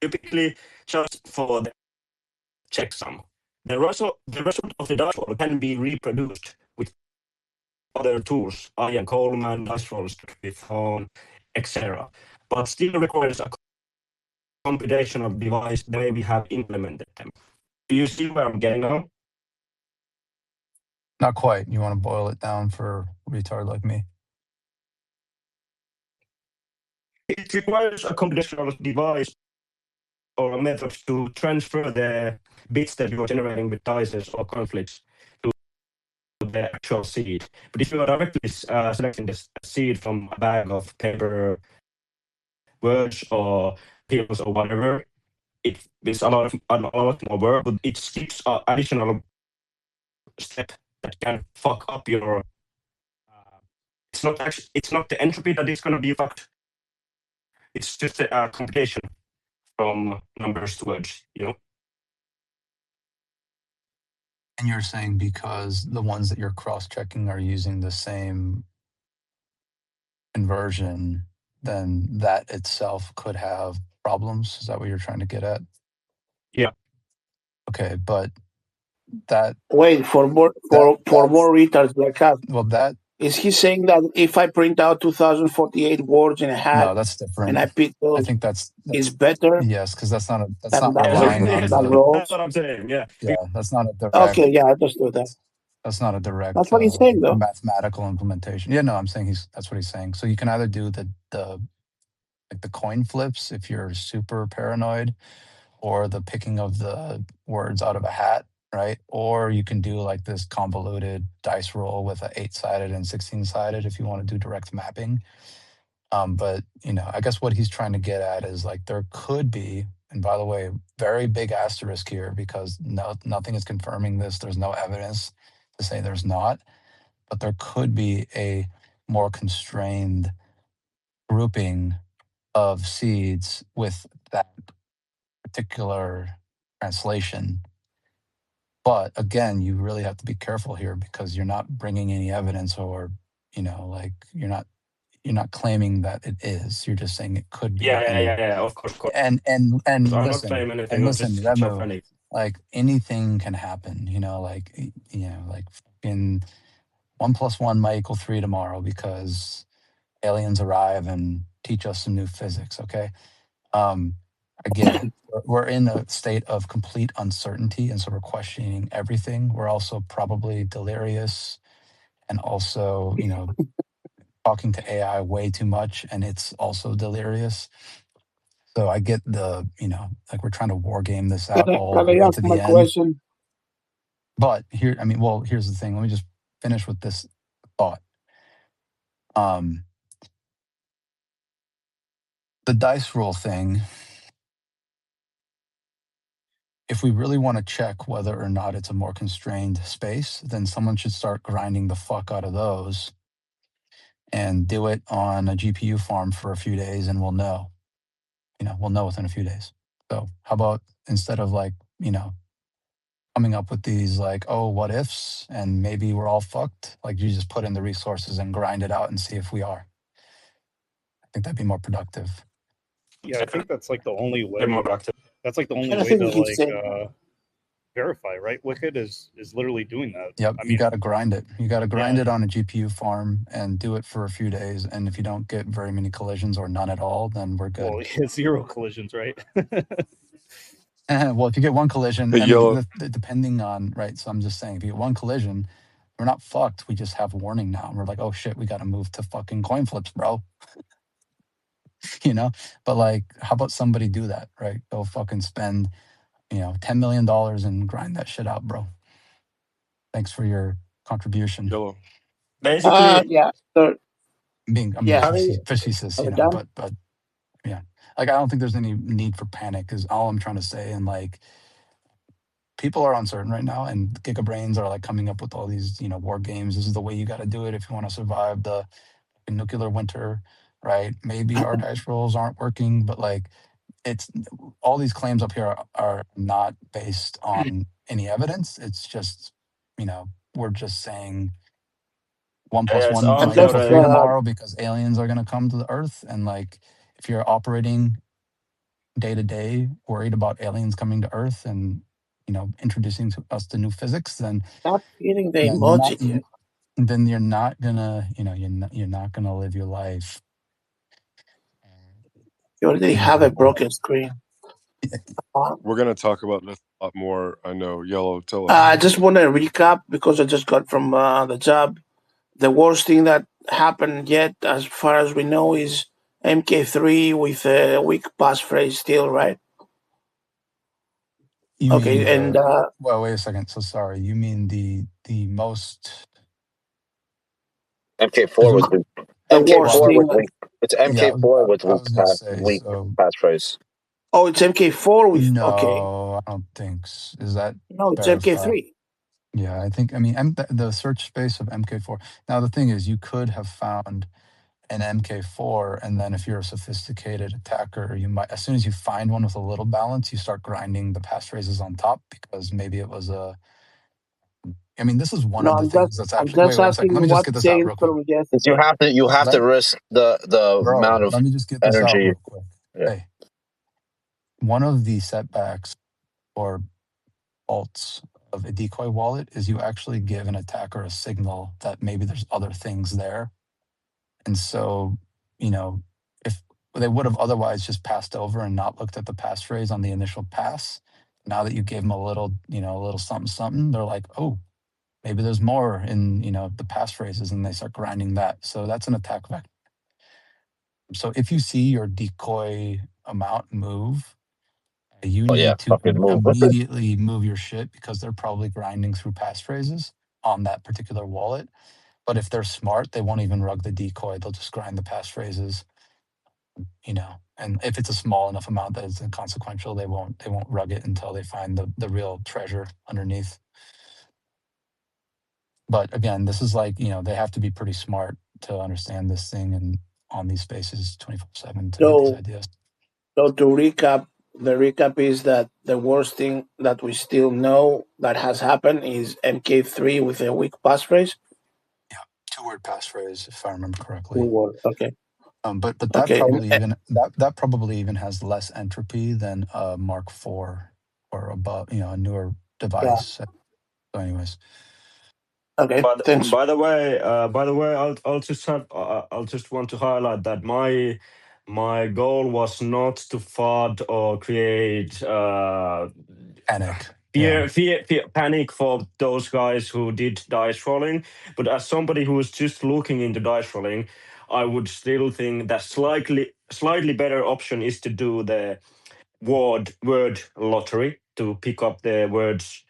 typically just for the checksum. The result of the dice roll can be reproduced with other tools, Ian Coleman, dice rolls with Home, etc., but still requires a computational device the way we have implemented them. Do you see where I'm getting now? Not quite. You want to boil it down for a retard like me? It requires a computational device or a method to transfer the bits that you are generating with dices or conflicts to the actual seed. But if you are directly selecting the seed from a bag of paper words or pills or whatever, it's a lot more work, but it skips an additional step that can fuck up your. It's not the entropy that is going to be fucked. It's just a computation from numbers to words, you know. And you're saying because the ones that you're cross-checking are using the same conversion, then that itself could have problems? Is that what you're trying to get at? Yeah. Okay, but that... Wait, for more retards like us. Well, that... Is he saying that if I print out 2048 words in a hat, no, that's different. and I pick those, I think that's is better? Yes, because that's not relying on that's what I'm saying. Yeah. Yeah, that's not a direct. Okay, yeah, I understood that. That's not a direct. That's what he's saying, though. Mathematical implementation. Yeah, no, I'm saying that's what he's saying. So you can either do the like the coin flips if you're super paranoid, or the picking of the words out of a hat, right? Or you can do like this convoluted dice roll with a 8-sided and 16-sided if you want to do direct mapping. But I guess what he's trying to get at is like there could be, and by the way, very big asterisk here because nothing is confirming this. There's no evidence to say there's not, but there could be a more constrained grouping of seeds with that particular translation. But again, you really have to be careful here because you're not bringing any evidence, or like you're not claiming that it is. You're just saying it could be. Yeah. Of course. And listen, Remo, like anything can happen. Like in 1 + 1 might equal 3 tomorrow because aliens arrive and teach us some new physics. Okay. Again, we're in a state of complete uncertainty, and so we're questioning everything. We're also probably delirious, and also talking to AI way too much, and it's also delirious. So I get the like we're trying to war game this out all the way to the end. Question? But here's the thing. Let me just finish with this thought. The dice roll thing, if we really want to check whether or not it's a more constrained space, then someone should start grinding the fuck out of those and do it on a GPU farm for a few days, and we'll know. We'll know within a few days. So how about instead of coming up with these what ifs and maybe we're all fucked, you just put in the resources and grind it out and see if we are. I think that'd be more productive. Yeah, I think that's the only way. More productive. That's the only way to verify, right? Wicked is literally doing that. Yep, you got to grind it. You got to grind it on a GPU farm and do it for a few days. And if you don't get very many collisions or none at all, then we're good. Well, it's 0 collisions, right? Well, if you get one collision, depending on, right, so I'm just saying, if you get one collision, we're not fucked. We just have warning now. And we're like, oh shit, we got to move to fucking coin flips, bro. But how about somebody do that, right? Go fucking spend, $10 million and grind that shit out, bro. Thanks for your contribution. Basically, facetious, but yeah. I don't think there's any need for panic is all I'm trying to say. And people are uncertain right now, and gigabrains are coming up with all these, war games. This is the way you got to do it if you want to survive the nuclear winter, right? Maybe our dice rolls aren't working, but it's all these claims up here are not based on any evidence. It's just, we're just saying 1 + 1 might equal 3 tomorrow because aliens are going to come to the Earth. And if you're operating day to day worried about aliens coming to Earth and introducing us to new physics, then Stop hitting the you're emoji. then you're not gonna you're not gonna live your life. You already have a broken screen. We're going to talk about this a lot more. I know. Yellow, tell us. I just want to recap because I just got from the job. The worst thing that happened yet, as far as we know, is MK3 with a weak passphrase still, right? You Okay, mean and well, wait a second. So sorry. You mean the most MK4 was the MK4 worst thing. with weak. It's MK4 with I was gonna say, weak so passphrase. Oh, it's MK4 with okay. no, I don't think is that No, it's verified? MK3. Yeah, I think. I mean, the search space of MK4. Now the thing is, you could have found an MK4, and then if you're a sophisticated attacker, you might, as soon as you find one with a little balance, you start grinding the passphrases on top because maybe it was a. I mean, this is one No, of the things that's I'm actually. Wait just one second. asking Let me just what get this out real changed quick. from You yesterday. have to risk the amount of Let me just get this out energy. real quick. Yeah. Hey, one of the setbacks or faults of a decoy wallet is you actually give an attacker a signal that maybe there's other things there. And so, if they would have otherwise just passed over and not looked at the passphrase on the initial pass, now that you gave them a little something, something, they're like, oh, maybe there's more in, the passphrases, and they start grinding that. So that's an attack vector. So if you see your decoy amount move, you need to fucking move. immediately move your shit because they're probably grinding through passphrases on that particular wallet. But if they're smart, they won't even rug the decoy. They'll just grind the passphrases, and if it's a small enough amount that it's inconsequential, they won't rug it until they find the real treasure underneath. But again, this is like, they have to be pretty smart to understand this thing and on these spaces 24/7 to get these ideas. So to recap, the recap is that the worst thing that we still know that has happened is MK3 with a weak passphrase. Yeah, 2-word passphrase, if I remember correctly. 2-word, okay. But that Okay, probably that probably even has less entropy than Mark IV or above, a newer device. So anyways. Okay, thanks. By the way, I'll just want to highlight that my goal was not to FUD or create Panic. fear, panic for those guys who did dice rolling. But as somebody who was just looking into dice rolling, I would still think that slightly better option is to do the word lottery to pick up the words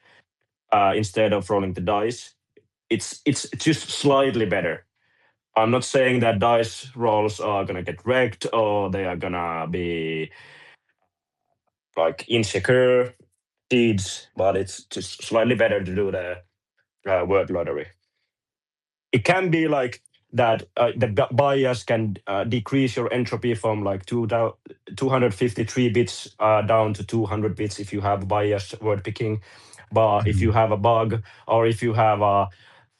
instead of rolling the dice. It's just slightly better. I'm not saying that dice rolls are gonna get wrecked or they are gonna be like insecure seeds, but it's just slightly better to do the word lottery. It can be like that the bias can decrease your entropy from like 253 bits down to 200 bits if you have biased word picking. But if you have a bug or if you have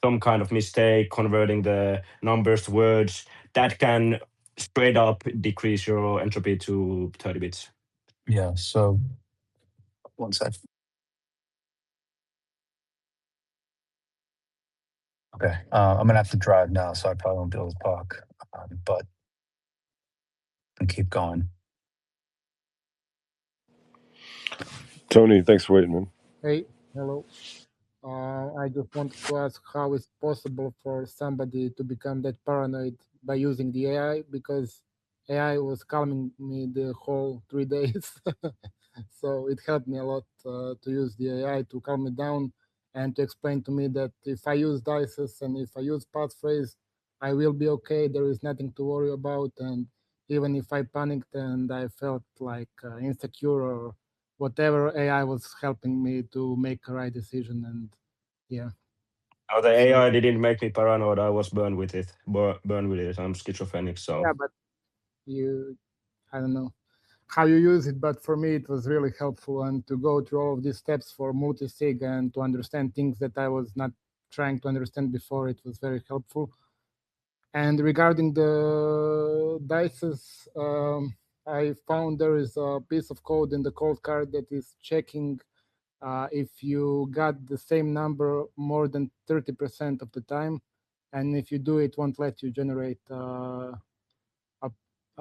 some kind of mistake converting the numbers to words, that can straight up decrease your entropy to 30 bits. Yeah, so one sec. Okay, I'm gonna have to drive now, so I probably won't be able to talk, but I can keep going. Tony, thanks for waiting, man. Hey, hello. I just wanted to ask how it's possible for somebody to become that paranoid by using the AI, because AI was calming me the whole 3 days. So it helped me a lot to use the AI to calm me down and to explain to me that if I use dices and if I use passphrase, I will be okay. There is nothing to worry about. And even if I panicked and I felt like insecure or whatever, AI was helping me to make a right decision. And yeah. No, the AI didn't make me paranoid. I was burned with it. I'm schizophrenic, so. Yeah, but I don't know how you use it, but for me it was really helpful, and to go through all of these steps for multi-sig and to understand things that I was not trying to understand before, it was very helpful. And regarding the dices, I found there is a piece of code in the cold card that is checking if you got the same number more than 30% of the time, and if you do, it won't let you generate a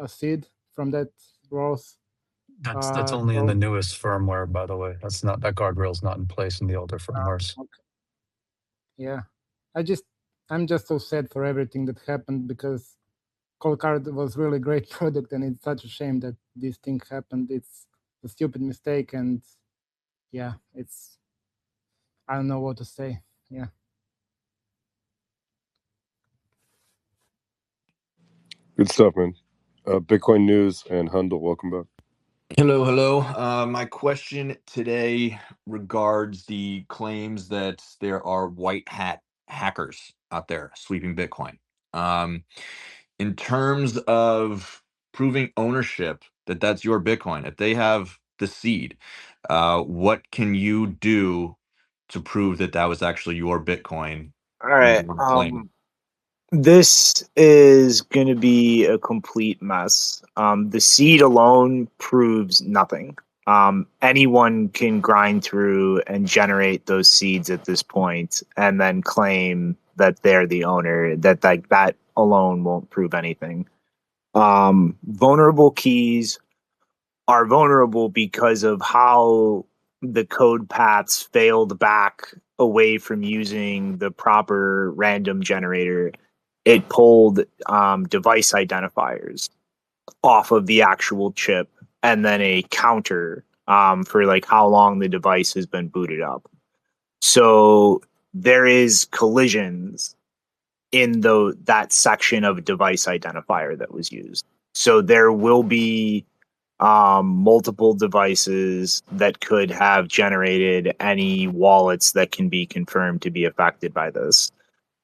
seed from that growth. That's only in the newest firmware, by the way. That's not, that guardrail's not in place in the older firmwares. Okay. Yeah, I'm just so sad for everything that happened, because Cold Card was really great product, and it's such a shame that this thing happened. It's a stupid mistake, and yeah, I don't know what to say. Yeah. Good stuff, man. Bitcoin News and Hundle, welcome back. Hello. My question today regards the claims that there are white hat hackers out there sweeping Bitcoin. In terms of proving ownership, that's your Bitcoin, if they have the seed, what can you do to prove that was actually your Bitcoin? All right. This is going to be a complete mess. The seed alone proves nothing. Anyone can grind through and generate those seeds at this point and then claim that they're the owner. That alone won't prove anything. Vulnerable keys are vulnerable because of how the code paths failed back away from using the proper random generator. It pulled device identifiers off of the actual chip and then a counter for like how long the device has been booted up. So there is collisions in that section of device identifier that was used. So there will be multiple devices that could have generated any wallets that can be confirmed to be affected by this.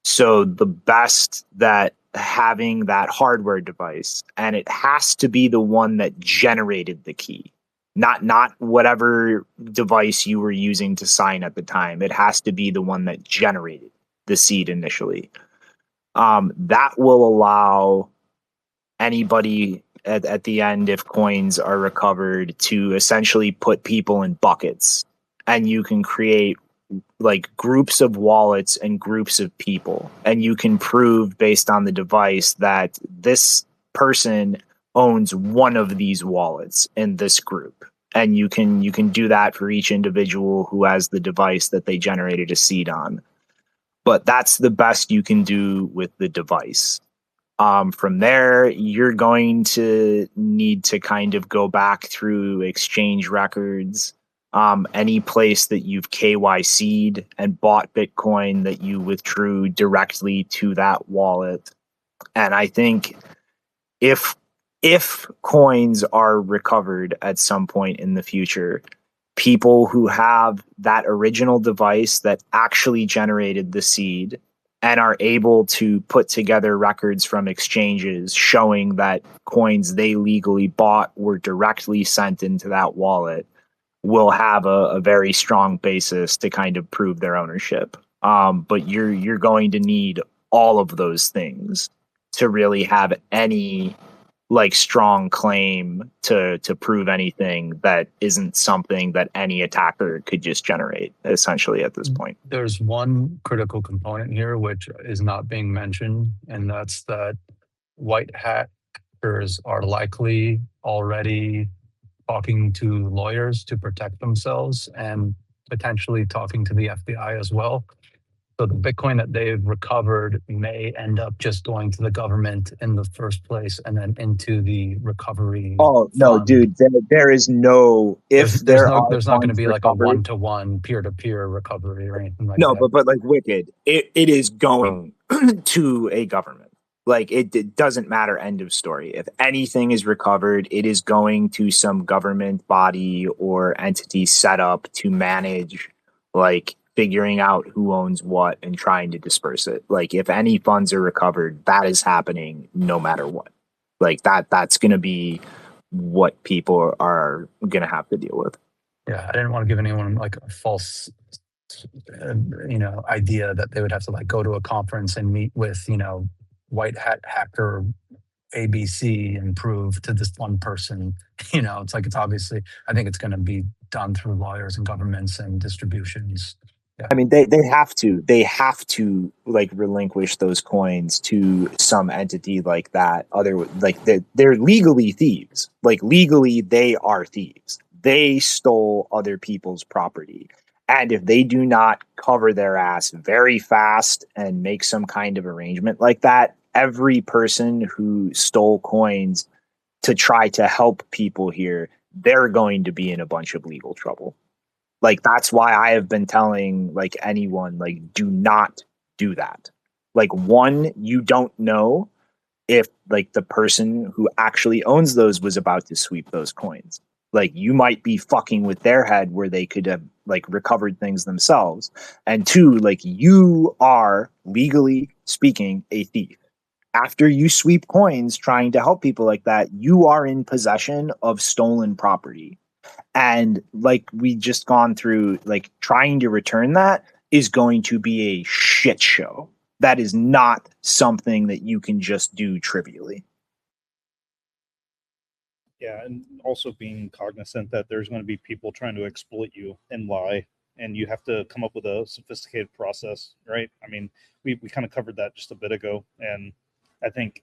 So the best that having that hardware device, and it has to be the one that generated the key, not whatever device you were using to sign at the time. It has to be the one that generated the seed initially. That will allow anybody at the end, if coins are recovered, to essentially put people in buckets, and you can create like groups of wallets and groups of people, and you can prove based on the device that this person owns one of these wallets in this group, and you can do that for each individual who has the device that they generated a seed on. But that's the best you can do with the device. From there, you're going to need to kind of go back through exchange records, any place that you've KYC'd and bought Bitcoin that you withdrew directly to that wallet. And I think if coins are recovered at some point in the future, people who have that original device that actually generated the seed and are able to put together records from exchanges showing that coins they legally bought were directly sent into that wallet will have a very strong basis to kind of prove their ownership. But you're going to need all of those things to really have any like strong claim to prove anything that isn't something that any attacker could just generate essentially at this point. There's one critical component here which is not being mentioned, and that's that white hackers are likely already talking to lawyers to protect themselves and potentially talking to the FBI as well. So the Bitcoin that they've recovered may end up just going to the government in the first place and then into the recovery. Oh, no, fund. dude, there is no, there's not going to be like a one-to-one peer-to-peer recovery or anything like that. No, but like Wicked, it is going to a government. Like it doesn't matter, end of story. If anything is recovered, it is going to some government body or entity set up to manage like figuring out who owns what and trying to disperse it. Like if any funds are recovered, that is happening no matter what. Like that's going to be what people are going to have to deal with. Yeah, I didn't want to give anyone like a false idea that they would have to like go to a conference and meet with white hat hacker ABC and prove to this one person. It's like, it's obviously, I think it's going to be done through lawyers and governments and distributions. Yeah. I mean, they have to like relinquish those coins to some entity like that. They're legally thieves. Like, legally, they are thieves. They stole other people's property. And if they do not cover their ass very fast and make some kind of arrangement like that, every person who stole coins to try to help people here, they're going to be in a bunch of legal trouble. Like, that's why I have been telling, like, anyone, like, do not do that. Like, one, you don't know if, like, the person who actually owns those was about to sweep those coins. Like, you might be fucking with their head where they could have, like, recovered things themselves. And two, like, you are, legally speaking, a thief. After you sweep coins trying to help people like that, you are in possession of stolen property. And like we just gone through, like, trying to return that is going to be a shit show. That is not something that you can just do trivially. Yeah, and also being cognizant that there's going to be people trying to exploit you and lie, and you have to come up with a sophisticated process, right? I mean, we kind of covered that just a bit ago, and I think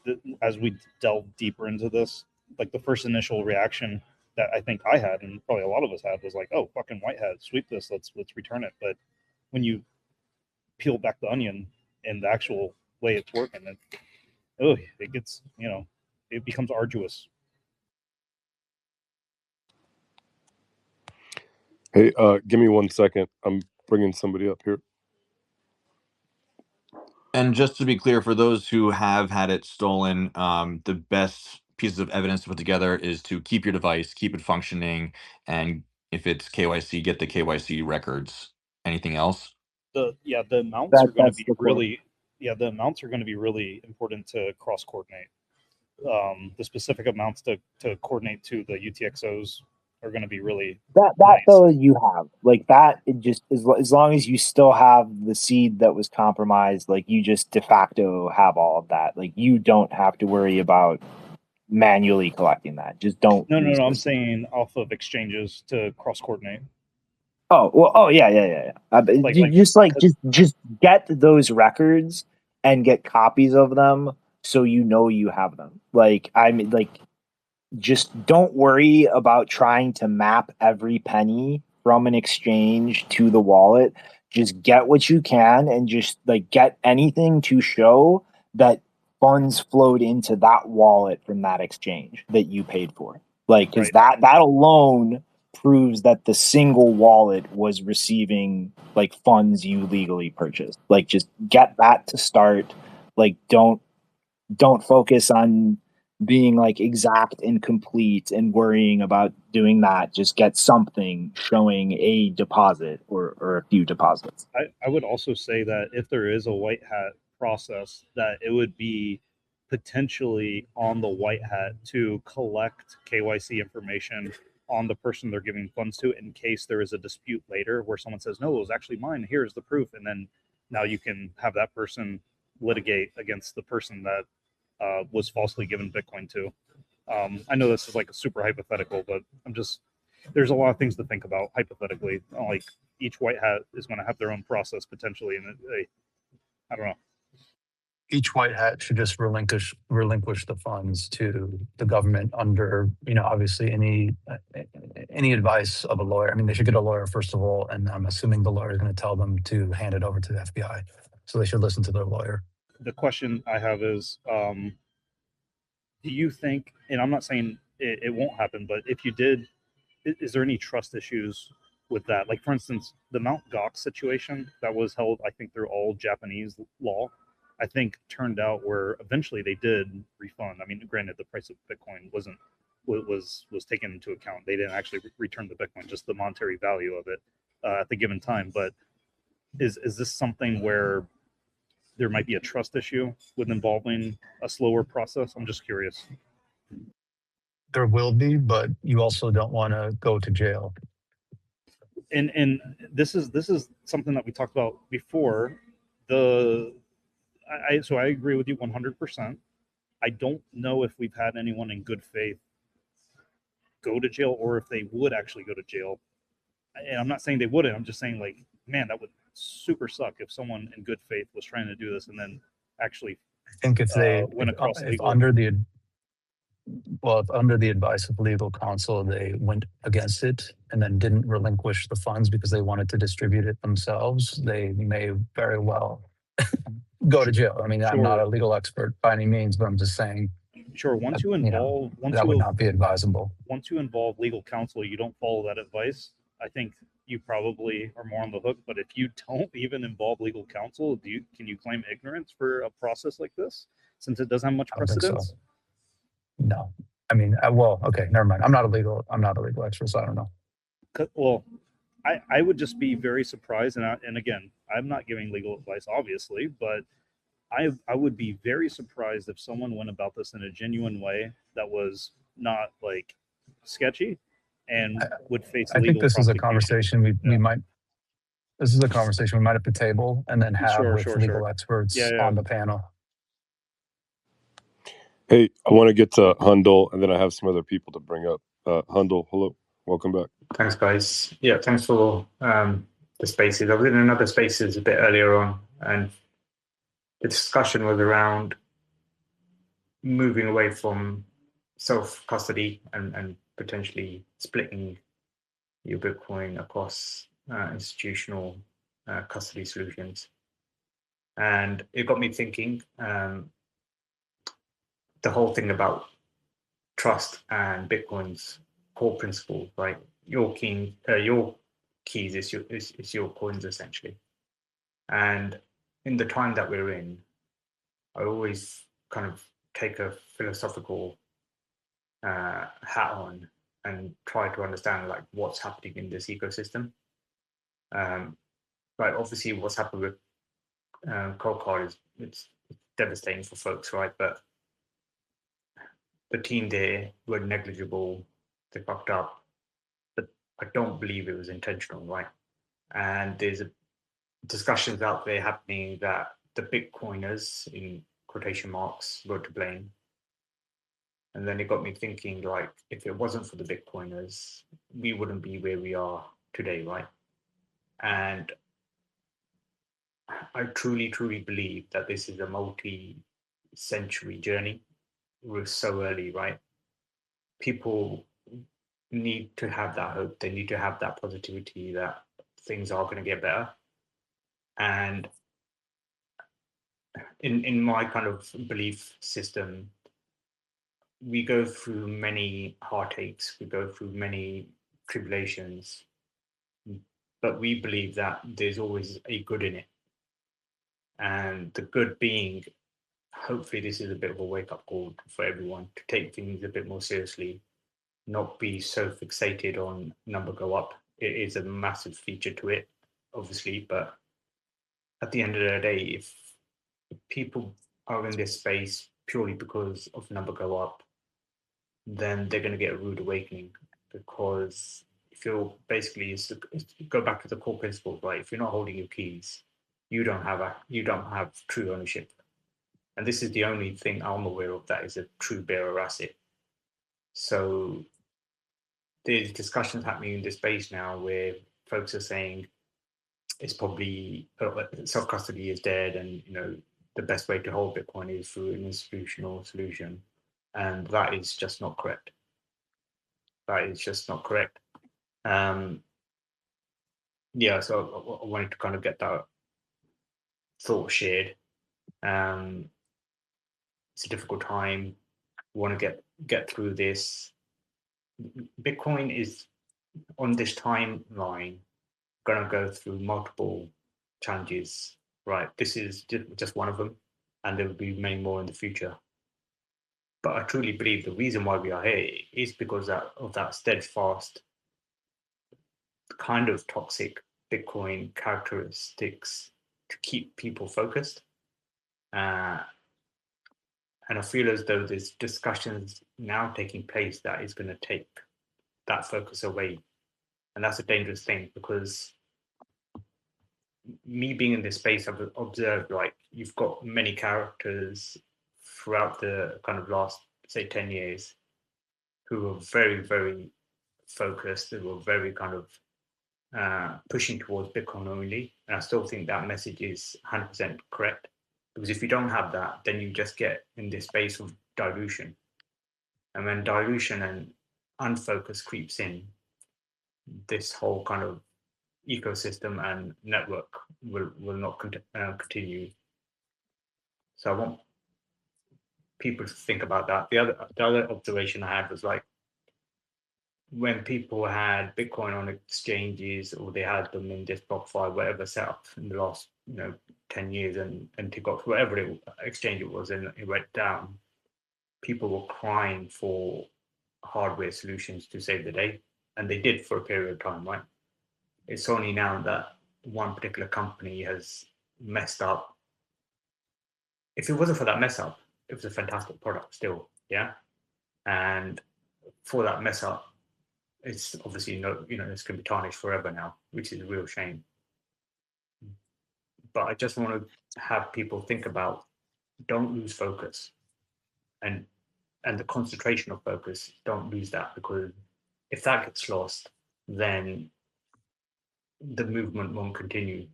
that as we delve deeper into this, like, the first initial reaction that I think I had, and probably a lot of us had, was like, "Oh, fucking white hat, sweep this, let's return it." But when you peel back the onion and the actual way it's working, it gets, it becomes arduous. Hey, give me 1 second. I'm bringing somebody up here. And just to be clear, for those who have had it stolen, the best pieces of evidence to put together is to keep your device, keep it functioning, and if it's KYC, get the KYC records. Anything else? The amounts are going to be really, the amounts are going to be really important to cross coordinate. The specific amounts to coordinate to the UTXOs are going to be really nice. Though you have, like, that, it just, as long as you still have the seed that was compromised, like, you just de facto have all of that. Like, you don't have to worry about manually collecting that. Just don't. No. I'm saying off of exchanges to cross coordinate. Oh, well, yeah. Just get those records and get copies of them so you know you have them. Like, I mean, like, just don't worry about trying to map every penny from an exchange to the wallet. Just get what you can and just, like, get anything to show that funds flowed into that wallet from that exchange that you paid for. Like, because that alone proves that the single wallet was receiving, like, funds you legally purchased. Like, just get that to start. Like, don't focus on being, like, exact and complete and worrying about doing that. Just get something showing a deposit or a few deposits. I would also say that if there is a white hat process, that it would be potentially on the white hat to collect KYC information on the person they're giving funds to, in case there is a dispute later where someone says, "No, it was actually mine, here's the proof," and then now you can have that person litigate against the person that was falsely given Bitcoin to. I know this is, like, a super hypothetical, but there's a lot of things to think about hypothetically. Like, each white hat is going to have their own process potentially, and I don't know. Each white hat should just relinquish the funds to the government under, obviously any advice of a lawyer. I mean, they should get a lawyer first of all, and I'm assuming the lawyer is going to tell them to hand it over to the FBI. So they should listen to their lawyer. The question I have is, do you think, and I'm not saying it won't happen, but if you did, is there any trust issues with that? Like, for instance, the Mt. Gox situation that was held, I think, through all Japanese law, I think turned out where eventually they did refund. I mean, granted, the price of Bitcoin was taken into account. They didn't actually return the Bitcoin, just the monetary value of it at the given time. But is this something where there might be a trust issue with involving a slower process? I'm just curious. There will be, but you also don't want to go to jail. And this is something that we talked about before. So I agree with you 100%. I don't know if we've had anyone in good faith go to jail, or if they would actually go to jail. And I'm not saying they wouldn't. I'm just saying, like, man, that would super suck if someone in good faith was trying to do this and then actually I think if they went across if legal. under the advice of legal counsel they went against it and then didn't relinquish the funds because they wanted to distribute it themselves, they may very well go to jail. I mean, I'm not a legal expert by any means, but I'm just saying. Sure. Once you involve, that would not be advisable. Once you involve legal counsel, you don't follow that advice. I think you probably are more on the hook. But if you don't even involve legal counsel, can you claim ignorance for a process like this, since it doesn't have much precedence? So. No, I mean, well, okay, never mind. I'm not a legal expert, so I don't know. Well, I would just be very surprised, and again, I'm not giving legal advice, obviously, but I would be very surprised if someone went about this in a genuine way that was not like sketchy and would face legal. I think this is a conversation we might. This is a conversation we might have to table and then have with legal experts on the panel. Hey, I want to get to Hundle, and then I have some other people to bring up. Hundle, hello, welcome back. Thanks, guys. Yeah, thanks for the spaces. I was in another spaces a bit earlier on, and the discussion was around moving away from self-custody and potentially splitting your Bitcoin across institutional custody solutions. And it got me thinking, the whole thing about trust and Bitcoin's core principle, right? Your keys is your coins, essentially. And in the time that we're in, I always kind of take a philosophical hat on and try to understand like what's happening in this ecosystem. Right, obviously what's happened with Cold Card is it's devastating for folks, right? But the team there were negligible, they fucked up, but I don't believe it was intentional, right? And there's discussions out there happening that the Bitcoiners, in quotation marks, were to blame. And then it got me thinking, like, if it wasn't for the Bitcoiners, we wouldn't be where we are today, right? And I truly, truly believe that this is a multi-century journey. We're so early, right? People need to have that hope. They need to have that positivity that things are going to get better. And in my kind of belief system, we go through many heartaches, we go through many tribulations, but we believe that there's always a good in it. And the good being, hopefully this is a bit of a wake-up call for everyone to take things a bit more seriously, not be so fixated on number go up. It is a massive feature to it, obviously, but at the end of the day, if people are in this space purely because of number go up, then they're going to get a rude awakening, because if you're basically, go back to the core principles, right? If you're not holding your keys, you don't have true ownership. And this is the only thing I'm aware of that is a true bearer asset. So there's discussions happening in this space now where folks are saying it's probably self-custody is dead, and the best way to hold Bitcoin is through an institutional solution. And that is just not correct. That is just not correct. Yeah, so I wanted to kind of get that thought shared. It's a difficult time. We want to get through this. Bitcoin is on this timeline going to go through multiple challenges, right? This is just one of them, and there will be many more in the future. But I truly believe the reason why we are here is because of that steadfast, kind of toxic Bitcoin characteristics to keep people focused. And I feel as though there's discussions now taking place that is going to take that focus away. And that's a dangerous thing, because me being in this space, I've observed, like, you've got many characters throughout the kind of last, say, 10 years, who were very, very focused, who were very kind of pushing towards Bitcoin only. And I still think that message is 100% correct. Because if you don't have that, then you just get in this space of dilution. And when dilution and unfocus creeps in, this whole kind of ecosystem and network will not continue. So I want people to think about that. The other observation I had was like, when people had Bitcoin on exchanges, or they had them in this BlockFi, whatever setup in the last 10 years, and to got whatever exchange it was, and it went down, people were crying for hardware solutions to save the day, and they did for a period of time, right? It's only now that one particular company has messed up. If it wasn't for that mess up, it was a fantastic product still, yeah. And for that mess up, it's obviously it's going to be tarnished forever now, which is a real shame. But I just want to have people think about, don't lose focus, and the concentration of focus. Don't lose that, because if that gets lost, then the movement won't continue.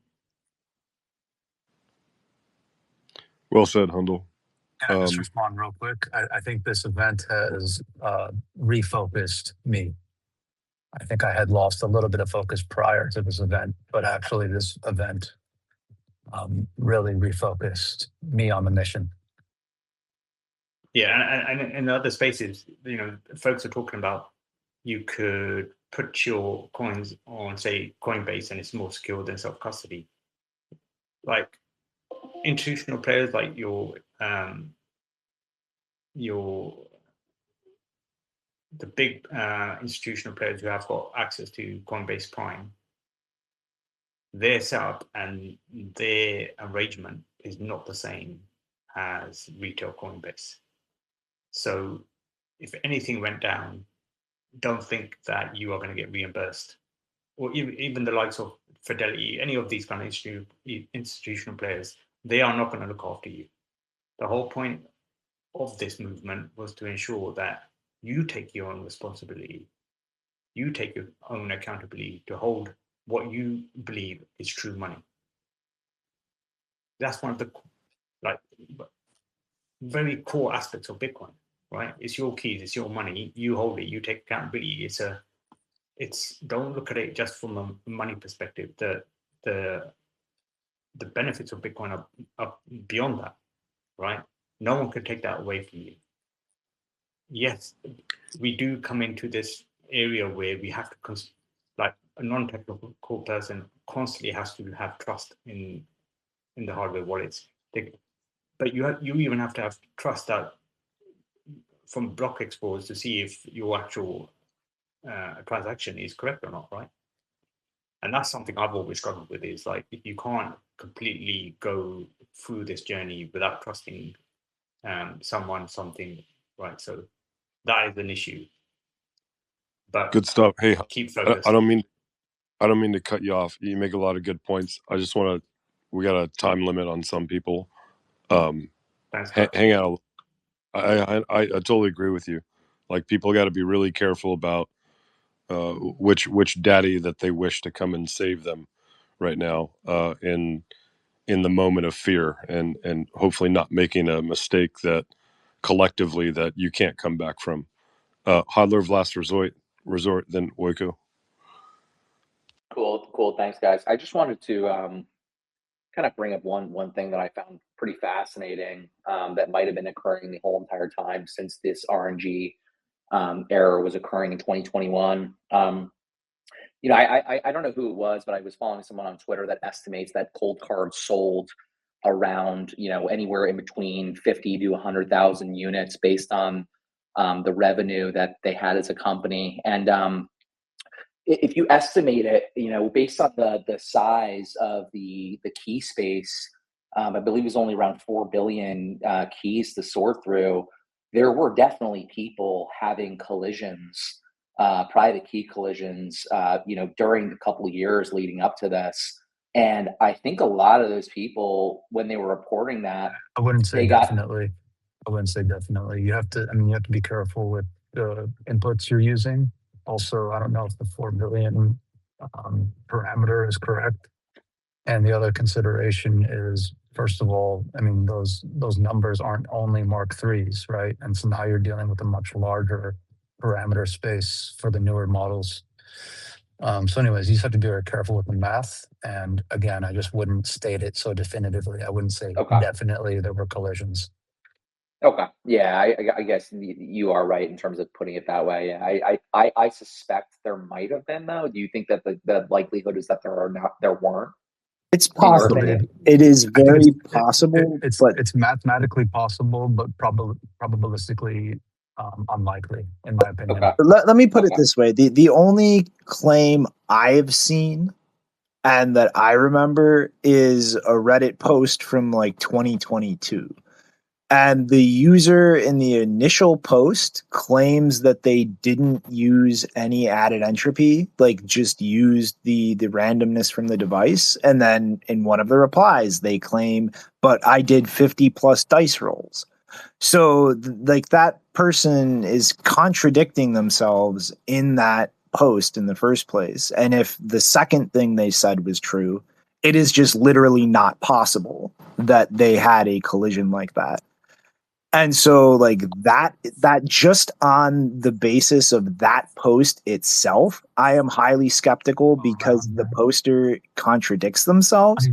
Well said, Hundle. Can I just respond real quick? I think this event has refocused me. I think I had lost a little bit of focus prior to this event, but actually this event really refocused me on the mission. Yeah, and in other spaces, folks are talking about, you could put your coins on, say, Coinbase, and it's more secure than self-custody. Like institutional players, like the big institutional players who have got access to Coinbase Prime, their setup and their arrangement is not the same as retail Coinbase. So if anything went down, don't think that you are going to get reimbursed. Or even the likes of Fidelity, any of these kind of institutional players, they are not going to look after you. The whole point of this movement was to ensure that you take your own responsibility, you take your own accountability to hold what you believe is true money. That's one of the very core aspects of Bitcoin, right? It's your keys, it's your money, you hold it, you take accountability. Don't look at it just from a money perspective. The benefits of Bitcoin are beyond that, right? No one can take that away from you. Yes, we do come into this area where we have to, like a non-technical person constantly has to have trust in the hardware wallets. But you even have to have trust that from block explorers to see if your actual transaction is correct or not, right? And that's something I've always struggled with, is like, you can't completely go through this journey without trusting something, right? So that is an issue. But good stuff. Hey, keep focused. I don't mean to cut you off. You make a lot of good points. I just want to. We got a time limit on some people. Thanks, hang out. I totally agree with you. Like, people got to be really careful about which daddy that they wish to come and save them right now in the moment of fear, and hopefully not making a mistake that collectively that you can't come back from. Hodler of last resort, then Oiko. Cool. Thanks, guys. I just wanted to kind of bring up one thing that I found pretty fascinating that might have been occurring the whole entire time since this RNG error was occurring in 2021. I don't know who it was, but I was following someone on Twitter that estimates that Cold Card sold around, anywhere in between 50 to 100,000 units based on the revenue that they had as a company. And if you estimate it, based on the size of the key space, I believe it was only around 4 billion keys to sort through. There were definitely people having collisions, private key collisions, during the couple of years leading up to this. And I think a lot of those people, when they were reporting that, I wouldn't say definitely. I wouldn't say definitely. You have to. I mean, you have to be careful with the inputs you're using. Also, I don't know if the 4 billion parameter is correct. And the other consideration is, first of all, I mean, those numbers aren't only Mark IIIs, right? And so now you're dealing with a much larger parameter space for the newer models. So anyways, you just have to be very careful with the math. And again, I just wouldn't state it so definitively. I wouldn't say Okay. definitely there were collisions. Okay. Yeah, I guess you are right in terms of putting it that way. Yeah, I suspect there might have been, though. Do you think that the likelihood is that there weren't? It's In your possible. opinion? It is I think very possible, but it's mathematically possible, but probabilistically unlikely, in my opinion. Okay. let me put it Okay. this way. The only claim I've seen and that I remember is a Reddit post from like 2022. And the user in the initial post claims that they didn't use any added entropy, like just used the randomness from the device. And then in one of the replies, they claim, but I did 50 plus dice rolls. So like that person is contradicting themselves in that post in the first place. And if the second thing they said was true, it is just literally not possible that they had a collision like that. And so like that just on the basis of that post itself, I am highly skeptical because the poster contradicts themselves.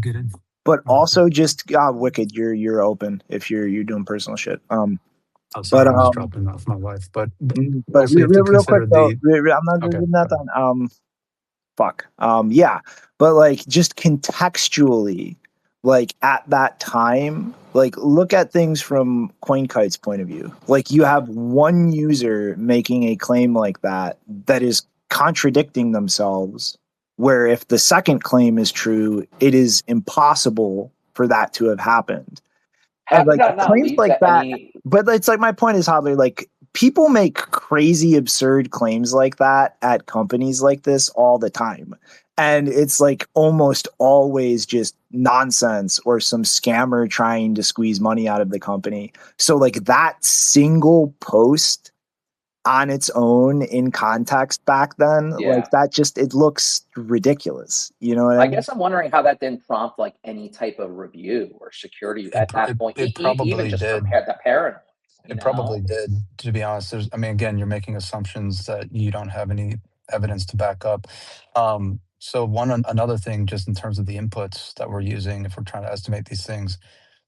But also just Wicked, you're open if you're doing personal shit. Oh, sorry, I'm just dropping off my wife. But also real quick though, I'm not Okay, doing that on yeah. But like just contextually, like at that time, like look at things from Coinkite's point of view. Like you have one user making a claim like that is contradicting themselves, where if the second claim is true, it is impossible for that to have happened. And like claims like that, but it's like my point is, Hodler, like people make crazy, absurd claims like that at companies like this all the time. And it's like almost always just nonsense or some scammer trying to squeeze money out of the company. So like that single post on its own in context back then, like that just, it looks ridiculous. You know what I mean? I guess I'm wondering how that didn't prompt like any type of review or security at that point. It probably even just did. for the paranoid. It probably did, to be honest. I mean, again, you're making assumptions that you don't have any evidence to back up. So another thing, just in terms of the inputs that we're using, if we're trying to estimate these things,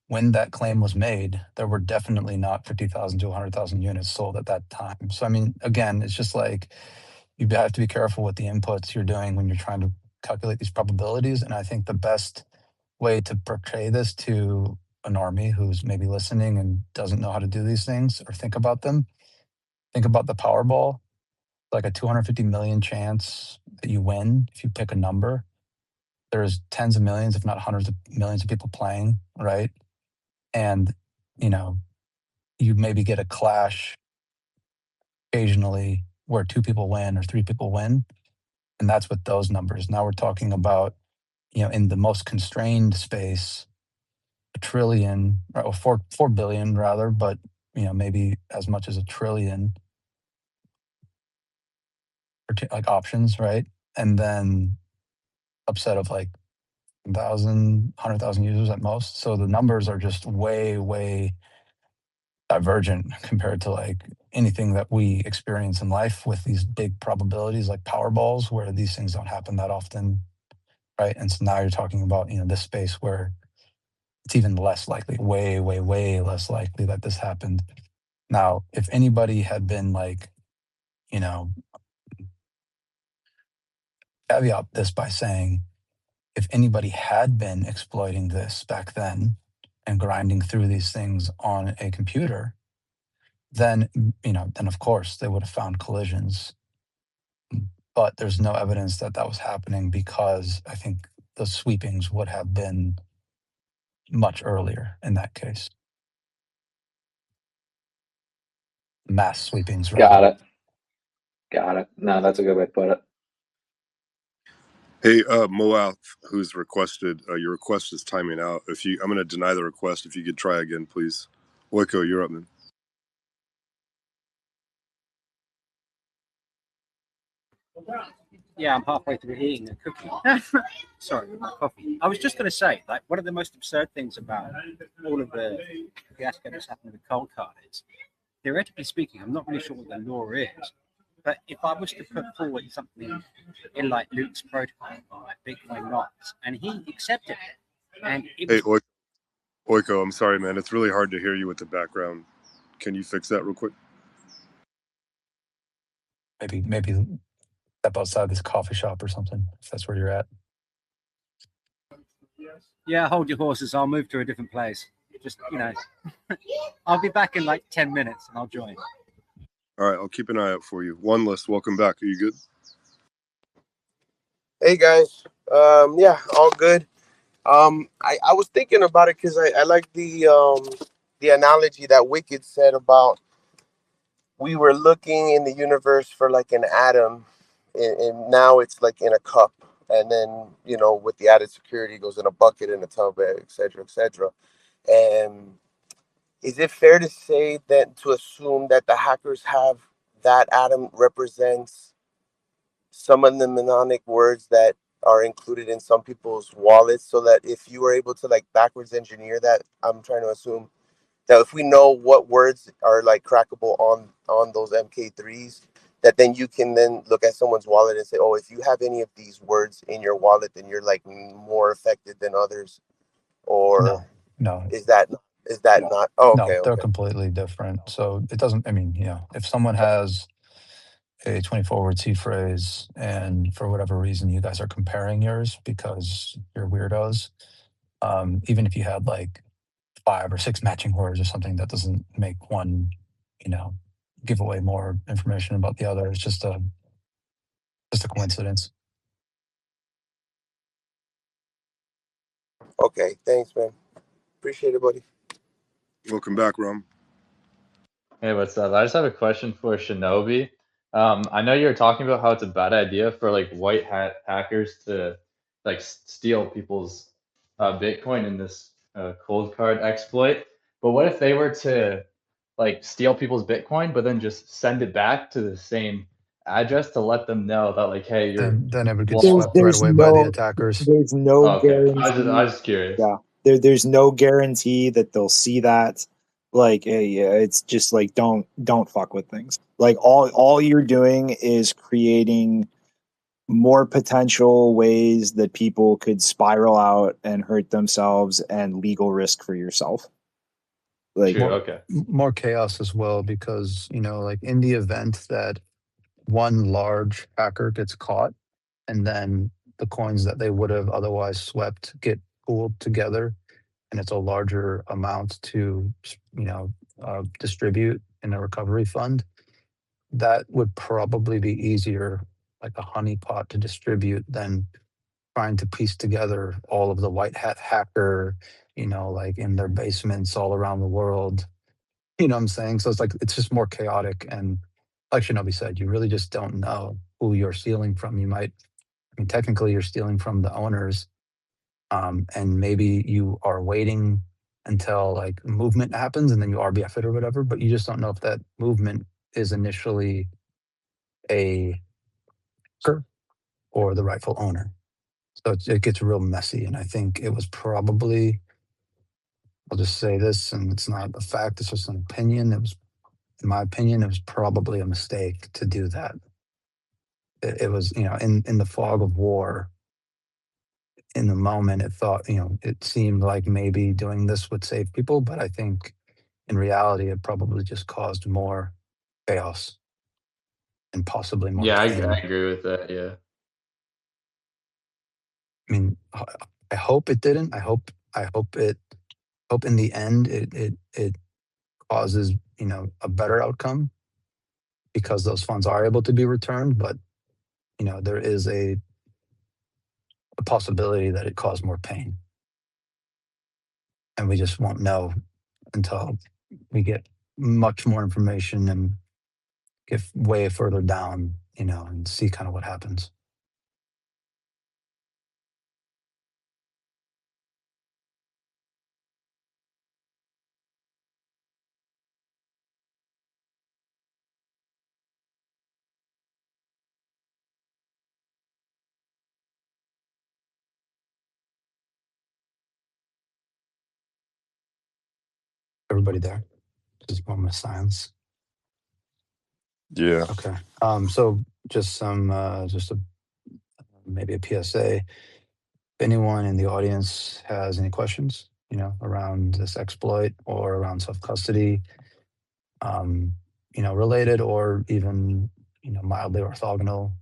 when that claim was made, there were definitely not 50,000 to 100,000 units sold at that time. So, I mean, again, it's just like you have to be careful with the inputs you're doing when you're trying to calculate these probabilities. And I think the best way to portray this to a normie who's maybe listening and doesn't know how to do these things or think about them, think about the Powerball, like a 250 million chance that you win if you pick a number. There's tens of millions, if not hundreds of millions of people playing, right? And, you know, you maybe get a clash occasionally where 2 people win or 3 people win. And that's with those numbers. Now we're talking about, you know, in the most constrained space, $1 trillion or 4 billion rather, but, you know, maybe as much as $1 trillion like options, right? And then upset of like 100,000 users at most. So the numbers are just way divergent compared to like anything that we experience in life with these big probabilities like Powerballs, where these things don't happen that often, right? And so now you're talking about, you know, this space where it's even less likely, way less likely that this happened. Now, if anybody had been like, you know, caveat this by saying, if anybody had been exploiting this back then and grinding through these things on a computer, then, you know, then of course they would have found collisions. But there's no evidence that that was happening because I think the sweepings would have been much earlier in that case. Mass sweepings, rather. Got it. No, that's a good way to put it. Hey, Moath, who's requested, your request is timing out. I'm going to deny the request. If you could try again, please. Oiko, you're up, man. Yeah, I'm halfway through eating a cookie. Sorry, my coffee. I was just going to say, like, one of the most absurd things about all of the fiasco that's happened with Cold Card is, theoretically speaking, I'm not really sure what the law is, but if I was to put forward something in like Luke's protocol, like Bitcoin knots, and he accepted it, and it Hey, was Oiko, I'm sorry, man. It's really hard to hear you with the background. Can you fix that real quick? Maybe step outside this coffee shop or something, if that's where you're at. yeah, hold your horses. I'll move to a different place. Just, I'll be back in like 10 minutes and I'll join. All right, I'll keep an eye out for you. One list, welcome back. Are you good? Hey guys, yeah, all good. I was thinking about it because I like the analogy that Wicked said about we were looking in the universe for like an atom, and now it's like in a cup, and then with the added security, it goes in a bucket, in a tub, et cetera, et cetera. And is it fair to say that to assume that the hackers have that atom represents some of the mnemonic words that are included in some people's wallets, so that if you were able to like backwards engineer that, I'm trying to assume that if we know what words are like crackable on those MK3s, that then you can then look at someone's wallet and say, oh, if you have any of these words in your wallet, then you're like more affected than others. Or No, is that not? Oh, no, okay, they're okay. completely different. So it doesn't. I mean, if someone has a 24-word C phrase, and for whatever reason you guys are comparing yours because you're weirdos, even if you had like 5 or 6 matching words or something, that doesn't make one, give away more information about the other. It's just a coincidence. Okay, thanks, man. Appreciate it, buddy. Welcome back, Rom. Hey, what's up? I just have a question for Shinobi. I know you were talking about how it's a bad idea for like white hat hackers to like steal people's Bitcoin in this cold card exploit. But what if they were to like steal people's Bitcoin, but then just send it back to the same address to let them know that like, hey, you're Then it would get flawed. swept right There's away by the no attackers. there's no Okay, guarantee. I was just curious. Yeah, there's no guarantee that they'll see that. Like, yeah, it's just like don't fuck with things. Like all you're doing is creating more potential ways that people could spiral out and hurt themselves, and legal risk for yourself. Like, True. Okay. More chaos as well, because like in the event that one large hacker gets caught, and then the coins that they would have otherwise swept get pooled together, and it's a larger amount to distribute in a recovery fund, that would probably be easier, like a honeypot to distribute, than trying to piece together all of the white hat hacker, like in their basements all around the world. You know what I'm saying? So it's just more chaotic. And like Shinobi said, you really just don't know who you're stealing from. Technically you're stealing from the owners, and maybe you are waiting until like movement happens and then you RBF it or whatever, but you just don't know if that movement is initially a hacker or the rightful owner. So it gets real messy. And I think it was probably, I'll just say this, and it's not a fact, it's just an opinion. In my opinion, it was probably a mistake to do that. It was, in the fog of war, in the moment, it seemed like maybe doing this would save people, but I think in reality, it probably just caused more chaos and possibly more Yeah, I pain. agree with that. Yeah. I hope it didn't. I hope in the end it causes, a better outcome, because those funds are able to be returned. But, there is a possibility that it caused more pain. And we just won't know until we get much more information and get way further down, and see kind of what happens. Everybody there? Just a moment of silence. Yeah. Okay. So just maybe a PSA. If anyone in the audience has any questions, around this exploit or around self-custody, related or even, mildly orthogonal,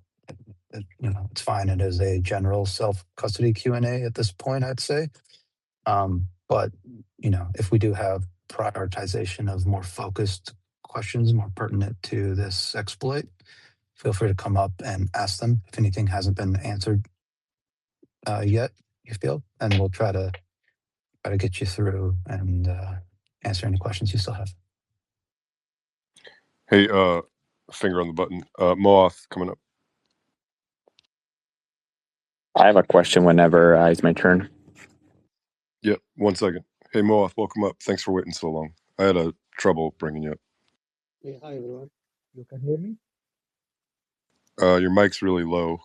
it's fine. It is a general self-custody Q&A at this point, I'd say. But, if we do have prioritization of more focused questions, more pertinent to this exploit, feel free to come up and ask them if anything hasn't been answered yet, you feel, and we'll try to get you through and answer any questions you still have. Hey, finger on the button. Moth coming up. I have a question whenever it's my turn. Yep, 1 second. Hey, Moth, welcome up. Thanks for waiting so long. I had trouble bringing you up. Hey, hi everyone. You can hear me? Your mic's really low.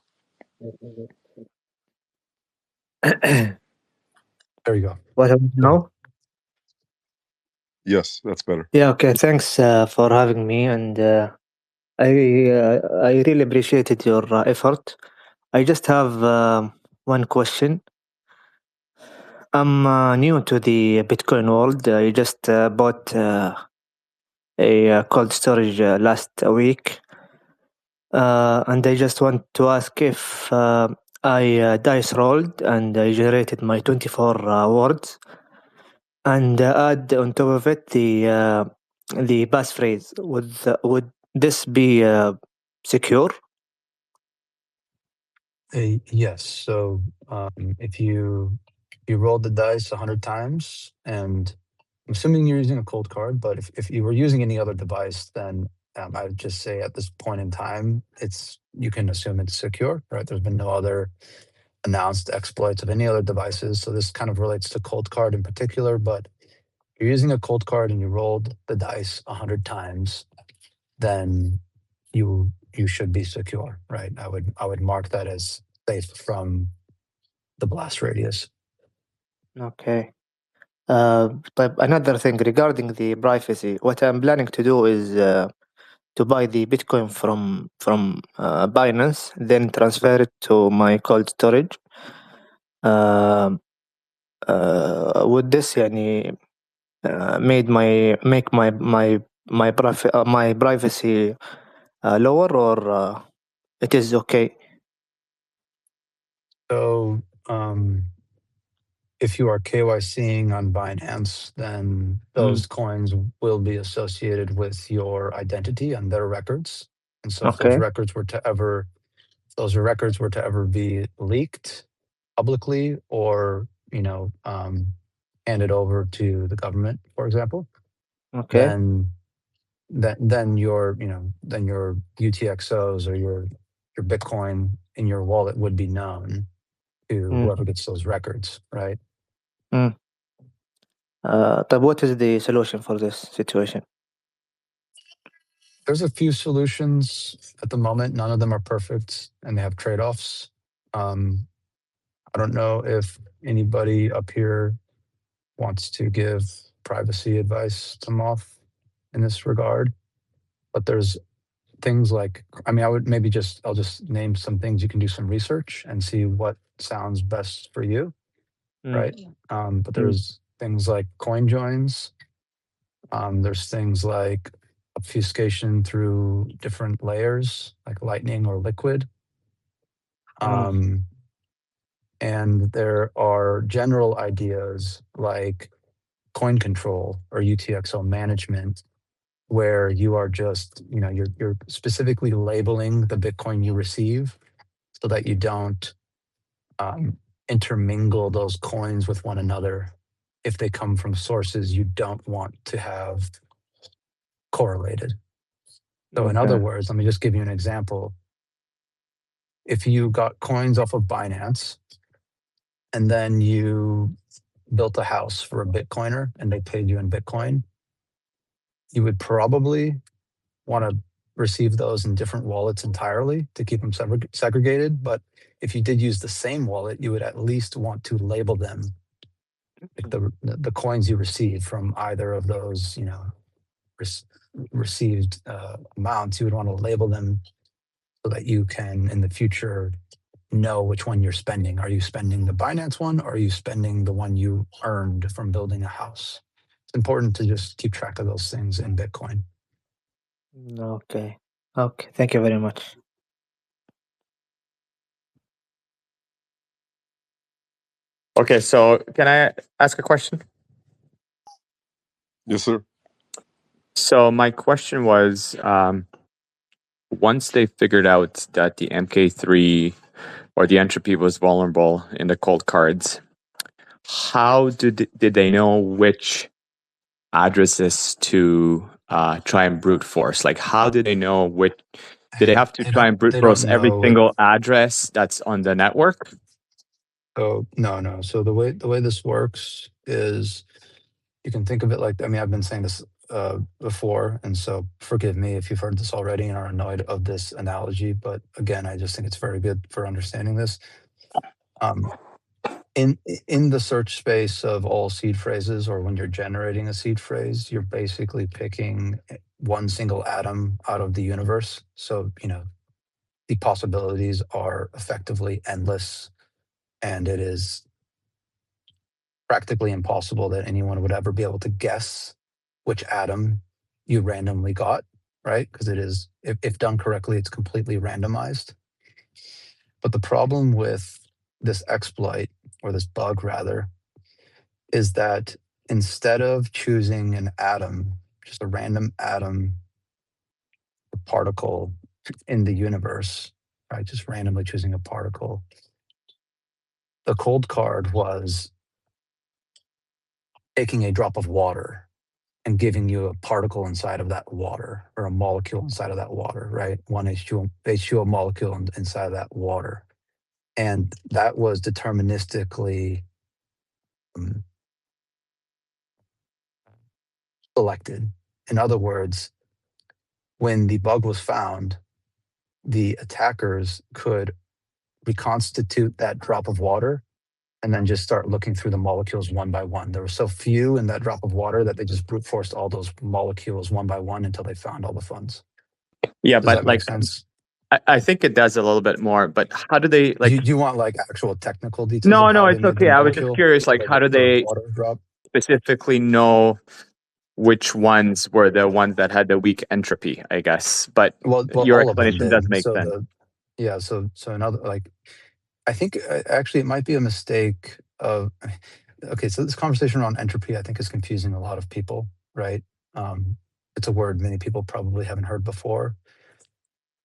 There you go. What about now? Yes, that's better. Yeah, okay. Thanks for having me, and I really appreciated your effort. I just have one question. I'm new to the Bitcoin world. I just bought a cold storage last week, and I just want to ask if I dice rolled and I generated my 24 words, and add on top of it the passphrase. Would this be secure? Yes. So if you rolled the dice 100 times, and I'm assuming you're using a cold card, but if you were using any other device, then I would just say at this point in time, you can assume it's secure, right? There's been no other announced exploits of any other devices. So this kind of relates to cold card in particular, but if you're using a cold card and you rolled the dice 100 times, then you should be secure, right? I would mark that as safe from the blast radius. Okay. But another thing regarding the privacy, what I'm planning to do is to buy the Bitcoin from Binance, then transfer it to my cold storage. Would this make my privacy lower, or it is okay? So if you are KYCing on Binance, then those coins will be associated with your identity and their records. And so if those Okay. records were to ever be leaked publicly or handed over to the government, for example, Okay. then your UTXOs or your Bitcoin in your wallet would be known to whoever gets those records, right? But what is the solution for this situation? There's a few solutions at the moment. None of them are perfect, and they have trade-offs. I don't know if anybody up here wants to give privacy advice to Moth in this regard, but there's things like, I'll just name some things. You can do some research and see what sounds best for you, right? But there's things like coin joins. There's things like obfuscation through different layers, like Lightning or Liquid. And there are general ideas like coin control or UTXO management, where you are just, you're specifically labeling the Bitcoin you receive so that you don't intermingle those coins with one another if they come from sources you don't want to have correlated. So in other words, let me just give you an example. If you got coins off of Binance and then you built a house for a Bitcoiner and they paid you in Bitcoin, you would probably want to receive those in different wallets entirely to keep them segregated. But if you did use the same wallet, you would at least want to label them the coins you receive from either of those, received amounts, you would want to label them so that you can in the future know which one you're spending. Are you spending the Binance one, or are you spending the one you earned from building a house? It's important to just keep track of those things in Bitcoin. Okay. Okay. Thank you very much. Okay, so can I ask a question? Yes, sir. So my question was, once they figured out that the MK3 or the entropy was vulnerable in the cold cards, how did they know which addresses to try and brute force? Like, how did they know which? Did they have to try and brute force every single address that's on the network? So no. So the way this works is, you can think of it like, I've been saying this before, and so forgive me if you've heard this already and are annoyed of this analogy, but again, I just think it's very good for understanding this. In the search space of all seed phrases, or when you're generating a seed phrase, you're basically picking one single atom out of the universe. So, the possibilities are effectively endless, and it is practically impossible that anyone would ever be able to guess which atom you randomly got, right? Because it is, if done correctly, it's completely randomized. But the problem with this exploit, or this bug rather, is that instead of choosing an atom, just a random atom or particle in the universe, right? Just randomly choosing a particle, the cold card was taking a drop of water and giving you a particle inside of that water, or a molecule inside of that water, right? One H2O molecule inside of that water. And that was deterministically selected. In other words, when the bug was found, the attackers could reconstitute that drop of water and then just start looking through the molecules one by one. There were so few in that drop of water that they just brute forced all those molecules one by one until they found all the funds. Yeah, Does but that make sense? I think it does a little bit more, but how do they Do you want like actual technical details? No, of how they it's made the okay. I was just molecule? curious, like, how do they water drop? specifically know which ones were the ones that had the weak entropy, I guess? But Well, your all of them explanation does did. make So sense. so another, I think actually it might be a mistake of, okay, so this conversation around entropy, I think, is confusing a lot of people, right? It's a word many people probably haven't heard before.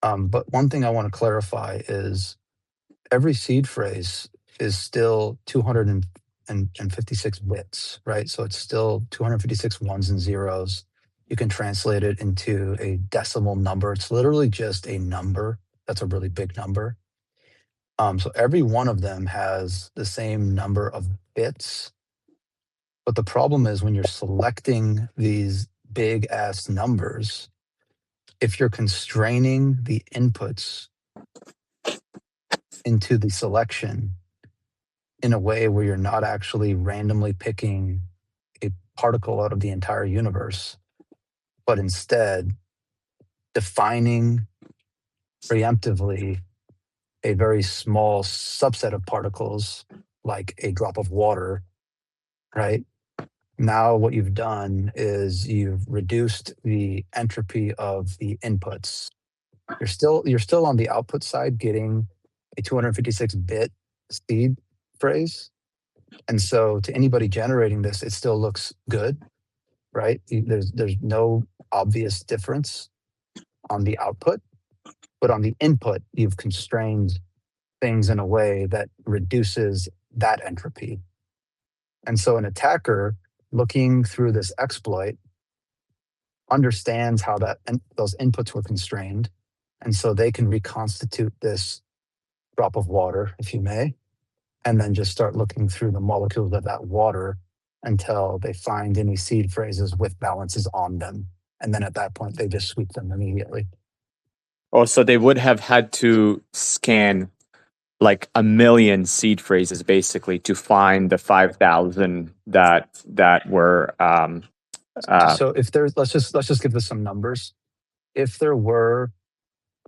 But one thing I want to clarify is every seed phrase is still 256 bits, right? So it's still 256 ones and zeros. You can translate it into a decimal number. It's literally just a number. That's a really big number. So every one of them has the same number of bits. But the problem is when you're selecting these big ass numbers, if you're constraining the inputs into the selection in a way where you're not actually randomly picking a particle out of the entire universe, but instead defining preemptively a very small subset of particles, like a drop of water, right? Now what you've done is you've reduced the entropy of the inputs. You're still on the output side getting a 256-bit seed phrase. And so to anybody generating this, it still looks good, right? There's no obvious difference on the output, but on the input, you've constrained things in a way that reduces that entropy. And so an attacker looking through this exploit understands how those inputs were constrained. And so they can reconstitute this drop of water, if you may, and then just start looking through the molecules of that water until they find any seed phrases with balances on them. And then at that point, they just sweep them immediately. Oh, so they would have had to scan like a million seed phrases basically to find the 5,000 that were So if there's, let's just give this some numbers. If there were,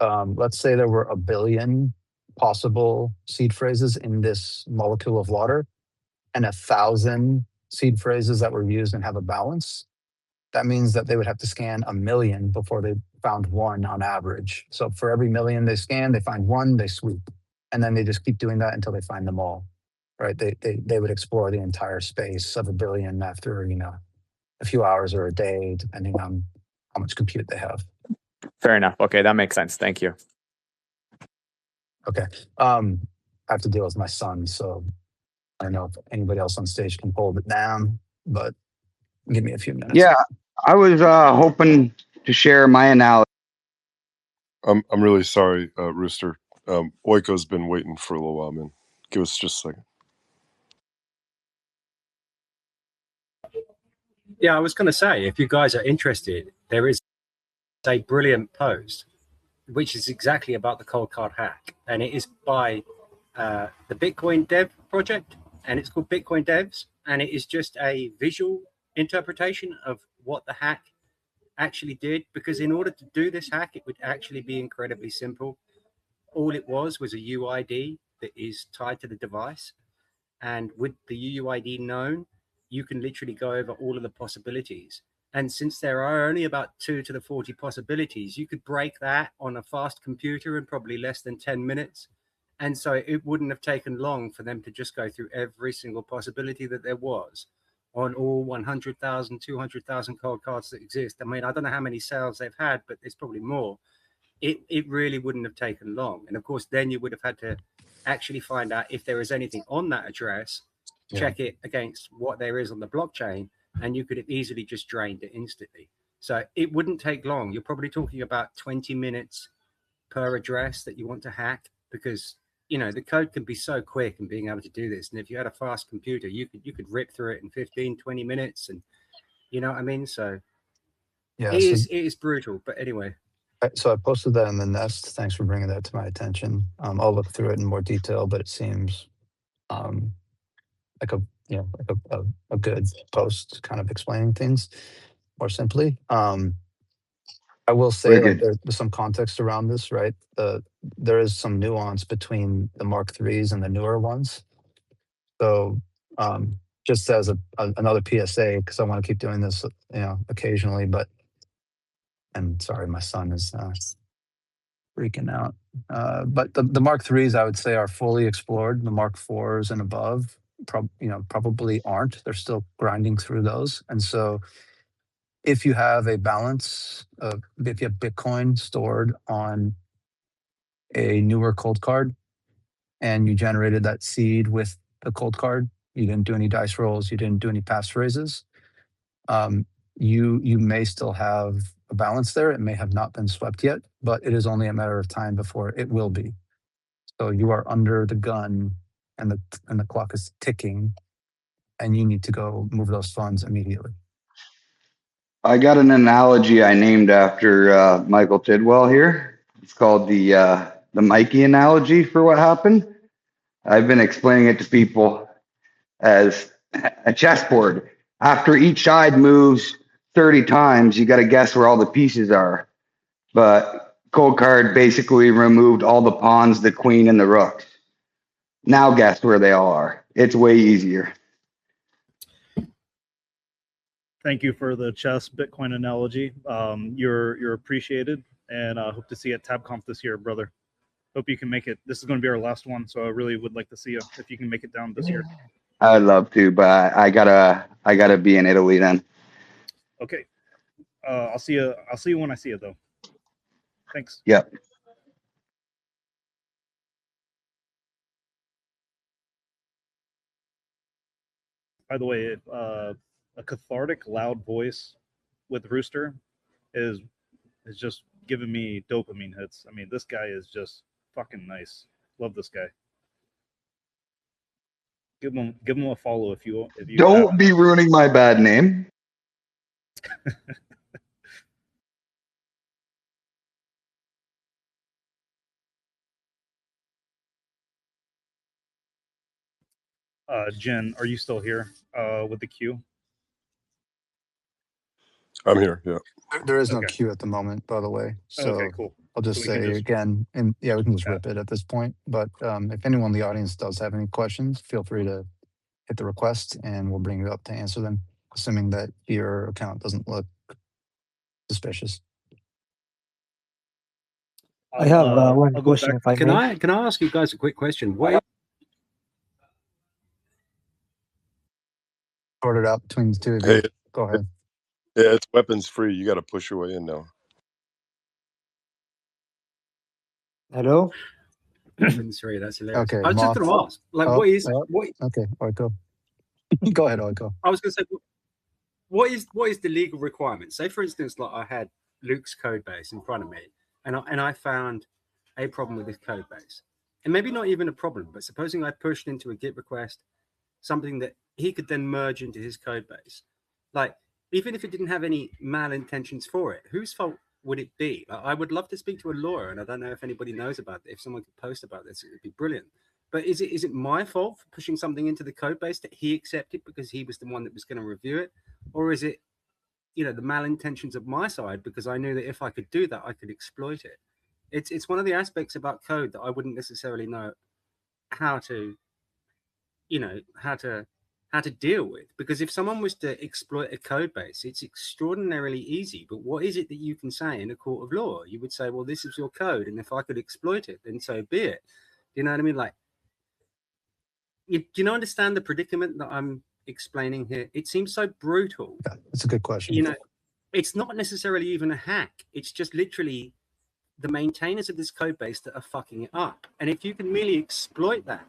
let's say there were a billion possible seed phrases in this molecule of water, and 1,000 seed phrases that were used and have a balance, that means that they would have to scan a million before they found one on average. So for every million they scan, they find one, they sweep. And then they just keep doing that until they find them all, right? They would explore the entire space of a billion after, a few hours or a day, depending on how much compute they have. Fair enough. Okay, that makes sense. Thank you. Okay. I have to deal with my son, so I don't know if anybody else on stage can hold it down, but give me a few minutes. Yeah, I was hoping to share my analysis. I'm really sorry, Rooster. Oiko's been waiting for a little while, man. Give us just a second. Yeah, I was going to say, if you guys are interested, there is a brilliant post, which is exactly about the cold card hack. And it is by the Bitcoin Dev project, and it's called Bitcoin Devs. And it is just a visual interpretation of what the hack actually did. Because in order to do this hack, it would actually be incredibly simple. All it was a UID that is tied to the device. And with the UUID known, you can literally go over all of the possibilities. And since there are only about 2 to the 40 possibilities, you could break that on a fast computer in probably less than 10 minutes. And so it wouldn't have taken long for them to just go through every single possibility that there was on all 100,000, 200,000 cold cards that exist. I mean, I don't know how many sales they've had, but it's probably more. It really wouldn't have taken long. And of course, then you would have had to actually find out if there is anything on that address, check it against what there is on the blockchain, and you could have easily just drained it instantly. So it wouldn't take long. You're probably talking about 20 minutes per address that you want to hack, because the code can be so quick in being able to do this. And if you had a fast computer, you could rip through it in 15, 20 minutes, and you know what I mean? So Yeah, it is brutal. But anyway. So I posted that in the nest. Thanks for bringing that to my attention. I'll look through it in more detail, but it seems like a good post, kind of explaining things more simply. I will say, like, there's some context around this, right? There is some nuance between the Mark IIIs and the newer ones. So just as another PSA, because I want to keep doing this, occasionally, but. And sorry, my son is freaking out. But the Mark IIIs, I would say, are fully explored. The Mark IVs and above, probably aren't. They're still grinding through those. And so, if you have a balance, if you have Bitcoin stored on a newer cold card, and you generated that seed with the cold card, you didn't do any dice rolls, you didn't do any passphrases. You may still have a balance there. It may have not been swept yet, but it is only a matter of time before it will be. So you are under the gun, and the clock is ticking, and you need to go move those funds immediately. I got an analogy I named after Michael Tidwell here. It's called the Mikey analogy for what happened. I've been explaining it to people as a chessboard. After each side moves 30 times, you got to guess where all the pieces are. But Cold Card basically removed all the pawns, the queen, and the rooks. Now guess where they all are. It's way easier. Thank you for the chess Bitcoin analogy. You're appreciated, and hope to see you at TabConf this year, brother. Hope you can make it. This is going to be our last one, so I really would like to see you if you can make it down this year. I'd love to, but I gotta be in Italy then. Okay. I'll see you when I see you, though. Thanks. Yep. By the way, a cathartic, loud voice with Rooster is just giving me dopamine hits. I mean, this guy is just fucking nice. Love this guy. Give him a follow if you Don't be ruining my bad name. Jen, are you still here with the queue? I'm here. Yeah. There is no Okay. queue at the moment, by the way. So Okay, cool. I'll just So we can say just- again, and yeah, we can just Yeah. rip it at this point. But if anyone in the audience does have any questions, feel free to hit the request and we'll bring you up to answer them, assuming that your account doesn't look suspicious. I have one I'll go question, back. if I may. Can I ask you guys a quick question? What Sort it out between the two of Hey, you. Go ahead. yeah, it's weapons free. You got to push your way in now. Hello? Sorry, that's hilarious. Okay, I was just Moth. going to ask, like, Oh, what is oh, what? okay, Oiko. Go ahead, Oiko. I was going to say, what is the legal requirement? Say, for instance, like I had Luke's code base in front of me, and I found a problem with his code base, and maybe not even a problem, but supposing I pushed into a Git request something that he could then merge into his code base, like even if it didn't have any malintentions for it, whose fault would it be? Like, I would love to speak to a lawyer, and I don't know if anybody knows about it. If someone could post about this, it would be brilliant. But is it my fault for pushing something into the code base that he accepted because he was the one that was going to review it? Or is it, the malintentions of my side because I knew that if I could do that, I could exploit it? It's one of the aspects about code that I wouldn't necessarily know how to, how to deal with. Because if someone was to exploit a code base, it's extraordinarily easy. But what is it that you can say in a court of law? You would say, well, this is your code, and if I could exploit it, then so be it. Do you know what I mean? Like, do you understand the predicament that I'm explaining here? It seems so brutal. Yeah, that's a good question. It's not necessarily even a hack. It's just literally the maintainers of this code base that are fucking it up. And if you can merely exploit that,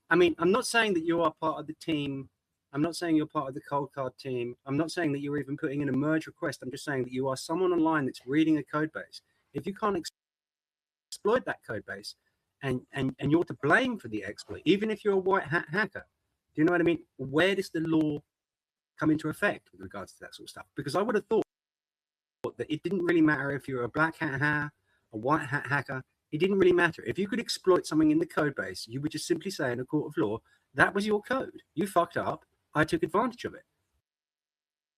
I mean, I'm not saying that you are part of the team. I'm not saying you're part of the Cold Card team. I'm not saying that you're even putting in a merge request. I'm just saying that you are someone online that's reading a code base. If you can't exploit that code base, and you're to blame for the exploit, even if you're a white hat hacker, do you know what I mean? Where does the law come into effect with regards to that sort of stuff? Because I would have thought that it didn't really matter if you're a black hat hacker, a white hat hacker. It didn't really matter. If you could exploit something in the code base, you would just simply say in a court of law, that was your code. You fucked up. I took advantage of it.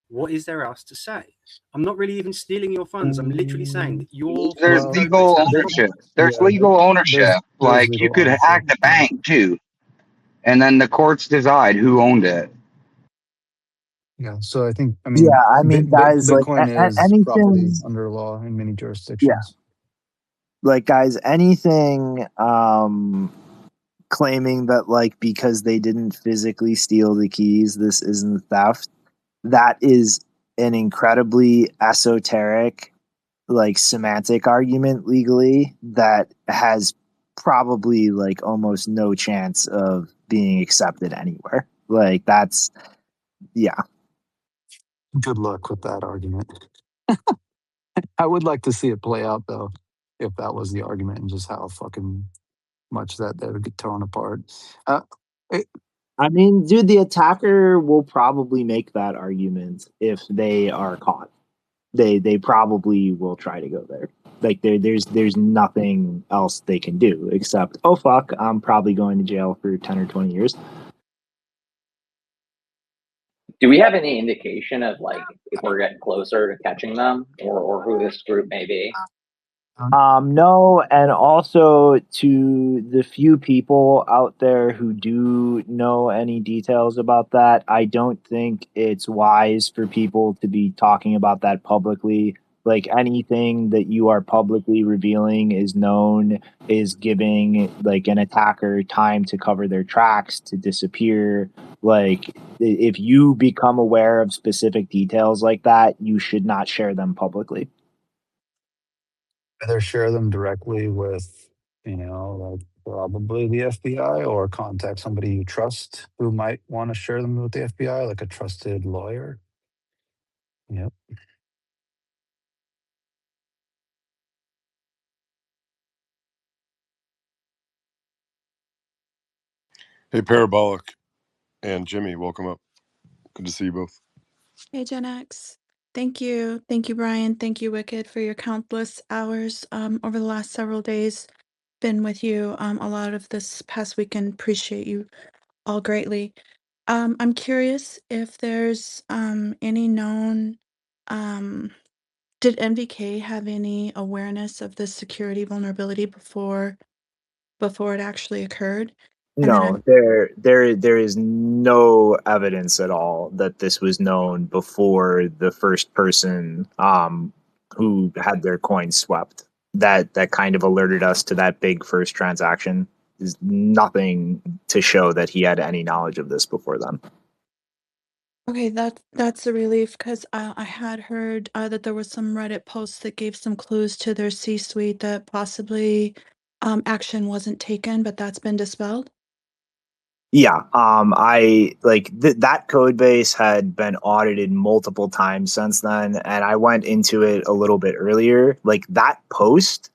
What is there else to say? I'm not really even stealing your funds. I'm literally saying that your There's legal ownership. There's legal ownership. Like you could hack the bank too, and then the courts decide who owned it. Yeah, so I think, Yeah, I mean, guys, like, Bitcoin is property anything, under law in many jurisdictions. like, guys, anything claiming that, like, because they didn't physically steal the keys, this isn't theft, that is an incredibly esoteric, like, semantic argument legally that has probably, like, almost no chance of being accepted anywhere. Like, that's, yeah. Good luck with that argument. I would like to see it play out, though, if that was the argument and just how fucking much that would get torn apart. I mean, dude, the attacker will probably make that argument if they are caught. They probably will try to go there. Like there's nothing else they can do except, oh fuck, I'm probably going to jail for 10 or 20 years. Do we have any indication of like if we're getting closer to catching them or who this group may be? No, and also to the few people out there who do know any details about that, I don't think it's wise for people to be talking about that publicly. Like anything that you are publicly revealing is giving like an attacker time to cover their tracks, to disappear. Like if you become aware of specific details like that, you should not share them publicly. Either share them directly with, like probably the FBI, or contact somebody you trust who might want to share them with the FBI, like a trusted lawyer. Yep. Hey, Parabolic and Jimmy, welcome up. Good to see you both. Hey, Gen X. Thank you. Thank you, Brian. Thank you, Wicked, for your countless hours over the last several days. Been with you a lot of this past weekend. Appreciate you all greatly. I'm curious if there's any known. Did MVK have any awareness of this security vulnerability before it actually occurred? And then No, there is no evidence at all that this was known before the first person who had their coins swept. That kind of alerted us to that big first transaction. There's nothing to show that he had any knowledge of this before then. Okay, that's a relief because I had heard that there was some Reddit posts that gave some clues to their C-suite that possibly action wasn't taken, but that's been dispelled. Yeah, I like that code base had been audited multiple times since then, and I went into it a little bit earlier. Like that post,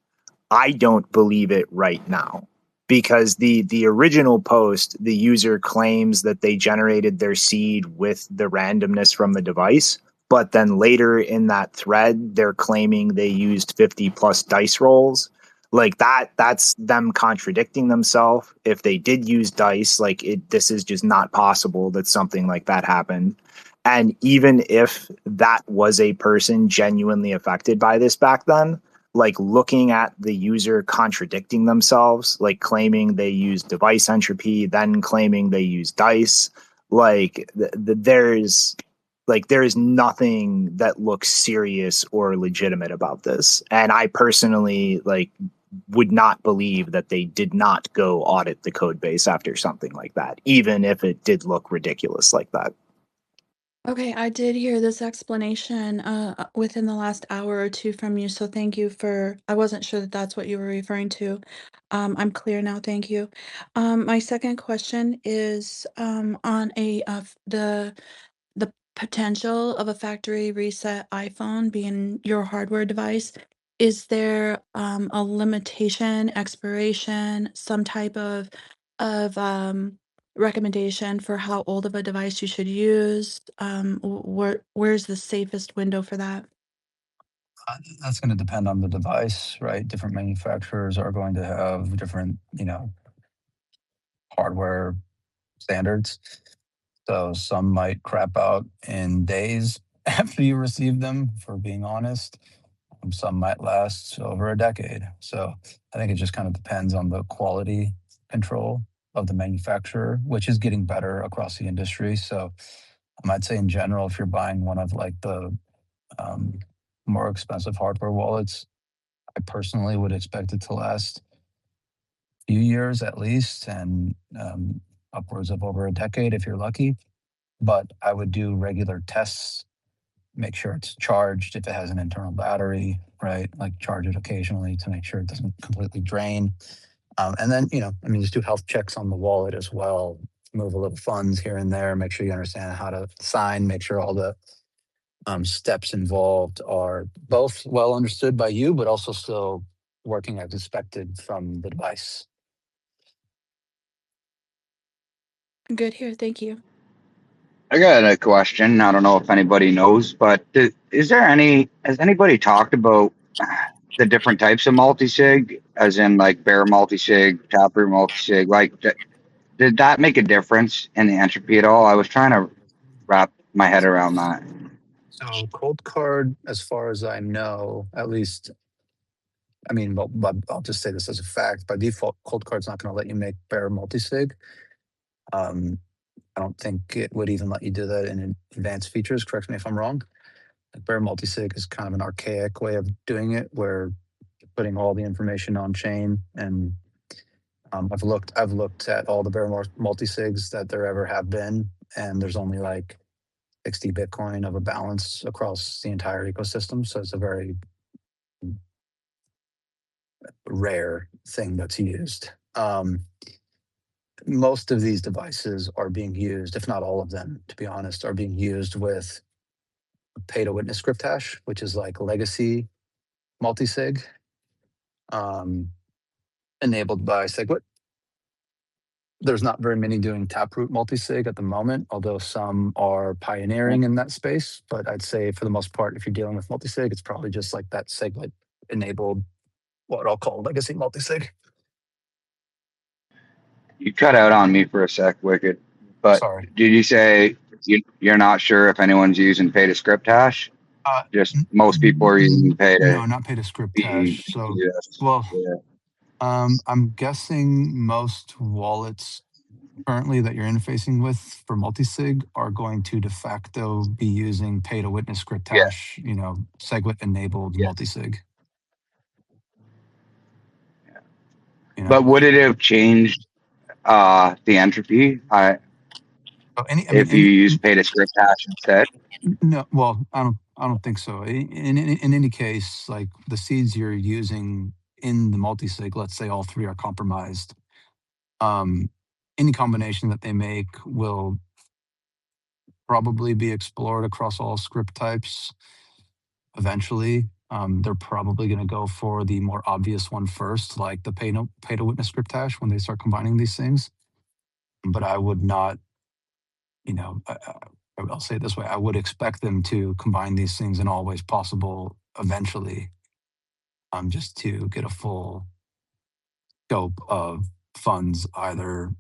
I don't believe it right now because the original post, the user claims that they generated their seed with the randomness from the device, but then later in that thread, they're claiming they used 50 plus dice rolls. Like that's them contradicting themselves. If they did use dice, like this is just not possible that something like that happened. And even if that was a person genuinely affected by this back then, like looking at the user contradicting themselves, like claiming they use device entropy, then claiming they use dice, like there is nothing that looks serious or legitimate about this. And I personally would not believe that they did not go audit the code base after something like that, even if it did look ridiculous like that. Okay, I did hear this explanation within the last hour or two from you, so thank you for. I wasn't sure that that's what you were referring to. I'm clear now. Thank you. My second question is on the potential of a factory reset iPhone being your hardware device. Is there a limitation, expiration, some type of recommendation for how old of a device you should use? Where's the safest window for that? That's going to depend on the device, right? Different manufacturers are going to have different, hardware standards. So some might crap out in days after you receive them, for being honest. Some might last over a decade. So I think it just kind of depends on the quality control of the manufacturer, which is getting better across the industry. So I'd say in general, if you're buying one of like the more expensive hardware wallets, I personally would expect it to last a few years at least, and upwards of over a decade if you're lucky. But I would do regular tests, make sure it's charged if it has an internal battery, right? Like charge it occasionally to make sure it doesn't completely drain. And then, just do health checks on the wallet as well. Move a little funds here and there, make sure you understand how to sign, make sure all the steps involved are both well understood by you, but also still working as expected from the device. Good here. Thank you. I got a question. I don't know if anybody knows, but has anybody talked about the different types of multi-sig, as in like bare multi-sig, taproot multi-sig? Like, did that make a difference in the entropy at all? I was trying to wrap my head around that. So Cold Card, as far as I know, at least, I'll just say this as a fact. By default, Cold Card's not going to let you make bare multi-sig. I don't think it would even let you do that in advanced features. Correct me if I'm wrong. Bare multi-sig is kind of an archaic way of doing it, where you're putting all the information on chain. And I've looked at all the bare multi-sigs that there ever have been, and there's only like 60 Bitcoin of a balance across the entire ecosystem. So it's a very rare thing that's used. Most of these devices are being used, if not all of them, to be honest, are being used with pay to witness script hash, which is like legacy multi-sig, enabled by SegWit. There's not very many doing taproot multi-sig at the moment, although some are pioneering in that space. But I'd say for the most part, if you're dealing with multi-sig, it's probably just like that SegWit enabled, what I'll call legacy multi-sig. You cut out on me for a sec, Wicked. But Sorry. did you say you're not sure if anyone's using pay to script hash? Just most people are using pay to No, not pay to script be. hash. So, Yes. well, Yeah. I'm guessing most wallets currently that you're interfacing with for multisig are going to de facto be using pay to witness script Yeah. hash, SegWit enabled Yes. multisig. But would it have changed the entropy if you use pay to script hash instead? No, well, I don't think so. In any case, like the seeds you're using in the multisig, let's say all three are compromised. Any combination that they make will probably be explored across all script types eventually. They're probably going to go for the more obvious one first, like the pay to witness script hash when they start combining these things. But I would not, I'll say it this way: I would expect them to combine these things in all ways possible eventually, just to get a full scope of funds, either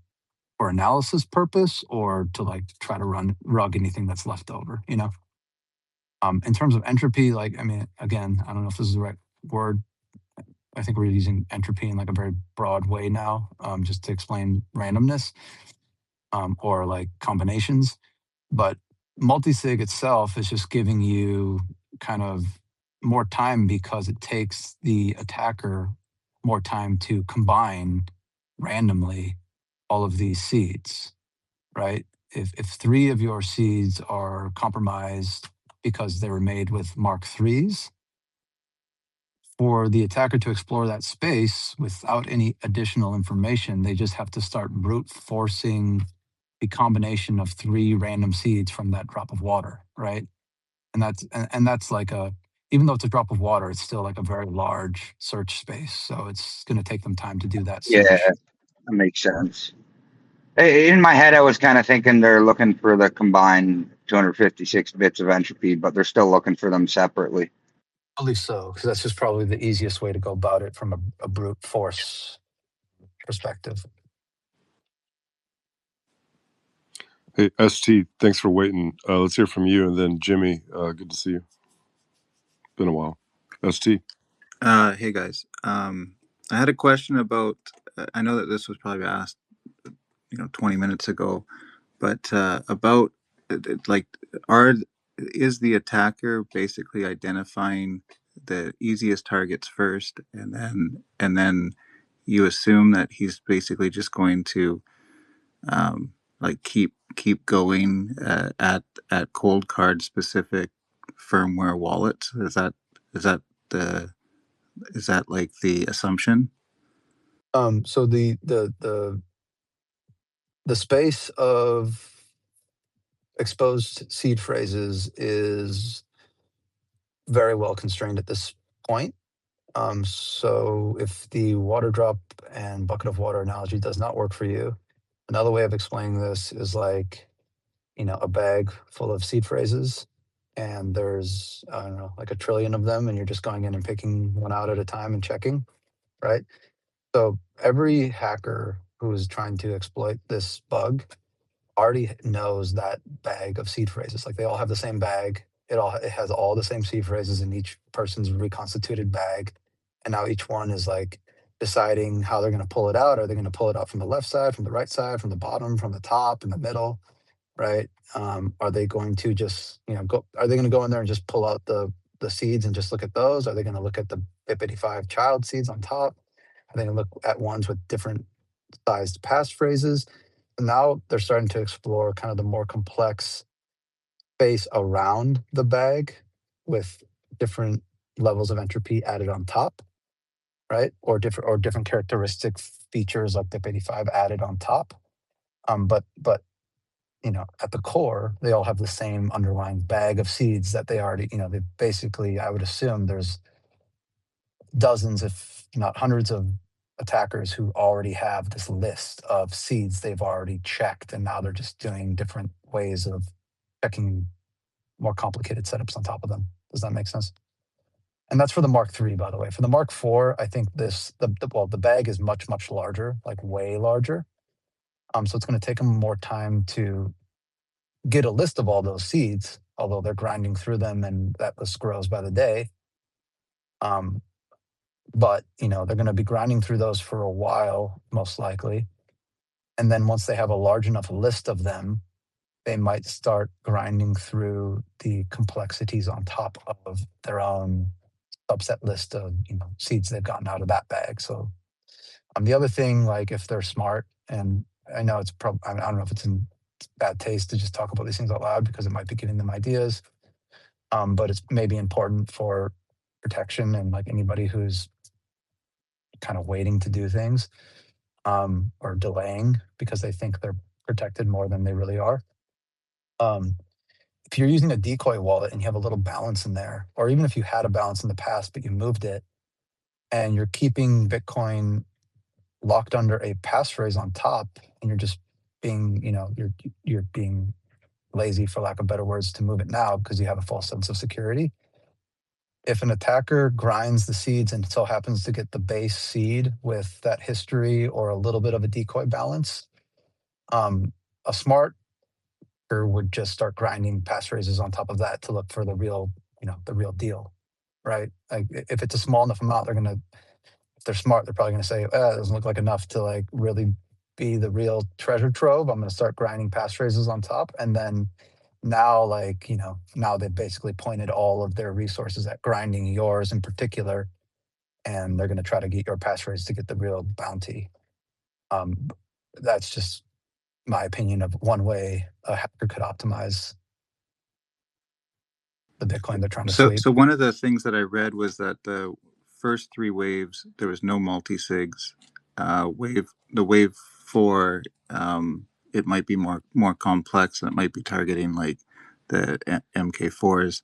for analysis purpose or to like try to rug anything that's left over. In terms of entropy, again, I don't know if this is the right word. I think we're using entropy in like a very broad way now, just to explain randomness, or like combinations. But multisig itself is just giving you kind of more time because it takes the attacker more time to combine randomly all of these seeds, right? If three of your seeds are compromised because they were made with Mark IIIs, for the attacker to explore that space without any additional information, they just have to start brute forcing the combination of three random seeds from that drop of water, right? And that's like even though it's a drop of water, it's still like a very large search space. So it's going to take them time to do that search. Yeah, that makes sense. In my head, I was kind of thinking they're looking for the combined 256 bits of entropy, but they're still looking for them separately. At least so, because that's just probably the easiest way to go about it from a brute force perspective. Hey, ST, thanks for waiting. Let's hear from you, and then Jimmy. Good to see you. Been a while. ST. Hey guys. I had a question about. I know that this was probably asked, 20 minutes ago, but about like, is the attacker basically identifying the easiest targets first, and then you assume that he's basically just going to like keep going at cold card specific firmware wallets? Is that like the assumption? So the space of exposed seed phrases is very well constrained at this point. So if the water drop and bucket of water analogy does not work for you, another way of explaining this is like, a bag full of seed phrases, and there's, I don't know, like a trillion of them, and you're just going in and picking one out at a time and checking, right? So every hacker who is trying to exploit this bug already knows that bag of seed phrases. Like they all have the same bag. It has all the same seed phrases in each person's reconstituted bag. And now each one is like deciding how they're going to pull it out. Are they going to pull it out from the left side, from the right side, from the bottom, from the top, in the middle, right? Are they going to just, are they going to go in there and just pull out the seeds and just look at those? Are they going to look at the BIP85 child seeds on top? Are they going to look at ones with different sized passphrases? Now they're starting to explore kind of the more complex space around the bag with different levels of entropy added on top, right? Or different characteristic features like BIP85 added on top. But at the core, they all have the same underlying bag of seeds that they already, they basically, I would assume there's dozens, if not hundreds of attackers who already have this list of seeds they've already checked, and now they're just doing different ways of checking more complicated setups on top of them. Does that make sense? And that's for the Mark III, by the way. For the Mark IV, I think the bag is much, much larger, like way larger. So it's going to take them more time to get a list of all those seeds, although they're grinding through them and that list grows by the day. But they're going to be grinding through those for a while, most likely. And then once they have a large enough list of them, they might start grinding through the complexities on top of their own subset list of seeds they've gotten out of that bag. So the other thing, like if they're smart, and I know it's probably, I don't know if it's in bad taste to just talk about these things out loud because it might be giving them ideas, but it's maybe important for protection and like anybody who's kind of waiting to do things or delaying because they think they're protected more than they really are. If you're using a Decoy wallet and you have a little balance in there, or even if you had a balance in the past but you moved it, and you're keeping Bitcoin locked under a passphrase on top, and you're just being, you're being lazy, for lack of better words, to move it now because you have a false sense of security. If an attacker grinds the seeds and so happens to get the base seed with that history or a little bit of a decoy balance, a smart would just start grinding passphrases on top of that to look for the real, the real deal, right? Like if it's a small enough amount, if they're smart, they're probably gonna say, it doesn't look like enough to like really be the real treasure trove. I'm gonna start grinding passphrases on top, and then now, now they've basically pointed all of their resources at grinding yours in particular, and they're gonna try to get your passphrase to get the real bounty. That's just my opinion of one way a hacker could optimize the Bitcoin they're trying to sweep. So one of the things that I read was that the first 3 waves, there was no multi-sigs. The wave 4, it might be more complex, and it might be targeting like the MK4s.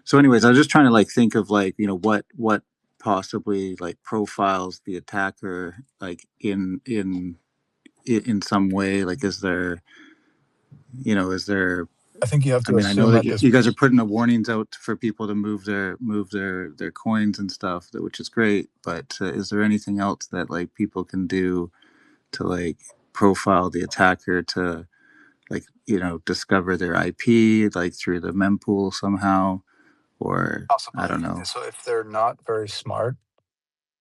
So anyways, I was just trying to like think of like, what possibly like profiles the attacker like in some way. Like is there I think you have to I know assume that at this you guys are putting the warnings out for people to move their coins and stuff, which is great. But is there anything else that like people can do to like profile the attacker to like discover their IP like through the mempool somehow, or possibly. I don't know. So if they're not very smart,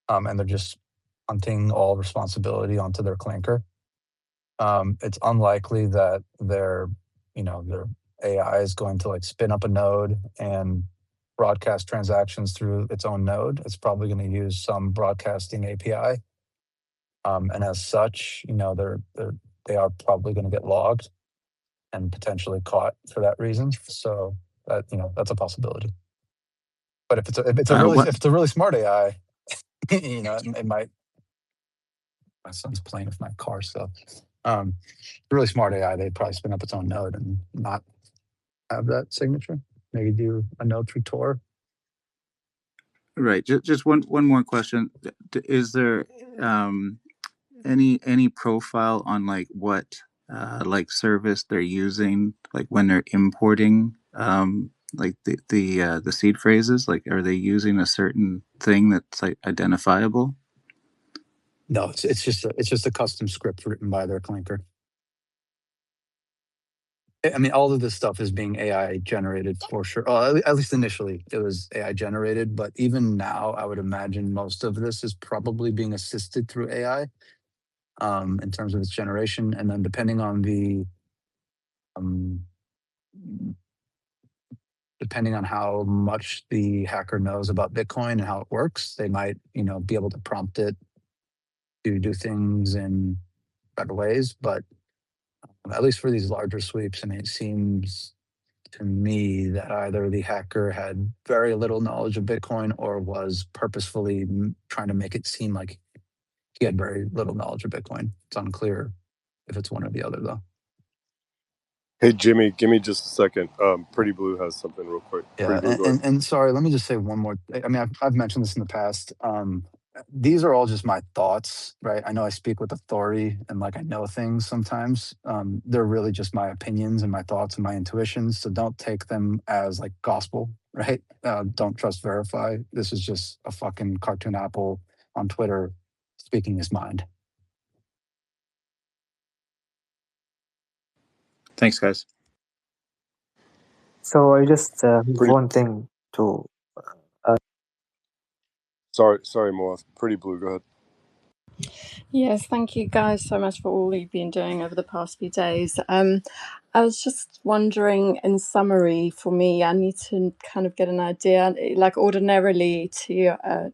and they're just punting all responsibility onto their clanker, it's unlikely that their AI is going to like spin up a node and broadcast transactions through its own node. It's probably going to use some broadcasting API, and as such, they are probably going to get logged and potentially caught for that reason. So that that's a possibility. But if it's a really smart AI, it might. My son's playing with my car stuff. Really smart AI, they'd probably spin up its own node and not have that signature. Maybe do a node through Tor. Right. Just one more question. Is there any profile on like what like service they're using, like when they're importing like the seed phrases? Like, are they using a certain thing that's like identifiable? No, it's just a custom script written by their clanker. I mean, all of this stuff is being AI generated for sure. At least initially, it was AI generated. But even now, I would imagine most of this is probably being assisted through AI in terms of its generation. And then depending on how much the hacker knows about Bitcoin and how it works, they might, be able to prompt it to do things in better ways. But at least for these larger sweeps, I mean, it seems to me that either the hacker had very little knowledge of Bitcoin or was purposefully trying to make it seem like he had very little knowledge of Bitcoin. It's unclear if it's one or the other, though. Hey, Jimmy, give me just a second. Pretty Blue has something real quick. Yeah, and sorry, let me just say one more. I mean, I've mentioned this in the past. These are all just my thoughts, right? I know I speak with authority and like I know things sometimes. They're really just my opinions and my thoughts and my intuitions. So don't take them as like gospel, right? Don't trust verify. This is just a fucking cartoon apple on Twitter speaking his mind. Thanks, guys. So I just have Pretty. one thing to. Sorry, Moa. Pretty Blue. Go ahead. Yes, thank you guys so much for all you've been doing over the past few days. I was just wondering, in summary, for me, I need to kind of get an idea. Like ordinarily,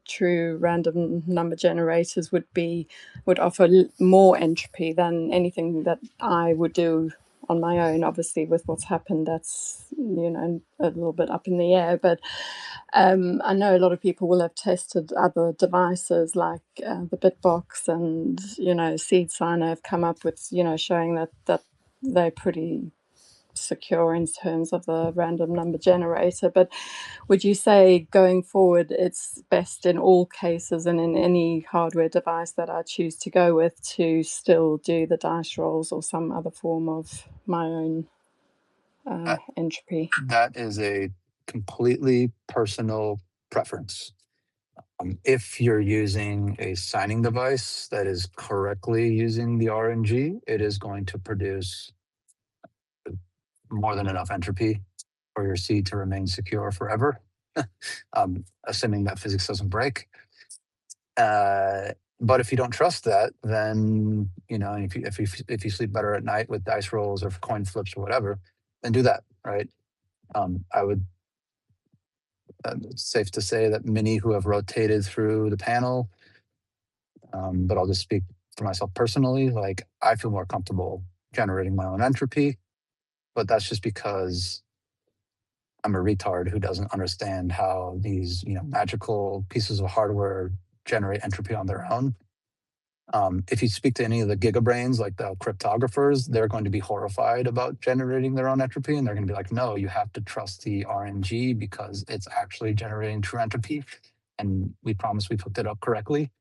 true random number generators would offer more entropy than anything that I would do on my own. Obviously, with what's happened, that's a little bit up in the air, but. I know a lot of people will have tested other devices like the Bitbox and Seed Signer have come up with showing that they're pretty secure in terms of the random number generator. But would you say going forward it's best in all cases and in any hardware device that I choose to go with to still do the dice rolls or some other form of my own entropy? That is a completely personal preference. If you're using a signing device that is correctly using the RNG, it is going to produce more than enough entropy for your seed to remain secure forever, assuming that physics doesn't break. But if you don't trust that, then if you sleep better at night with dice rolls or coin flips or whatever, then do that, right? I would. It's safe to say that many who have rotated through the panel, but I'll just speak for myself personally. Like I feel more comfortable generating my own entropy, but that's just because I'm a retard who doesn't understand how these magical pieces of hardware generate entropy on their own. If you speak to any of the gigabrains, like the cryptographers, they're going to be horrified about generating their own entropy. And they're going to be like, no, you have to trust the RNG because it's actually generating true entropy. And we promise we've hooked it up correctly,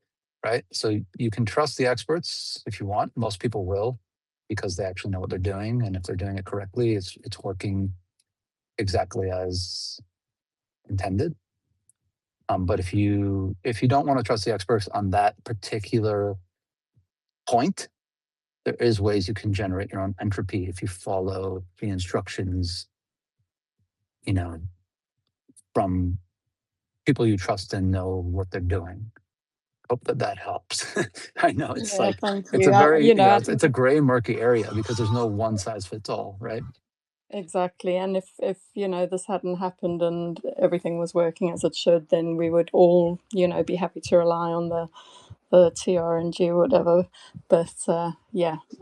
right? So you can trust the experts if you want. Most people will because they actually know what they're doing. And if they're doing it correctly, it's working exactly as intended. But if you don't want to trust the experts on that particular point, there is ways you can generate your own entropy if you follow the instructions, from people you trust and know what they're doing. Hope that helps. I know it's Yeah, like thank it's you. a very I it's think a gray murky area because there's no one size fits all, right? exactly. And if this hadn't happened and everything was working as it should, then we would all be happy to rely on the TRNG or whatever. But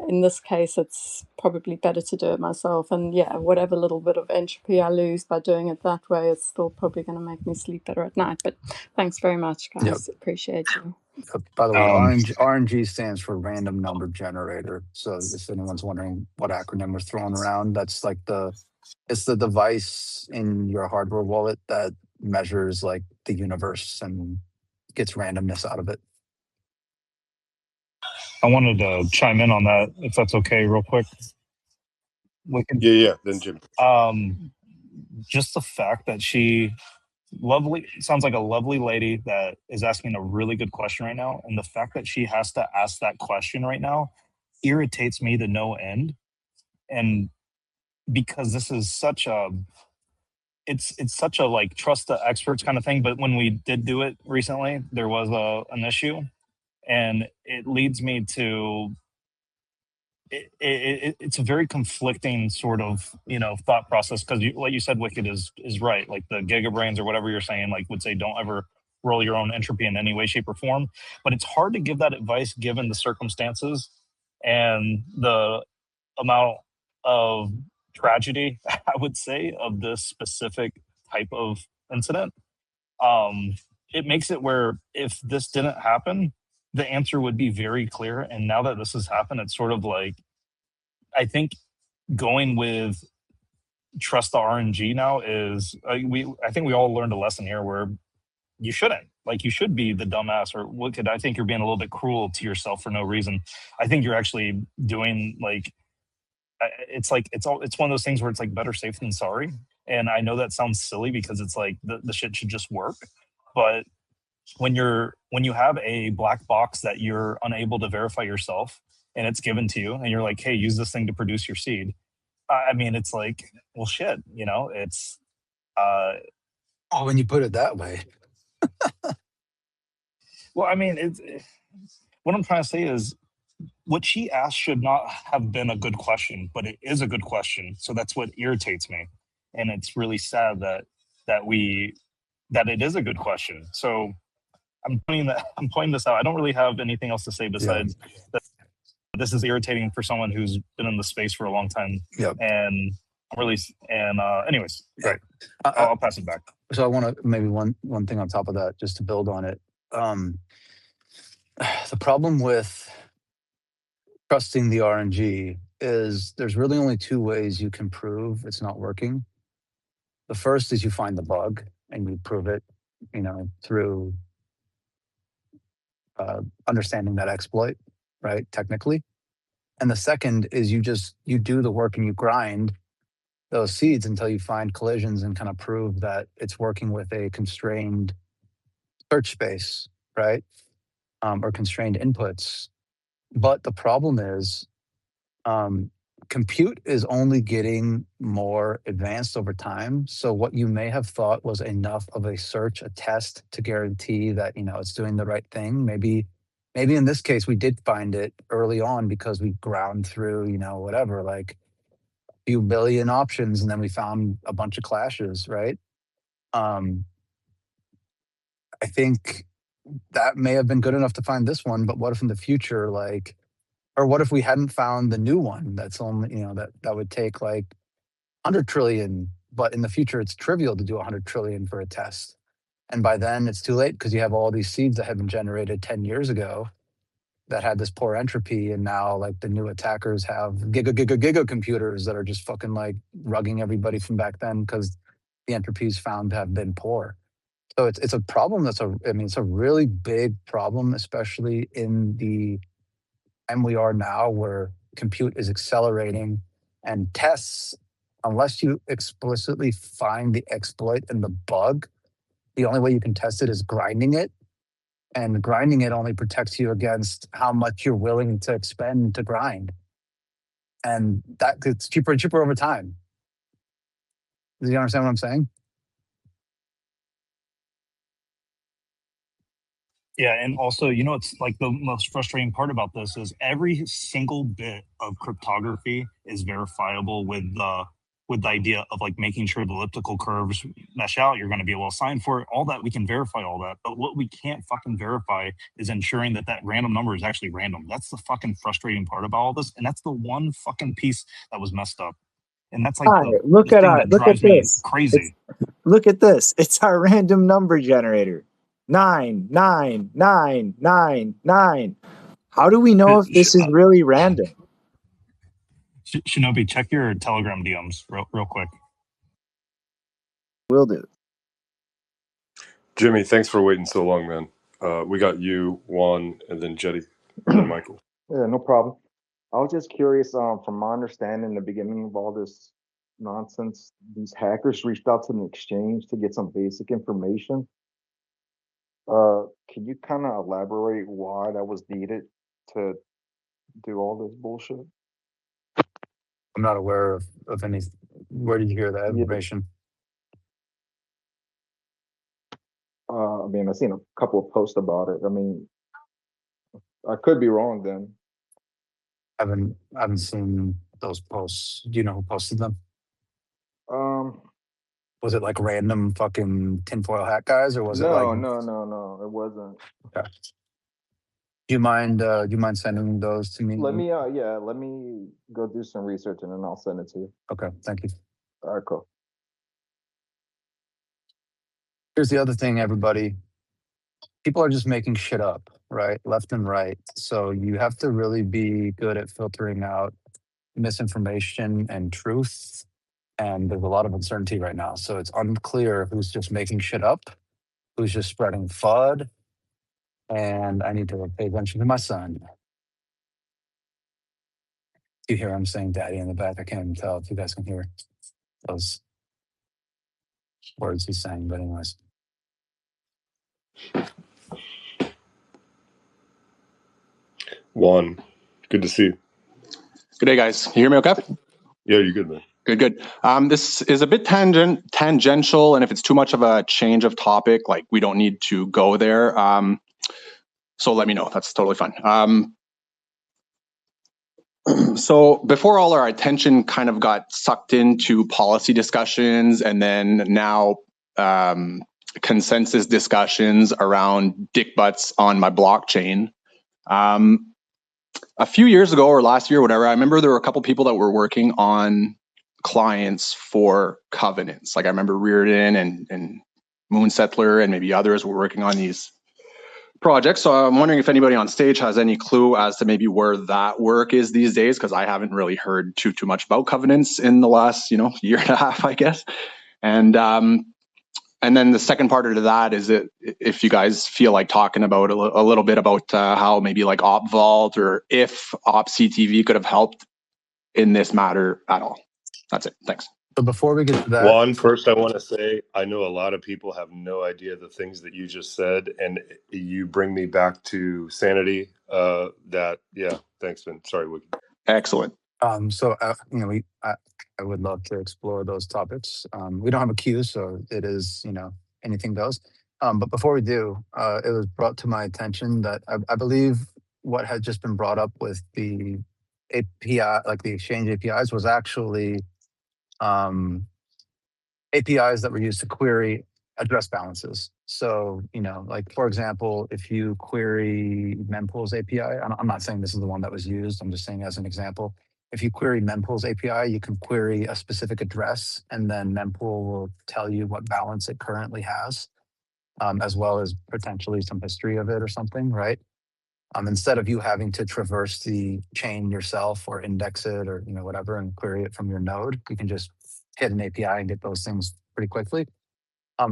in this case, it's probably better to do it myself. And whatever little bit of entropy I lose by doing it that way, it's still probably going to make me sleep better at night. But thanks very much, Yep. guys. Appreciate you. By the way, RNG stands for random number generator. So if anyone's wondering what acronym we're throwing around, that's like it's the device in your hardware wallet that measures like the universe and gets randomness out of it. I wanted to chime in on that, if that's okay, real quick. Yeah. Then Jim. Just the fact that sounds like a lovely lady that is asking a really good question right now, and the fact that she has to ask that question right now irritates me to no end. And because this is such a it's such a like trust the experts kind of thing, but when we did do it recently, there was an issue, and it leads me to it's a very conflicting sort of thought process, because like you said, Wicked is right. Like the gigabrains or whatever you're saying, like would say don't ever roll your own entropy in any way, shape, or form. But it's hard to give that advice given the circumstances and the amount of tragedy, I would say, of this specific type of incident. It makes it where if this didn't happen, the answer would be very clear. And now that this has happened, it's sort of like, I think going with trust the RNG now is I think we all learned a lesson here where you shouldn't. Like you should be the dumbass or Wicked. I think you're being a little bit cruel to yourself for no reason. I think you're actually doing like it's one of those things where it's like better safe than sorry. And I know that sounds silly because it's like the shit should just work, but when you have a black box that you're unable to verify yourself, and it's given to you, and you're like, hey, use this thing to produce your seed. I mean, it's like, well, shit, you know, it's. Oh, when you put it that way. Well, I mean, what I'm trying to say is, what she asked should not have been a good question, but it is a good question. So that's what irritates me, and it's really sad that it is a good question. So I'm pointing this out. I don't really have anything else to say besides that this is irritating for someone who's been in the space for a long time. Yep. And I'm really anyways, great. I'll pass it back. So I want to maybe one thing on top of that, just to build on it. The problem with trusting the RNG is there's really only two ways you can prove it's not working. The first is you find the bug and you prove it, you know, through understanding that exploit, right? Technically. And the second is you do the work and you grind those seeds until you find collisions and kind of prove that it's working with a constrained search space, right? Or constrained inputs. But the problem is compute is only getting more advanced over time. So what you may have thought was enough of a search, a test to guarantee that, you know, it's doing the right thing. Maybe in this case, we did find it early on because we ground through, you know, whatever, like a few billion options, and then we found a bunch of clashes, right? I think that may have been good enough to find this one, but what if in the future, like, or what if we hadn't found the new one that's only, you know, that would take like 100 trillion, but in the future it's trivial to do 100 trillion for a test. And by then it's too late because you have all these seeds that had been generated 10 years ago that had this poor entropy, and now like the new attackers have giga computers that are just fucking like rugging everybody from back then because the entropy is found to have been poor. So it's a problem it's a really big problem, especially in the time we are now where compute is accelerating, and tests, unless you explicitly find the exploit and the bug, the only way you can test it is grinding it. And grinding it only protects you against how much you're willing to expend to grind. And that gets cheaper and cheaper over time. Do you understand what I'm saying? Yeah, and also, you know, it's like the most frustrating part about this is every single bit of cryptography is verifiable with the idea of like making sure the elliptical curves mesh out. You're going to be able to sign for it. All that, we can verify all that. But what we can't fucking verify is ensuring that random number is actually random. That's the fucking frustrating part about all this. And that's the one fucking piece that was messed up. And that's like look at this. Crazy. Look at this. It's our random number generator. 9, 9, 9, 9, 9. How do we know if this is really random? Shinobi, check your Telegram DMs real quick. Will do. Jimmy, thanks for waiting so long, man. We got you, Juan, and then Jetty, and then Michael. Yeah, no problem. I was just curious, from my understanding, in the beginning of all this nonsense, these hackers reached out to an exchange to get some basic information. Can you kind of elaborate why that was needed to do all this bullshit? I'm not aware of any. Where did you hear that information? I mean, I've seen a couple of posts about it. I mean, I could be wrong then. I haven't seen those posts. Do you know who posted them? Was it like random fucking tinfoil hat guys, or was it like? No, it wasn't. Okay. Do you mind sending those to me? Let me go do some research and then I'll send it to you. Okay, thank you. All right, cool. Here's the other thing, everybody. People are just making shit up, right? Left and right. So you have to really be good at filtering out misinformation and truth. And there's a lot of uncertainty right now. So it's unclear who's just making shit up, who's just spreading FUD. And I need to pay attention to my son. You hear him saying daddy in the back. I can't even tell if you guys can hear those words he's saying, but anyways. Juan, good to see you. Good day, guys. Can you hear me okay? Yeah, you're good, man. Good. This is a bit tangential, and if it's too much of a change of topic, like we don't need to go there. So let me know. That's totally fine. So before all our attention kind of got sucked into policy discussions, and then now consensus discussions around dick butts on my blockchain. A few years ago or last year, whatever, I remember there were a couple people that were working on clients for covenants. Like I remember Reardon and Moon Settler and maybe others were working on these projects. So I'm wondering if anybody on stage has any clue as to maybe where that work is these days, because I haven't really heard too much about covenants in the last, year and a half, I guess. And then the second part of that is that if you guys feel like talking about a little bit about how maybe like OpVault or if OpCTV could have helped in this matter at all. That's it. Thanks. So before we get to that, Juan, first I want to say I know a lot of people have no idea the things that you just said, and you bring me back to sanity. Thanks, man. Sorry, Wiki. Excellent. I would love to explore those topics. We don't have a queue, so it is, anything goes. But before we do, it was brought to my attention that I believe what had just been brought up with the API, like the exchange APIs, was actually APIs that were used to query address balances. So, like for example, if you query mempool's API, I'm not saying this is the one that was used, I'm just saying as an example. If you query mempool's API, you can query a specific address, and then mempool will tell you what balance it currently has, as well as potentially some history of it or something, right? Instead of you having to traverse the chain yourself or index it or whatever and query it from your node, you can just hit an API and get those things pretty quickly.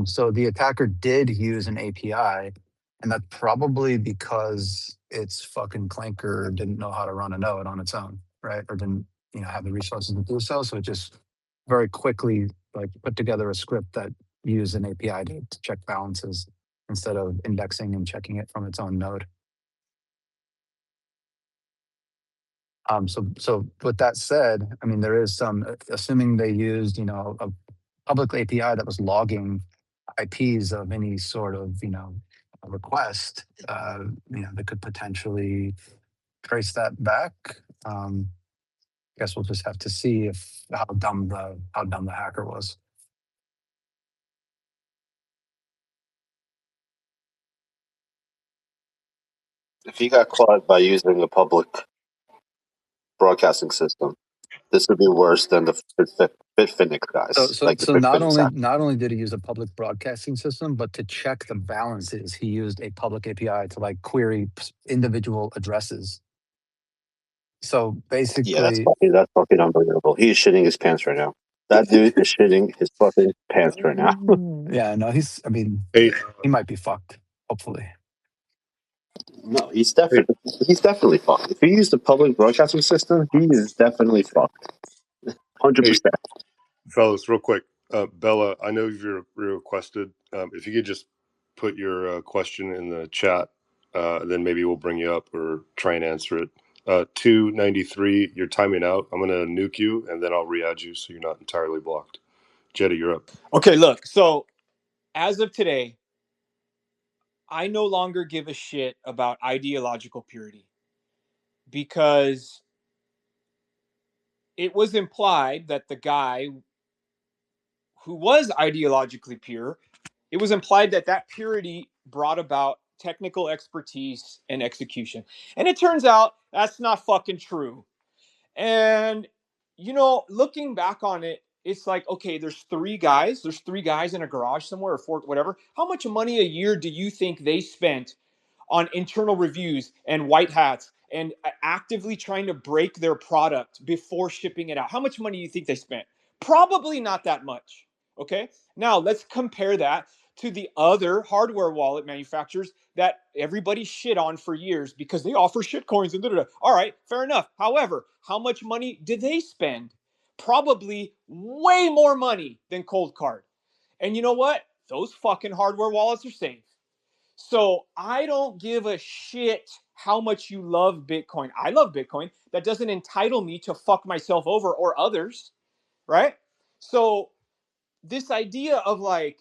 So the attacker did use an API, and that's probably because its fucking clanker didn't know how to run a node on its own, right? Or didn't have the resources to do so. So it just very quickly put together a script that used an API to check balances instead of indexing and checking it from its own node. So with that said, I mean, there is some, assuming they used, a public API that was logging IPs of any sort of, request, that could potentially trace that back. I guess we'll just have to see how dumb the hacker was. If he got caught by using a public broadcasting system, this would be worse than the Bitfinex guys. So not only did he use a public broadcasting system, but to check the balances, he used a public API to query individual addresses. So basically, yeah, that's fucking unbelievable. He is shitting his pants right now. That dude is shitting his fucking pants right now. Yeah, no, he might be fucked. Hopefully. No, he's definitely fucked. If he used a public broadcasting system, he is definitely fucked. 100%. Fellas, real quick. Bella, I know you're requested. If you could just put your question in the chat, then maybe we'll bring you up or try and answer it. 293, you're timing out. I'm going to nuke you, and then I'll re-add you so you're not entirely blocked. Jetty, you're up. Okay, look. So as of today, I no longer give a shit about ideological purity because it was implied that the guy who was ideologically pure, it was implied that purity brought about technical expertise and execution. And it turns out that's not fucking true. And, looking back on it, it's like, okay, there's three guys in a garage somewhere or four, whatever. How much money a year do you think they spent on internal reviews and white hats and actively trying to break their product before shipping it out? How much money do you think they spent? Probably not that much. Okay. Now let's compare that to the other hardware wallet manufacturers that everybody shit on for years because they offer shit coins and da-da-da. All right, fair enough. However, how much money did they spend? Probably way more money than Cold Card. And you know what? Those fucking hardware wallets are safe. So I don't give a shit how much you love Bitcoin. I love Bitcoin. That doesn't entitle me to fuck myself over or others, right? So this idea of like,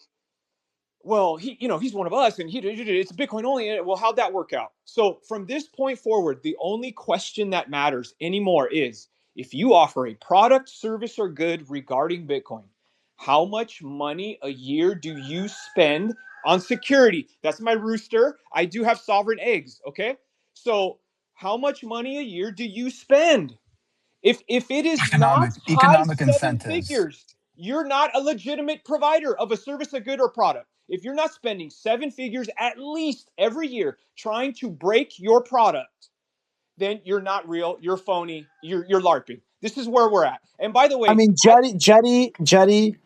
well, he's one of us and it's Bitcoin only. Well, how'd that work out? So from this point forward, the only question that matters anymore is if you offer a product, service, or good regarding Bitcoin, how much money a year do you spend on security? That's my rooster. I do have sovereign eggs. Okay. So how much money a year do you spend? If it is not high Economic seven incentives. figures, you're not a legitimate provider of a service, a good, or product. If you're not spending 7 figures at least every year trying to break your product, then you're not real. You're phony. You're LARPing. This is where we're at. And by the way, I mean, Jetty,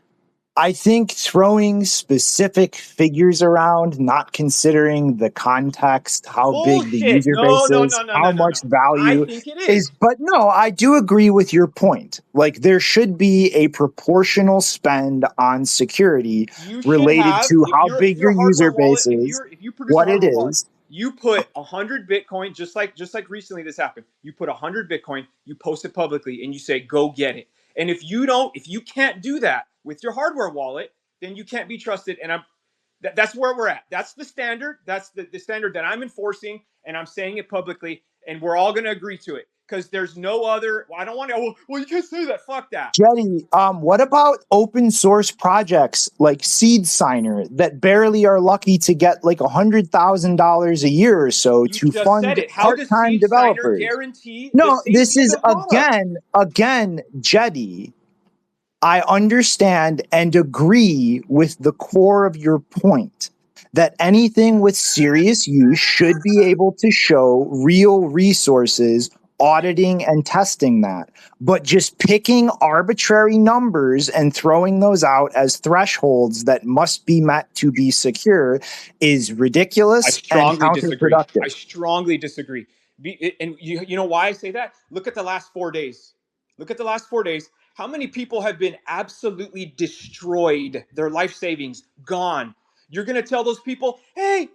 I think throwing specific figures around, not considering the context, how big the bullshit. user base is, how much I value think it is. But no, I do agree with your point. Like, there should be a proportional spend on security You should related have, to if how you're big your hardware user wallet, base is, if you produce a what it hardware wallet, is. you put 100 Bitcoin, just like recently this happened. You put 100 Bitcoin, you post it publicly, and you say, go get it. And if you can't do that with your hardware wallet, then you can't be trusted. And that's where we're at. That's the standard. That's the standard that I'm enforcing, and I'm saying it publicly, and we're all going to agree to it. Because there's no other. I don't want to. Well, you can't say that. Fuck that. Jetty, what about open source projects like Seed Signer that barely are lucky to get like $100,000 a year or so to just fund said it. How does part-time Seed Signer developers? guarantee the No, this safety of is the product? again, Jetty. I understand and agree with the core of your point that anything with serious use should be able to show real resources, auditing and testing that. But just picking arbitrary numbers and throwing those out as thresholds that must be met to be secure is ridiculous and counterproductive. I strongly disagree. And you know why I say that? Look at the last 4 days. How many people have been absolutely destroyed, their life savings gone? You're going to tell those people, hey,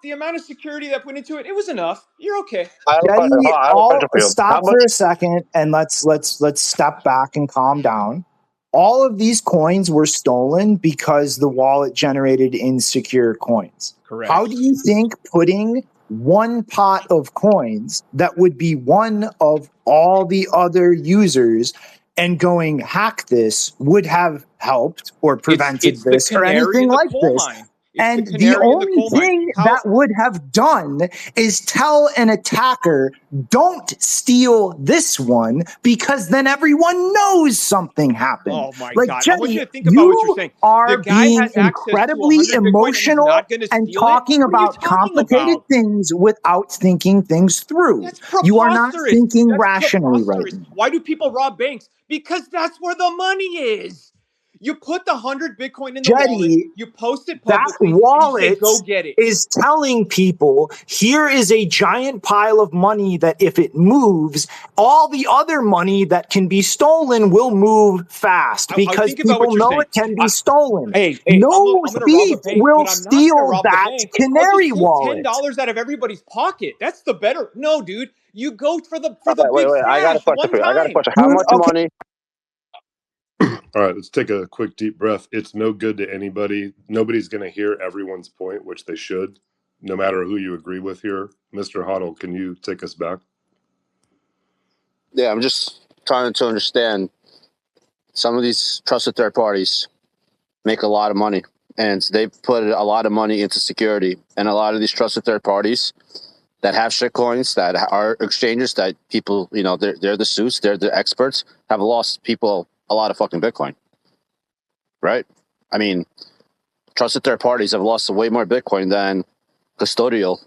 the amount of security that went into it, it was enough. You're okay. I have a question. Jetty, I have a question for you. How stop much? for a second and let's step back and calm down. All of these coins were stolen because the wallet generated insecure coins. Correct. How do you think putting one pot of coins that would be one of all the other users and going hack this would have helped or prevented it's this the or canary anything in the like coal this? mine. And the only thing that would have done is tell an attacker, don't steal this one, because then everyone knows something happened. Oh my like, God. Jenny, I want you to think about what you're saying. are The guy being has access to incredibly 100 Bitcoin and he's emotional not going to and steal talking it? What are you about talking complicated about? things without thinking things through. That's You are not preposterous. thinking That's rationally right preposterous. now. Why do people rob banks? Because that's where the money is. You put the 100 Bitcoin in the wallet, Jetty, you post it that publicly, and you say, wallet go get it. is telling people here is a giant pile of money that if it moves, all the other money that can be stolen will move fast because think about people what you're know saying. it can be stolen. Hey, no I'm gonna rob thief a bank, will but I'm not gonna steal rob the that bank. canary I'll just pull wallet. $10 out of everybody's pocket. That's the better. No, dude, you go for the Wait, big wait. I got a stash question one for you. I got a time. question. How much money? All right, let's take a quick deep breath. It's no good to anybody. Nobody's going to hear everyone's point, which they should, no matter who you agree with here. Mr. Hundle, can you take us back? Yeah, I'm just trying to understand. Some of these trusted third parties make a lot of money, and they put a lot of money into security. And a lot of these trusted third parties that have shitcoins, that are exchanges, that people, they're the suits, they're the experts, have lost people a lot of fucking Bitcoin, right? I mean, trusted third parties have lost way more Bitcoin than custodial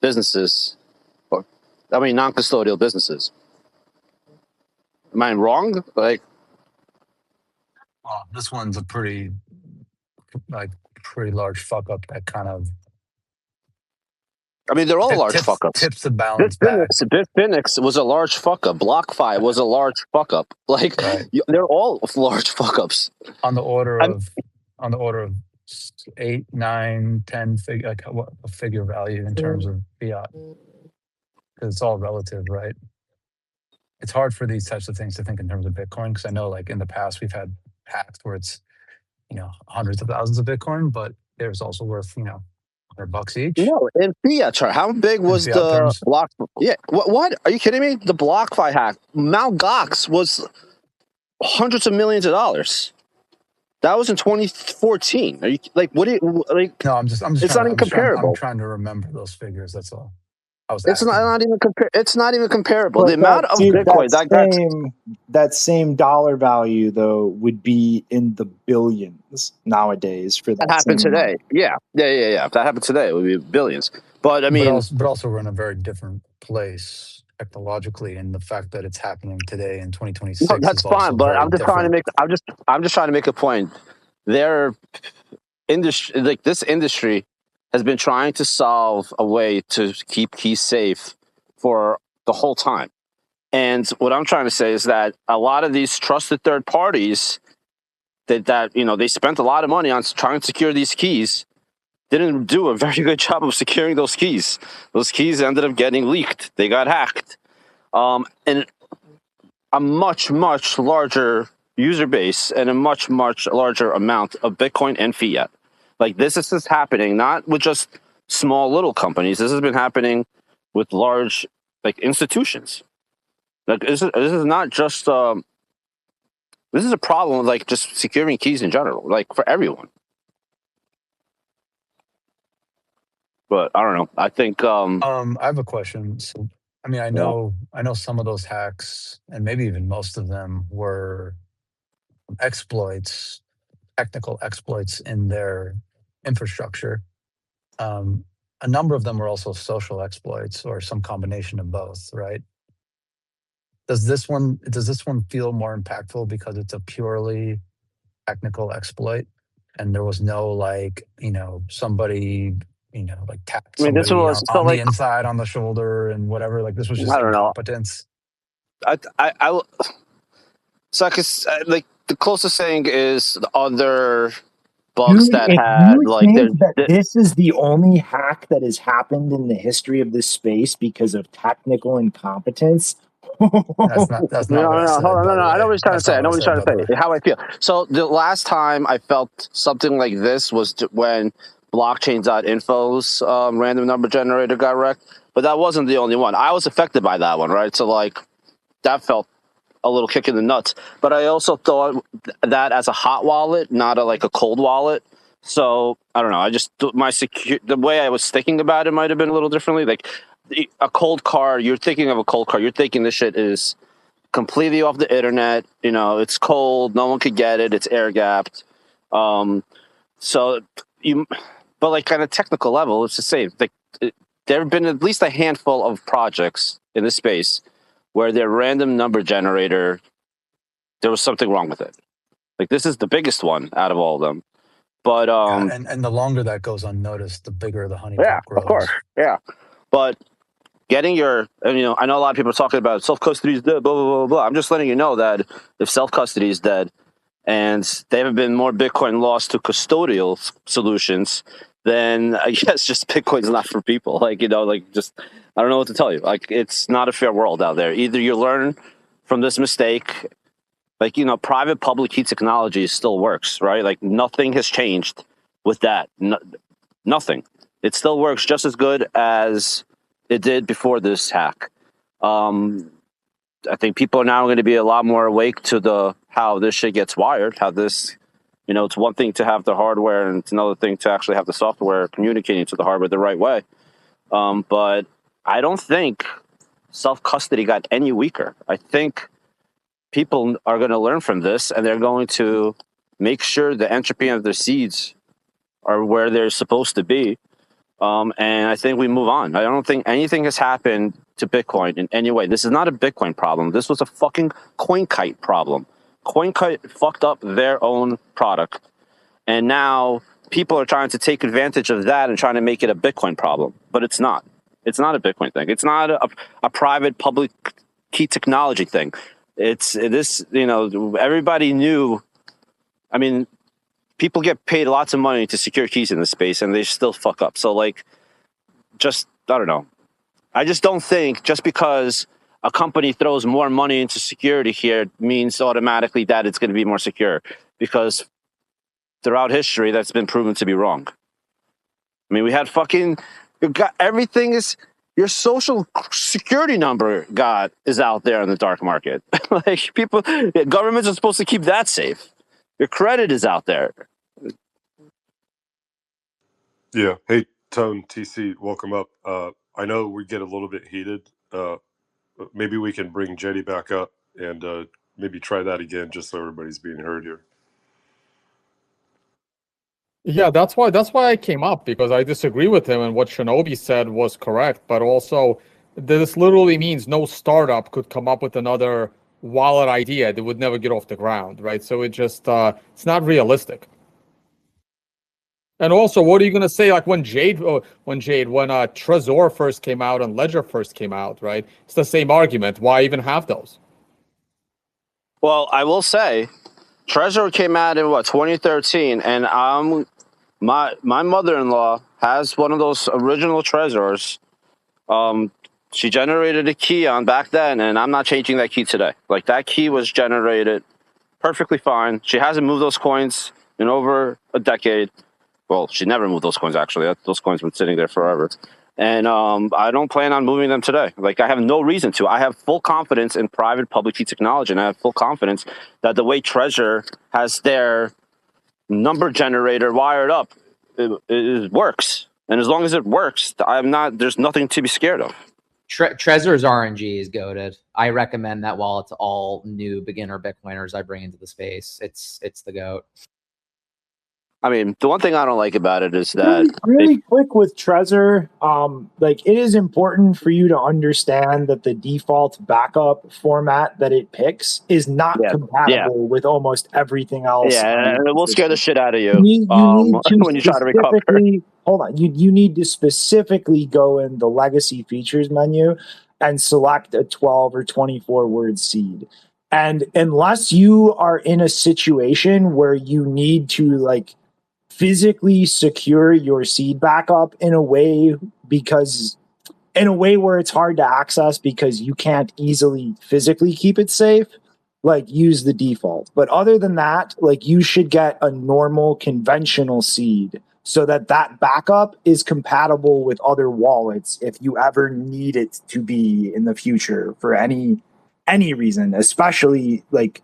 businesses, non-custodial businesses. Am I wrong? Well, this one's a pretty large fuck up that kind of. I mean, they're all large fuck ups. Tips the balance back. Bitfinex was a large fuck up. BlockFi was a large fuck up. They're all large fuck ups. On the order of 8, 9, 10 figure, like a figure value in terms of fiat, because it's all relative, right? It's hard for these types of things to think in terms of Bitcoin, because I know like in the past we've had hacks where it's, hundreds of thousands of Bitcoin, but there's also worth, $100 each No, in fiat chart, how big in was fiat the terms. block? Yeah, what? Are you kidding me? The BlockFi hack, Mt. Gox was hundreds of millions of dollars. That was in 2014. Are you like what? Do you like? No, I'm just It's not even I'm comparable. trying to remember those figures. That's all. I was It's asking. not even It's not even comparable. The But amount of dude, Bitcoin that same dollar value though would be in the billions nowadays for that that happened same amount. today. Yeah. If that happened today, it would be billions. But I mean, But also we're in a very different place technologically, and the fact that it's happening today in no, 2026 that's is also fine. But very different. I'm just trying to make a point. Their industry, like this industry, has been trying to solve a way to keep keys safe for the whole time. And what I'm trying to say is that a lot of these trusted third parties that they spent a lot of money on trying to secure these keys didn't do a very good job of securing those keys. Those keys ended up getting leaked. They got hacked. And a much, much larger user base and a much, much larger amount of Bitcoin and fiat. Like this is just happening, not with just small little companies. This has been happening with large like institutions. Like this is not just this is a problem with like just securing keys in general, like for everyone. But I don't know. I think I have a question. So, I mean, I yeah. know some of those hacks, and maybe even most of them, were exploits, technical exploits in their infrastructure. A number of them were also social exploits or some combination of both, right? Does this one feel more impactful because it's a purely technical exploit and there was no like, somebody, like tapped I mean, this somebody was so on the like inside on the shoulder and whatever, like this was just I don't know. incompetence? So I could like the closest thing is the other bugs Dude, that if had you like think that this is the only hack that has happened in the history of this space because of technical incompetence, That's not what I hold said, on, by the I know way. what he's trying to That's say. not I what know I what he's said, trying by to the way. say. How I feel. So the last time I felt something like this was when blockchain.info's random number generator got wrecked, but that wasn't the only one. I was affected by that one, right? So like that felt a little kick in the nuts. But I also thought that as a hot wallet, not like a cold wallet. So I don't know. I just the way I was thinking about it might have been a little differently. Like a cold card, you're thinking of a cold card. You're thinking this shit is completely off the internet. It's cold. No one could get it. It's air gapped. So but like on a technical level, it's the same. Like there have been at least a handful of projects in this space where their random number generator, there was something wrong with it. Like this is the biggest one out of all of them. But Yeah, and the longer that goes unnoticed, the bigger the yeah, honeypot of course, grows. yeah. But getting your, I know a lot of people are talking about self custody is dead, blah blah blah blah. I'm just letting you know that if self custody is dead, and there have been more Bitcoin lost to custodial solutions, then I guess just Bitcoin's not for people. Like just I don't know what to tell you. Like it's not a fair world out there. Either you learn from this mistake. Like, private public key technology still works, right? Like nothing has changed with that. Nothing. It still works just as good as it did before this hack. I think people are now going to be a lot more awake to how this shit gets wired, how this, it's one thing to have the hardware and it's another thing to actually have the software communicating to the hardware the right way. But I don't think self-custody got any weaker. I think people are going to learn from this and they're going to make sure the entropy of their seeds are where they're supposed to be. And I think we move on. I don't think anything has happened to Bitcoin in any way. This is not a Bitcoin problem. This was a fucking Coinkite problem. Coinkite fucked up their own product. And now people are trying to take advantage of that and trying to make it a Bitcoin problem. But it's not. It's not a Bitcoin thing. It's not a private public key technology thing. It's this, everybody knew. I mean, people get paid lots of money to secure keys in this space, and they still fuck up. So like, just I don't know. I just don't think just because a company throws more money into security here means automatically that it's going to be more secure, because throughout history that's been proven to be wrong. I mean, we had fucking, you got everything is, your social security number is out there in the dark market. Like people, governments are supposed to keep that safe. Your credit is out there. Yeah. Hey, Tone, TC, welcome up. I know we get a little bit heated. Maybe we can bring Jetty back up and maybe try that again, just so everybody's being heard here. Yeah, that's why I came up, because I disagree with him, and what Shinobi said was correct. But also, this literally means no startup could come up with another wallet idea that would never get off the ground, right? So it just it's not realistic. And also, what are you going to say? Like when Trezor first came out and Ledger first came out, right? It's the same argument. Why even have those? Well, I will say, Trezor came out in 2013, and my mother-in-law has one of those original Trezors. She generated a key on back then, and I'm not changing that key today. Like that key was generated perfectly fine. She hasn't moved those coins in over a decade. Well, she never moved those coins, actually. Those coins have been sitting there forever. And I don't plan on moving them today. Like, I have no reason to. I have full confidence in private public key technology, and I have full confidence that the way Trezor has their number generator wired up, it works. And as long as it works, there's nothing to be scared of. Trezor's RNG is goated. I recommend that wallet to all new beginner Bitcoiners I bring into the space. It's the goat. I mean, the one thing I don't like about it is that really quick with Trezor, like it is important for you to understand that the default backup format that it picks is not compatible with almost everything else. Yeah, and it will scare the shit out of you, you need to when you try to recover. Hold on, you need to specifically go in the legacy features menu and select a 12 or 24 word seed. And unless you are in a situation where you need to like physically secure your seed backup in a way where it's hard to access because you can't easily physically keep it safe, like use the default. But other than that, like you should get a normal conventional seed so that backup is compatible with other wallets if you ever need it to be in the future for any reason, especially like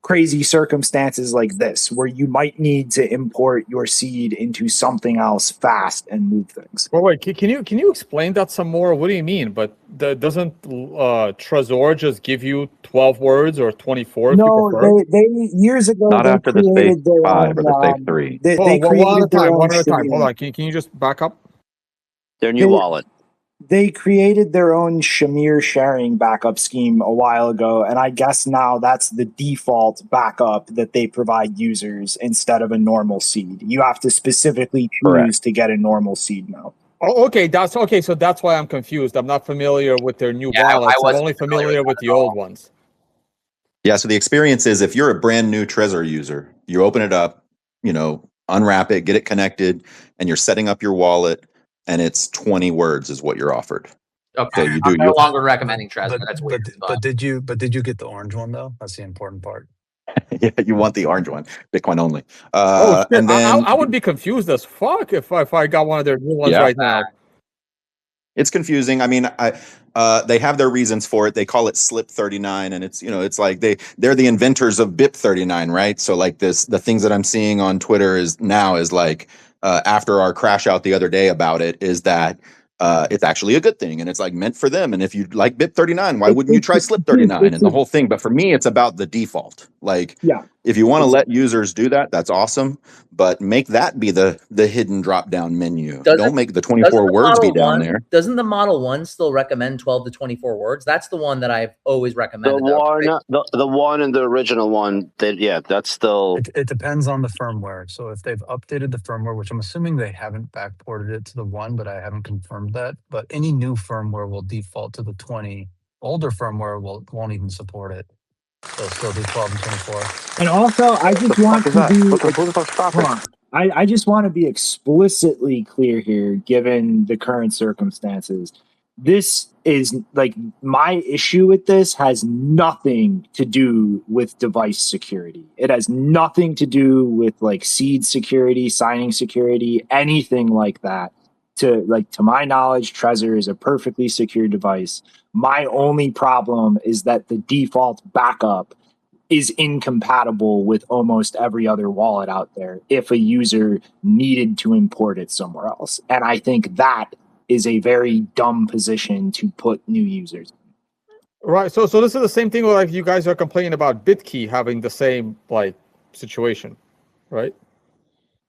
crazy circumstances like this where you might need to import your seed into something else fast and move things. Well, wait, can you explain that some more? What do you mean? But doesn't Trezor just give you 12 words or 24? No, they years ago not they after the created stage 5 own, or the stage 3. They one at a time. One at a time. Shamir. Hold on. Can you just back up? Their new wallet. They created their own Shamir sharing backup scheme a while ago, and I guess now that's the default backup that they provide users instead of a normal seed. You have to specifically choose to get a normal seed now. Oh, okay. So that's why I'm confused. I'm not familiar with their new wallets. I'm only familiar with the old ones. Yeah, so the experience is if you're a brand new Trezor user, you open it up, unwrap it, get it connected, and you're setting up your wallet, and it's 20 words is what you're offered. Okay, so I'm no longer recommending Trezor. That's weird. But did you get the orange one though? That's the important part. Yeah, you want the orange one, Bitcoin only. Shit. And then I would be confused as fuck if I got one of their new ones right now. It's confusing. I mean, they have their reasons for it. They call it Slip 39, and it's it's like they're the inventors of BIP 39, right? So like the things that I'm seeing on Twitter is like after our crash out the other day about it is that it's actually a good thing and it's like meant for them. And if you like BIP 39, why wouldn't you try Slip 39 and the whole thing? But for me, it's about the default. Like, if you want to let users do that, that's awesome. But make that be the hidden drop down menu. Don't make the 24 words be down there. Doesn't the Model 1 still recommend 12 to 24 words? That's the one that I've always recommended. The one and the original one, that's still. It depends on the firmware. So if they've updated the firmware, which I'm assuming they haven't backported it to the 1, but I haven't confirmed that. But any new firmware will default to the 20. Older firmware won't even support it. They'll still do 12 and 24. And also, I just want to be Who the fuck's stopping? hold on. I just want to be explicitly clear here, given the current circumstances. This is like my issue with this has nothing to do with device security. It has nothing to do with like seed security, signing security, anything like that. To my knowledge, Trezor is a perfectly secure device. My only problem is that the default backup is incompatible with almost every other wallet out there if a user needed to import it somewhere else. And I think that is a very dumb position to put new users in. Right. So this is the same thing like you guys are complaining about BitKey having the same like situation, right?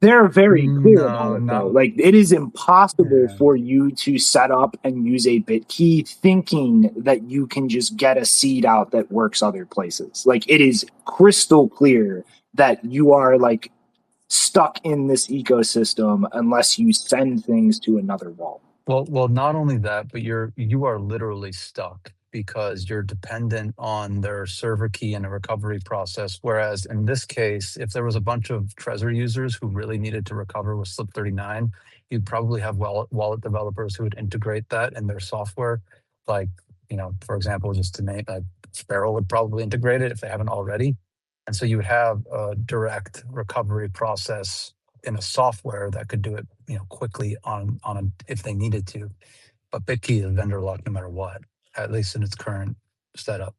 They're very clear about No, it, not though. Like, it is impossible yeah. for you to set up and use a BitKey thinking that you can just get a seed out that works other places. Like, it is crystal clear that you are, like, stuck in this ecosystem unless you send things to another wallet. Well, not only that, but you are literally stuck because you're dependent on their server key and a recovery process. Whereas in this case, if there was a bunch of Trezor users who really needed to recover with Slip 39, you'd probably have wallet developers who would integrate that in their software. Like, for example, just to name, Sparrow would probably integrate it if they haven't already. And so you would have a direct recovery process in a software that could do it, quickly on if they needed to. But BitKey is vendor locked no matter what, at least in its current setup.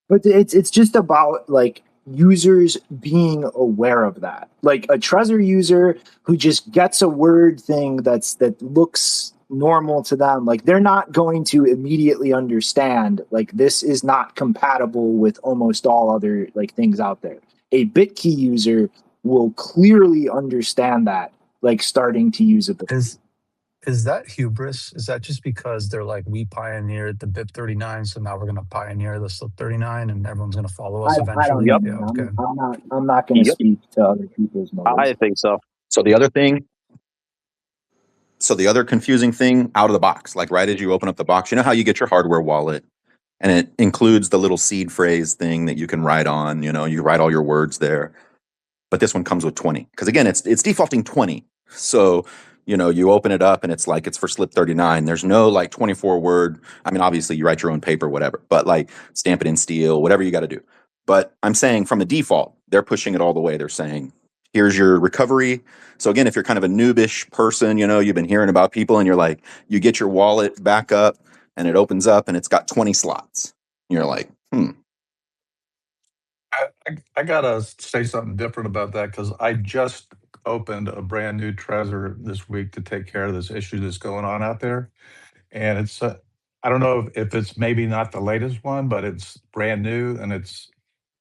But it's just about like users being aware of that. Like a Trezor user who just gets a word thing that looks normal to them, like they're not going to immediately understand like this is not compatible with almost all other like things out there. A BitKey user will clearly understand that, like starting to use it. Is that hubris? Is that just because they're like, we pioneered the BIP 39, so now we're going to pioneer the Slip 39, and everyone's going to follow us eventually? I don't Yeah, know. okay. I'm not going to Yep. speak to other people's motives. I think so. So the other confusing thing out of the box, like right as you open up the box, you know how you get your hardware wallet and it includes the little seed phrase thing that you can write on, you write all your words there. But this one comes with 20 because again, it's defaulting 20. So, you open it up and it's like, it's for Slip 39. There's no like 24 word. I mean, obviously you write your own paper, whatever, but like stamp it in steel, whatever you got to do. But I'm saying from the default, they're pushing it all the way. They're saying, here's your recovery. So again, if you're kind of a noobish person, you've been hearing about people and you're like, you get your wallet back up and it opens up and it's got 20 slots. And you're like, I gotta say something different about that because I just opened a brand new Trezor this week to take care of this issue that's going on out there, and it's I don't know if it's maybe not the latest one, but it's brand new and it's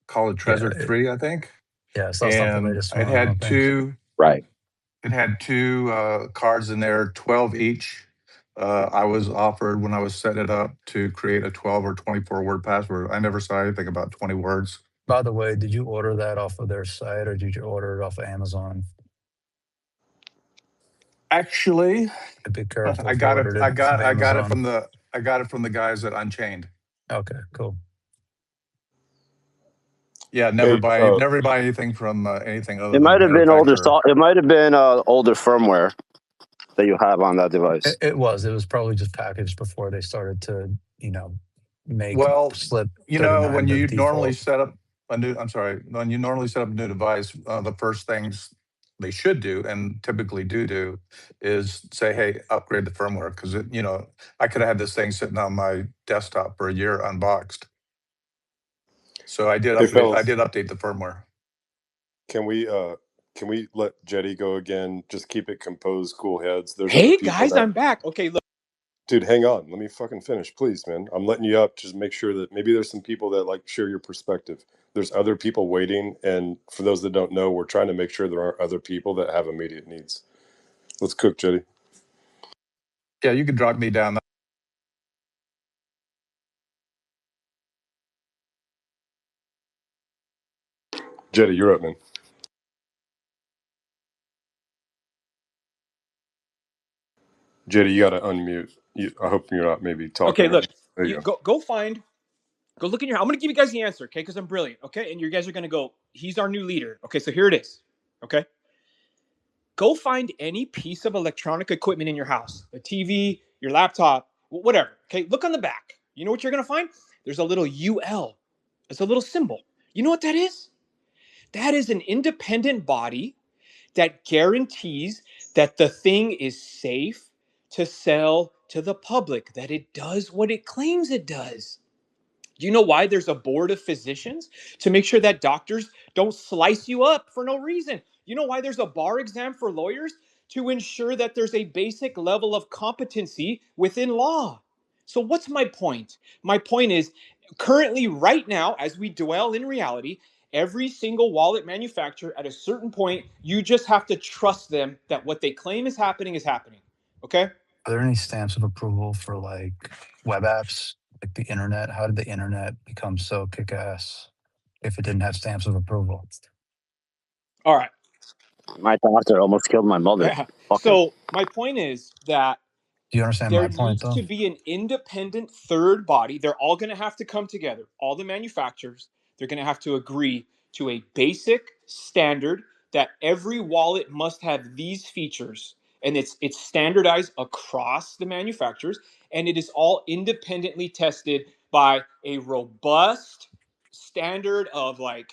called Trezor 3, I think. Yeah, so that's not the And latest one. it I had don't think. two. Right. It had two cards in there, 12 each. I was offered when I was setting it up to create a 12 or 24 word password. I never saw anything about 20 words. By the way, did you order that off of their site or did you order it off of Amazon? Actually, be careful. I got it. I got it from the guys at Unchained. Okay, cool. Yeah, never buy anything from anything other. It might have been older. manufacturer. It might have been older firmware that you have on that device. It was probably just packaged before they started to, make Slip. When you normally set up a new device, the first things they should do and typically do is say, hey, upgrade the firmware, because I could have had this thing sitting on my desktop for a year unboxed. So I did update the firmware. Can we let Jetty go again? Just keep it composed, cool heads. There's hey guys, I'm back. Okay, look. Dude, hang on. Let me fucking finish, please, man. I'm letting you up. Just make sure that maybe there's some people that like share your perspective. There's other people waiting, and for those that don't know, we're trying to make sure there aren't other people that have immediate needs. Let's cook, Jetty. Yeah, you can drop me down. Jetty, you're up, man. Jetty, you got to unmute. I hope you're not maybe talking. Okay, look. There You go find Go look in your. I'm going to give you guys the answer, okay? Because I'm brilliant, okay? And you guys are going to go, he's our new leader. Okay, so here it is, okay? Go find any piece of electronic equipment in your house, a TV, your laptop, whatever, okay? Look on the back. You know what you're going to find? There's a little UL. It's a little symbol. You know what that is? That is an independent body that guarantees that the thing is safe to sell to the public, that it does what it claims it does. Do you know why there's a board of physicians? To make sure that doctors don't slice you up for no reason. You know why there's a bar exam for lawyers? To ensure that there's a basic level of competency within law. So what's my point? My point is, currently, right now, as we dwell in reality, every single wallet manufacturer, at a certain point, you just have to trust them that what they claim is happening, okay? Are there any stamps of approval for like web apps, like the internet? How did the internet become so kick-ass if it didn't have stamps of approval? All right. My doctor almost killed my mother. Yeah. So my point is that Do you understand there my point, needs though? to be an independent third body. They're all going to have to come together. All the manufacturers, they're going to have to agree to a basic standard that every wallet must have these features. And it's standardized across the manufacturers. And it is all independently tested by a robust standard of like,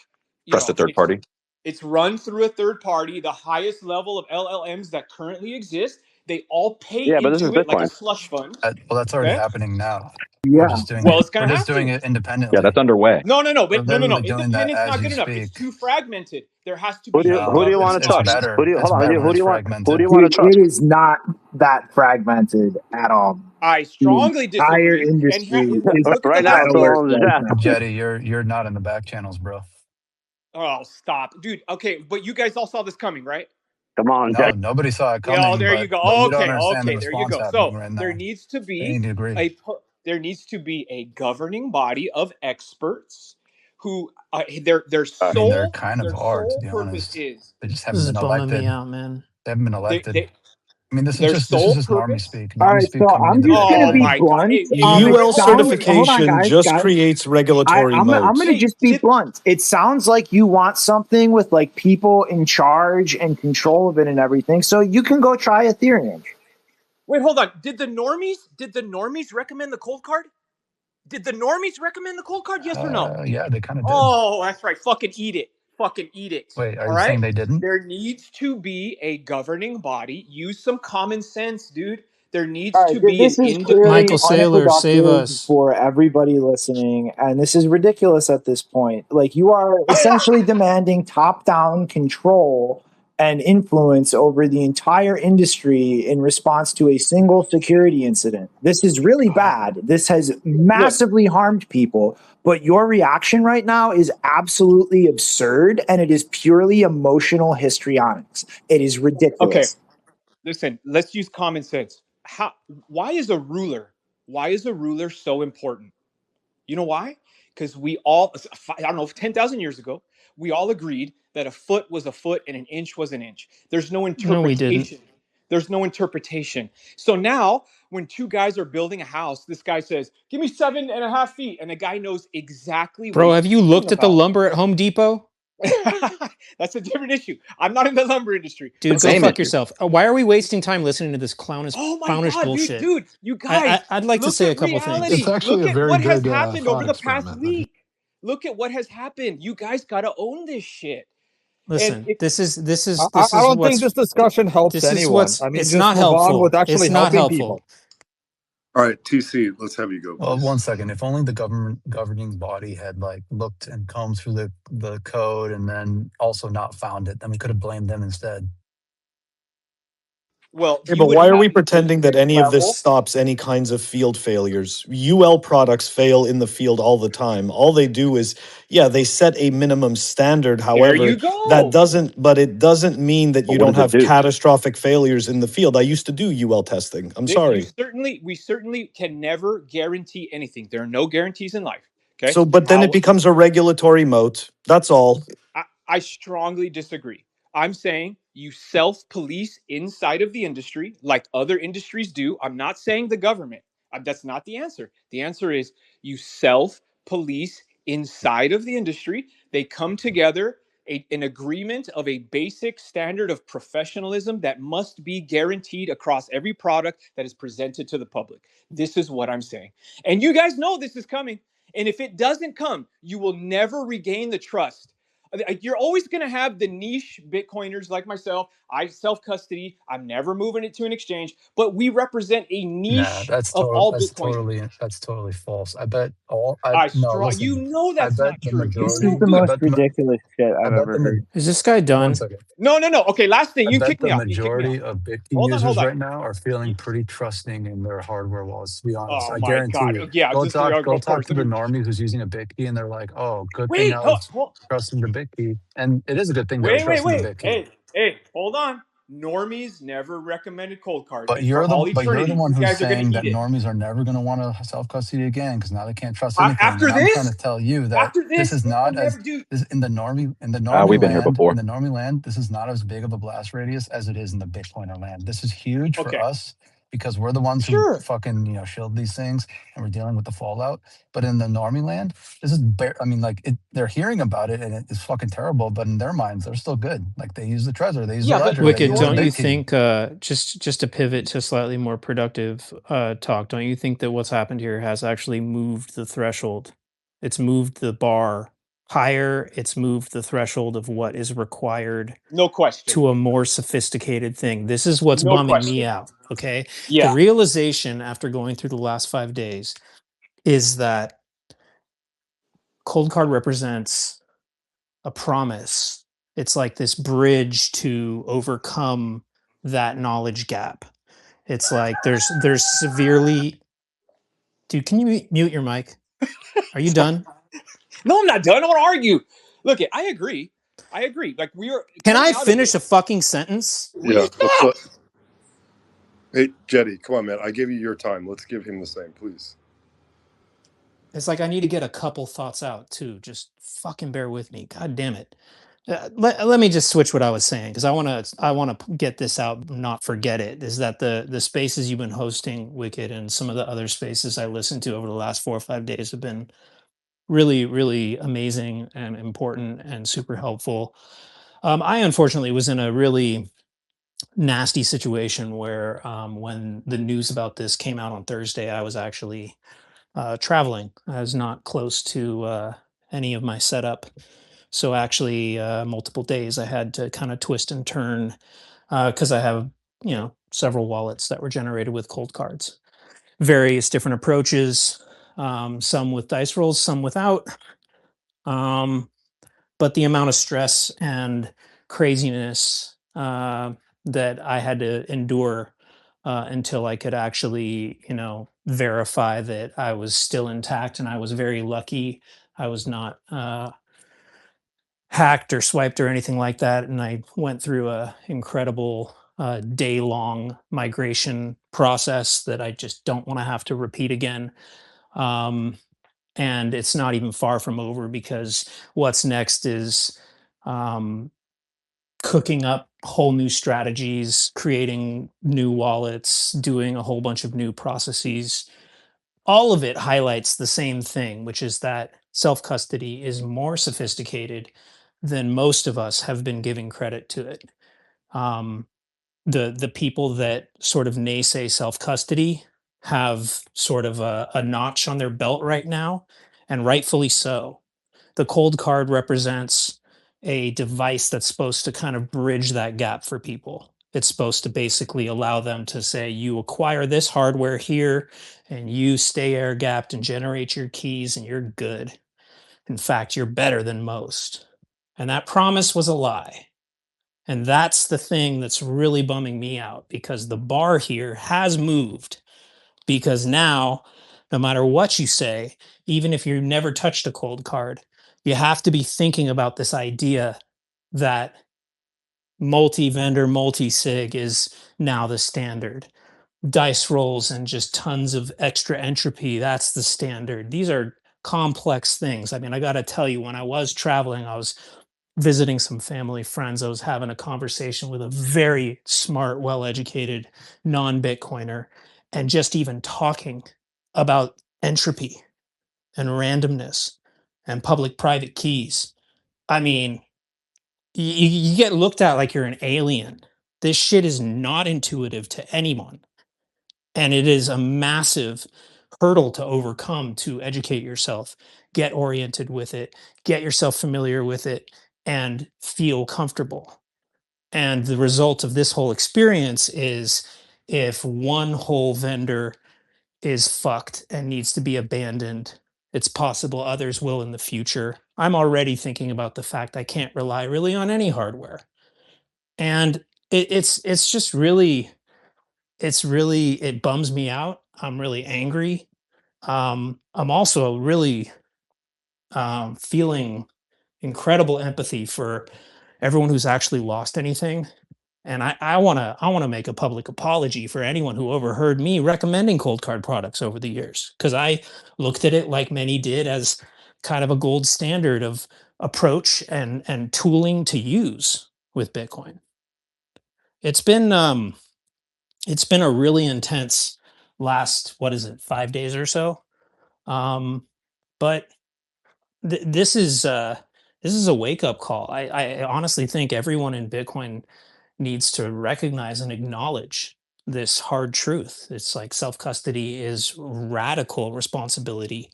Trusted third party. it's run through a third party, the highest level of LLMs that currently exist. They all pay Yeah, but this is into it like a Bitcoin. slush fund. Well, that's already Okay? happening now. Yeah. We're just doing Well, it. it's gonna We're just have doing to. it independently. Yeah, that's underway. No, We're but no. literally doing that Independent's as not you good enough. speak. It's too fragmented. There has to Who be do a you, who do you want to it's trust? better. Who do you, It's hold on. better Who when do it's you want? Who fragmented. do you want to Dude, trust? it is not that fragmented at all. I The strongly entire disagree. And industry is look at Right the now, it's happenings. all in the chat. Jetty, you're not in the back channels, bro. Oh, stop, dude. Okay, but you guys all saw this coming, right? Come on, No, Jack. nobody saw it Yeah, oh, coming, there you but go. you don't Okay, understand the there you response go. happening So right now. there needs to They be need to agree. a governing body of experts who their I mean, they're sole kind of are, to be purpose honest. is They just This haven't is been bumming me elected. out, man. They haven't been elected. I mean, this their is sole just normie purpose. speak. All Normie right, speak so coming I'm into just this gonna Oh be channel. my god! blunt. It UL Hold on, certification guys. just creates regulatory I'm moats. gonna just be blunt. It sounds like you want something with like people in charge and control of it and everything. So you can go try Ethereum. Wait, hold on. Did the normies recommend the cold card? Did the normies recommend the cold card? Yes or no? Yeah, they kind of did. Oh, that's right. Fucking eat it. Fucking eat it. Wait, are All you right? saying they didn't? There needs to be a governing body. Use some common sense, dude. There needs All to right, be an this is independent. clearly Michael Saylor, save unproductive us. for everybody listening, and this is ridiculous at this point. Like, you are essentially demanding top-down control and influence over the entire industry in response to a single security incident. This is really bad. This has massively harmed people, but your reaction right now is absolutely absurd, and it is purely emotional histrionics. It is ridiculous. Okay. Listen, let's use common sense. Why is a ruler so important? You know why? Because we all, I don't know, 10,000 years ago, we all agreed that a foot was a foot and an inch was an inch. There's no interpretation. No, we didn't. There's no interpretation. So now, when two guys are building a house, this guy says, "Give me 7.5 feet," and the guy knows exactly. Bro, what have he's you talking looked at the about. lumber at Home Depot? That's a different issue. I'm not in the lumber industry. Dude, go fuck yourself. Why are we wasting time listening to this clownish Oh my clownish god, bullshit? dude, you guys. I'd like to look say a at couple things. reality. It's actually Look a at very what has good happened thought over the past experiment, week. Look at what has happened. You guys got to own this shit. Listen, this is I don't think this discussion helps anyone. I mean, it's just not move on helpful. with actually It's not helping helpful. people. All right, TC, let's have you go. Well, 1 second. If only the governing body had like looked and combed through the code and then also not found it, then we could have blamed them instead. Well, Yeah, but why are we pretending that any of this stops any kinds of field failures? UL products fail in the field all the time. All they do is, they set a minimum standard. However, you go. it doesn't mean that you What don't does it have do? catastrophic failures in the field. I used to do UL testing. I'm sorry. We certainly can never guarantee anything. There are no guarantees in life. Okay. So, but then it becomes a regulatory moat. That's all. I strongly disagree. I'm saying you self-police inside of the industry like other industries do. I'm not saying the government. That's not the answer. The answer is you police inside of the industry. They come together, an agreement of a basic standard of professionalism that must be guaranteed across every product that is presented to the public. This is what I'm saying. And you guys know this is coming. And if it doesn't come, you will never regain the trust. You're always going to have the niche Bitcoiners like myself. I self-custody. I'm never moving it to an exchange. But we represent a Nah, niche that's of all that's Bitcoiners. totally false. I bet all no, You listen. know I that's bet not the true. You This majority is know, the dude. I most bet ridiculous shit I I've bet ever the heard. Is this guy one done? second. No. Okay, last thing. I You can bet kick the me off. You can kick me majority off. of Bitkey Hold on. users right now are feeling pretty trusting in their hardware wallets, to be honest. Oh I my guarantee God. you. Yeah, just Go of talk course. to the normie who's using a Bitkey and they're like, oh, good thing Wait. I was trusting the Bitkey. And it is a good thing they were trusting the Bitkey. Hey, hold on. Normies never recommended cold cards. And for all But you're the eternity, one these who's guys are going saying to that eat it. normies are never going to want to self custody again because now they can't trust anything. After And I'm trying this, to tell you that this is they will not never as do. this in the normie We've been here before. land. This is not as big of a blast radius as it is in the Bitcoiner land. This is huge for Okay. us because we're the ones who fucking shield these things and we're dealing with the fallout. But in the normie land, this is they're hearing about it and it's fucking terrible. But in their minds, they're still good. Like they use the Trezor, they use the ledger, they Wicked, use the don't you Bitkey. think, just to pivot to slightly more productive talk, don't you think that what's happened here has actually moved the threshold? It's moved the bar higher. It's moved the threshold of what is required No question. to a more sophisticated thing. This is what's No bumming me question. out, okay? Yeah. The realization after going through the last 5 days is that Cold Card represents a promise. It's like this bridge to overcome that knowledge gap. It's like there's severely. Dude, can you mute your mic? Are you done? No, I'm not done. I want to argue. Look, I agree. Like we are. Can I finish a fucking sentence? Yeah. Hey, Jetty, come on, man. I gave you your time. Let's give him the same, please. It's like I need to get a couple thoughts out too. Just fucking bear with me. God damn it. Let me just switch what I was saying because I want to get this out, not forget it. Is that the spaces you've been hosting, Wicked, and some of the other spaces I listened to over the last 4 or 5 days have been really, really amazing and important and super helpful. I unfortunately was in a really nasty situation where when the news about this came out on Thursday, I was actually traveling. I was not close to any of my setup. So actually, multiple days I had to kind of twist and turn because I have, several wallets that were generated with cold cards. Various different approaches, some with dice rolls, some without. But the amount of stress and craziness that I had to endure until I could actually, verify that I was still intact, and I was very lucky. I was not hacked or swiped or anything like that, and I went through a incredible day-long migration process that I just don't want to have to repeat again. And it's not even far from over because what's next is cooking up whole new strategies, creating new wallets, doing a whole bunch of new processes. All of it highlights the same thing, which is that self-custody is more sophisticated than most of us have been giving credit to it. The people that sort of naysay self-custody have sort of a notch on their belt right now, and rightfully so. The cold card represents a device that's supposed to kind of bridge that gap for people. It's supposed to basically allow them to say, you acquire this hardware here and you stay air gapped and generate your keys and you're good. In fact, you're better than most. And that promise was a lie. And that's the thing that's really bumming me out because the bar here has moved. Because now, no matter what you say, even if you never touched a cold card, you have to be thinking about this idea that multi-vendor, multi-sig is now the standard. Dice rolls and just tons of extra entropy, that's the standard. These are complex things. I mean, I got to tell you, when I was traveling, I was visiting some family friends. I was having a conversation with a very smart, well-educated non-Bitcoiner, and just even talking about entropy and randomness and public-private keys. I mean, you get looked at like you're an alien. This shit is not intuitive to anyone. And it is a massive hurdle to overcome to educate yourself, get oriented with it, get yourself familiar with it, and feel comfortable. And the result of this whole experience is if one whole vendor is fucked and needs to be abandoned, it's possible others will in the future. I'm already thinking about the fact I can't rely really on any hardware. And it's just really, it bums me out. I'm really angry. I'm also really feeling incredible empathy for everyone who's actually lost anything. And I wanna make a public apology for anyone who overheard me recommending Cold Card products over the years, because I looked at it like many did as kind of a gold standard of approach and tooling to use with Bitcoin. It's been a really intense last, what is it, 5 days or so. But this is a wake up call. I honestly think everyone in Bitcoin needs to recognize and acknowledge this hard truth. It's like self custody is radical responsibility.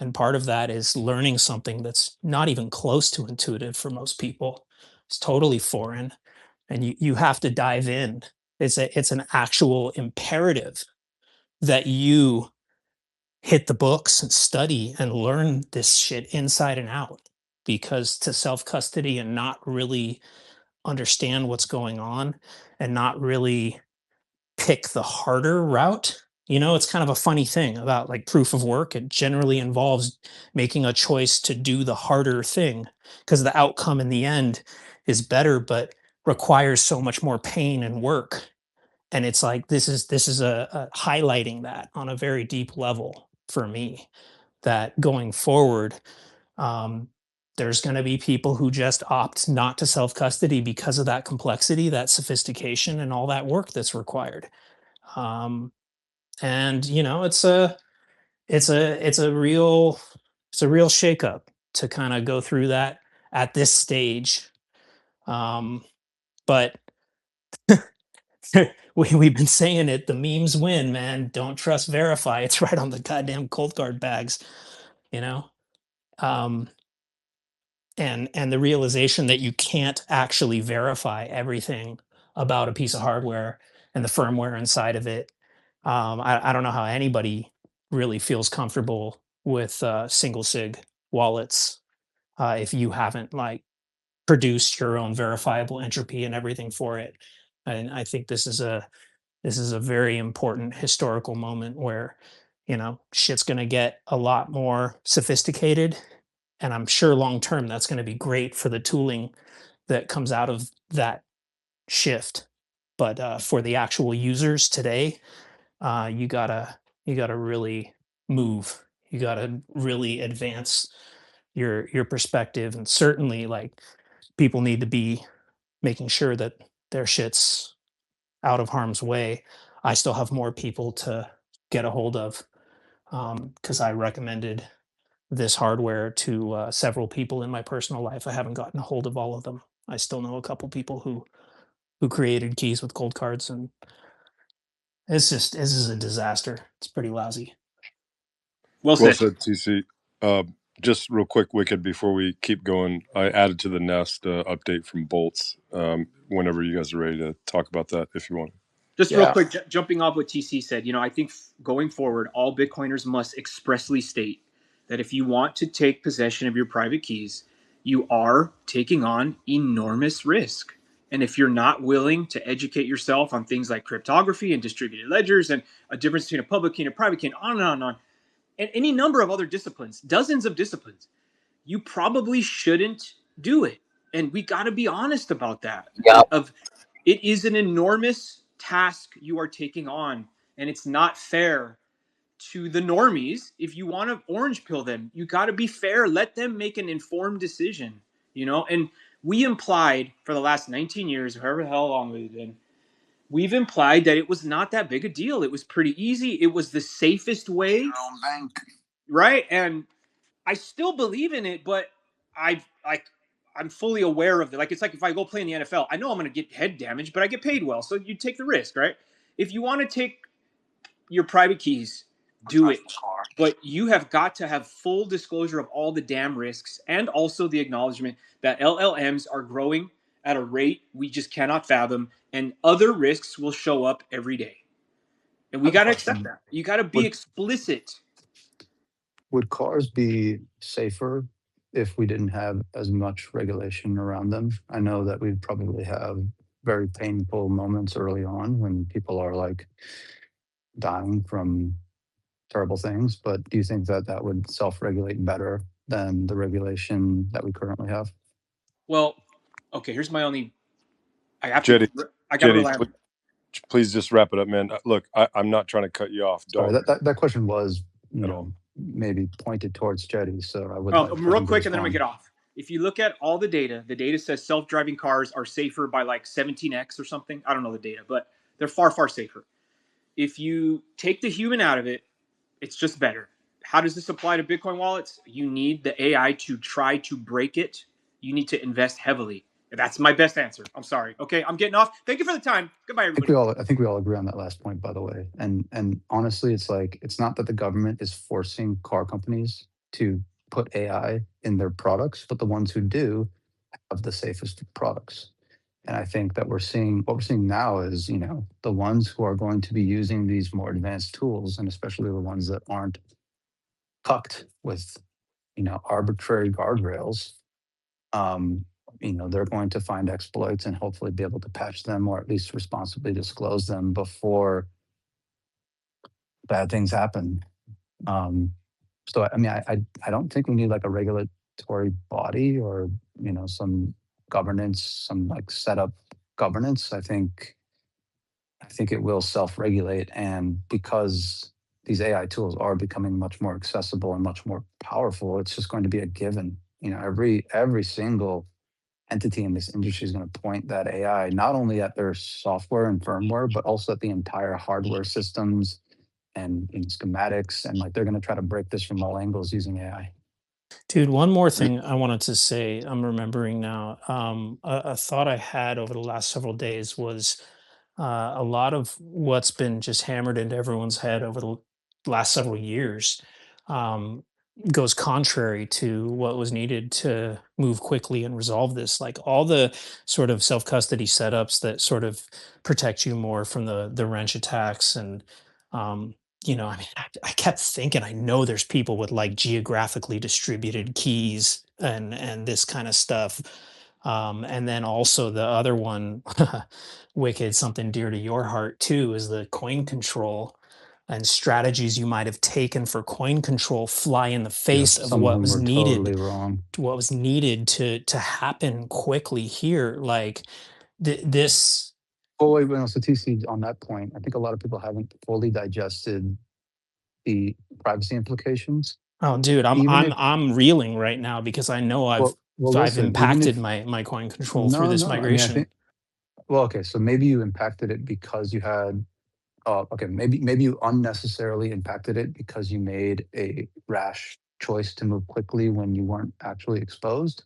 And part of that is learning something that's not even close to intuitive for most people. It's totally foreign. And you have to dive in. It's an actual imperative that you hit the books and study and learn this shit inside and out, because to self custody and not really understand what's going on and not really pick the harder route. It's kind of a funny thing about like proof of work. It generally involves making a choice to do the harder thing because the outcome in the end is better, but requires so much more pain and work. And it's like this is a highlighting that on a very deep level for me, that going forward, there's going to be people who just opt not to self-custody because of that complexity, that sophistication, and all that work that's required. And it's a real shakeup to kind of go through that at this stage. But we've been saying it, the memes win, man. Don't trust, verify. It's right on the goddamn Cold Card bags, you know? And the realization that you can't actually verify everything about a piece of hardware and the firmware inside of it. I don't know how anybody really feels comfortable with single-sig wallets if you haven't like produced your own verifiable entropy and everything for it. And I think this is a very important historical moment where shit's going to get a lot more sophisticated, and I'm sure long term that's going to be great for the tooling that comes out of that shift. But for the actual users today, you gotta really move. You gotta really advance your perspective, and certainly like people need to be making sure that their shit's out of harm's way. I still have more people to get a hold of because I recommended this hardware to several people in my personal life. I haven't gotten a hold of all of them. I still know a couple people who created keys with cold cards, and this is a disaster. It's pretty lousy. Well Well said. said, TC. Just real quick, Wicked, before we keep going, I added to the Nest update from Bolts. Whenever you guys are ready to talk about that, if you want. Just real quick, jumping off what TC said, I think going forward, all Bitcoiners must expressly state that if you want to take possession of your private keys, you are taking on enormous risk. And if you're not willing to educate yourself on things like cryptography and distributed ledgers and a difference between a public key and a private key, and on and on and on, and any number of other disciplines, dozens of disciplines, you probably shouldn't do it. And we got to be honest about that. It is an enormous task you are taking on, and it's not fair to the normies. If you want to orange pill them, you got to be fair. Let them make an informed decision, and we implied for the last 19 years, however the hell long we've been, we've implied that it was not that big a deal. It was pretty easy. It was the safest way. right? And I still believe in it, but I'm fully aware of it. Like, it's like if I go play in the NFL, I know I'm going to get head damage, but I get paid well, so you take the risk, right? If you want to take your private keys, do it. But you have got to have full disclosure of all the damn risks, and also the acknowledgement that LLMs are growing at a rate we just cannot fathom, and other risks will show up every day. And we got to accept that. You got to be explicit. Would cars be safer if we didn't have as much regulation around them? I know that we'd probably have very painful moments early on when people are like dying from terrible things, but do you think that that would self-regulate better than the regulation that we currently have? Well, okay, here's my only. I have Jetty, to. I got to rely on. Please just wrap it up, man. Look, I'm not trying to cut you off. Sorry, Don't. that question was, maybe pointed towards Jetty, so I would. Real quick, and then I'm gonna get off. If you look at all the data says self-driving cars are safer by like 17x or something. I don't know the data, but they're far, far safer. If you take the human out of it, it's just better. How does this apply to Bitcoin wallets? You need the AI to try to break it. You need to invest heavily. That's my best answer. I'm sorry. Okay, I'm getting off. Thank you for the time. Goodbye, everybody. I think we all agree on that last point, by the way. And honestly, it's like, it's not that the government is forcing car companies to put AI in their products, but the ones who do have the safest products. And I think that what we're seeing now is, the ones who are going to be using these more advanced tools, and especially the ones that aren't cucked with, arbitrary guardrails, they're going to find exploits and hopefully be able to patch them, or at least responsibly disclose them before bad things happen. So, I mean, I don't think we need like a regulatory body or, some governance, some like setup governance. I think it will self-regulate, and because these AI tools are becoming much more accessible and much more powerful, it's just going to be a given. Every single entity in this industry is going to point that AI not only at their software and firmware, but also at the entire hardware systems and schematics, and like they're going to try to break this from all angles using AI. Dude, one more thing I wanted to say, I'm remembering now. A thought I had over the last several days was a lot of what's been just hammered into everyone's head over the last several years um, goes contrary to what was needed to move quickly and resolve this. Like all the sort of self-custody setups that sort of protect you more from the wrench attacks and I mean, I kept thinking, I know there's people with like geographically distributed keys and this kind of stuff. And then also the other one, wicked, something dear to your heart too, is the coin control and strategies you might have taken for coin control fly in the face of Some what them was were needed, totally wrong. what was needed to happen quickly here. Like this. Oh wait, so TC, on that point, I think a lot of people haven't fully digested the privacy implications. Oh, dude, I'm reeling right now because I know I've listen, impacted my coin control through this migration. I mean, okay, so maybe you impacted it because you had, maybe you unnecessarily impacted it because you made a rash choice to move quickly when you weren't actually exposed.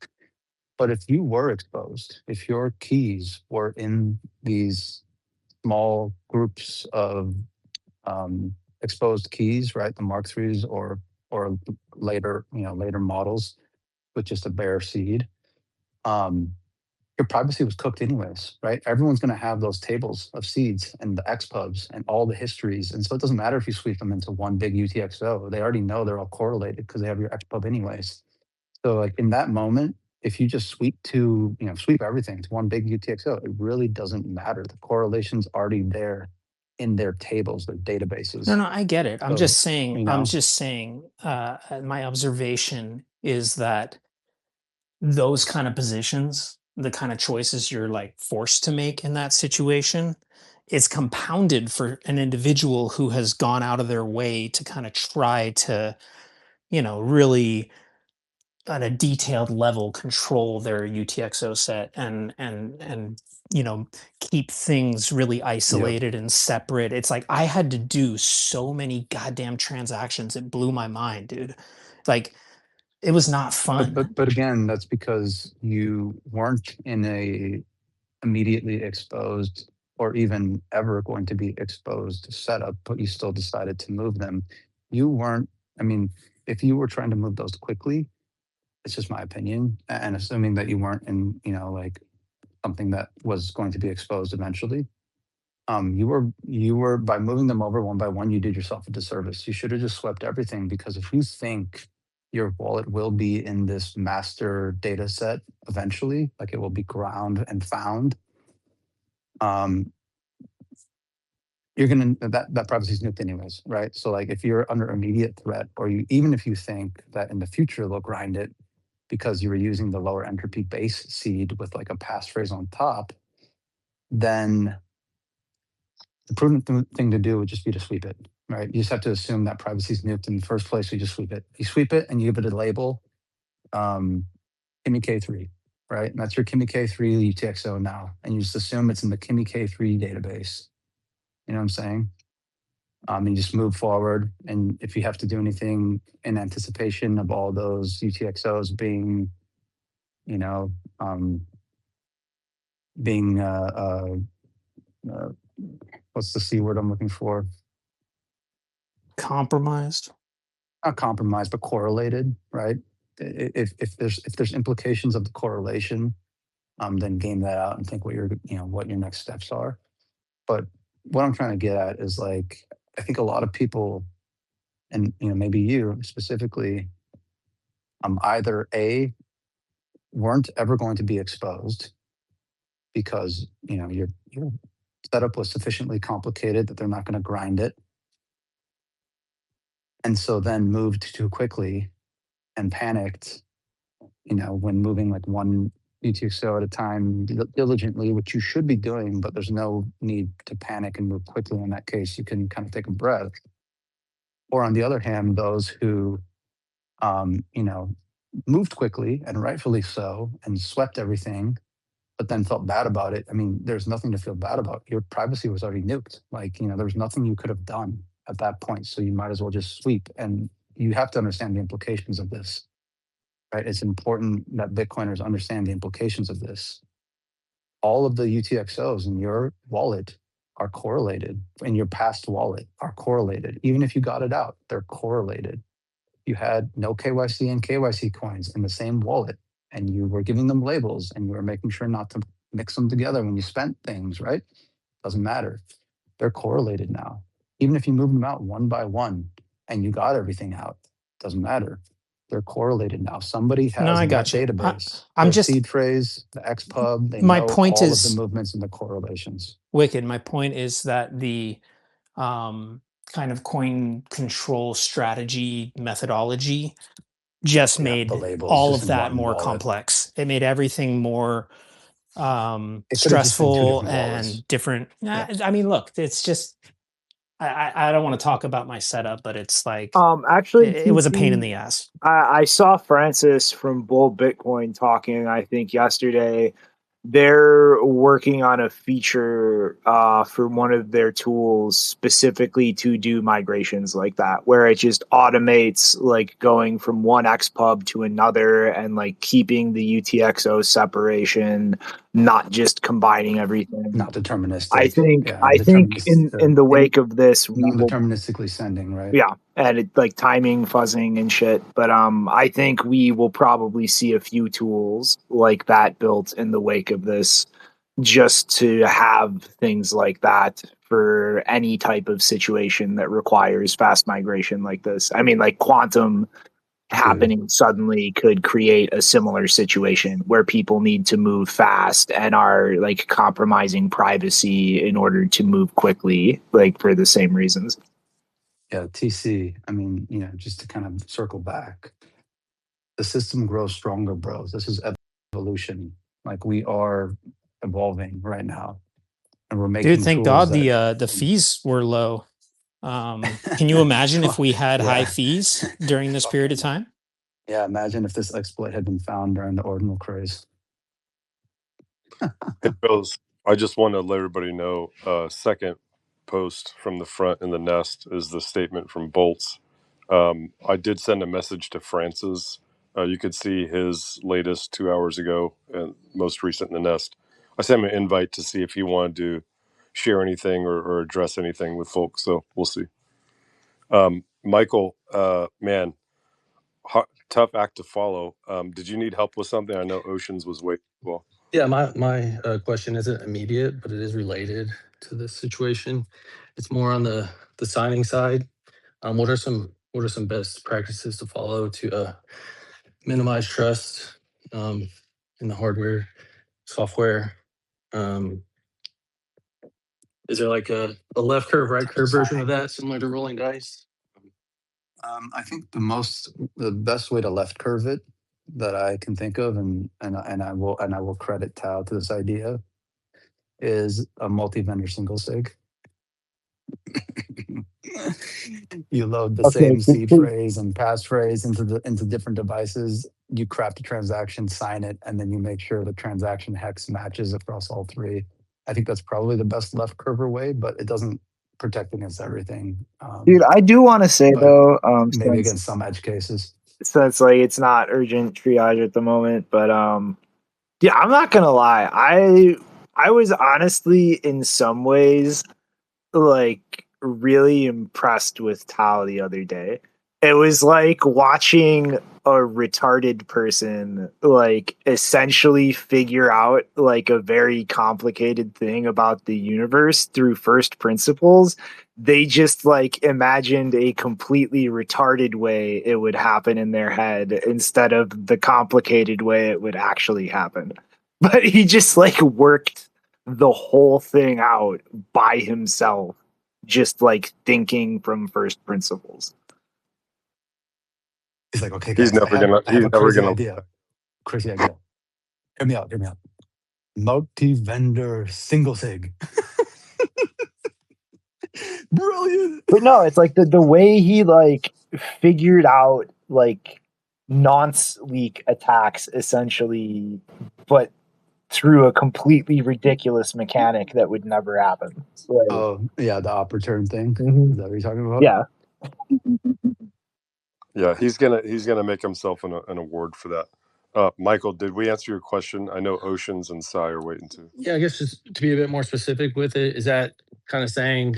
But if you were exposed, if your keys were in these small groups of exposed keys, right, the Mark IIIs or later models with just a bare seed, your privacy was cooked anyways, right? Everyone's going to have those tables of seeds and the XPubs and all the histories, and so it doesn't matter if you sweep them into one big UTXO. They already know they're all correlated because they have your XPub anyways. So like in that moment, if you just sweep everything to one big UTXO, it really doesn't matter. The correlation's already there in their tables, their databases. No, I get it. I'm So, just saying, my observation is that those kind of positions, the kind of choices you're like forced to make in that situation, it's compounded for an individual who has gone out of their way to kind of try to, really on a detailed level control their UTXO set and keep things really Yep. isolated and separate. It's like I had to do so many goddamn transactions. It blew my mind, dude. Like it was not fun. But again, that's because you weren't in a immediately exposed or even ever going to be exposed setup, but you still decided to move them. You weren't, I mean, if you were trying to move those quickly, it's just my opinion, and assuming that you weren't in, like something that was going to be exposed eventually, you were by moving them over one by one, you did yourself a disservice. You should have just swept everything, because if you think your wallet will be in this master data set eventually, like it will be ground and found, you're gonna that privacy is nuked anyways, right? So like if you're under immediate threat, or even if you think that in the future they'll grind it because you were using the lower entropy base seed with like a passphrase on top, then the prudent thing to do would just be to sweep it, right? You just have to assume that privacy is nuked in the first place. So you just sweep it. You sweep it and you give it a label, Kimmy K3, right? And that's your Kimmy K3 UTXO now. And you just assume it's in the Kimmy K3 database. You know what I'm saying? And you just move forward. And if you have to do anything in anticipation of all those UTXOs being, what's the C word I'm looking for? Compromised? Not compromised, but correlated, right? If there's implications of the correlation, then game that out and think what your next steps are. But what I'm trying to get at is like, I think a lot of people, and maybe you specifically, either A, weren't ever going to be exposed because your setup was sufficiently complicated that they're not going to grind it, and so then moved too quickly and panicked, when moving like one UTXO at a time diligently, which you should be doing, but there's no need to panic and move quickly in that case. You can kind of take a breath. Or on the other hand, those who, moved quickly and rightfully so and swept everything, but then felt bad about it. I mean, there's nothing to feel bad about. Your privacy was already nuked. Like, there was nothing you could have done at that point. So you might as well just sweep. And you have to understand the implications of this, right? It's important that Bitcoiners understand the implications of this. All of the UTXOs in your wallet are correlated, in your past wallet are correlated. Even if you got it out, they're correlated. You had no KYC and KYC coins in the same wallet, and you were giving them labels, and you were making sure not to mix them together when you spent things, right? Doesn't matter. They're correlated now. Even if you move them out one by one and you got everything out, doesn't matter. They're correlated now. Somebody has No, I that got you. database, I'm the just seed phrase, the XPub. They my know point all of the is movements and the correlations. wicked. My point is that the kind of coin control strategy methodology just Yeah, the made labels all just of in that one more wallet. complex. It made everything more It could have just been two stressful different wallets. and different. Yeah. I mean, look, it's just I don't want to talk about my setup, but it's like Actually, it was a pain in TC, the ass. I saw Francis from Bull Bitcoin talking, I think yesterday. They're working on a feature for one of their tools specifically to do migrations like that, where it just automates like going from one XPub to another and like keeping the UTXO separation, not just combining everything. Not deterministic. I think Yeah, I think in the wake of this we will non-deterministically sending, right? yeah, and it like timing, fuzzing, and shit. But I think we will probably see a few tools like that built in the wake of this, just to have things like that for any type of situation that requires fast migration like this. I mean, like quantum happening suddenly could create a similar situation where people need to move fast and are like compromising privacy in order to move quickly, like for the same reasons. Yeah, TC. I mean, just to kind of circle back, the system grows stronger, bros. This is evolution. Like we are evolving right now, and we're making Dude, thank tools God that the fees were low. Can you imagine if we had high Yeah. fees during this period of time? Yeah, imagine if this exploit had been found during the ordinal craze. Hey, bros, I just want to let everybody know. Second post from the front in the nest is the statement from Bolts. I did send a message to Francis. You could see his latest 2 hours ago and most recent in the nest. I sent him an invite to see if he wanted to share anything or address anything with folks. So we'll see. Michael, man, tough act to follow. Did you need help with something? I know Oceans was waiting. Well, Yeah, my question isn't immediate, but it is related to this situation. It's more on the signing side. What are some best practices to follow to minimize trust in the hardware, software? Um, is there like a left curve, right curve version of that, similar to rolling dice? I think the best way to left curve it that I can think of, and I will credit Tao to this idea, is a multi-vendor single sig. You load the Okay. same seed phrase and passphrase into different devices. You craft a transaction, sign it, and then you make sure the transaction hex matches across all three. I think that's probably the best left curver way, but it doesn't protect against everything. Dude, I do want to say But though, maybe against some edge cases. since like it's not urgent triage at the moment, but yeah, I'm not gonna lie. I was honestly in some ways like really impressed with Tao the other day. It was like watching a retarded person like essentially figure out like a very complicated thing about the universe through first principles. They just like imagined a completely retarded way it would happen in their head instead of the complicated way it would actually happen. But he just like worked the whole thing out by himself, just like thinking from first principles. He's like, okay, he's guys, never I have a never crazy gonna. idea. Crazy idea. Hear me out. Hear me out. Multi-vendor single sig. Brilliant. But no, it's like the way he like figured out like nonce leak attacks essentially, but through a completely ridiculous mechanic that would never happen. Like, Oh yeah, the opportune thing. Mhm. Is that what you're talking about? yeah. Yeah, he's gonna make himself an award for that. Michael, did we answer your question? I know Oceans and Sai are waiting to. Yeah, I guess just to be a bit more specific with it, is that kind of saying,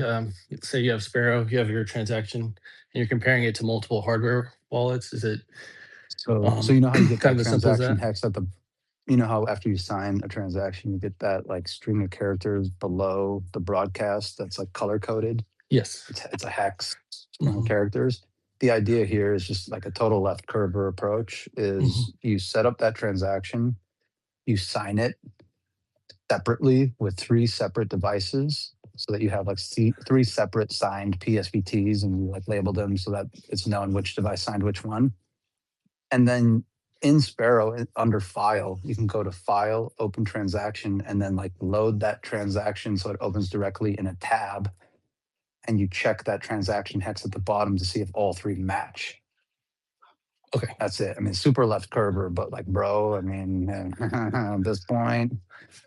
say you have Sparrow, you have your transaction, and you're comparing it to multiple hardware wallets. Is it So you know how you get kind that of as simple as transaction that? hex at the, you know how after you sign a transaction, you get that like string of characters below the broadcast that's like color coded. Yes. It's a hex string of characters. The idea here is just like a total left curver approach is you set up that transaction, you sign it separately with three separate devices so that you have like three separate signed PSVTs and you like label them so that it's known which device signed which one. And then in Sparrow, under File, you can go to File, Open Transaction, and then like load that transaction so it opens directly in a tab. And you check that transaction hex at the bottom to see if all three match. Okay. That's it. I mean, super left curver, but like, bro, I mean, at this point,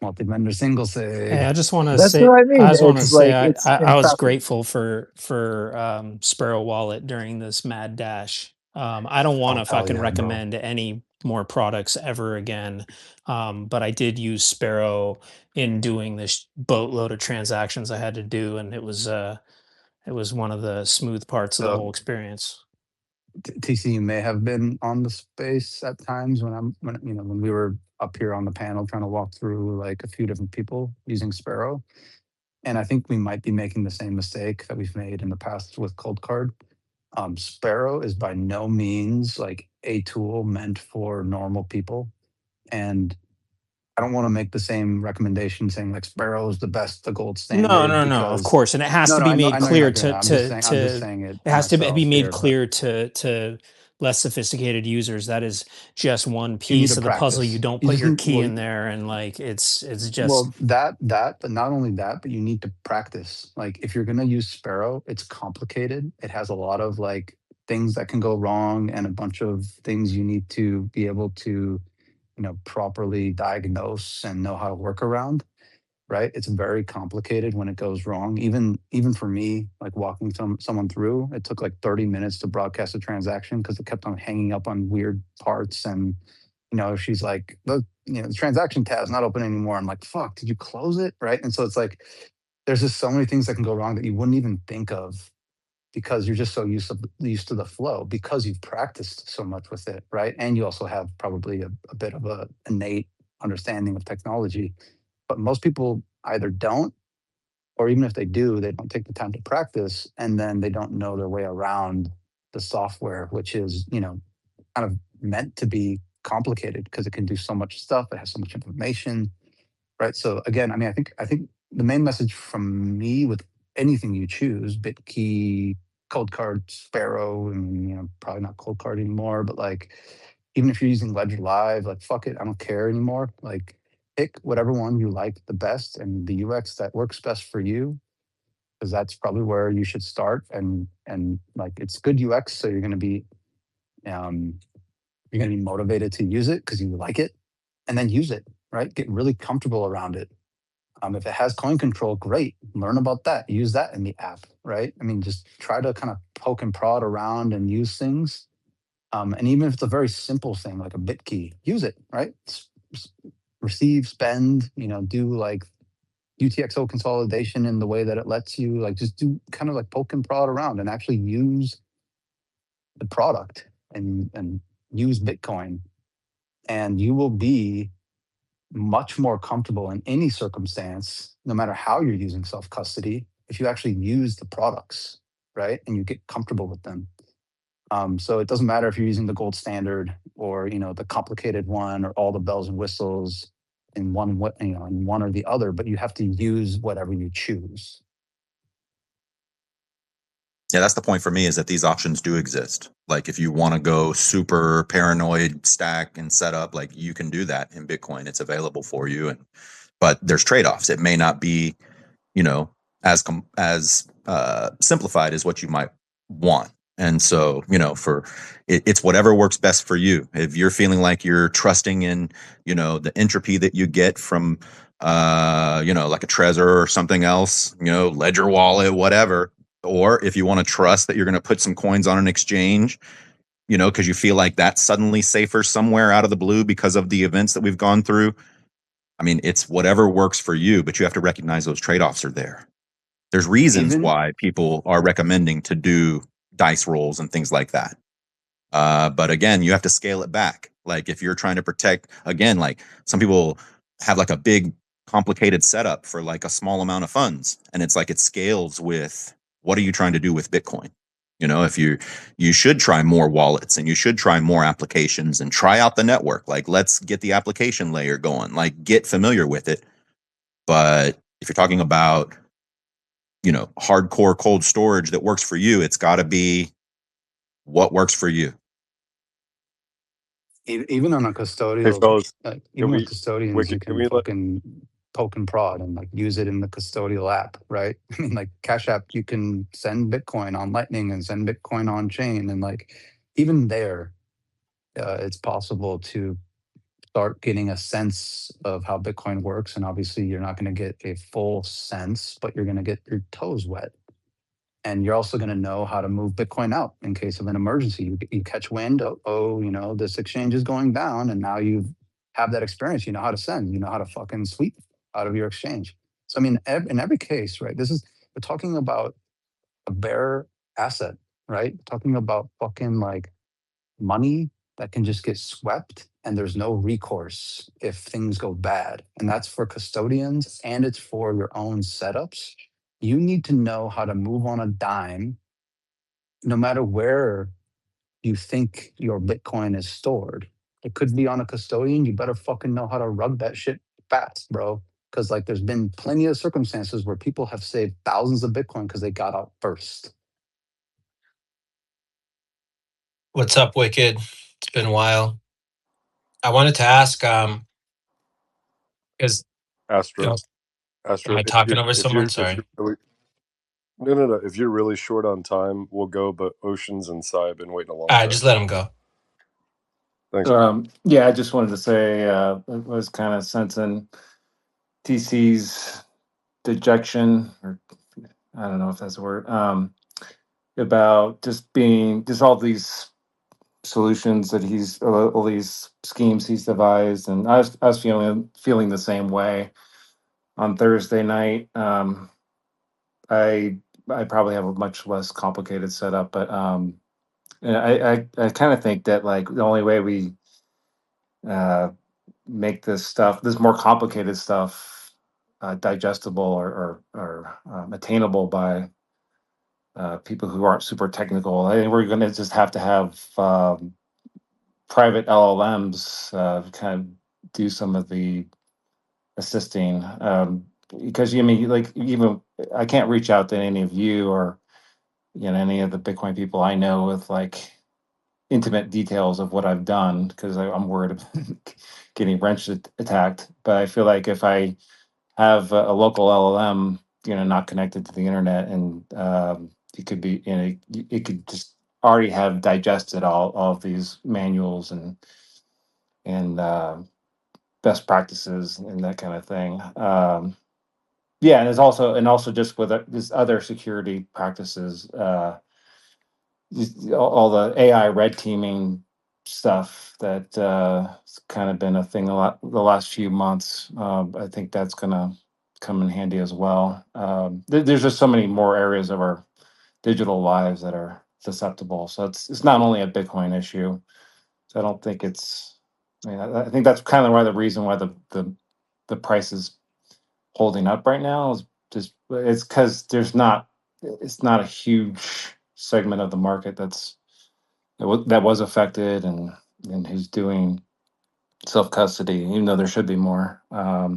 multi-vendor single sig. Hey, I just want to That's say, what I mean. I just want to It's say, like it's I was impressive. grateful for Sparrow Wallet during this mad dash. I don't want to Oh, hell fucking yeah, bro. recommend any more products ever again, but I did use Sparrow in doing this boatload of transactions I had to do, and it was one of the smooth parts of the whole experience. TC may have been on the space at times when we were up here on the panel trying to walk through like a few different people using Sparrow. And I think we might be making the same mistake that we've made in the past with Cold Card. Sparrow is by no means like a tool meant for normal people. And I don't want to make the same recommendation saying like Sparrow is the best, the gold standard. No, of course, and it has to be made clear to I'm just saying it. It has to be myself made here, but clear to less sophisticated users. That is just one you need piece to of the puzzle. You practice. don't You put just your need, key well, in there, and like it's just well that, but not only that, but you need to practice. Like if you're gonna use Sparrow, it's complicated. It has a lot of like things that can go wrong and a bunch of things you need to be able to, properly diagnose and know how to work around. right? It's very complicated when it goes wrong. Even for me, like walking someone through, it took like 30 minutes to broadcast a transaction because it kept on hanging up on weird parts. And she's like, the transaction tab's not open anymore. I'm like, fuck, did you close it? Right. And so it's like there's just so many things that can go wrong that you wouldn't even think of because you're just so used to the flow because you've practiced so much with it, right? And you also have probably a bit of a innate understanding of technology. But most people either don't, or even if they do, they don't take the time to practice, and then they don't know their way around the software, which is, kind of meant to be complicated because it can do so much stuff. It has so much information, right? So again, I mean, I think the main message from me with anything you choose, Bitkey, Cold Card, Sparrow, and probably not Cold Card anymore, but like even if you're using Ledger Live, like fuck it, I don't care anymore. Like pick whatever one you like the best and the UX that works best for you, because that's probably where you should start. And like it's good UX, so you're going to be motivated to use it because you like it, and then use it, right? Get really comfortable around it. If it has coin control, great. Learn about that. Use that in the app, right? I mean, just try to kind of poke and prod around and use things. And even if it's a very simple thing like a Bitkey, use it, right? Receive, spend, do like UTXO consolidation in the way that it lets you, like just do kind of like poke and prod around and actually use the product and use Bitcoin. And you will be much more comfortable in any circumstance, no matter how you're using self-custody, if you actually use the products, right? And you get comfortable with them. So it doesn't matter if you're using the gold standard or, the complicated one or all the bells and whistles in one or the other, but you have to use whatever you choose. Yeah, that's the point for me, is that these options do exist. Like if you want to go super paranoid stack and set up, like you can do that in Bitcoin. It's available for you. But there's trade-offs. It may not be, as simplified as what you might want. And so, it's whatever works best for you. If you're feeling like you're trusting in, the entropy that you get from, like a Trezor or something else, Ledger Wallet, whatever. Or if you want to trust that you're going to put some coins on an exchange, because you feel like that's suddenly safer somewhere out of the blue because of the events that we've gone through. I mean, it's whatever works for you, but you have to recognize those trade-offs are there. There's reasons why people are recommending to do dice rolls and things like that. But again, you have to scale it back. Like if you're trying to protect, again, like some people have like a big complicated setup for like a small amount of funds. And it's like it scales with what are you trying to do with Bitcoin? If you should try more wallets and you should try more applications and try out the network. Like let's get the application layer going, like get familiar with it. But if you're talking about, hardcore cold storage that works for you, it's got to be what works for you. Even on a Hey, custodial, fellas, even with we, custodians, Wiki, you can can we let fucking poke and prod and like use it in the custodial app, right? I mean, like Cash App, you can send Bitcoin on Lightning and send Bitcoin on chain, and like even there, it's possible to start getting a sense of how Bitcoin works. And obviously, you're not going to get a full sense, but you're going to get your toes wet. And you're also going to know how to move Bitcoin out in case of an emergency. You catch wind, this exchange is going down, and now you have that experience. You know how to send, you know how to fucking sweep out of your exchange. So, I mean, in every case, right, we're talking about a bare asset, right? We're talking about fucking like money that can just get swept and there's no recourse if things go bad. And that's for custodians and it's for your own setups. You need to know how to move on a dime, no matter where you think your Bitcoin is stored. It could be on a custodian. You better fucking know how to rug that shit fast, bro. Because like there's been plenty of circumstances where people have saved thousands of Bitcoin because they got out first. What's up, Wicked? It's been a while. I wanted to ask, because Astro, am I talking over someone? Sorry. No. If you're really short on time, we'll go. But Oceans and Sai have been waiting a long All right, time. just let him go. Thanks. Yeah, I just wanted to say I was kind of sensing TC's dejection, or I don't know if that's a word, about just all these solutions that all these schemes he's devised, and I was feeling the same way on Thursday night. I probably have a much less complicated setup, but and I kind of think that like the only way we make this more complicated stuff digestible or attainable by people who aren't super technical. I think we're going to just have to have private LLMs kind of do some of the assisting, because you mean like even I can't reach out to any of you or any of the Bitcoin people I know with like intimate details of what I've done because I'm worried about getting wrench attacked. But I feel like if I have a local LLM, not connected to the internet, and it could be, it could just already have digested all of these manuals and best practices and that kind of thing. Yeah, and also just with just other security practices. All the AI red teaming stuff that it's kind of been a thing a lot the last few months. I think that's going to come in handy as well. There's just so many more areas of our digital lives that are susceptible. So it's not only a Bitcoin issue. So I don't think it's. I mean, I think that's kind of the reason why the price is holding up right now is just it's because it's not a huge segment of the market that was affected and who's doing self custody, even though there should be more. I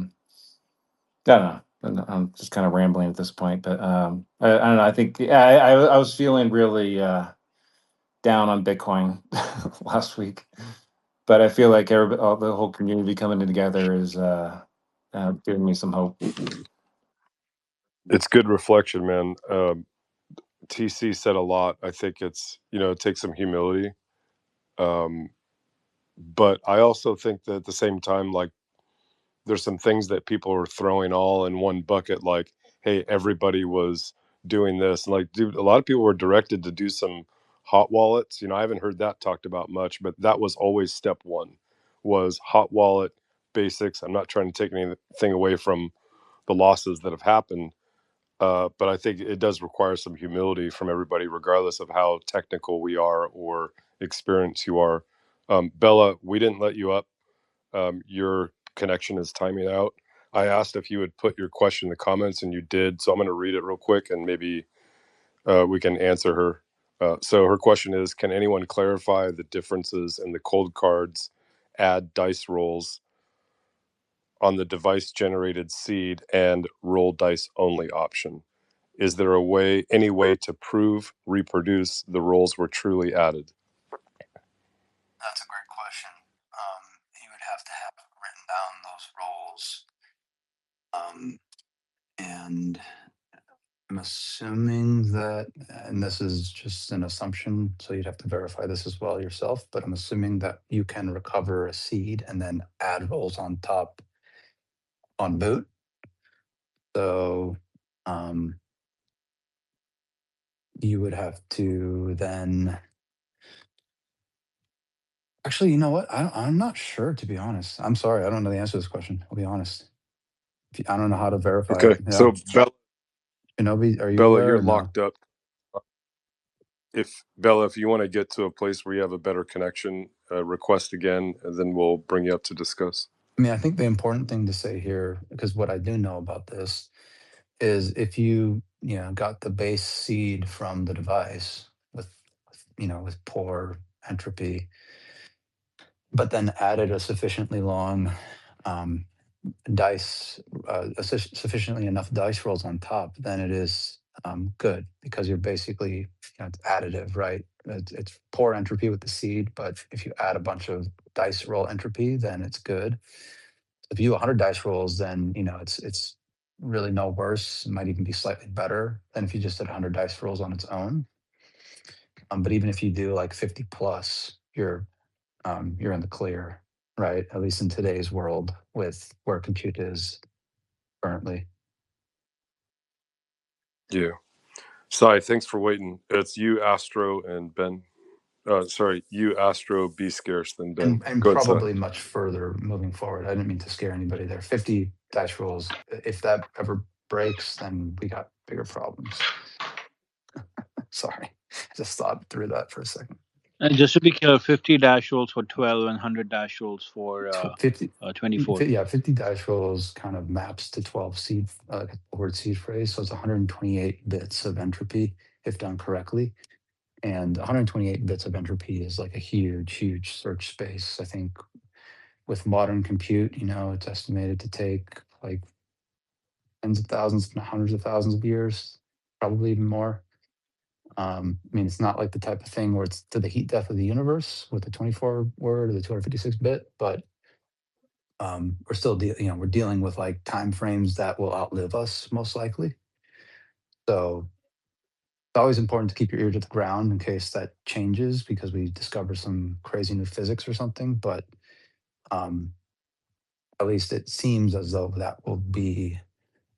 don't know. I'm just kind of rambling at this point, but I don't know. I think I was feeling really down on Bitcoin last week, but I feel like the whole community coming together is giving me some hope. It's good reflection, man. TC said a lot. I think it's it takes some humility, but I also think that at the same time, like there's some things that people are throwing all in one bucket, like, hey, everybody was doing this, and like, dude, a lot of people were directed to do some hot wallets. I haven't heard that talked about much, but that was always step one, was hot wallet basics. I'm not trying to take anything away from the losses that have happened, but I think it does require some humility from everybody, regardless of how technical we are or experienced you are. Bella, we didn't let you up. Your connection is timing out. I asked if you would put your question in the comments, and you did. So I'm going to read it real quick, and maybe we can answer her. So her question is, can anyone clarify the differences in the cold cards add dice rolls on the device generated seed and roll dice only option? Is there any way to reproduce the rolls were truly added? That's a great question. You would have to have written down those roles. And I'm assuming that, and this is just an assumption, so you'd have to verify this as well yourself, but I'm assuming that you can recover a seed and then add rolls on top on boot. So you would have to then. Actually, you know what? I'm not sure, to be honest. I'm sorry. I don't know the answer to this question. I'll be honest. I don't know how to verify Okay, it. Yeah. so Shinobi, are you Bella, aware you're or no? locked up. If you want to get to a place where you have a better connection, request again, and then we'll bring you up to discuss. I mean, I think the important thing to say here, because what I do know about this, is if you got the base seed from the device with poor entropy, but then added a sufficiently long dice, sufficiently enough dice rolls on top, then it is good, because you're basically it's additive, right? It's poor entropy with the seed, but if you add a bunch of dice roll entropy, then it's good. If you do 100 dice rolls, then it's really no worse. It might even be slightly better than if you just did 100 dice rolls on its own. But even if you do like 50 plus, you're in the clear, right? At least in today's world, with where compute is currently. Yeah. Sai, thanks for waiting. It's you, Astro, and Ben. Sorry, you, Astro, Be Scarce, then Ben. And Go ahead, Sai. probably much further moving forward. I didn't mean to scare anybody there. 50 dice rolls. If that ever breaks, then we got bigger problems. Sorry. I just thought through that for a second. And just to be clear, 50 dash rolls for 12 and 100 dash rolls for 24. 50 dice rolls kind of maps to 12 seed word seed phrase. So it's 128 bits of entropy if done correctly. And 128 bits of entropy is like a huge search space. I think with modern compute, it's estimated to take like tens of thousands, hundreds of thousands of years, probably even more. I mean, it's not like the type of thing where it's to the heat death of the universe with the 24 word or the 256 bit, but we're still we're dealing with like time frames that will outlive us most likely. So it's always important to keep your ear to the ground in case that changes because we discover some crazy new physics or something. But at least it seems as though that will be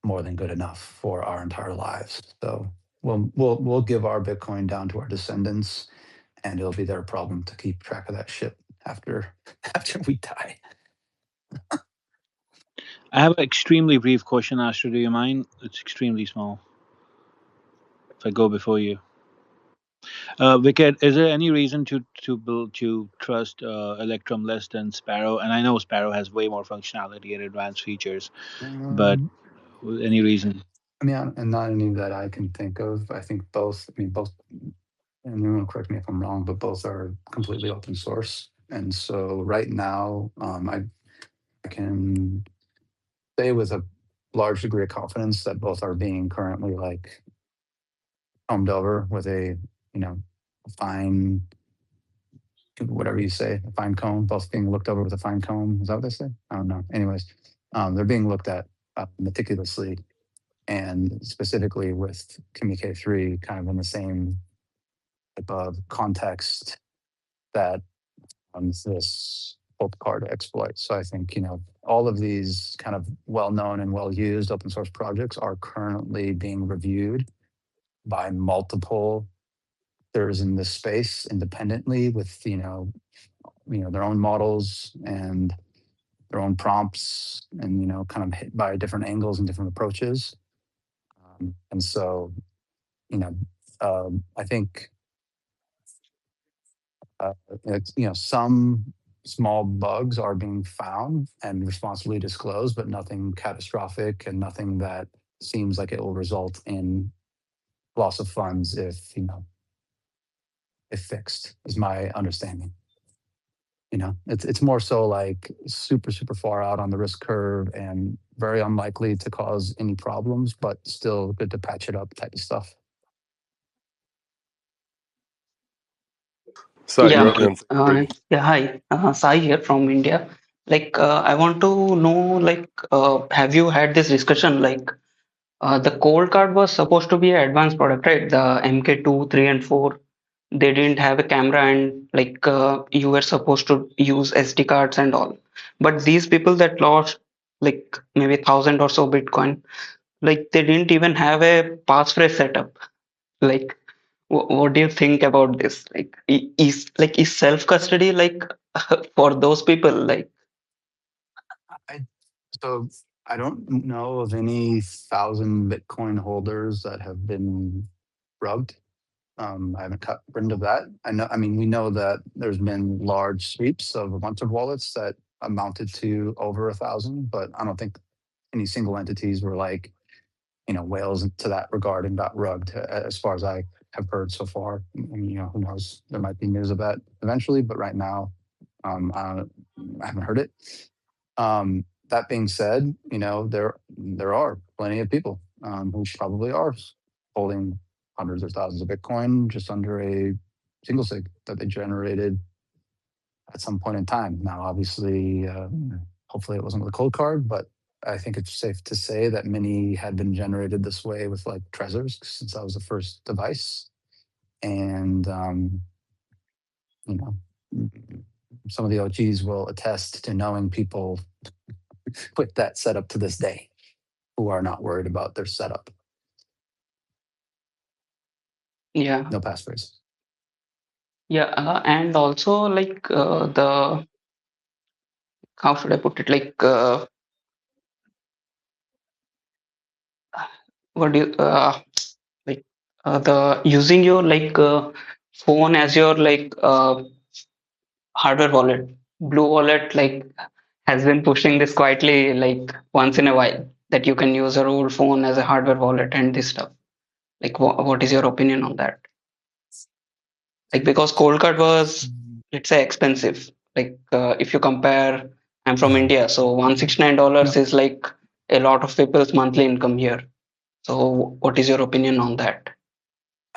more than good enough for our entire lives. So we'll give our Bitcoin down to our descendants, and it'll be their problem to keep track of that shit after we die. I have an extremely brief question, Astro. Do you mind? It's extremely small. If I go before you. Wicked, is there any reason to trust Electrum less than Sparrow? And I know Sparrow has way more functionality and advanced features, but any reason? I mean, and not any that I can think of. I think both. I mean, both. And anyone correct me if I'm wrong, but both are completely open source. And so right now, I can say with a large degree of confidence that both are being currently like combed over with a fine, whatever you say, a fine comb, both being looked over with a fine comb. Is that what they say? I don't know. Anyways, they're being looked at meticulously, and specifically with K3 kind of in the same type of context that this Cold Card exploit. So I think, all of these kind of well-known and well-used open source projects are currently being reviewed by multiple there's in this space independently with, their own models and their own prompts and, kind of hit by different angles and different approaches. And so, I think, some small bugs are being found and responsibly disclosed, but nothing catastrophic and nothing that seems like it will result in loss of funds if fixed, is my understanding. It's more so like super far out on the risk curve and very unlikely to cause any problems, but still good to patch it up type of stuff. Sai, Yeah, yeah, hi. Sai here from India. I want to know, have you had this discussion? The Cold Card was supposed to be an advanced product, right? The MK2, 3, and 4. They didn't have a camera, and you were supposed to use SD cards and all. But these people that lost maybe 1,000 or so Bitcoin, they didn't even have a passphrase setup. Like, what do you think about this? Is self custody for those people? So I don't know of any 1,000 Bitcoin holders that have been rubbed. I haven't cut wind of that. We know that there's been large sweeps of a bunch of wallets that amounted to over 1,000, but I don't think any single entities were like, whales to that regard and got rugged, as far as I have heard so far. And, who knows? There might be news of that eventually, but right now, I haven't heard it. That being said, there are plenty of people who probably are holding hundreds or thousands of Bitcoin just under a single-sig that they generated at some point in time. Now, obviously, hopefully it wasn't with a cold card, but I think it's safe to say that many had been generated this way with like Trezors, since that was the first device. And, some of the OGs will attest to knowing people with that setup to this day. who are not worried about their setup. Yeah. No passphrase. Yeah, and also like the how should I put it? Like what do you like the using your like phone as your like hardware wallet. Blue Wallet like has been pushing this quietly like once in a while that you can use your old phone as a hardware wallet and this stuff. Like what is your opinion on that? Like because Cold Card was let's say expensive. Like if you compare, I'm from India, so $169 is like a lot of people's monthly income here. So what is your opinion on that?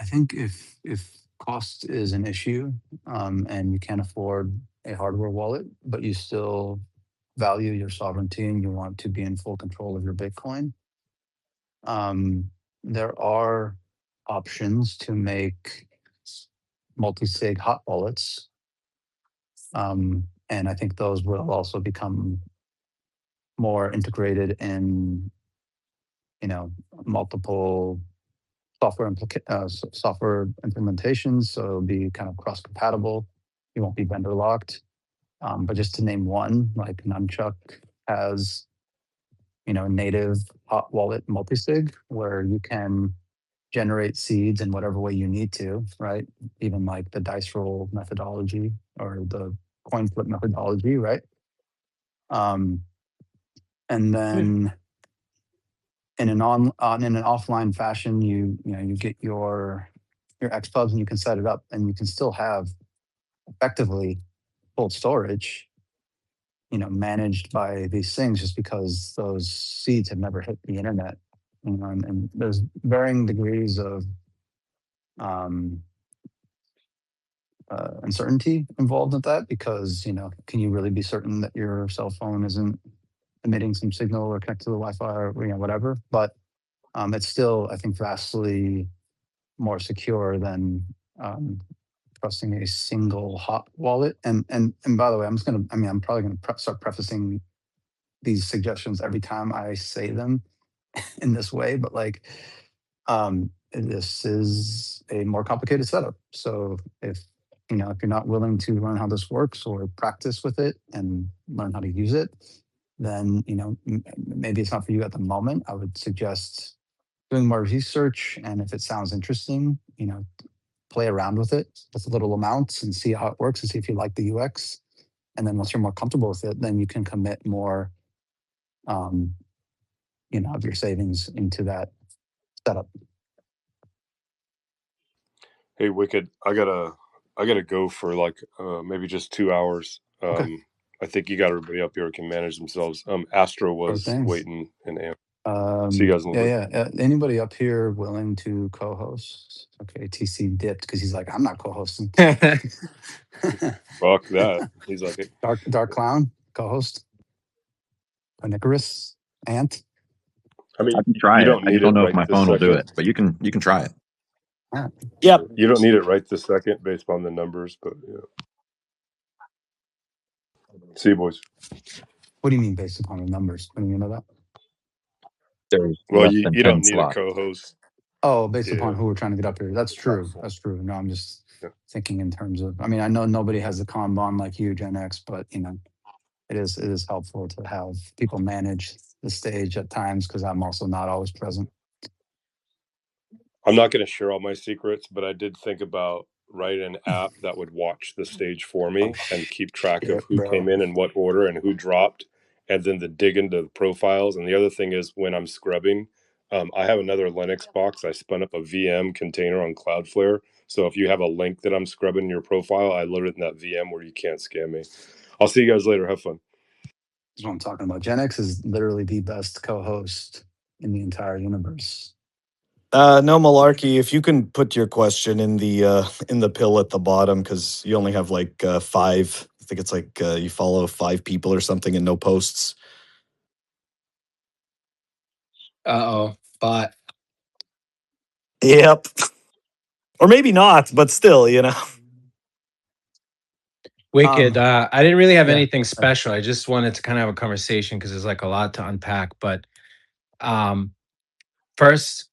I think if cost is an issue, and you can't afford a hardware wallet, but you still value your sovereignty and you want to be in full control of your Bitcoin, there are options to make multi-sig hot wallets. And I think those will also become more integrated in, multiple software implementations. So it'll be kind of cross-compatible. You won't be vendor locked. But just to name one, like Nunchuck has, native hot wallet multisig where you can generate seeds in whatever way you need to, right? Even like the dice roll methodology or the coin flip methodology, right? And then in an offline fashion, you get your XPubs and you can set it up, and you can still have effectively cold storage, managed by these things, just because those seeds have never hit the internet. And there's varying degrees of uncertainty involved with that, because can you really be certain that your cell phone isn't emitting some signal or connect to the Wi-Fi or whatever? But it's still, I think, vastly more secure than trusting a single hot wallet. And by the way, I'm probably gonna start prefacing these suggestions every time I say them in this way, but like, this is a more complicated setup. So if you're not willing to learn how this works or practice with it and learn how to use it, then maybe it's not for you at the moment. I would suggest doing more research, and if it sounds interesting, play around with it with little amounts and see how it works and see if you like the UX. And then once you're more comfortable with it, then you can commit more, of your savings into that setup. Hey, Wicked, I gotta go for like maybe just 2 hours. Okay. I think you got everybody up here who can manage themselves. Astro was thing. waiting and see you guys in a little bit. Yeah. Anybody up here willing to co-host? Okay, TC dipped because he's like, I'm not co-hosting. Fuck that. He's like, Dark Clown, co-host. Onicorous, Ant. I mean, I can try it. I just don't know if my phone will do it, but you can try it. Yep. You don't need it right this second based on the numbers, but yeah. See you, boys. What do you mean based upon the numbers? What do you mean by that? Well, you don't need a co-host. Oh, based upon who we're trying to get up here. That's true. That's true. No, I'm just thinking in terms of, I know nobody has the Kanban like you, Gen X, but it is helpful to have people manage the stage at times, because I'm also not always present. I'm not going to share all my secrets, but I did think about writing an app that would watch the stage for me and keep track of who came in what order and who dropped, and then to dig into the profiles. And the other thing is, when I'm scrubbing, I have another Linux box. I spun up a VM container on Cloudflare. So if you have a link that I'm scrubbing in your profile, I load it in that VM where you can't scam me. I'll see you guys later. Have fun. That's what I'm talking about. Gen X is literally the best co-host in the entire universe. No malarkey. If you can put your question in the pill at the bottom, because you only have like 5. I think it's like you follow 5 people or something and no posts. Bot. Yep. Or maybe not, but still, Wicked. I didn't really have anything special. I just wanted to kind of have a conversation because there's like a lot to unpack. But First,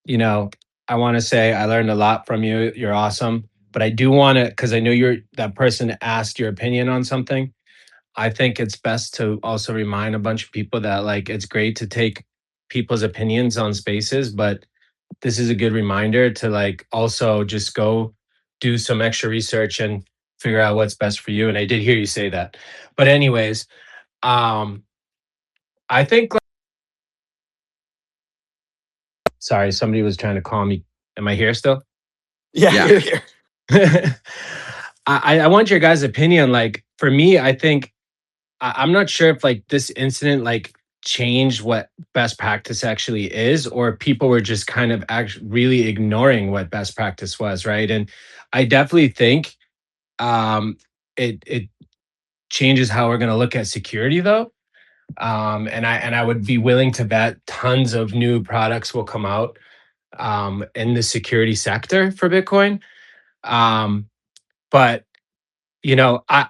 you know, I want to say I learned a lot from you. You're awesome. But I do want to, because I know you're that person that asked your opinion on something. I think it's best to also remind a bunch of people that like it's great to take people's opinions on spaces, but this is a good reminder to like also just go do some extra research and figure out what's best for you. And I did hear you say that. But anyways, I think sorry, somebody was trying to call me. Am I here still? Yeah, you're here. I want your guys' opinion. Like for me, I think I'm not sure if like this incident like changed what best practice actually is, or people were just kind of actually really ignoring what best practice was, right? And I definitely think it changes how we're going to look at security, though. And I would be willing to bet tons of new products will come out in the security sector for Bitcoin. But you know, I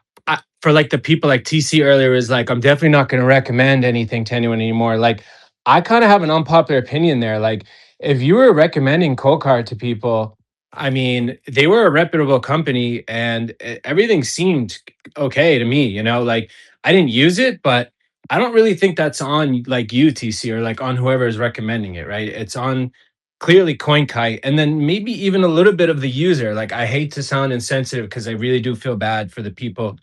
for like the people like TC earlier is like, I'm definitely not going to recommend anything to anyone anymore. Like, I kind of have an unpopular opinion there. Like, if you were recommending Cold Card to people, I mean, they were a reputable company and everything seemed okay to me. You know, like I didn't use it, but I don't really think that's on like you, TC, or like on whoever is recommending it, right? It's on clearly Coinkite, and then maybe even a little bit of the user. Like I hate to sound insensitive because I really do feel bad for the people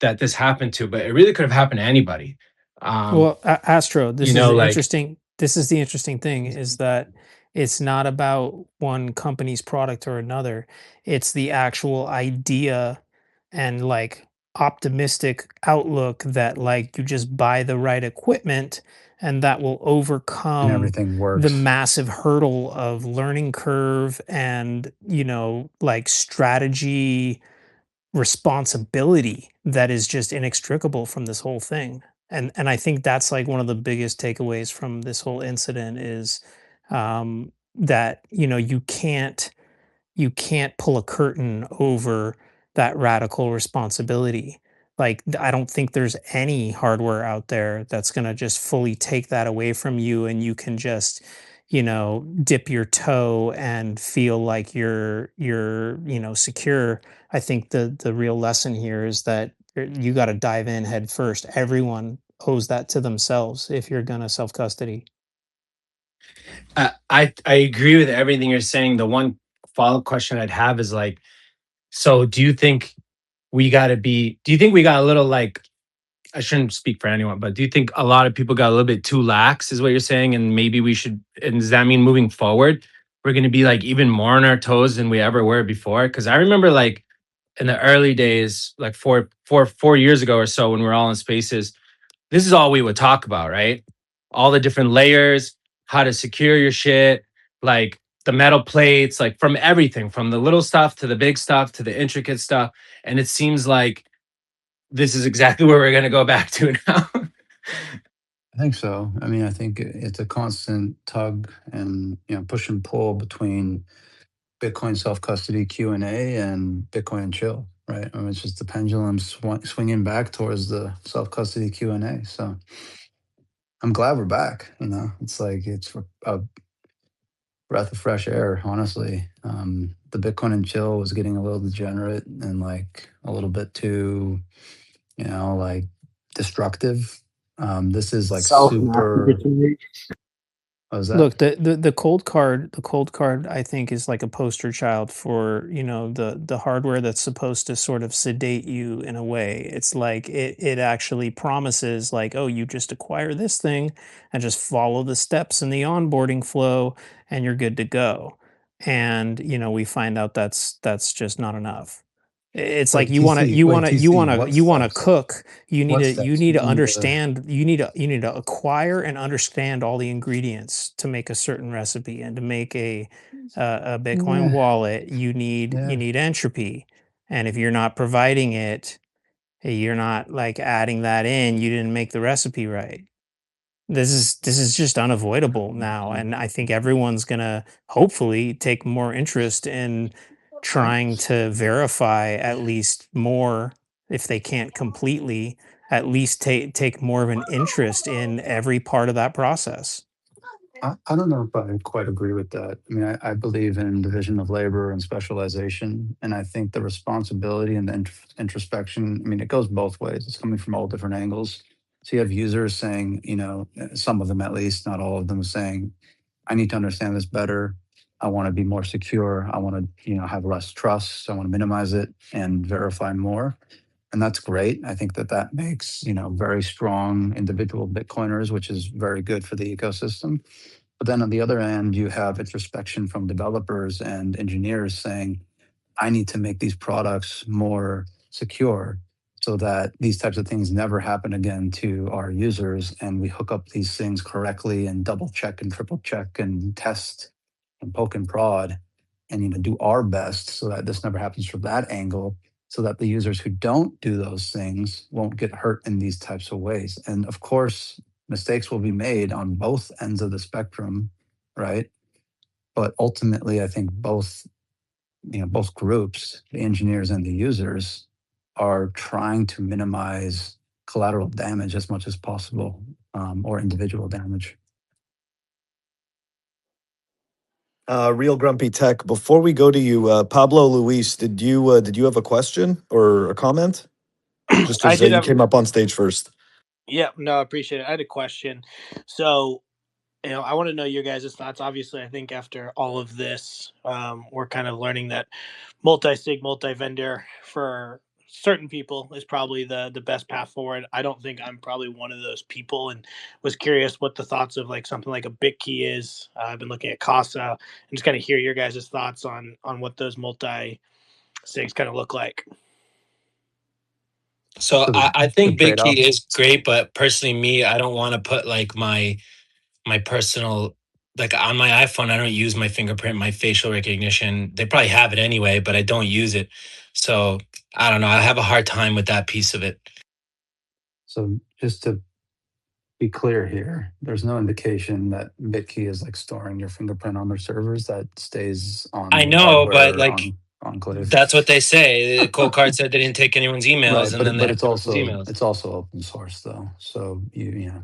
that this happened to, but it really could have happened to anybody. Well, Astro, You this is know, the like interesting. This is the interesting thing is that it's not about one company's product or another. It's the actual idea and like optimistic outlook that like you just buy the right equipment and that will And overcome everything the works. massive hurdle of learning curve and like strategy responsibility that is just inextricable from this whole thing. And I think that's like one of the biggest takeaways from this whole incident is that you can't pull a curtain over that radical responsibility. Like I don't think there's any hardware out there that's going to just fully take that away from you and you can just dip your toe and feel like you're secure. I think the real lesson here is that you got to dive in head first. Everyone owes that to themselves if you're going to self custody. I agree with everything you're saying. The one follow-up question I'd have is like, so do you think we got a little like, I shouldn't speak for anyone, but do you think a lot of people got a little bit too lax is what you're saying? And maybe we should, and does that mean moving forward, we're going to be like even more on our toes than we ever were before? Cause I remember like in the early days, like four years ago or so, when we were all in spaces, this is all we would talk about, right? All the different layers, how to secure your shit, like the metal plates, like from everything, from the little stuff to the big stuff to the intricate stuff. And it seems like this is exactly where we're going to go back to now. I think so. I mean, I think it's a constant tug and push and pull between Bitcoin self custody Q&A and Bitcoin and chill, right? I mean, it's just the pendulum swinging back towards the self custody Q&A. So I'm glad we're back. It's like it's a breath of fresh air. Honestly, the Bitcoin and chill was getting a little degenerate and like a little bit too, like destructive. This is like super. What was that? Look, the cold card, I think is like a poster child for, the hardware that's supposed to sort of sedate you in a way. It's like it actually promises like, oh, you just acquire this thing and just follow the steps in the onboarding flow and you're good to go. And, we find out that's just not enough. It's like Wait, TC. Wait, TC. What you want to steps? cook. What steps? You need You to mean the understand. You need to acquire and understand all the ingredients to make a certain recipe and to make a Bitcoin yeah, wallet. You need entropy, and if you're not providing it, you're not like adding that in. You didn't make the recipe right. This is just unavoidable now, and I think everyone's gonna hopefully take more interest in trying to verify at least more if they can't completely at least take more of an interest in every part of that process. I don't know if I quite agree with that. I mean, I believe in division of labor and specialization, and I think the responsibility and the introspection, I mean, it goes both ways. It's coming from all different angles. So you have users saying, you know, some of them at least, not all of them, saying, I need to understand this better. I want to be more secure. I want to, you know, have less trust. I want to minimize it and verify more. And that's great. I think that that makes, you know, very strong individual Bitcoiners, which is very good for the ecosystem. But then on the other end, you have introspection from developers and engineers saying, I need to make these products more secure so that these types of things never happen again to our users. And we hook up these things correctly and double check and triple check and test and poke and prod and, you know, do our best so that this never happens from that angle, so that the users who don't do those things won't get hurt in these types of ways. And of course, mistakes will be made on both ends of the spectrum, right? But ultimately, I think both, you know, both groups, the engineers and the users, are trying to minimize collateral damage as much as possible, or individual damage. Real Grumpy Tech. Before we go to you, Pablo Luis, did you have a question or a comment? Just I because did you have. came up on stage first. Yeah, no, I appreciate it. I had a question. So, you know, I want to know your guys' thoughts. Obviously, I think after all of this, we're kind of learning that multi-sig, multi-vendor for certain people is probably the best path forward. I don't think I'm probably one of those people, and was curious what the thoughts of like something like a BitKey is. I've been looking at Casa and just kind of hear your guys' thoughts on what those multi-sigs kind of look like. So So I the think BitKey trade-offs. is great, but personally, me, I don't want to put like my personal, like on my iPhone, I don't use my fingerprint, my facial recognition. They probably have it anyway, but I don't use it. So I don't know. I have a hard time with that piece of it. So just to be clear here, there's no indication that BitKey is like storing your fingerprint on their servers. That stays on I the know, but hardware like on Enclave. that's what they say. Cold Card said they didn't take anyone's emails, Right, and then they but have it's everyone's also emails. open source though. So you know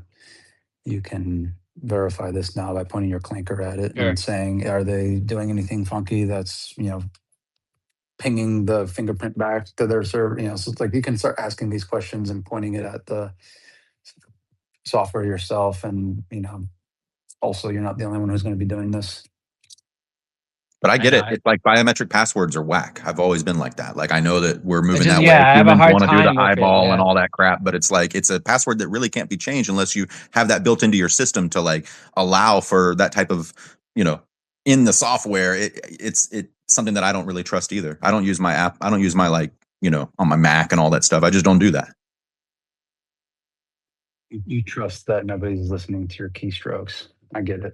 you can verify this now by pointing your clanker at it Sure. and saying, are they doing anything funky that's, you know, pinging the fingerprint back to their server? You know, so it's like you can start asking these questions and pointing it at the software yourself, and you know, also you're not the only one who's going to be doing this. But I I get know. it. It's like biometric passwords are whack. I've always been like that. Like I know that we're moving just, that yeah, way. I have a Humans hard want to do the time with it. eyeball and Yeah. all that crap, but it's like it's a password that really can't be changed unless you have that built into your system to like allow for that type of, you know, in the software. It's something that I don't really trust either. I don't use my app. I don't use my like, you know, on my Mac and all that stuff. I just don't do that. You trust that nobody's listening to your keystrokes. I get it.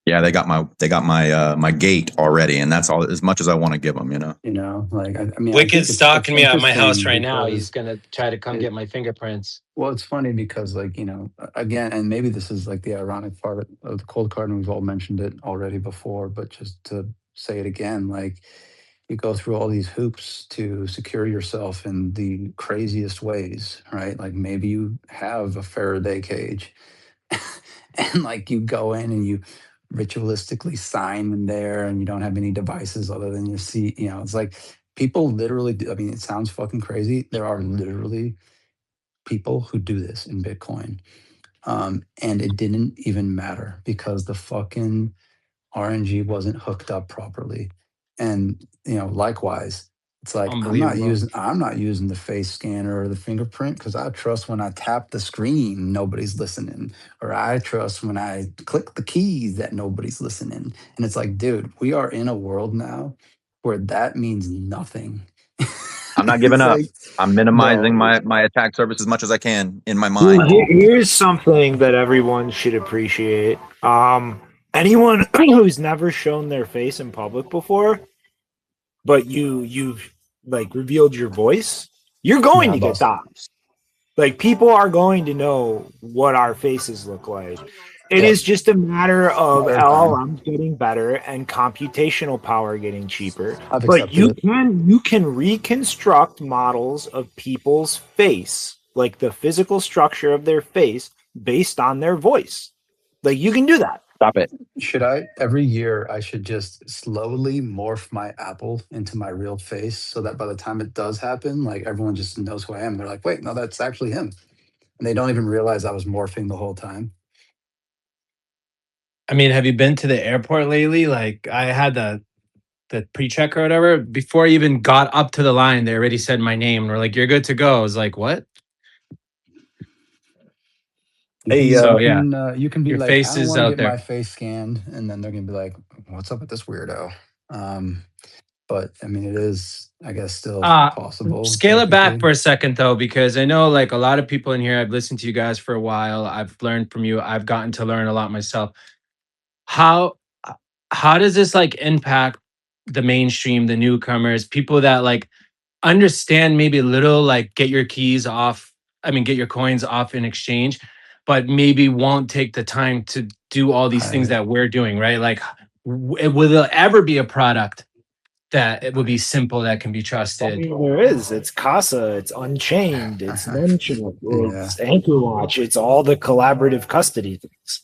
Yeah, they got my gate already, and that's all as much as I want to give them. You know. You know, like I mean, I think Wicked's stalking it's me at my house interesting right now. He's because gonna try to come it, get my fingerprints. well, it's funny because like, you know, again, and maybe this is like the ironic part of the cold card, and we've all mentioned it already before, but just to say it again, like you go through all these hoops to secure yourself in the craziest ways, right? Like maybe you have a Faraday cage and like you go in and you ritualistically sign in there and you don't have any devices other than your seat. You know, it's like people literally do, I mean, it sounds fucking crazy. There are literally people who do this in Bitcoin. And it didn't even matter because the fucking RNG wasn't hooked up properly. And you know, likewise, it's like Unbelievable. I'm not using the face scanner or the fingerprint because I trust when I tap the screen nobody's listening, or I trust when I click the keys that nobody's listening. And it's like, dude, we are in a world now where that means nothing. I'm not giving It's up. like, I'm minimizing no. my attack surface as much as I can in my Dude, mind. here's something that everyone should appreciate. Anyone who's never shown their face in public before, but you've like revealed your voice, you're going Yeah, to get boss. doxxed. Like people are going to know what our faces look like. It Yep. is just a matter of Matter of time. LLMs getting better and computational power getting cheaper. I've But accepted it. you can reconstruct models of people's face. like the physical structure of their face based on their voice. Like you can do that. Stop it. Should I every year I should just slowly morph my apple into my real face so that by the time it does happen, like everyone just knows who I am. They're like, wait, no, that's actually him. And they don't even realize I was morphing the whole time. I mean, have you been to the airport lately? Like I had the pre-check or whatever. Before I even got up to the line, they already said my name. And we're like, you're good to go. I was like, what? Hey, So yeah, You can be your like, face I don't is want to out get there. my face scanned, and then they're gonna be like, what's up with this weirdo? But I mean, it is, I guess, still possible Scale it back technically. for a second though, because I know like a lot of people in here, I've listened to you guys for a while. I've learned from you. I've gotten to learn a lot myself. How does this like impact the mainstream, the newcomers, people that like understand maybe a little, like get your keys off, get your coins off in exchange, but maybe won't take the time to do all these things that we're doing, right? Like, will there ever be a product that it would be simple that can be I trusted? mean, there is. It's Casa. It's Unchained. It's Nunchuk. It's Anchorwatch. It's all the collaborative custody things.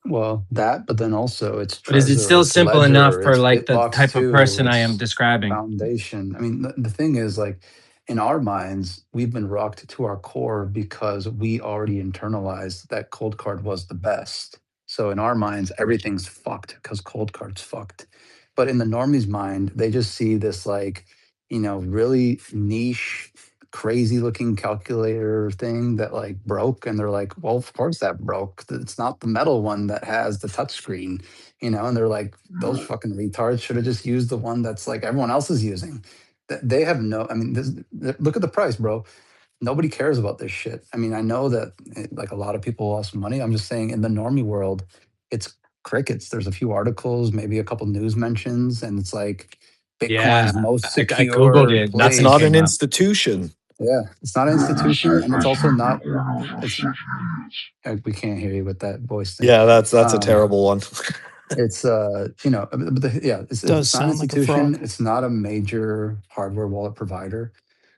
Well, that, but then also it's But is it Trezor, still it's simple enough Ledger, for it's like the Bitbox type of 2, person I am it's describing? Foundation. I mean, the thing is, like, in our minds, we've been rocked to our core because we already internalized that Cold Card was the best. So in our minds, everything's fucked because Cold Card's fucked. But in the normie's mind, they just see this like, really niche, crazy looking calculator thing that like broke, and they're like, well, of course that broke. It's not the metal one that has the touchscreen, and they're like, those fucking retards should have just used the one that's like everyone else is using. They have no, I mean, look at the price, bro. Nobody cares about this shit. I mean, I know that like a lot of people lost money. I'm just saying in the normie world, it's crickets. There's a few articles, maybe a couple news mentions, and it's like Yeah, Bitcoin's most I Googled secure it. place. It's Nothing not an came up. institution. Yeah, it's not an institution, and it's also not. It's we can't hear you with that voice thing. Yeah, that's a terrible one. It's it's Does not an sound like a institution. frog. It's not a major hardware wallet provider,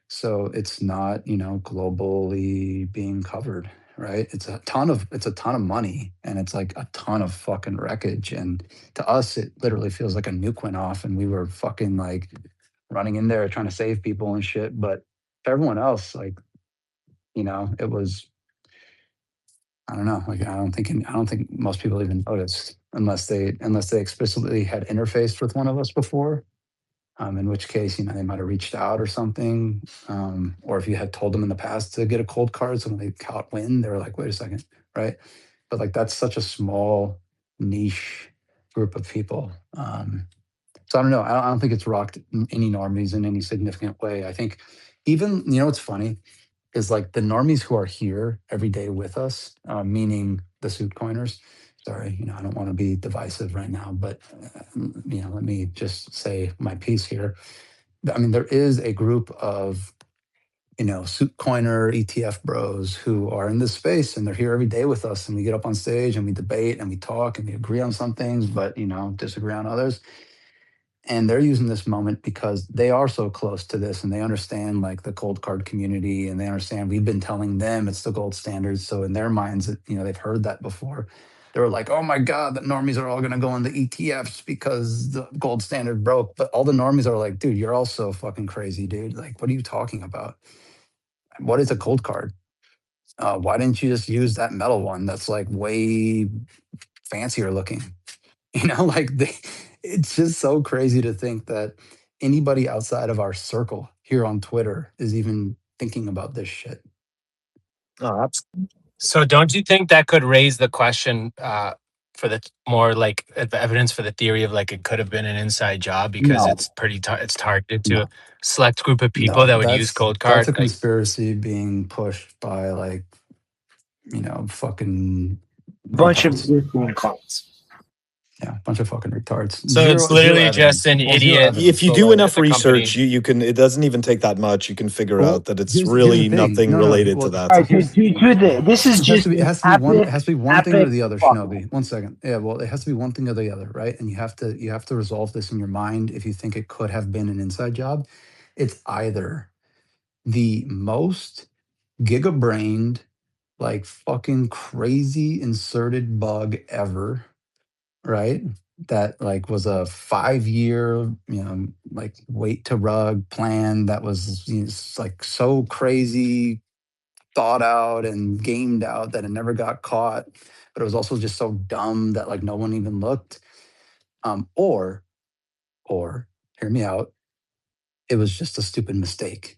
so it's not globally being covered. Right? It's a ton of money, and it's like a ton of fucking wreckage. And to us, it literally feels like a nuke went off, and we were fucking like running in there trying to save people and shit. But for everyone else, like it was. I don't know. Like I don't think most people even noticed unless they explicitly had interfaced with one of us before. In which case, they might have reached out or something. Or if you had told them in the past to get a cold card, so when they caught wind, they were like, "Wait a second, right?" But like that's such a small niche group of people. So I don't know. I don't think it's rocked any normies in any significant way. I think even what's funny is like the normies who are here every day with us, meaning the suit coiners. Sorry, I don't want to be divisive right now, but let me just say my piece here. I mean, there is a group of suit coiner ETF bros who are in this space, and they're here every day with us, and we get up on stage and we debate and we talk and we agree on some things, but disagree on others. And they're using this moment because they are so close to this, and they understand like the cold card community, and they understand we've been telling them it's the gold standard. So in their minds, they've heard that before. They were like, oh my God, the normies are all going to go into ETFs because the gold standard broke. But all the normies are like, dude, you're all so fucking crazy, dude. Like, what are you talking about? What is a cold card? Why didn't you just use that metal one that's like way fancier looking? Like it's just so crazy to think that anybody outside of our circle here on Twitter is even thinking about this shit. Oh, So don't you think that could raise the question for the more like evidence for the theory of like it could have been an inside job because No, it's it's targeted to a no, select group of people no. that would use That's cold that's card? a Like, conspiracy being pushed by like fucking Bunch of retards. Bitcoin clones. Yeah, bunch of fucking retards. so it's Zero literally just evidence. an Well, zero idiot. If evidence. you But do like, enough the company. research, you can. It doesn't even take that much. You can figure well, out that it's here's the really thing. nothing No. related to Well, that. All right, this is it has just to be. It an has to be one. It epic, has to be one thing or epic the other. fuck up. Shinobi. 1 second. Yeah. Well, it has to be one thing or the other, right? And you have to resolve this in your mind. If you think it could have been an inside job, it's either the most gigabrained, like fucking crazy inserted bug ever, right? That like was a 5-year, like wait to rug plan that was like so crazy thought out and gamed out that it never got caught, but it was also just so dumb that like no one even looked. Or hear me out, it was just a stupid mistake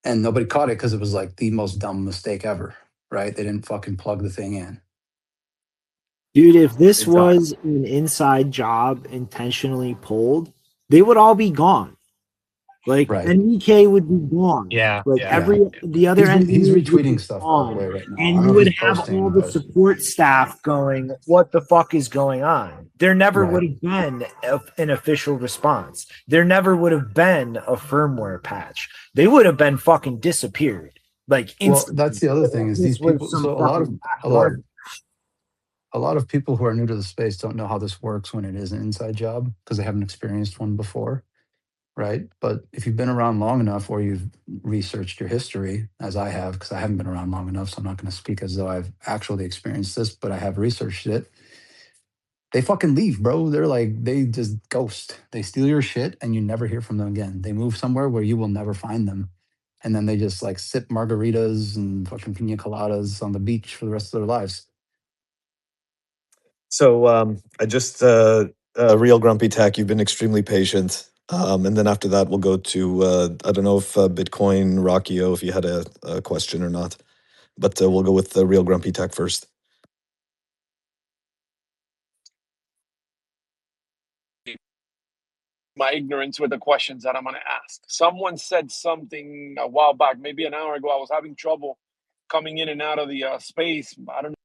and nobody caught it because it was like the most dumb mistake ever, right? They didn't fucking plug the thing in. Dude, if this Exactly. was an inside job intentionally pulled, they would all be gone. Like Right. NVK would be gone. Yeah. Like Yeah. the other He's engineers would be retweeting stuff, by the gone. way, right now. I And don't you know if would he's have posting, all the but support staff going, what the fuck is going on? There never Right. would have been an official response. There never would have been a firmware patch. They would have been fucking disappeared. Like well, instantly. that's the other thing is This these was people. some So fucking backdoor. a lot of people who are new to the space don't know how this works when it is an inside job because they haven't experienced one before, right? But if you've been around long enough or you've researched your history, as I have, because I haven't been around long enough, so I'm not going to speak as though I've actually experienced this, but I have researched it. They fucking leave, bro. They're like, they just ghost. They steal your shit and you never hear from them again. They move somewhere where you will never find them. And then they just like sip margaritas and fucking pina coladas on the beach for the rest of their lives. So I just real grumpy tech. You've been extremely patient, and then after that we'll go to I don't know if Bitcoin Rockio if you had a question or not, but we'll go with the real grumpy tech first. My ignorance with the questions that I'm going to ask. Someone said something a while back, maybe an hour ago. I was having trouble coming in and out of the space. I don't know.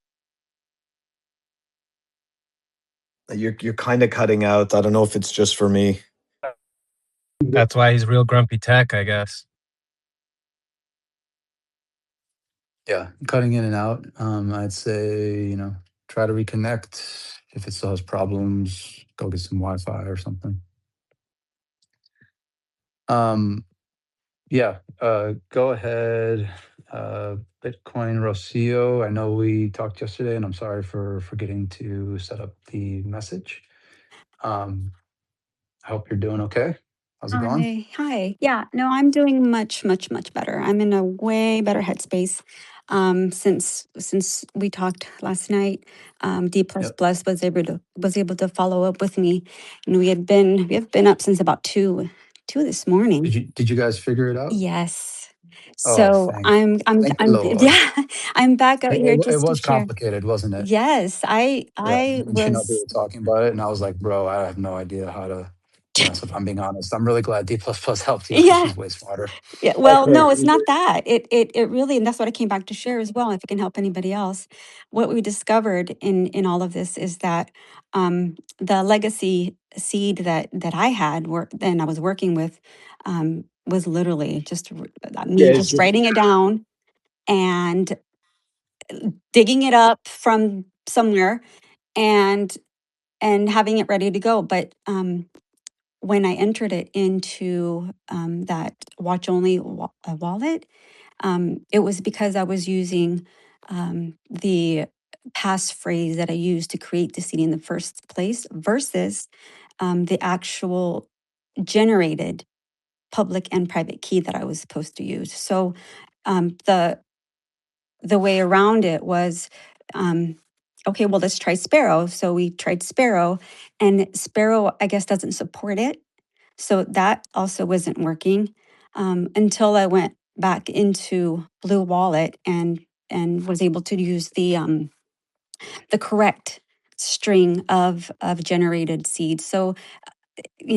You're kind of cutting out. I don't know if it's just for me. That's why he's real grumpy tech, I guess. Yeah, cutting in and out. I'd say, try to reconnect. If it still has problems, go get some Wi-Fi or something. Yeah, go ahead. Bitcoin Rocio. I know we talked yesterday, and I'm sorry for forgetting to set up the message. I hope you're doing okay. How's it going? Hi. Yeah, no, I'm doing much, much, much better. I'm in a way better headspace. Since we talked last night, D Yep. was able to follow up with me, and we have been up since about two this morning. Did you guys figure it out? Yes. Oh, So thank the Lord. yeah, I'm back out here It just to was share. complicated, wasn't it? Yes, Yeah, I and Shinobi was. were talking about it, and I was like, bro, I have no idea how to. So if I'm being honest, I'm really glad D++ helped you because Yeah. she's way smarter. Yeah, well, no, it's not that. It really, and that's what I came back to share as well. If it can help anybody else, what we discovered in all of this is that the legacy seed that I had, then I was working with, was literally just me just writing it down and digging it up from somewhere and having it ready to go. But when I entered it into that watch only wallet. It was because I was using the passphrase that I used to create the CD in the first place versus the actual generated public and private key that I was supposed to use. So the way around it was, okay, well, let's try Sparrow. So we tried Sparrow, and Sparrow, I guess, doesn't support it. So that also wasn't working until I went back into Blue Wallet and was able to use the correct string of generated seeds. So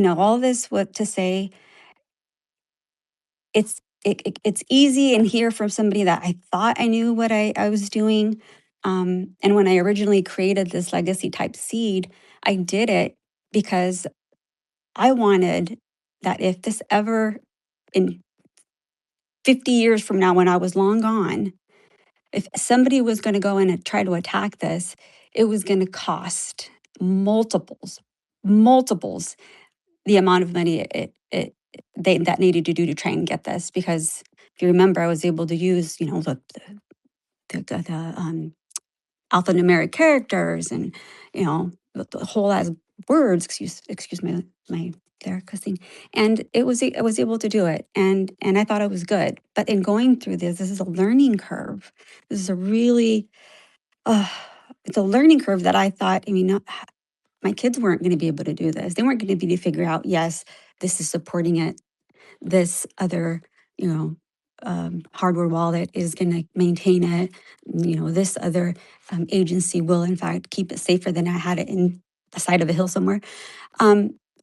all this what to say it's easy and hear from somebody that I thought I knew what I was doing. And when I originally created this legacy type seed, I did it because I wanted that if this ever in 50 years from now, when I was long gone, if somebody was going to go in and try to attack this, it was going to cost multiples the amount of money that needed to do to try and get this because if you remember, I was able to use, you know, the alphanumeric characters and, you know, the whole as words. Excuse my there cussing, and I was able to do it, and I thought I was good. But in going through this is a learning curve. This is a really, it's a learning curve that I thought. I mean, my kids weren't going to be able to do this. They weren't going to be able to figure out, yes, this is supporting it. This other, you know, hardware wallet is going to maintain it. You know, this other agency will, in fact, keep it safer than I had it in the side of a hill somewhere.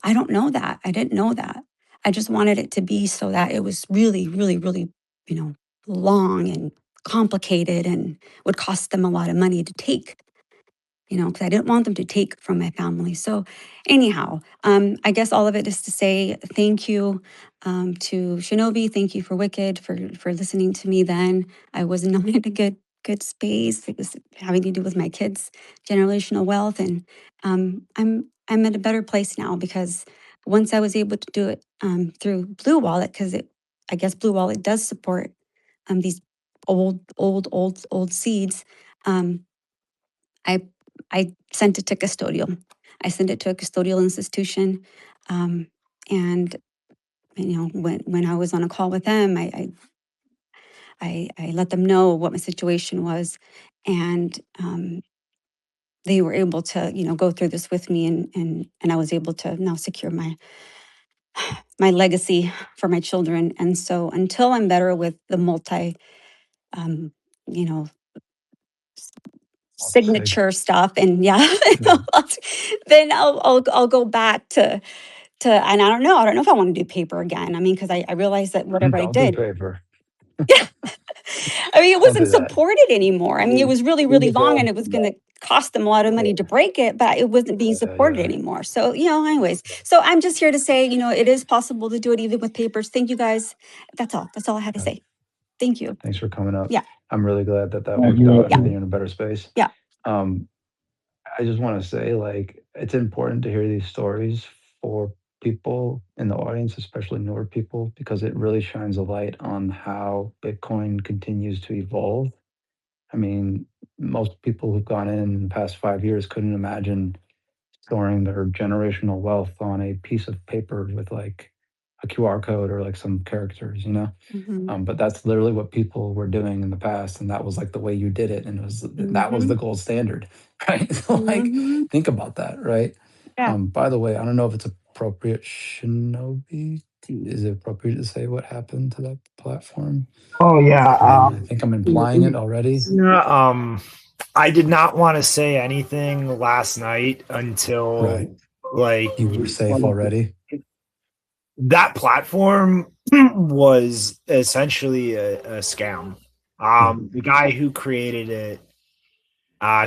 I don't know that. I didn't know that. I just wanted it to be so that it was really, really, really, you know, long and complicated and would cost them a lot of money to take. You know, because I didn't want them to take from my family. So anyhow, I guess all of it is to say thank you to Shinobi. Thank you for Wicked for listening to me then. I was not in a good space. It was having to do with my kids' generational wealth. And I'm at a better place now because once I was able to do it through Blue Wallet, because I guess Blue Wallet does support these old seeds. I sent it to custodial. I sent it to a custodial institution, and you know, when I was on a call with them, I let them know what my situation was, and they were able to, you know, go through this with me, and I was able to now secure my legacy for my children. And so until I'm better with the you know, signature stuff, and then I'll go back to and I don't know if I want to do paper again. I mean, because I realized that whatever I Don't do did, paper. I mean, it Don't do wasn't that. supported anymore. I mean, it was really, really long, and it was going to cost them a lot of money to break it, but it wasn't being supported anymore. So, you know, anyways, so I'm just here to say, you know, it is possible to do it even with papers. Thank you guys. That's all I had to say. Thank you. Thanks for coming up. Yeah. I'm really glad that Thank worked you. out and Yeah. that you're in a better space. Yeah. I just want to say, like, it's important to hear these stories for people in the audience, especially newer people, because it really shines a light on how Bitcoin continues to evolve. I mean, most people who've gone in the past 5 years couldn't imagine storing their generational wealth on a piece of paper with like a QR code or like some characters, you know? But that's literally what people were doing in the past, and that was like the way you did it, and it was that was the gold standard, right? So like, think about that, right? Yeah. By the way, I don't know if it's appropriate, Shinobi. Is it appropriate to say what happened to that platform? Oh yeah. I think I'm implying it already. Yeah. I did not want to say anything last night until like you were safe already. That platform was essentially a scam. The guy who created it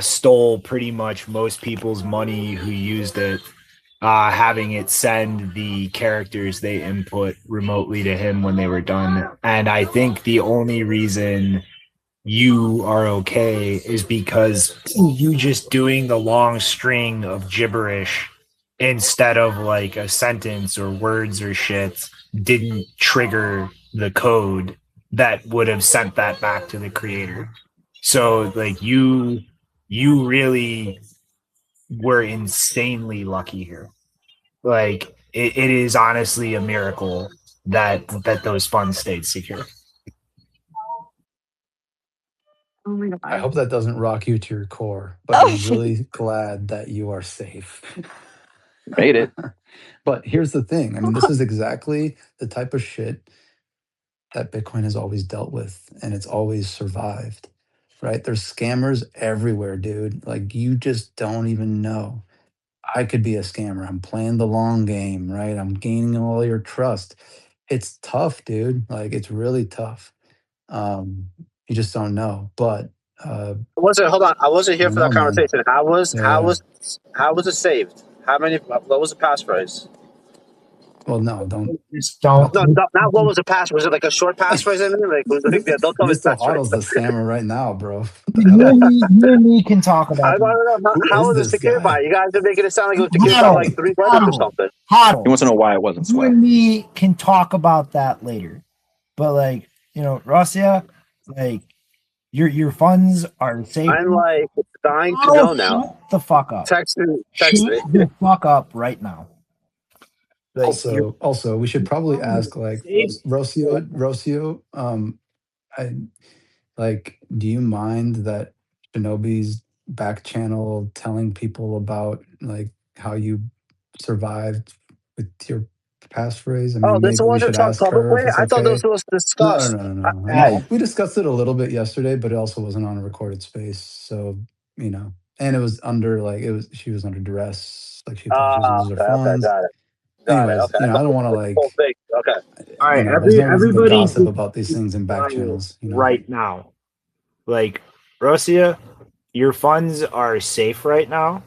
stole pretty much most people's money who used it, having it send the characters they input remotely to him when they were done. And I think the only reason you are okay is because you just doing the long string of gibberish instead of like a sentence or words or shit didn't trigger the code that would have sent that back to the creator. So like you really were insanely lucky here. Like it is honestly a miracle that those funds stayed secure. Oh my God. I hope that doesn't rock you to your core, but I'm really glad that you are safe. Made it. But here's the thing. I mean, this is exactly the type of shit that Bitcoin has always dealt with, and it's always survived, right? There's scammers everywhere, dude. Like, you just don't even know. I could be a scammer. I'm playing the long game, right? I'm gaining all your trust. It's tough, dude. Like, it's really tough. You just don't know. But Hold on. I wasn't here for that man. conversation. How was it saved? What was the passphrase? Well, no, don't. No, not what was the passphrase. Was it like a short passphrase? I mean, don't tell me Mr. passphrase. Huddle's the scammer right now, bro. You and me can talk about I want to know how was it secured by? You guys are making it sound like it was secured by like 3 letters or something. He wants to know why it wasn't You swept. and me can talk about that later. But like Russia, like your funds are safe. I'm like dying to Oh, know now. shut the fuck up. Text me. Shut Text me. the fuck up right now. Like your Also, we should probably funds ask are like safe. Rocio, I like, do you mind that Shinobi's back channel telling people about like how you survived with your passphrase? I Oh, mean, this is maybe we one to should talk ask her publicly? if it's I thought this okay. was No, discussed. no, no, no, no. I mean, Hey, we discussed it a little bit yesterday, but it also wasn't on a recorded space. So, and it was under like she was under duress, like she thought she was gonna lose her Okay, funds. got it. Got it. Anyways, Okay. I I thought don't this want to was the whole like, thing. Okay. all right, there's no reason to everybody gossip just about these keep things in back quiet channels, right now. Like Russia, your funds are safe right now.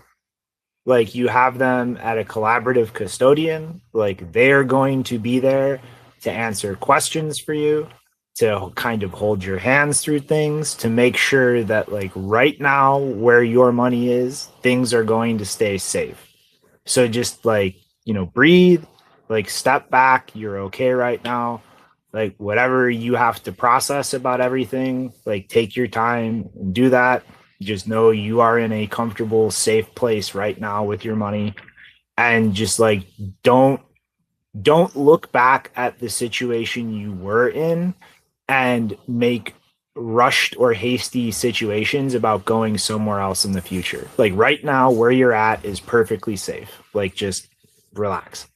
Like you have them at a collaborative custodian. Like they're going to be there to answer questions for you, to kind of hold your hands through things, to make sure that like right now where your money is, things are going to stay safe. So just like, breathe, like step back, you're okay right now. Like whatever you have to process about everything, like take your time and do that. Just know you are in a comfortable, safe place right now with your money. And just like don't look back at the situation you were in and make rushed or hasty situations about going somewhere else in the future. Like right now where you're at is perfectly safe. Like just relax.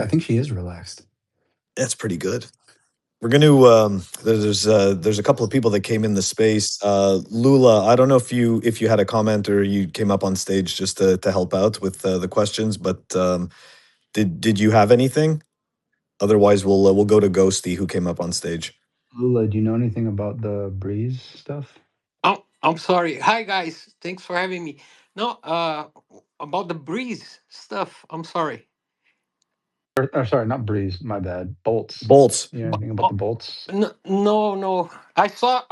I think she is relaxed. That's pretty good. We're going to there's a couple of people that came in the space. Lula, I don't know if you had a comment or you came up on stage just to help out with the questions, but did you have anything? Otherwise, we'll go to Ghosty who came up on stage. Lula, do you know anything about the breeze stuff? I'm sorry. Hi guys, thanks for having me. No, about the breeze stuff. I'm sorry. Or sorry, not breeze. My bad. Bolts. Bolts. You know anything about the bolts? No. I saw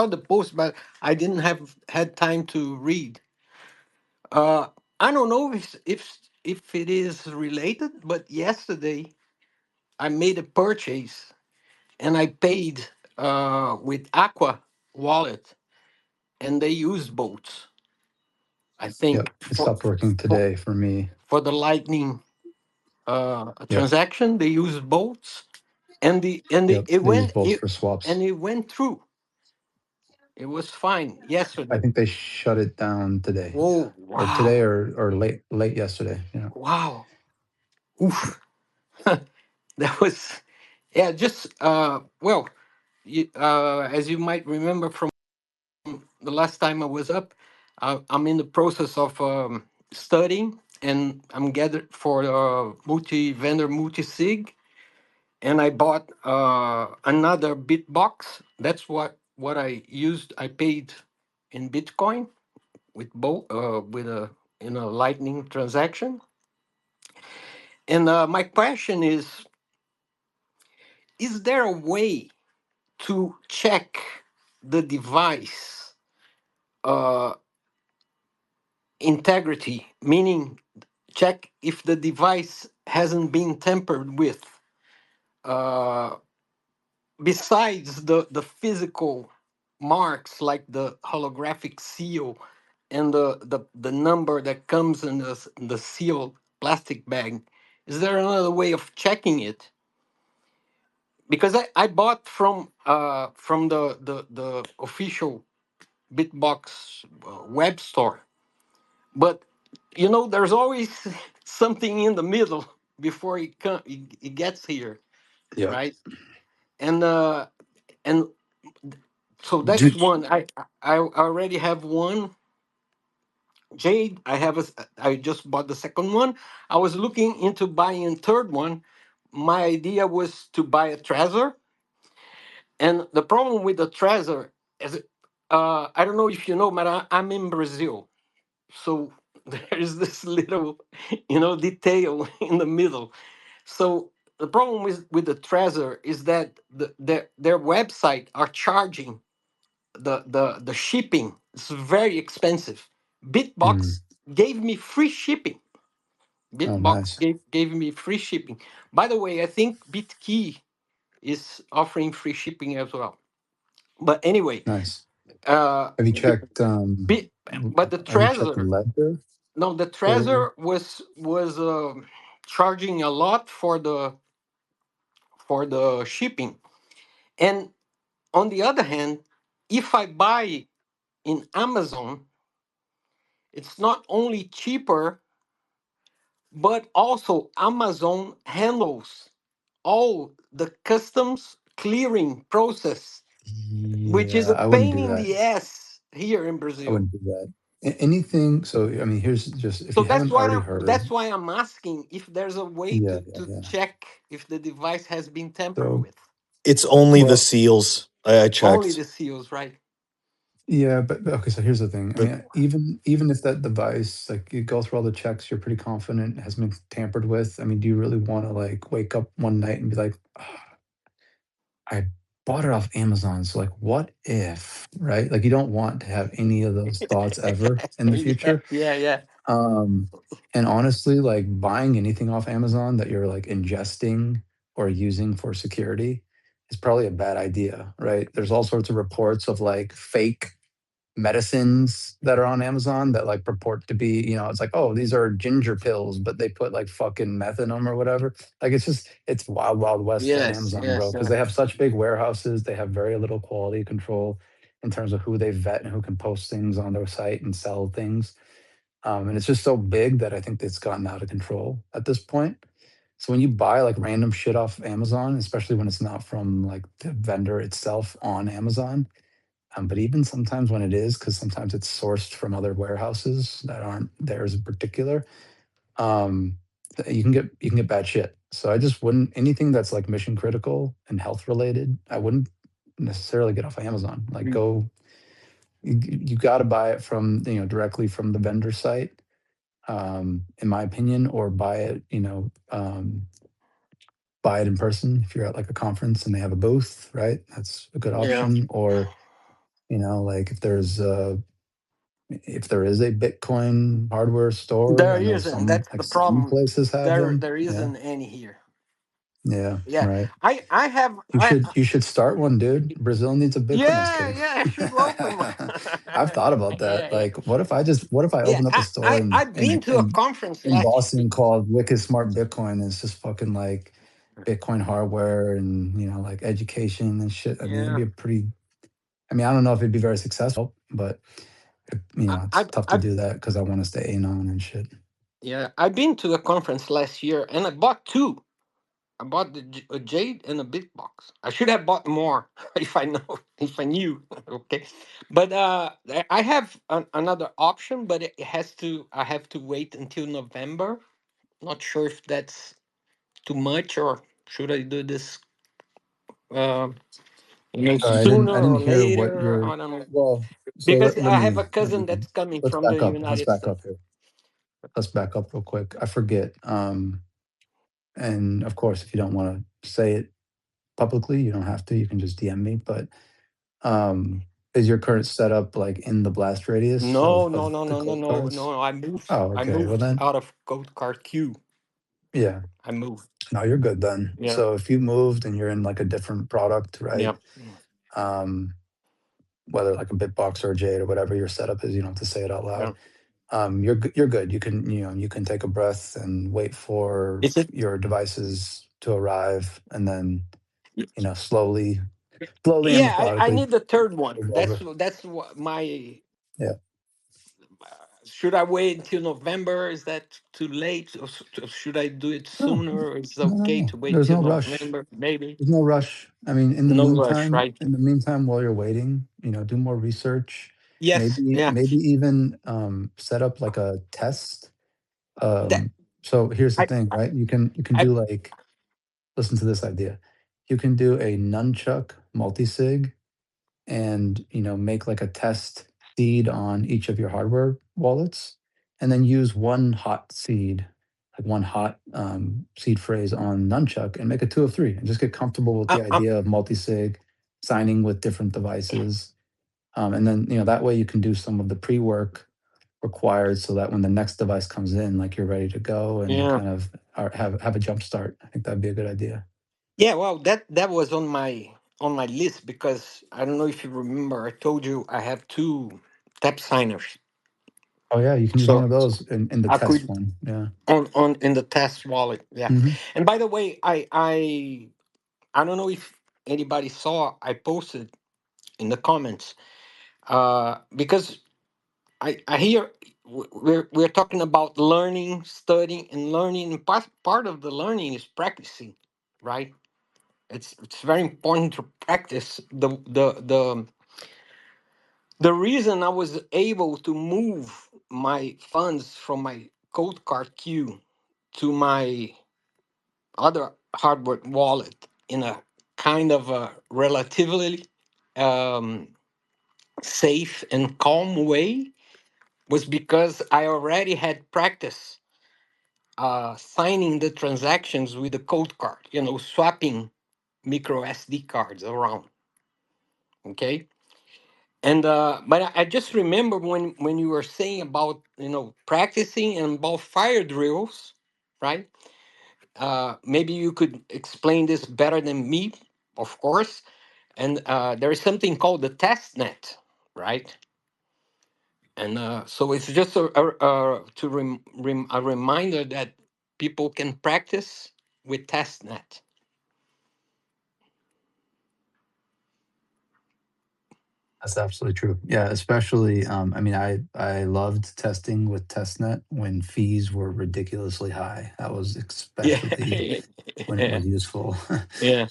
the post, but I didn't have had time to read. I don't know if it is related, but yesterday I made a purchase and I paid with Aqua wallet, and they use boats. I Yep. think It stopped working today for me. for the Lightning Yep. transaction they use boats, and Yep. it They use went bolts for swaps. and it went through. It was fine I yesterday. think they shut it down today. Oh Or today wow, or late yesterday. Yeah. wow, oof. That was, yeah, just well, as you might remember from the last time I was up, I'm in the process of studying, and I'm gathered for multi-vendor multi-sig, and I bought another Bitbox. That's what I used. I paid in Bitcoin with with a in a Lightning transaction. And my question is there a way to check the device integrity, meaning check if the device hasn't been tampered with, uh, besides the physical marks like the holographic seal and the number that comes in the sealed plastic bag? Is there another way of checking it? Because I bought from the official Bitbox web store, but there's always something in the middle before it gets here, Yep. right? And so that's Dude, one. I already have one Jade. I just bought the second one. I was looking into buying a third one. My idea was to buy a Trezor. And the problem with the Trezor is, I don't know if you know, but I'm in Brazil. So there's this little, detail in the middle. So the problem with the Trezor is that their website are charging the shipping. It's very expensive. Mm. Bitbox gave me free shipping. Oh, Bitbox nice. gave me free shipping. By the way, I think Bitkey is offering free shipping as well. But anyway, Nice. uh, Have you Bit, checked but the have you checked Trezor, Ledger no, the for Trezor was charging a lot for the shipping. And on the other hand, if I buy in Amazon, it's not only cheaper, but also Amazon handles all the customs clearing process, which is Yeah, a I wouldn't pain do in that. the ass here in I Brazil. wouldn't do that. Anything, so I mean, here's just if So you haven't already heard. that's why I'm asking if there's a way Yeah, yeah, to yeah. check if the device has been tampered So with. It's only the well, seals. I Only checked. the seals, right? yeah, but okay, so here's the thing. I But mean, even if that device, like you go through all the checks, you're pretty confident it has been tampered with. I mean, do you really want to like wake up one night and be like, "Ah, I bought it off Amazon. So like what if, right? Like you don't want to have any of those thoughts ever in the Yeah, future. yeah, yeah. Um, and honestly, like buying anything off Amazon that you're like ingesting or using for security is probably a bad idea, right? There's all sorts of reports of like fake medicines that are on Amazon that like purport to be, it's like, oh, these are ginger pills, but they put like fucking meth in them or whatever. Like it's wild, wild west at Yes, Amazon, bro, yes, because they have such big warehouses. They have very little quality control in terms of who they vet and who can post things on their site and sell things. And it's just so big that I think it's gotten out of control at this point. So when you buy like random shit off Amazon, especially when it's not from like the vendor itself on Amazon, but even sometimes when it is, because sometimes it's sourced from other warehouses that aren't theirs in particular, um, you can get bad shit. So I just wouldn't anything that's like mission critical and health related. I wouldn't necessarily get off Amazon. Like go, you got to buy it from directly from the vendor site, in my opinion, or buy it in person if you're at like a conference and they have a booth, right? That's a good yeah. option. Or like if there is a Bitcoin hardware store, There I know isn't. some That's like the some problem. places have them. There Yeah, isn't any here. yeah, Yeah, right. I have You should start one, dude. Brazil needs a Bitcoin. No, I'm just yeah, kidding. yeah. I should open one. I've thought about Yeah, that. yeah, Like, what if I yeah. open up a store I've been to a conference in last. Boston called Wicked Smart Bitcoin? And it's just fucking like Bitcoin hardware and like education and shit. I mean, it'd Yeah, be a pretty. I mean, I don't know if it'd be very successful, but it's tough to I've do that because I want to stay anon and shit. yeah, I've been to a conference last year and I bought two. I bought a Jade and a big box. I should have bought more if I knew. Okay, but I have another option, but I have to wait until November. Not sure if that's too much or should I do this uh, Sorry, sooner I or didn't hear what later? you're. I don't know Well, so because let I have me a cousin that's coming let's from the back up. Let's United back States. up here. Let's back up real quick. I forget. And of course, if you don't want to say it publicly, you don't have to. You can just DM me. But um, is your current setup like in the blast radius No, of no, no, the no, no, cold no, cards? no. Oh, I okay. Well moved then, out of Cold Card Q. yeah. I moved. No, you're good then. Yeah, So if you moved and you're in like a different product, right? yeah, Um, whether like a Bitbox or a Jade or whatever your setup is, you don't have to say it out yeah. loud. You're good. You can take a breath and wait for Is it? your devices to arrive, and then slowly and Yeah, I methodically need the third one. move over. That's what my. Yeah. Should I wait until November? Is that too late? Or should I do it No, sooner? Or is it no, no, okay no. to wait There's till no rush. November? Maybe There's no rush. I mean, no rush, right? in the meantime, while you're waiting, do more research. Yes, yeah. Maybe even set up like a test. That So here's the I, thing, right? You can I do like listen to this idea. You can do a nunchuck multi-sig and make like a test seed on each of your hardware wallets, and then use one hot seed, like one hot seed phrase on nunchuck, and make a 2 of 3 and just get comfortable with the I'm idea of multi-sig signing with different devices. And then that way you can do some of the pre-work required so that when the next device comes in, like you're ready to go and Yeah. kind of have a jump start. I think that'd be a good idea. Yeah, well, that was on my list because I don't know if you remember. I told you I have 2 tap signers, Oh yeah, you can use one so of those in the I test could one. Yeah. on in the test wallet. Yeah, Hmm. and by the way, I don't know if anybody saw. I posted in the comments because I hear we're talking about learning, studying, and learning. And part of the learning is practicing, right? It's very important to practice. The reason I was able to move my funds from my cold card queue to my other hardware wallet in a kind of a relatively um, safe and calm way was because I already had practice signing the transactions with the code card, swapping micro SD cards around. Okay. And but I just remember when you were saying about practicing and about fire drills, right? Maybe you could explain this better than me, of course. And there is something called the test net, right? And so it's just a reminder that people can practice with testnet. That's absolutely true. Yeah, especially I mean I loved testing with testnet when fees were ridiculously high. That was Yeah, especially when it yeah, was useful. yeah,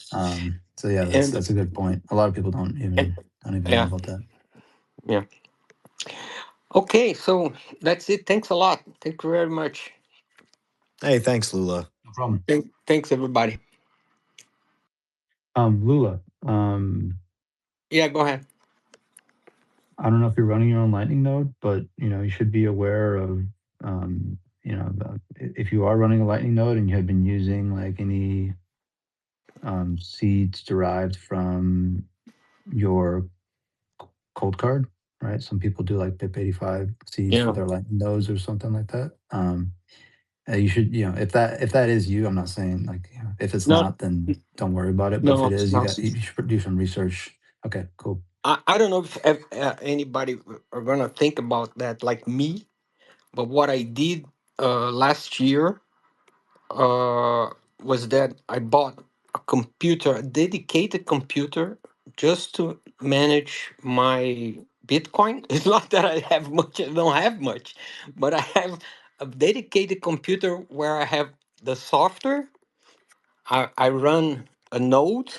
So yeah, and, that's a good point. A lot of people and don't even know yeah, about that. yeah. Okay, so that's it. Thanks a lot. Thank you very much. Hey, thanks, Lula. No problem. Thanks everybody. Lula, Yeah, go ahead. I don't know if you're running your own Lightning node, but you should be aware of if you are running a Lightning node and you have been using like any seeds derived from your cold card, right? Some people do like BIP85 seeds for Yeah. their Lightning nodes or something like that. You should, if that is you, I'm not saying like, if it's No, not, then don't worry about it. But if no, it is, no. you should do some research. Okay, cool. I don't know if anybody are gonna think about that like me, but what I did last year uh, was that I bought a computer, a dedicated computer, just to manage my Bitcoin. It's not that I have much, I don't have much, but I have a dedicated computer where I have the software. I run a node.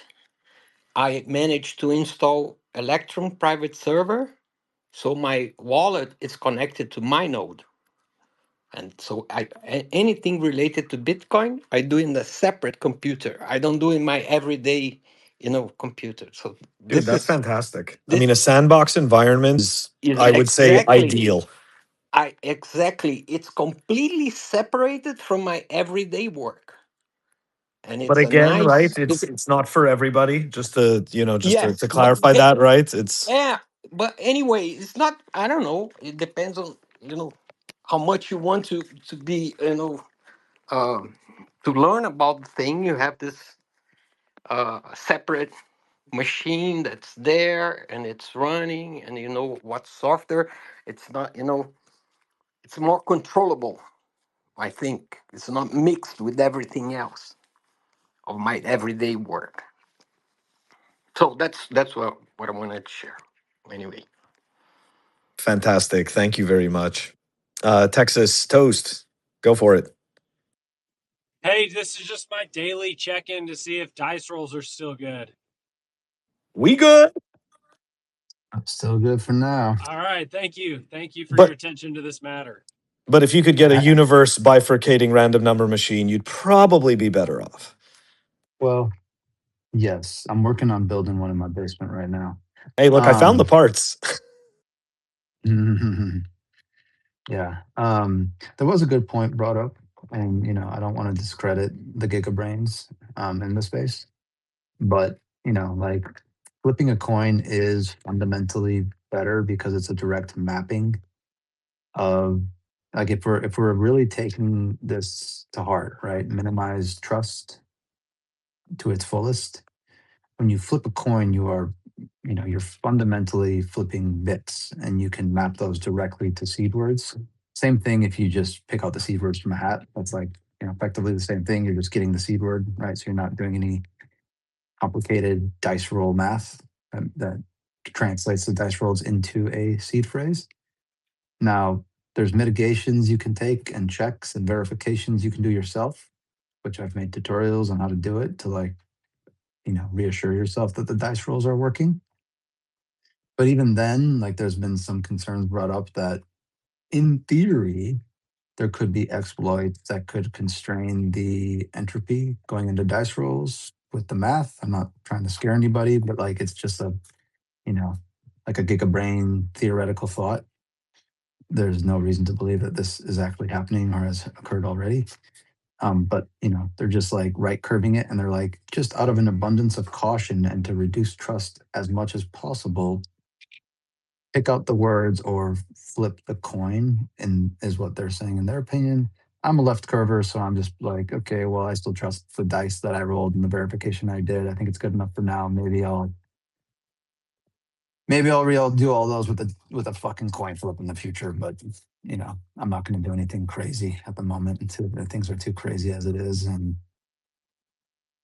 I managed to install Electrum private server. So my wallet is connected to my node. And so anything related to Bitcoin, I do in a separate computer. I don't do in my everyday, computer. So Dude, this that's is fantastic. I mean, this a sandbox environment is, is I would say, exactly ideal. it's completely separated from my everyday work. And But it's a again, right? nice It's not for everybody. Just to yes, but clarify that, right? It's yeah, but anyway, it's not I don't know. It depends on, how much you want to be, um, to learn about the thing. You have this separate machine that's there and it's running, and you know what software. It's not, it's more controllable. I think it's not mixed with everything else of my everyday work. So that's what I wanted to share. Anyway, fantastic. Thank you very much. Texas Toast, go for it. Hey, this is just my daily check-in to see if dice rolls are still good. We good? Still good for now. All right, thank you. Thank you for your But attention to this matter. but if you could get a I, universe bifurcating random number machine, you'd probably be better off. well, yes, I'm working on building one in my basement right now. Hey, look, I found the parts. Yeah. There was a good point brought up, and I don't want to discredit the gigabrains in the space, but like flipping a coin is fundamentally better because it's a direct mapping of like if we're really taking this to heart, right? Minimize trust to its fullest. When you flip a coin, you're fundamentally flipping bits, and you can map those directly to seed words. Same thing if you just pick out the seed words from a hat. That's like effectively the same thing. You're just getting the seed word, right? So you're not doing any complicated dice roll math that translates the dice rolls into a seed phrase. Now, there's mitigations you can take and checks and verifications you can do yourself, which I've made tutorials on how to do it to reassure yourself that the dice rolls are working. But even then, there's been some concerns brought up that in theory, there could be exploits that could constrain the entropy going into dice rolls with the math. I'm not trying to scare anybody, but it's just like a gigabrain theoretical thought. There's no reason to believe that this is actually happening or has occurred already. But they're just right curving it, and they're just out of an abundance of caution and to reduce trust as much as possible, pick out the words or flip the coin, and is what they're saying in their opinion. I'm a left curver, so I'm just okay, well, I still trust the dice that I rolled and the verification I did. I think it's good enough for now. Maybe I'll do all those with a fucking coin flip in the future, but I'm not going to do anything crazy at the moment until things are too crazy as it is, and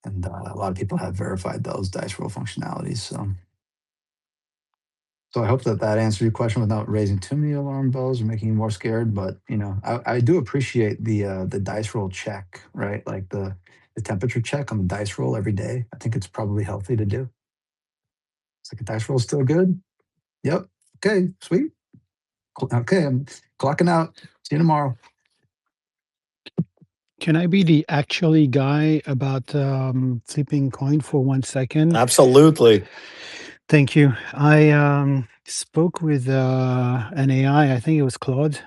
a lot of people have verified those dice roll functionalities. So I hope that answered your question without raising too many alarm bells or making you more scared. But I do appreciate the dice roll check, right? Like the temperature check on the dice roll every day. I think it's probably healthy to do. It's like, a dice roll still good? Yep. Okay, sweet. Okay, I'm clocking out. See you tomorrow. Can I be the actually guy about flipping coin for 1 second? Absolutely. Thank you. I spoke with an AI, I think it was Claude,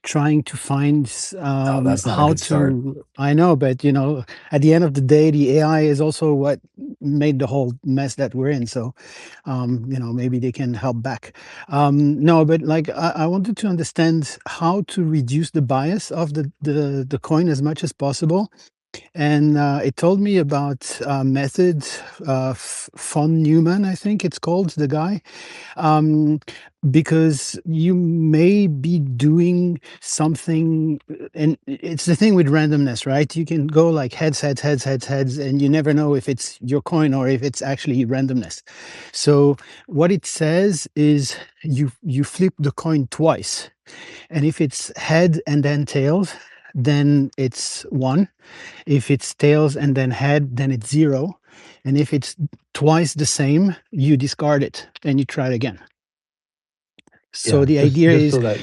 trying to find That's not a how good start. to. I know, but at the end of the day, the AI is also what made the whole mess that we're in. So, maybe they can help back. No, but I wanted to understand how to reduce the bias of the coin as much as possible. And it told me about a method, von Neumann, I think it's called, the guy, because you may be doing something, and it's the thing with randomness, right? You can go heads, and you never know if it's your coin or if it's actually randomness. So what it says is you flip the coin twice, and if it's head and then tails, then it's 1. If it's tails and then head, then it's 0. And if it's twice the same, you discard it and you try it again. So Yeah, the just idea is so that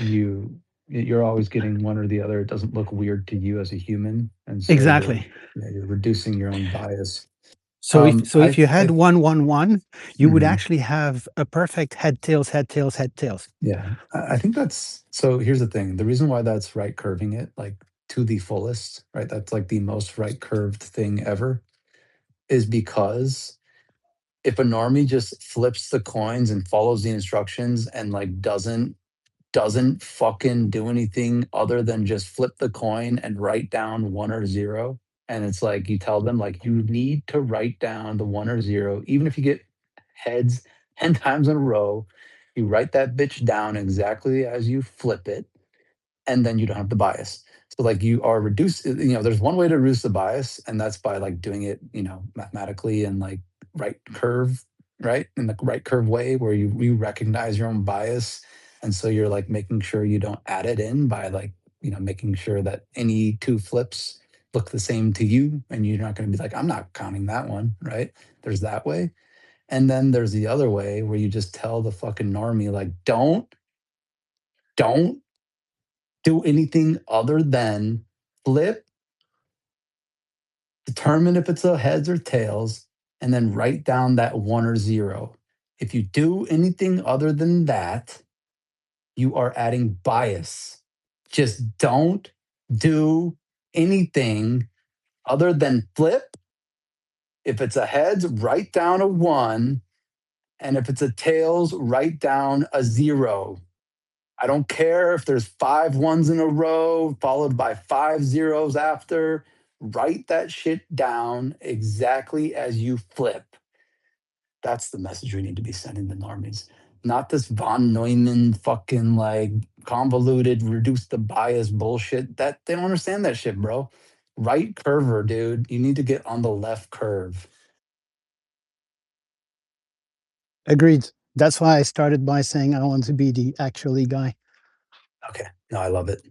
you're always getting one or the other. It doesn't look weird to you as a human, and so exactly. you're reducing your own bias. So if you had 1, 1, 1, you would Mhm. actually have a perfect head tails, head tails, head tails. Yeah, I think that's so. Here's the thing: the reason why that's right curving it to the fullest, right? That's the most right curved thing ever, is because if a normie just flips the coins and follows the instructions and doesn't fucking do anything other than just flip the coin and write down 1 or 0, and it's you tell them you need to write down the 1 or 0, even if you get heads 10 times in a row, you write that bitch down exactly as you flip it, and then you don't have the bias. So you are reduced, there's one way to reduce the bias, and that's by doing it, mathematically and right curve, right? In the right curve way where you recognize your own bias. And so you're making sure you don't add it in by making sure that any 2 flips look the same to you, and you're not going to be I'm not counting that one, right? There's that way. And then there's the other way where you just tell the fucking normie don't do anything other than flip, determine if it's a heads or tails, and then write down that 1 or 0. If you do anything other than that, you are adding bias. Just don't do anything other than flip. If it's a heads, write down a 1. And if it's a tails, write down a 0. I don't care if there's 5 ones in a row followed by 5 zeros after. Write that shit down exactly as you flip. That's the message we need to be sending the normies. Not this von Neumann fucking like convoluted, reduce the bias bullshit. That they don't understand that shit, bro. Right curver, dude. You need to get on the left curve. Agreed. That's why I started by saying I want to be the actually guy. Okay. No, I love it.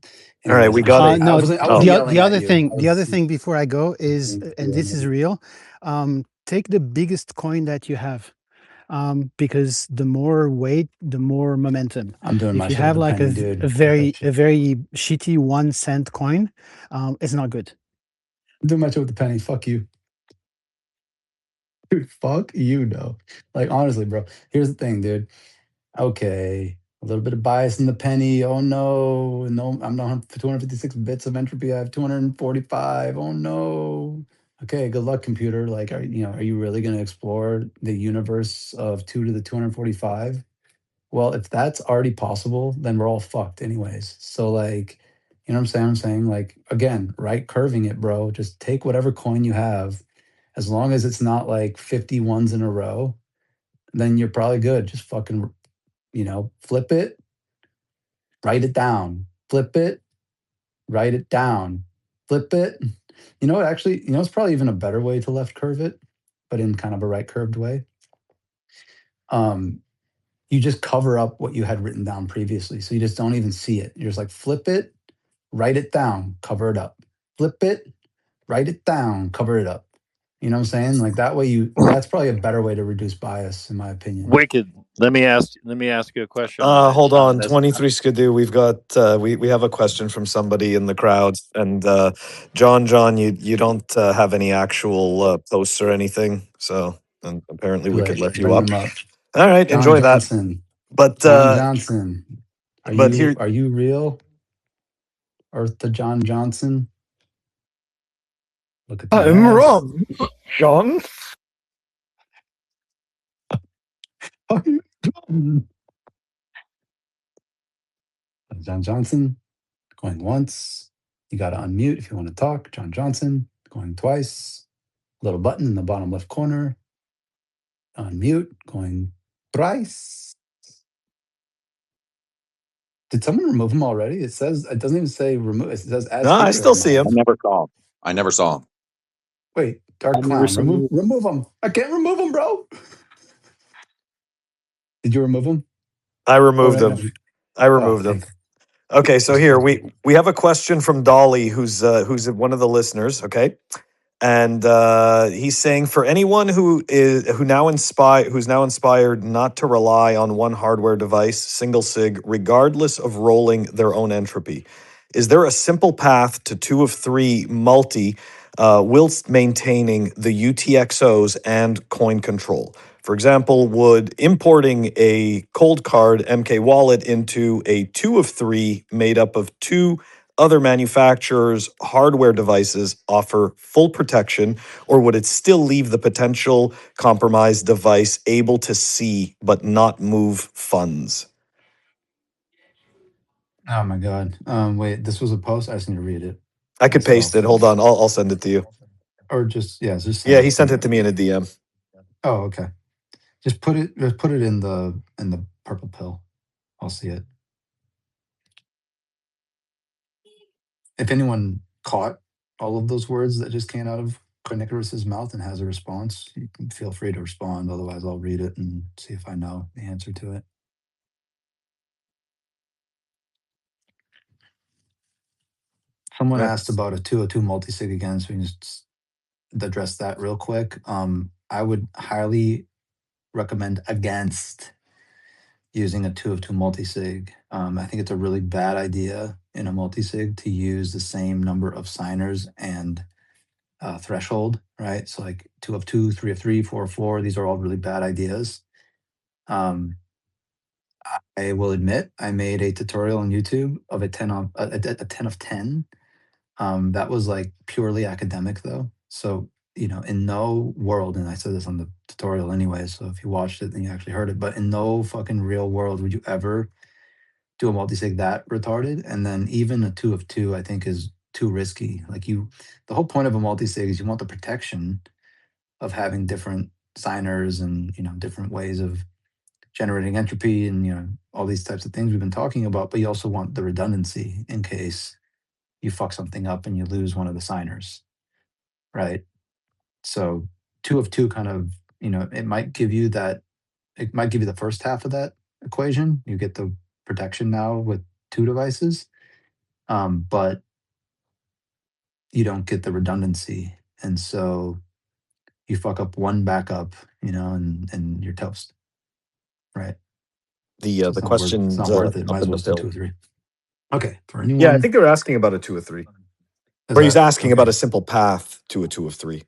All right, Anyways, we I'm got sorry. it. I No, wasn't Oh, yelling the at other you. thing, the other thing before I go is, and this is Yeah. real, take the biggest coin that you have. Because the more weight, the more momentum. I'm doing my If you shit with have the like penny, dude. a Fuck that very shit. shitty 1 cent coin, it's not good. I'm doing my shit with the penny. Fuck you. Dude, fuck you, no. Like, honestly, bro. Here's the thing, dude. Okay. A little bit of bias in the penny. Oh no. No, I'm not 256 bits of entropy. I have 245. Oh no. Okay, good luck, computer. Like, are you really gonna explore the universe of 2 to the 245? Well, if that's already possible, then we're all fucked anyways. So like, you know what I'm saying? I'm saying like again, right curving it, bro. Just take whatever coin you have, as long as it's not like 50 ones in a row, then you're probably good. Just fucking, flip it, write it down. Flip it, write it down. Flip it. You know what actually, it's probably even a better way to left curve it, but in kind of a right curved way. You just cover up what you had written down previously. So you just don't even see it. You're just like, flip it, write it down, cover it up. Flip it, write it down, cover it up. You know what I'm saying? Like that way that's probably a better way to reduce bias, in my opinion. Wicked. Let me ask you a question on it. hold on, That's 23 Skidoo. We've got we have a question from somebody in the crowd, and John, you don't have any actual posts or anything, so and apparently Too we could late. let you Bring up. them up. All right, John enjoy that. Johnson. But John Johnson. Are but you here, are you real? Earth to John Johnson? Look at the I'm grass. wrong, John. John Johnson, going once. You got to unmute if you want to talk. John Johnson, going twice. Little button in the bottom left corner. Unmute, going thrice. Did someone remove him already? It doesn't even say remove. It says add No, I speaker still as see mine. him. I never saw him. Wait, Dark I never Clown, saw remove him. I can't remove him, bro. Did you remove him? I removed Or him. no? I Oh, removed him. thank you. Okay, so Just here checking. we have a question from Dolly, who's one of the listeners. Okay, and he's saying for anyone who's now inspired not to rely on one hardware device, single-sig, regardless of rolling their own entropy, is there a simple path to 2 of 3 multi whilst maintaining the UTXOs and coin control? For example, would importing a cold card MK wallet into a 2 of 3 made up of 2 other manufacturers' hardware devices offer full protection, or would it still leave the potential compromised device able to see but not move funds? Oh my god. Wait, this was a post. I just need to read it I could paste myself. it. Hold on, I'll send it to you. Or just send Yeah, it he to sent me. it to me in a DM. Oh, okay. Just put it in the purple pill. I'll see it. If anyone caught all of those words that just came out of Coinkite's mouth and has a response, you can feel free to respond. Otherwise, I'll read it and see if I know the answer to it. Someone asked about a 202 multisig again, so we can just address that real quick. I would highly recommend against using a 2 of 2 multisig. I think it's a really bad idea in a multisig to use the same number of signers and threshold, right? So like 2 of 2, 3 of 3, 4 of 4, these are all really bad ideas. I will admit I made a tutorial on YouTube of a 10 of 10. That was like purely academic though. So, in no world, and I said this on the tutorial anyway, so if you watched it, then you actually heard it, but in no fucking real world would you ever do a multisig that retarded, and then even a 2 of 2 I think is too risky. Like the whole point of a multisig is you want the protection of having different signers and different ways of generating entropy and all these types of things we've been talking about, but you also want the redundancy in case you fuck something up and you lose one of the signers, right? So 2 of 2 kind of, it might give you the first half of that equation. You get the protection now with 2 devices, but you don't get the redundancy. And so you fuck up one backup, and you're toast, right? The So it's not worth, questions it. Might up as in well the say 2 bill. or 3. Okay, for anyone. Yeah, I think they're asking about a 2 of 3. Is Or he's that asking about okay? a simple path to a 2 of 3.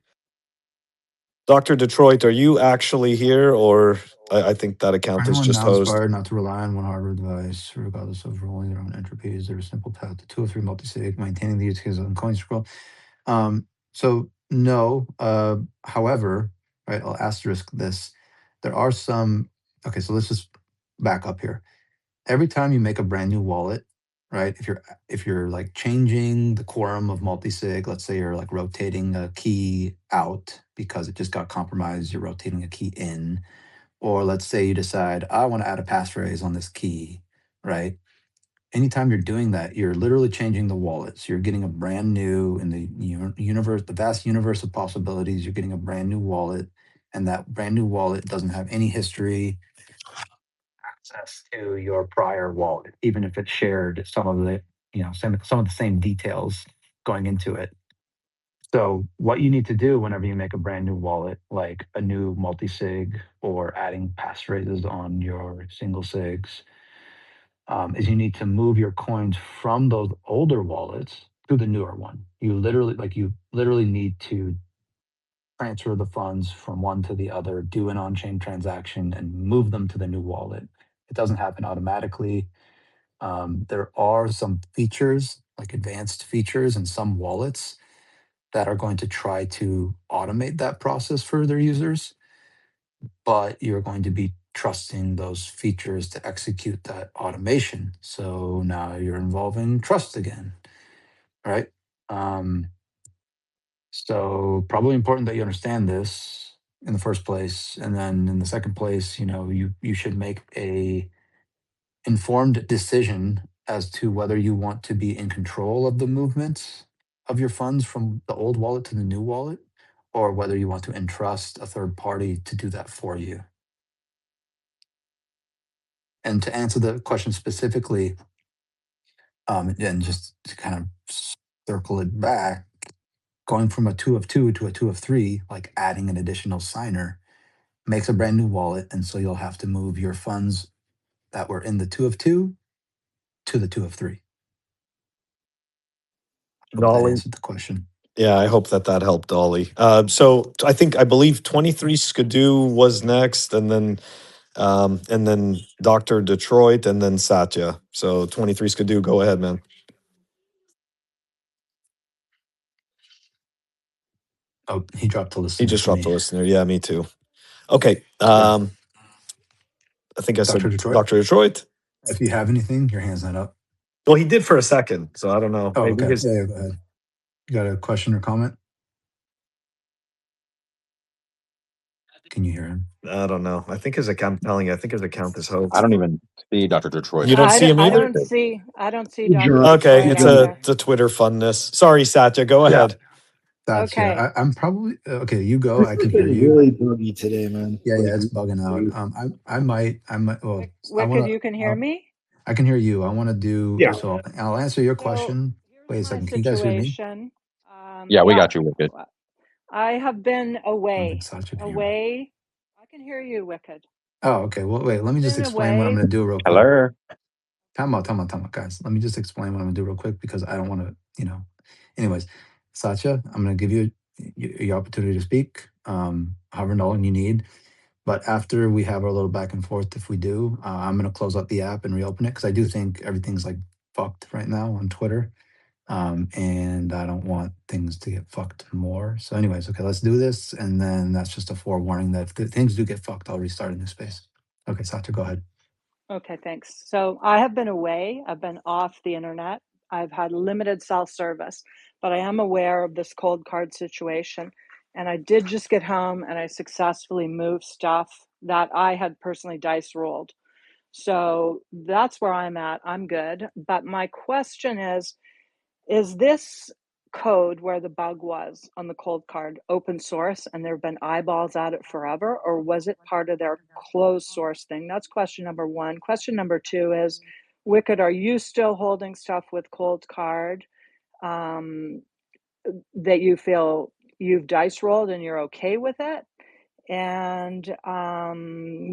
Dr. Detroit, are you actually here, or I think that For account is anyone just now host? inspired not to rely on one hardware device, regardless of rolling their own entropies, there's a simple path to 2 or 3 multisig, maintaining the use case on coin scroll. So no. However, right, I'll asterisk this. There are some. Okay, so let's just back up here. Every time you make a brand new wallet, right? If you're like changing the quorum of multisig, let's say you're like rotating a key out because it just got compromised, you're rotating a key in, or let's say you decide I want to add a passphrase on this key, right? Anytime you're doing that, you're literally changing the wallet. So you're getting a brand new in the universe, the vast universe of possibilities. You're getting a brand new wallet, and that brand new wallet doesn't have any history access to your prior wallet, even if it shared some of the some of the same details going into it. So what you need to do whenever you make a brand new wallet, like a new multi-sig or adding passphrases on your single sigs, is you need to move your coins from those older wallets to the newer one. You literally need to transfer the funds from one to the other, do an on-chain transaction, and move them to the new wallet. It doesn't happen automatically. There are some features, like advanced features in some wallets that are going to try to automate that process for their users, but you're going to be trusting those features to execute that automation. So now you're involving trust again, right? So probably important that you understand this in the first place, and then in the second place, you should make a informed decision as to whether you want to be in control of the movement of your funds from the old wallet to the new wallet, or whether you want to entrust a third party to do that for you. And to answer the question specifically, and just to kind of circle it back, going from a 2 of 2 to a 2 of 3, like adding an additional signer, makes a brand new wallet. And so you'll have to move your funds that were in the 2 of 2 to the 2 of 3. Hope that Dolly. answered the question. Yeah, I hope that helped, Dolly. So I believe 23 Skidoo was next, and then Dr. Detroit, and then Satya. So 23 Skidoo, go ahead, man. Oh, he dropped a listener. He just for dropped me. a listener. Yeah, me too. Okay. Yeah. I think I said Dr. Detroit? Dr. Detroit. If you have anything, your hand's not up. Well, he did for a second, so I don't know. Oh, Maybe okay. his. Yeah, go ahead. You got a question or comment? Can you hear him? I don't know. I think his account telling you. I think his account is host. I don't even see Dr. Detroit. You don't see him I either? don't see Dr. Okay, Detroit it's either. a Twitter funness. Sorry, Satya. Go ahead. Gotcha. Okay. I'm probably okay. You go. I can hear It's you. really buggy today, man. Yeah, Like, it's bugging out. I might. Well, I Wicked, want you can hear me? I can hear you. I want to do. Yeah. So I'll answer your question. Wait a second. Can you guys hear me? Situation. Yeah, we got you, Wicked. I have been I don't away. think Satya can hear me. I can hear you, Wicked. Oh, okay. Well, wait. Let me just Been explain what I'm away. going to do real quick. Hello. Time out, guys. Let me just explain what I'm going to do real quick because I don't want to, Anyways, Satya, I'm going to give you your opportunity to speak, however long you need. But after we have our little back and forth, if we do, I'm going to close out the app and reopen it because I do think everything's like fucked right now on Twitter. And I don't want things to get fucked more. So anyways, okay, let's do this. And then that's just a forewarning that if things do get fucked, I'll restart in this space. Okay, Satya, go ahead. Okay, thanks. So I have been away. I've been off the internet. I've had limited cell service, but I am aware of this cold card situation. And I did just get home and I successfully moved stuff that I had personally dice rolled. So that's where I'm at. I'm good. But my question is this code where the bug was on the cold card open source and there have been eyeballs at it forever, or was it part of their closed source thing? That's question number one. Question number two is, Wicked, are you still holding stuff with cold card that you feel you've dice rolled and you're okay with it? And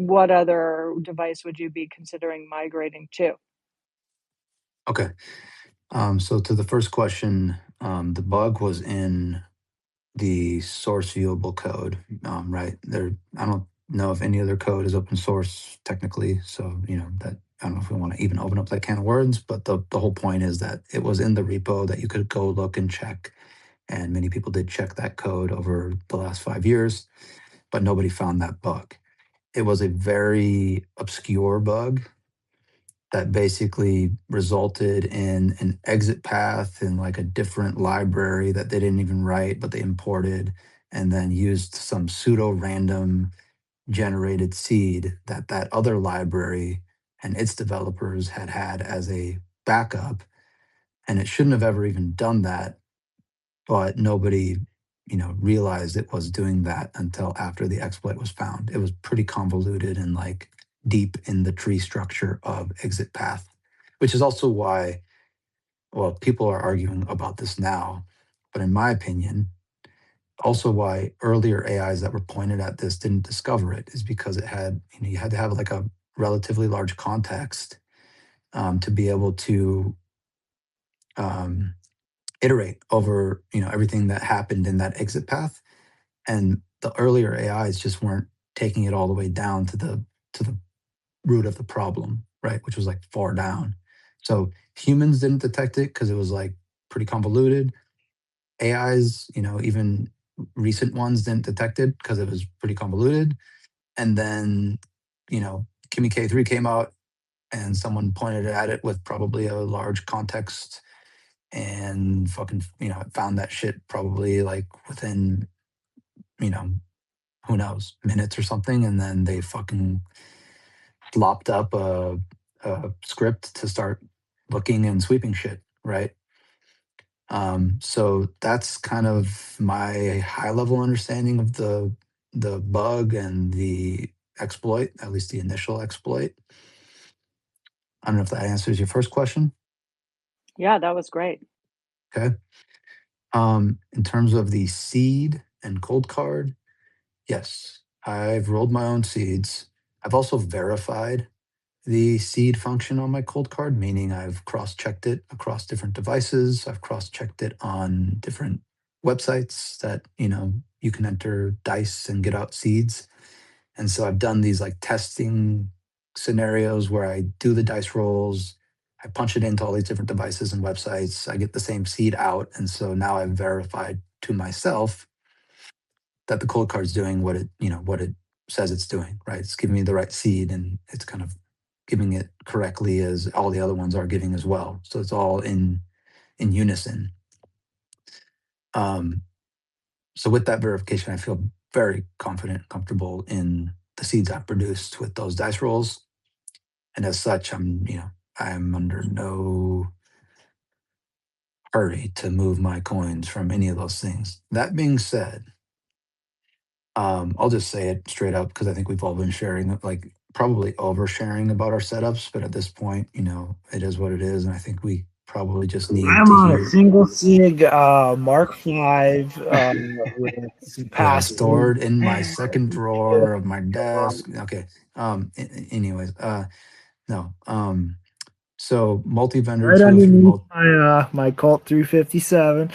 what other device would you be considering migrating to? Okay. So to the first question, the bug was in the source viewable code, right? There, I don't know if any other code is open source technically, so that I don't know if we want to even open up that can of words, but the whole point is that it was in the repo that you could go look and check, and many people did check that code over the last 5 years, but nobody found that bug. It was a very obscure bug that basically resulted in an exit path in like a different library that they didn't even write, but they imported and then used some pseudo random generated seed that that other library and its developers had as a backup. And it shouldn't have ever even done that, but nobody realized it was doing that until after the exploit was found. It was pretty convoluted and like deep in the tree structure of exit path, which is also why, well, people are arguing about this now, but in my opinion, also why earlier AIs that were pointed at this didn't discover it is because it had, you had to have like a relatively large context to be able to iterate over, everything that happened in that exit path. And the earlier AIs just weren't taking it all the way down to the root of the problem, right? Which was like far down. So humans didn't detect it because it was like pretty convoluted. AIs, even recent ones didn't detect it because it was pretty convoluted. And then, Kimmy K3 came out and someone pointed at it with probably a large context and fucking, found that shit probably like within, who knows, minutes or something. And then they fucking lopped up a script to start looking and sweeping shit, right? So that's kind of my high level understanding of the bug and the exploit, at least the initial exploit. I don't know if that answers your first question. Yeah, that was great. Okay. In terms of the seed and cold card, yes, I've rolled my own seeds. I've also verified the seed function on my cold card, meaning I've cross-checked it across different devices. I've cross-checked it on different websites that, you can enter dice and get out seeds. And so I've done these like testing scenarios where I do the dice rolls, I punch it into all these different devices and websites, I get the same seed out. And so now I've verified to myself that the cold card's doing what it says it's doing, right? It's giving me the right seed and it's kind of giving it correctly as all the other ones are giving as well. So it's all in unison. So with that verification, I feel very confident and comfortable in the seeds I've produced with those dice rolls. And as such, I'm under no hurry to move my coins from any of those things. That being said, I'll just say it straight up because I think we've all been sharing, like probably oversharing about our setups, but at this point, it is what it is, and I think we probably just need I'm to on a hear. single-sig Mark V with Yeah, pass. stored in my second drawer of my desk. Okay. Anyways, no. So multi-vendor Right tools for underneath my Colt 357.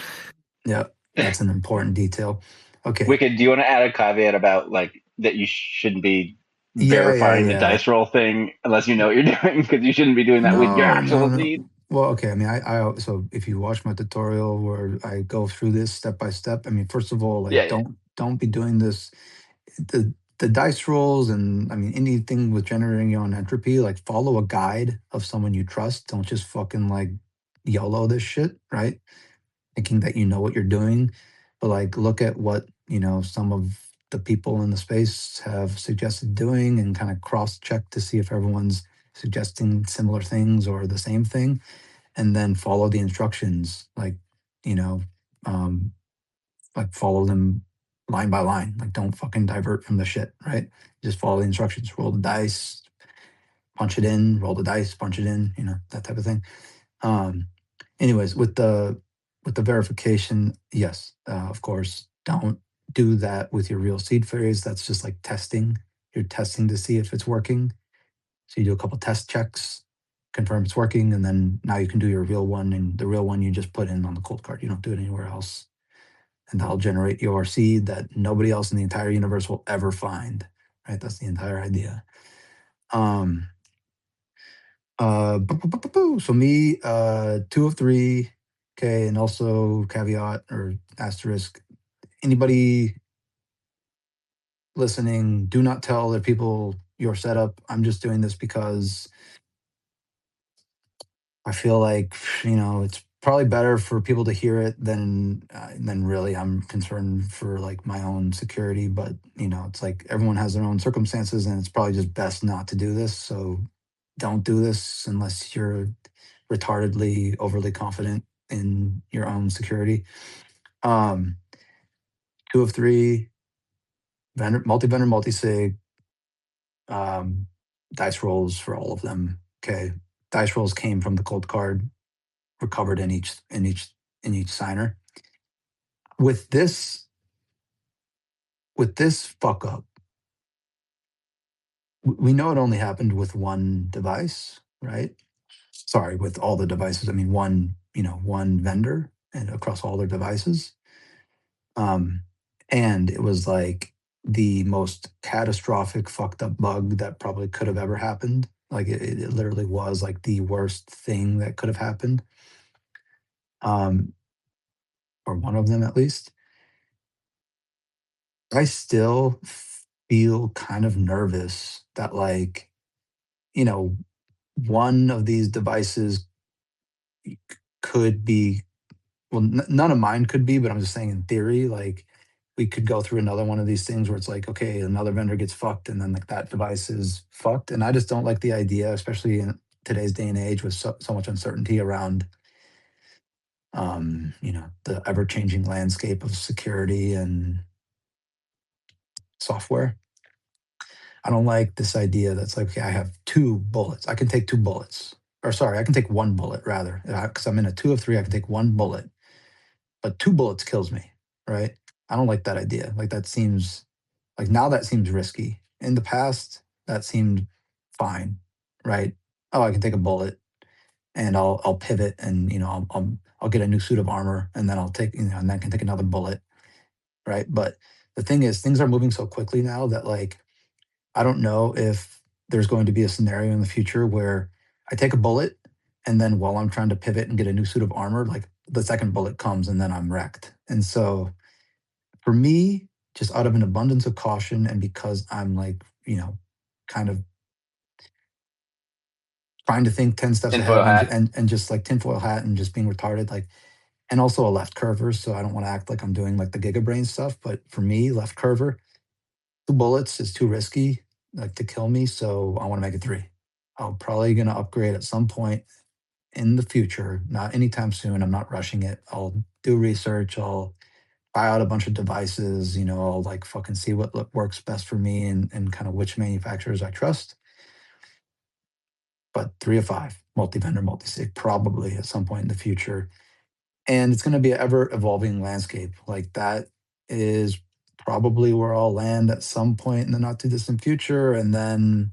Yeah, that's an important detail. Okay. Wicked, do you want to add a caveat about like that you shouldn't be verifying the dice roll thing unless you know what you're doing, because you shouldn't be doing that with your actual seed? Well, okay. I mean, I so if you watch my tutorial where I go through this step by step, I mean, first of all, like don't be doing this. the dice rolls and I mean anything with generating your own entropy, like follow a guide of someone you trust. Don't just fucking like YOLO this shit, right? Thinking that you know what you're doing, but like look at what some of the people in the space have suggested doing and kind of cross check to see if everyone's suggesting similar things or the same thing, and then follow the instructions you know um, follow them line by line. Like don't fucking divert from the shit, right? Just follow the instructions. Roll the dice, punch it in. Roll the dice, punch it in. That type of thing. Anyways, with the verification, yes, of course, don't do that with your real seed phrase. That's just like testing. You're testing to see if it's working. So you do a couple test checks, confirm it's working, and then now you can do your real one. And the real one you just put in on the cold card. You don't do it anywhere else. And that'll generate your seed that nobody else in the entire universe will ever find. Right? That's the entire idea. So me, 2 of 3. Okay, and also caveat or asterisk. Anybody listening, do not tell other people your setup. I'm just doing this because I feel like it's probably better for people to hear it than really I'm concerned for like my own security. But it's like everyone has their own circumstances, and it's probably just best not to do this. So don't do this unless you're retardedly overly confident in your own security. 2 of 3, multi-vendor, multi-sig, dice rolls for all of them. Okay, dice rolls came from the cold card, recovered in each signer. With this fuck up, we know it only happened with one device, right? Sorry, with all the devices. I mean, one vendor and across all their devices. And it was like the most catastrophic fucked up bug that probably could have ever happened. Like it literally was like the worst thing that could have happened. Or one of them at least. I still feel kind of nervous that one of these devices could be, well, none of mine could be, but I'm just saying in theory, like we could go through another one of these things where it's like, okay, another vendor gets fucked and then like that device is fucked. And I just don't like the idea, especially in today's day and age with so much uncertainty around, the ever-changing landscape of security and software. I don't like this idea that's like, okay, I have 2 bullets. I can take 2 bullets. Or sorry, I can take 1 bullet rather. Because I'm in a 2 of 3, I can take 1 bullet. But 2 bullets kills me, right? I don't like that idea. Like that seems now that seems risky. In the past, that seemed fine, right? Oh, I can take a bullet and I'll pivot and I'll get a new suit of armor and then I'll take and then I can take another bullet, right? But the thing is, things are moving so quickly now that like I don't know if there's going to be a scenario in the future where I take a bullet and then while I'm trying to pivot and get a new suit of armor, like the second bullet comes and then I'm wrecked. And so for me, just out of an abundance of caution and because I'm like, kind of trying to think 10 steps Tinfoil ahead hat. and just like tinfoil hat and just being retarded, like, and also a left curver. So I don't want to act like I'm doing like the gigabrain stuff, but for me, left curver, 2 bullets is too risky, like to kill me. So I want to make it 3. I'm probably going to upgrade at some point in the future, not anytime soon. I'm not rushing it. I'll do research. I'll try out a bunch of devices. I'll like fucking see what works best for me and kind of which manufacturers I trust. But 3 of 5, multi-vendor, multi-sig, probably at some point in the future. And it's going to be an ever-evolving landscape. Like that is probably where I'll land at some point in the not-too-distant future. And then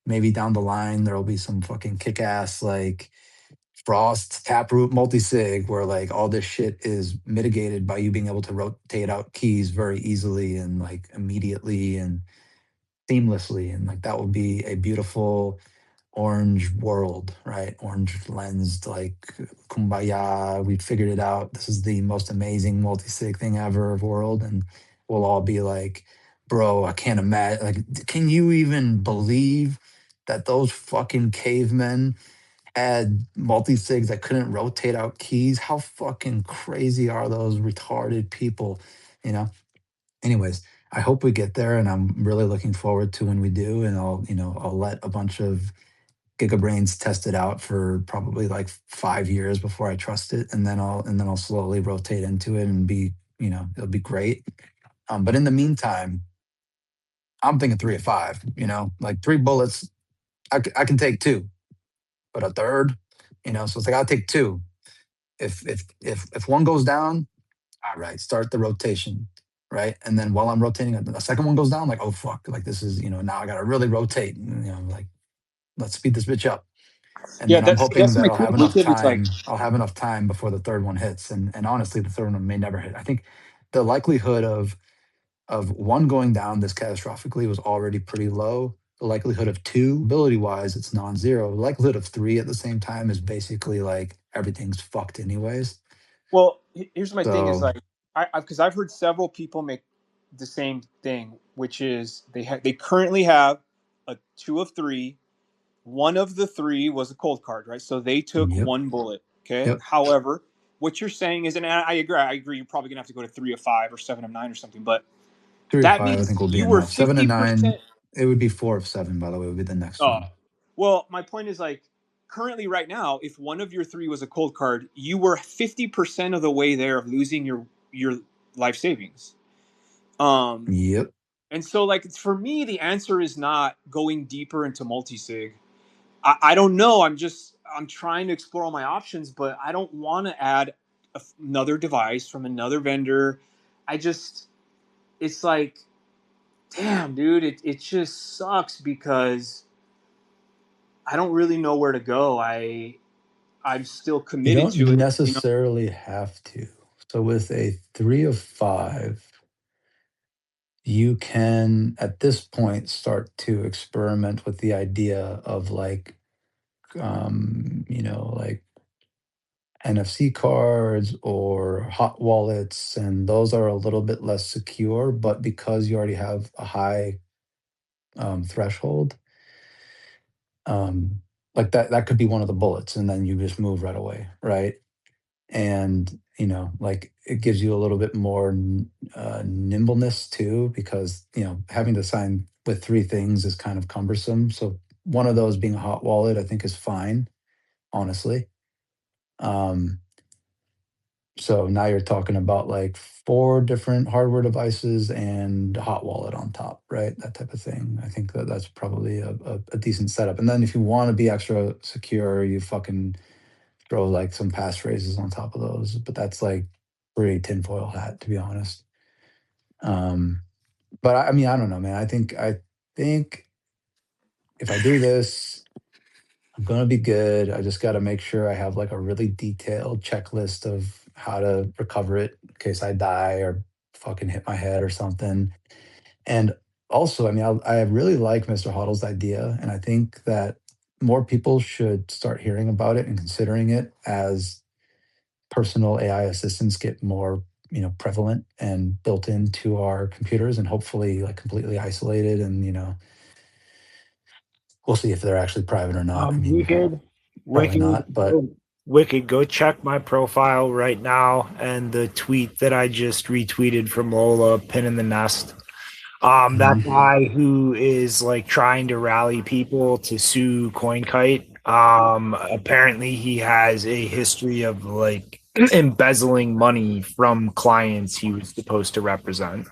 maybe down the line, there'll be some fucking kick-ass like Frost Taproot multi-sig where like all this shit is mitigated by you being able to rotate out keys very easily and like immediately and seamlessly. And like that will be a beautiful orange world, right? Orange lensed, like kumbaya. We figured it out. This is the most amazing multi-sig thing ever world. And we'll all be like bro, I can't imagine. Like, can you even believe that those fucking cavemen had multi-sigs that couldn't rotate out keys? How fucking crazy are those retarded people? You know. Anyways, I hope we get there, and I'm really looking forward to when we do. And I'll let a bunch of gigabrains test it out for probably like 5 years before I trust it, and then I'll slowly rotate into it and it'll be great. But in the meantime, I'm thinking 3 of 5. Like 3 bullets, I can take 2, but a third, so it's like I'll take 2. If one goes down, all right, start the rotation, right? And then while I'm rotating, a second one goes down, like, oh fuck, like this is, now I gotta really rotate, like let's speed this bitch up. And Yeah, then I'm that's hoping my that I'll thing have with enough it. It's like, time. I'll have enough time before the third one hits. And honestly, the third one may never hit. I think the likelihood of one going down this catastrophically was already pretty low. The likelihood of 2, ability wise, it's non-zero. The likelihood of 3 at the same time is basically like everything's fucked anyways. well, here's my thing is So like, because I've heard several people make the same thing, which is they currently have a 2 of 3. One of the 3 was a cold card, right? So they took yep, 1 bullet. Okay. yep. However, what you're saying is, and I agree. I agree. You're probably gonna have to go to 3 of 5 or 7 of 9 or something. But 3 or that 5, I means think, will be you were enough. 7 and 9, 50%. it would be 4 of 7. By the way, would be the next Oh, one. well, my point is like currently right now, if one of your 3 was a cold card, you were 50% of the way there of losing your life savings. Yep. And so like for me, the answer is not going deeper into multisig. I don't know. I'm trying to explore all my options, but I don't want to add another device from another vendor. It's like, damn, dude, it just sucks because I don't really know where to go. I'm still You committed don't to it. necessarily have to. So with a 3 of 5, you can at this point start to experiment with the idea of like like NFC cards or hot wallets, and those are a little bit less secure, but because you already have a high threshold, like that could be one of the bullets, and then you just move right away, right? And like it gives you a little bit more nimbleness too, because having to sign with 3 things is kind of cumbersome. So one of those being a hot wallet, I think, is fine, honestly. So now you're talking about like 4 different hardware devices and a hot wallet on top, right? That type of thing. I think that's probably a decent setup. And then if you want to be extra secure, you fucking throw like some passphrases on top of those. But that's like pretty tinfoil hat, to be honest. But I mean, I don't know, man. I think if I do this, I'm gonna be good. I just got to make sure I have like a really detailed checklist of how to recover it in case I die or fucking hit my head or something. And also, I mean, I really like Mr. Huddle's idea, and I think that more people should start hearing about it and considering it as personal AI assistants get more, prevalent and built into our computers, and hopefully like completely isolated. And we'll see if they're actually private or not. I mean, probably not, but Wicked, go check my profile right now and the tweet that I just retweeted from Lola, pin in the nest. That guy who is like trying to rally people to sue Coinkite. Apparently he has a history of like embezzling money from clients he was supposed to represent.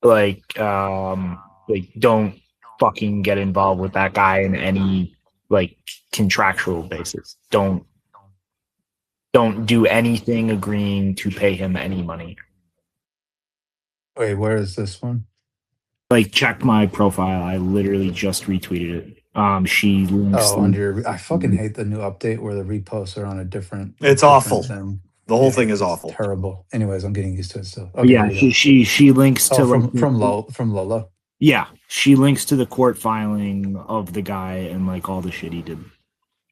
Like don't fucking get involved with that guy in any like contractual basis. Don't do anything agreeing to pay him any money. wait, where is this one? Like, check my profile. I literally just retweeted it. She links. Oh, under I fucking hate the new update where the reposts are on a different. It's different awful. Thing. The whole Yeah, thing is it's awful. terrible. Anyways, I'm getting used to it still. Okay, Yeah, here we go. she links to from Lola. Yeah, she links to the court filing of the guy and like all the shit he did.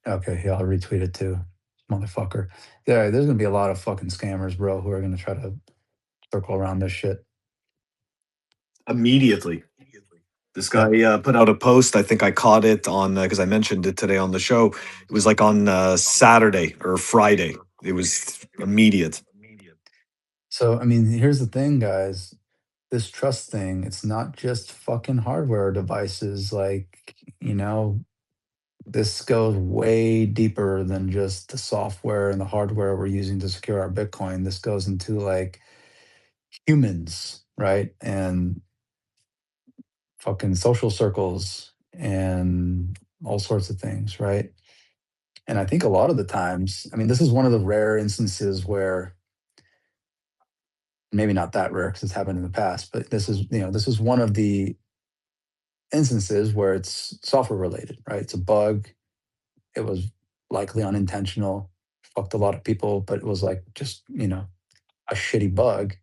Okay, yeah, I'll retweet it too, motherfucker. Yeah, there's gonna be a lot of fucking scammers, bro, who are gonna try to circle around this shit. immediately. This guy put out a post. I think I caught it on because I mentioned it today on the show. It was like on Saturday or Friday. It was immediate. So, I mean, here's the thing, guys. This trust thing, it's not just fucking hardware devices. Like, this goes way deeper than just the software and the hardware we're using to secure our Bitcoin. This goes into like humans, right? And fucking social circles and all sorts of things, right? And I think a lot of the times, I mean, this is one of the rare instances where maybe not that rare because it's happened in the past, but this is one of the instances where it's software related, right? It's a bug. It was likely unintentional, fucked a lot of people, but it was like just, a shitty bug.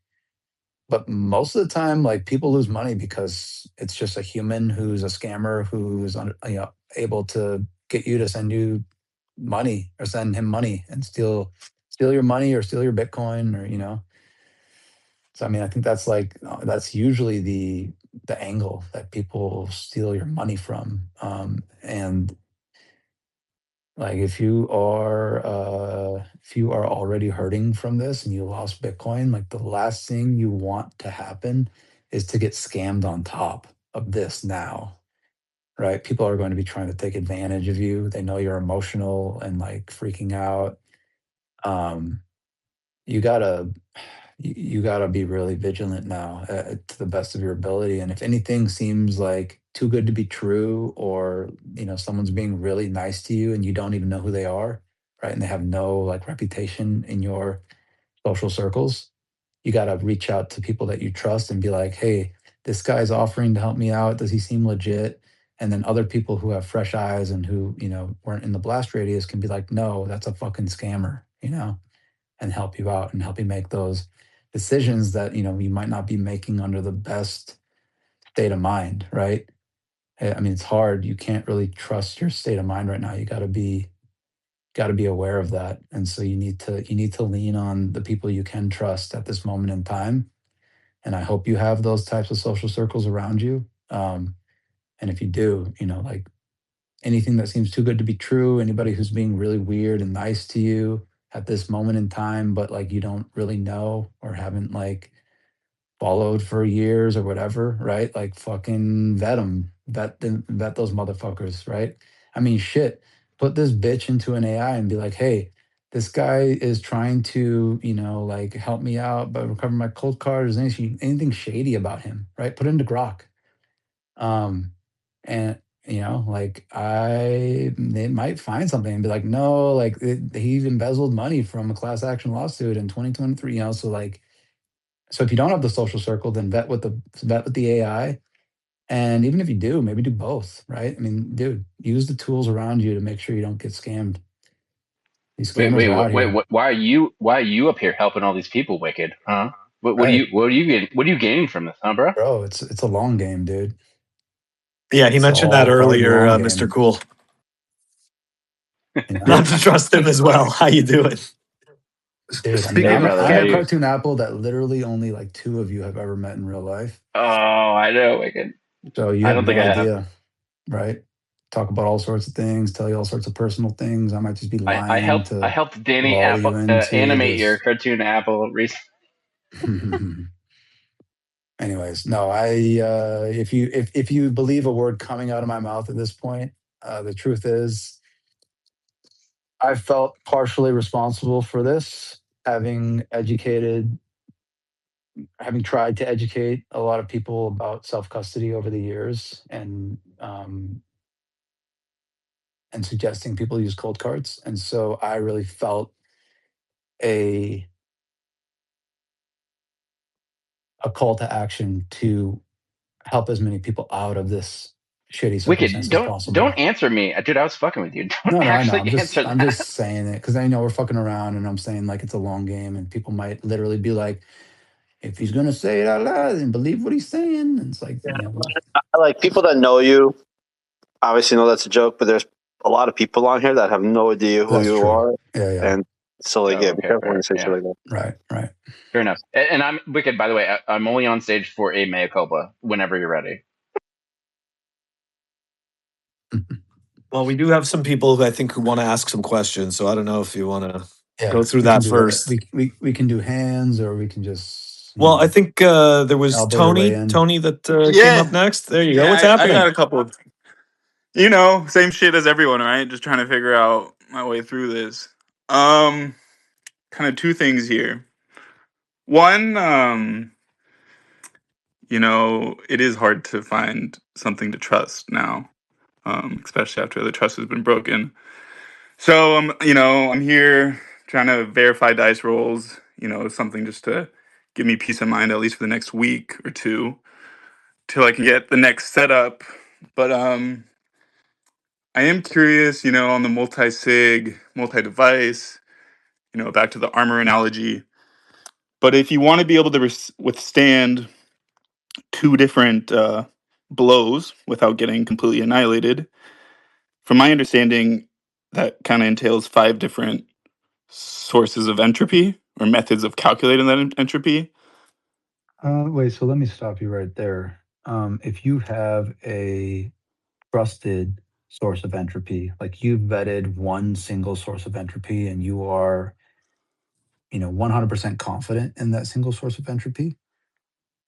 But most of the time, like people lose money because it's just a human who's a scammer who's able to get you to send you money or send him money and steal your money or steal your Bitcoin or. So I mean, I think that's usually the angle that people steal your money from, and like if you are already hurting from this and you lost Bitcoin, like the last thing you want to happen is to get scammed on top of this now, right? People are going to be trying to take advantage of you. They know you're emotional and like freaking out. You gotta you gotta be really vigilant now to the best of your ability. And if anything seems like too good to be true, or someone's being really nice to you and you don't even know who they are, right? And they have no like reputation in your social circles, you gotta reach out to people that you trust and be like, hey, this guy's offering to help me out. Does he seem legit? And then other people who have fresh eyes and who weren't in the blast radius can be like, no, that's a fucking scammer, and help you out and help you make those decisions that you might not be making under the best state of mind, right? I mean, it's hard. You can't really trust your state of mind right now. You got to be aware of that, and so you need to lean on the people you can trust at this moment in time. And I hope you have those types of social circles around you. And if you do, like anything that seems too good to be true, anybody who's being really weird and nice to you at this moment in time, but like you don't really know or haven't like followed for years or whatever, right? Like fucking vet them, vet those motherfuckers, right? I mean, shit, put this bitch into an AI and be like, hey, this guy is trying to, like help me out by recovering my cold card. Is anything shady about him, right? Put it into Grok. And like they might find something and be like, no, like he embezzled money from a class action lawsuit in 2023. So like, so if you don't have the social circle, then vet with the AI. And even if you do, maybe do both, right? I mean, dude, use the tools around you to make sure you don't get scammed. These scammers are out here. Why are you up here helping all these people, Wicked? Huh? What are you gaining from this, huh, bro? Bro, it's a long game, dude. Yeah, he mentioned that earlier, Mr. Cool. Not to trust him as well. How you doing? Dude, I mean, I'm a cartoon apple that literally only like 2 of you have ever met in real life. Oh, I know, Wicked. So you have no idea, right? Talk about all sorts of things, tell you all sorts of personal things. I might just be lying. I helped Danny Apple animate your cartoon apple recently. Anyways, no, if you believe a word coming out of my mouth at this point, the truth is I felt partially responsible for this, having tried to educate a lot of people about self-custody over the years, and suggesting people use cold cards. And so I really felt a call to action to help as many people out of this shitty circumstance as possible. Don't answer me, dude. I was fucking with you. No, I know. Answer I'm just saying it because I know we're fucking around, and I'm saying like it's a long game, and people might literally be like, if he's gonna say it out loud and believe what he's saying, and it's like, like people that know you obviously know that's a joke, but there's a lot of people on here that have no idea who you are. Yeah. And So like, Oh, yeah, be okay, careful when fair. you say shit Yeah, like that. Right. fair enough. And I'm Wicked, by the way. I'm only on stage for a mea culpa whenever you're ready. Well, we do have some people who I think who want to ask some questions, so I don't know if you want to Yeah, go through we can that do that. first. We can do hands, or we can just Well, I think there was elbow your way Tony. in. Tony that came up Yeah, next. There you go. What's yeah. I got happening? a couple of, same shit as everyone, right? Just trying to figure out my way through this. Kind of two things here. One, it is hard to find something to trust now, especially after the trust has been broken. So I'm here trying to verify dice rolls. Something just to give me peace of mind at least for the next week or two till I can get the next setup. But I am curious, on the multi-sig, multi-device. Back to the armor analogy. But if you want to be able to withstand two different blows without getting completely annihilated, from my understanding, that kind of entails 5 different sources of entropy or methods of calculating that entropy. Wait, so let me stop you right there. If you have a trusted source of entropy, like you've vetted one single source of entropy and you are, 100% confident in that single source of entropy,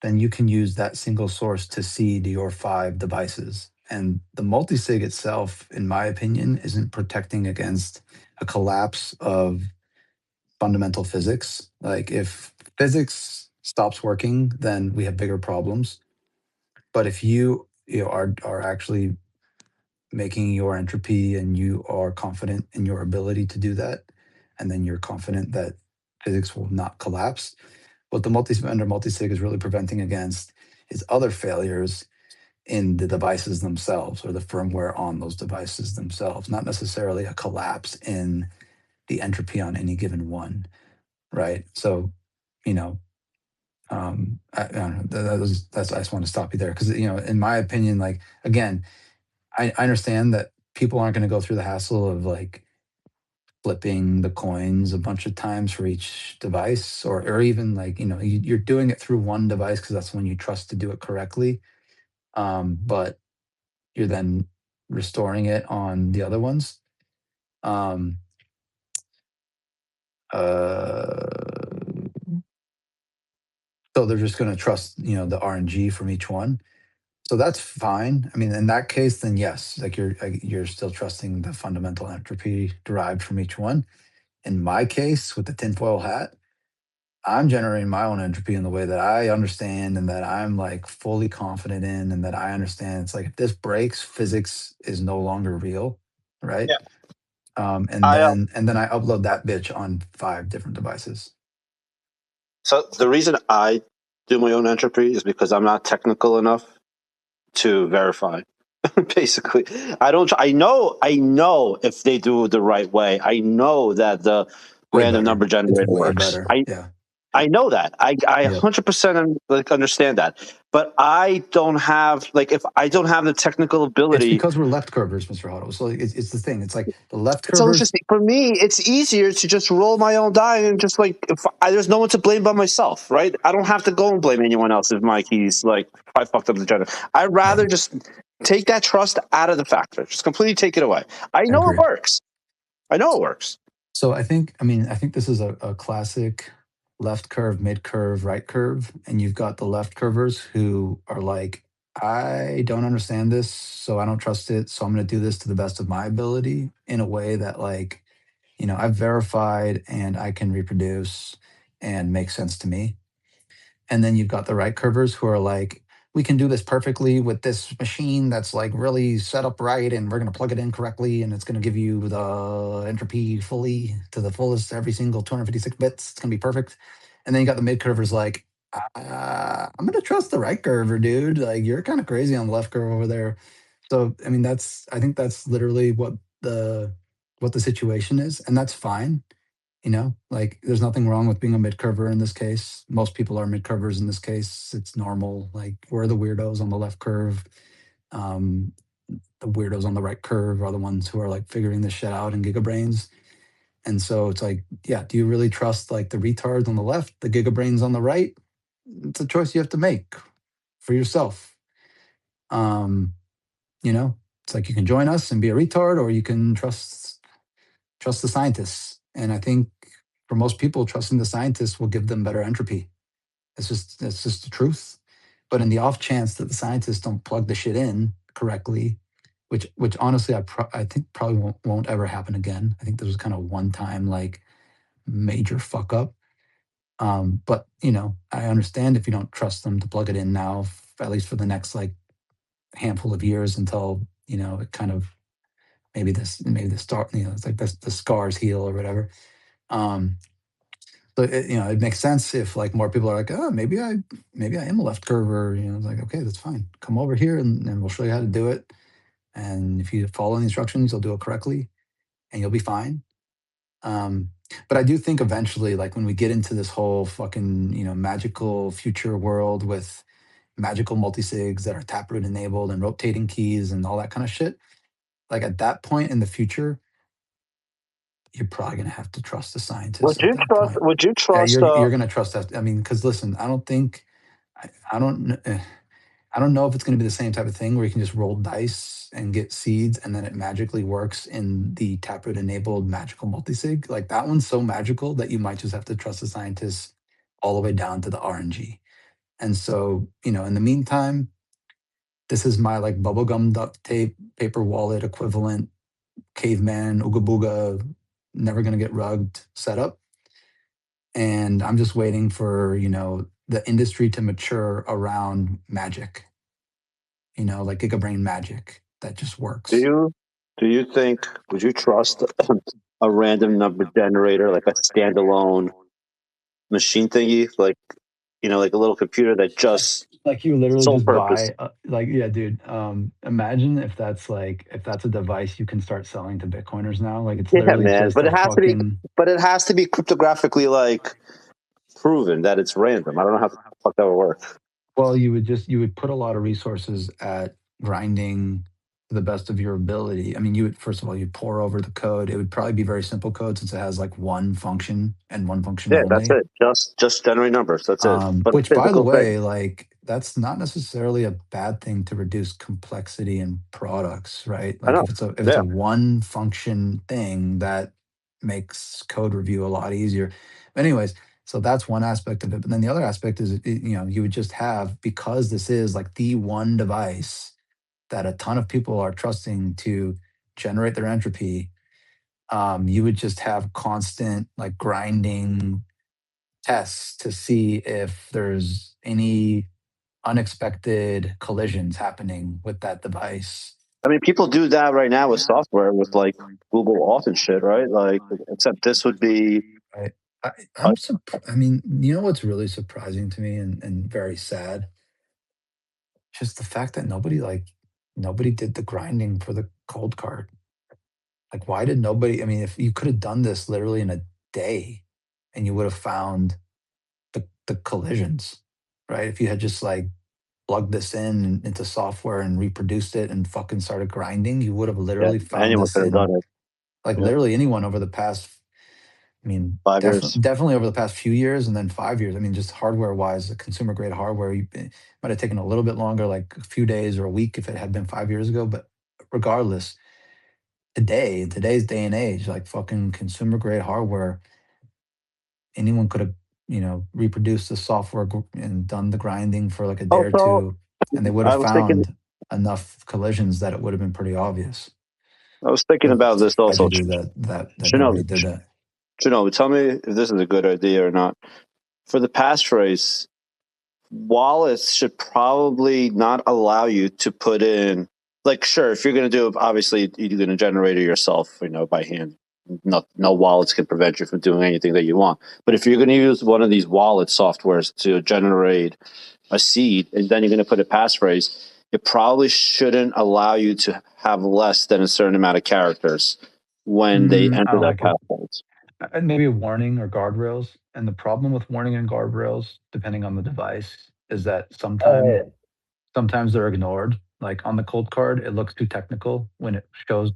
then you can use that single source to seed your 5 devices. And the multisig itself, in my opinion, isn't protecting against a collapse of fundamental physics. Like if physics stops working, then we have bigger problems. But if are actually making your entropy and you are confident in your ability to do that, and then you're confident that physics will not collapse, what the multi-vendor multisig is really preventing against is other failures in the devices themselves or the firmware on those devices themselves, not necessarily a collapse in the entropy on any given one, right? So, you know, I don't know, that's I just want to stop you there because in my opinion, like again, I understand that people aren't going to go through the hassle of like flipping the coins a bunch of times for each device, or even like you're doing it through one device because that's when you trust to do it correctly, but you're then restoring it on the other ones. Um, so they're just going to trust the RNG from each one. So that's fine. I mean, in that case, then yes, like you're still trusting the fundamental entropy derived from each one. In my case, with the tinfoil hat, I'm generating my own entropy in the way that I understand and that I'm like fully confident in, and that I understand it's like if this breaks, physics is no longer real, right? Yeah. And then I upload that bitch on 5 different devices. So the reason I do my own entropy is because I'm not technical enough to verify. Basically, I know if they do it the right way. I know that the Way random better. number generator It's way works. better. Yeah. I know that. I Yep. 100% understand that. But I don't have if I don't have the technical It's ability. because we're left curvers, Mr. Huddle. So it's the thing. It's like the left So it's curvers. just for me, it's easier to just roll my own die and just there's no one to blame but myself, right? I don't have to go and blame anyone else if my keys I fucked up the generator. I'd rather just take that trust out of the factor, just completely take it away. I know it works. I know it works. So I think this is a classic left curve, mid curve, right curve, and you've got the left curvers who are like, I don't understand this, so I don't trust it, so I'm going to do this to the best of my ability in a way that I've verified and I can reproduce and make sense to me. And then you've got the right curvers who are like, we can do this perfectly with this machine that's like really set up right, and we're going to plug it in correctly, and it's going to give you the entropy fully to the fullest every single 256 bits. It's going to be perfect. And then you got the mid curvers like, I'm going to trust the right curver, dude. Like you're kind of crazy on the left curve over there. So I mean, I think that's literally what the situation is, and that's fine. Like there's nothing wrong with being a mid curver in this case. Most people are mid curvers in this case. It's normal. Like we're the weirdos on the left curve. The weirdos on the right curve are the ones who are like figuring this shit out in gigabrains. And so it's like, yeah, do you really trust like the retards on the left, the gigabrains on the right? It's a choice you have to make for yourself. You know, it's like you can join us and be a retard, or you can trust the scientists. And I think for most people, trusting the scientists will give them better entropy. It's just the truth. But in the off chance that the scientists don't plug the shit in correctly, which honestly I think probably won't ever happen again. I think this was kind of one time like major fuck up. But you know, I understand if you don't trust them to plug it in now, at least for the next like handful of years until you know it kind of maybe the start, you know, it's like the scars heal or whatever. So you know, it makes sense if like more people are like, oh, maybe I am a left curver. You know, it's like, okay, that's fine. Come over here and we'll show you how to do it. And if you follow the instructions, you'll do it correctly, and you'll be fine. But I do think eventually, like when we get into this whole fucking you know magical future world with magical multisigs that are taproot enabled and rotating keys and all that kind of shit, like at that point in the future, you're probably going to have to trust the scientists at that point. Would you Yeah, trust? you're going to trust that. I mean, because listen, I don't think, I don't know if it's going to be the same type of thing where you can just roll dice and get seeds and then it magically works in the taproot enabled magical multisig. Like that one's so magical that you might just have to trust the scientists all the way down to the RNG. And so, you know, in the meantime, this is my like bubblegum duct tape paper wallet equivalent caveman ooga booga never going to get rugged setup. And I'm just waiting for, you know, the industry to mature around magic, you know, like gigabrain magic that just works. Do you think, would you trust a random number generator, like a standalone machine thingy, like, you know, like a little computer that just Like you literally sole just purpose? buy, like, yeah, dude. Imagine if that's a device you can start selling to Bitcoiners now. Like it's Yeah, literally man. just a fucking. But it has to be cryptographically like proven that it's random. I don't know how the fuck that would work. Well, you would put a lot of resources at grinding to the best of your ability. I mean, you would first of all you'd pour over the code. It would probably be very simple code since it has like one function and one function Yeah, only. that's it. Just generate numbers. That's it. But Which, by the physical thing. way, like that's not necessarily a bad thing to reduce complexity in products, right? I Like know. if it's a one function thing that makes code review a lot easier. Anyways, so that's one aspect of it. But then the other aspect is, you know, you would just have, because this is like the one device that a ton of people are trusting to generate their entropy, you would just have constant like grinding tests to see if there's any unexpected collisions happening with that device. I mean, people do that right now with software, with like Google Auth and shit, right? Like, except this would be. Right. I mean, you know what's really surprising to me and very sad? Just the fact that nobody did the grinding for the cold card. Like, why did nobody? I mean, if you could have done this literally in a day and you would have found the collisions, right? If you had just like plugged this in into software and reproduced it and fucking started grinding, you would have literally found anyone this could have done it. like Yeah. literally anyone over the past, I mean, 5 years. definitely over the past few years, and then 5 years. I mean, just hardware wise, the consumer grade hardware, it might have taken a little bit longer, like a few days or a week if it had been 5 years ago. But regardless, today's day and age, like fucking consumer grade hardware, anyone could have, you know, reproduced the software and done the grinding for like a day or two, and they would I have was thinking. found enough collisions that it would have been pretty obvious. I was thinking But about this also. tragedy that nobody did that. Shinobi, tell me if this is a good idea or not. For the passphrase, wallets should probably not allow you to put in, like, sure, if you're going to do it, obviously you're going to generate it yourself, you know, by hand. No wallets can prevent you from doing anything that you want. But if you're going to use one of these wallet softwares to generate a seed, and then you're going to put a passphrase, it probably shouldn't allow you to have less than a certain amount of characters when they I enter don't that like it. passphrase. And maybe a warning or guardrails. And the problem with warning and guardrails, depending on the device, is that sometimes they're ignored. Like on the cold card, it looks too technical when it shows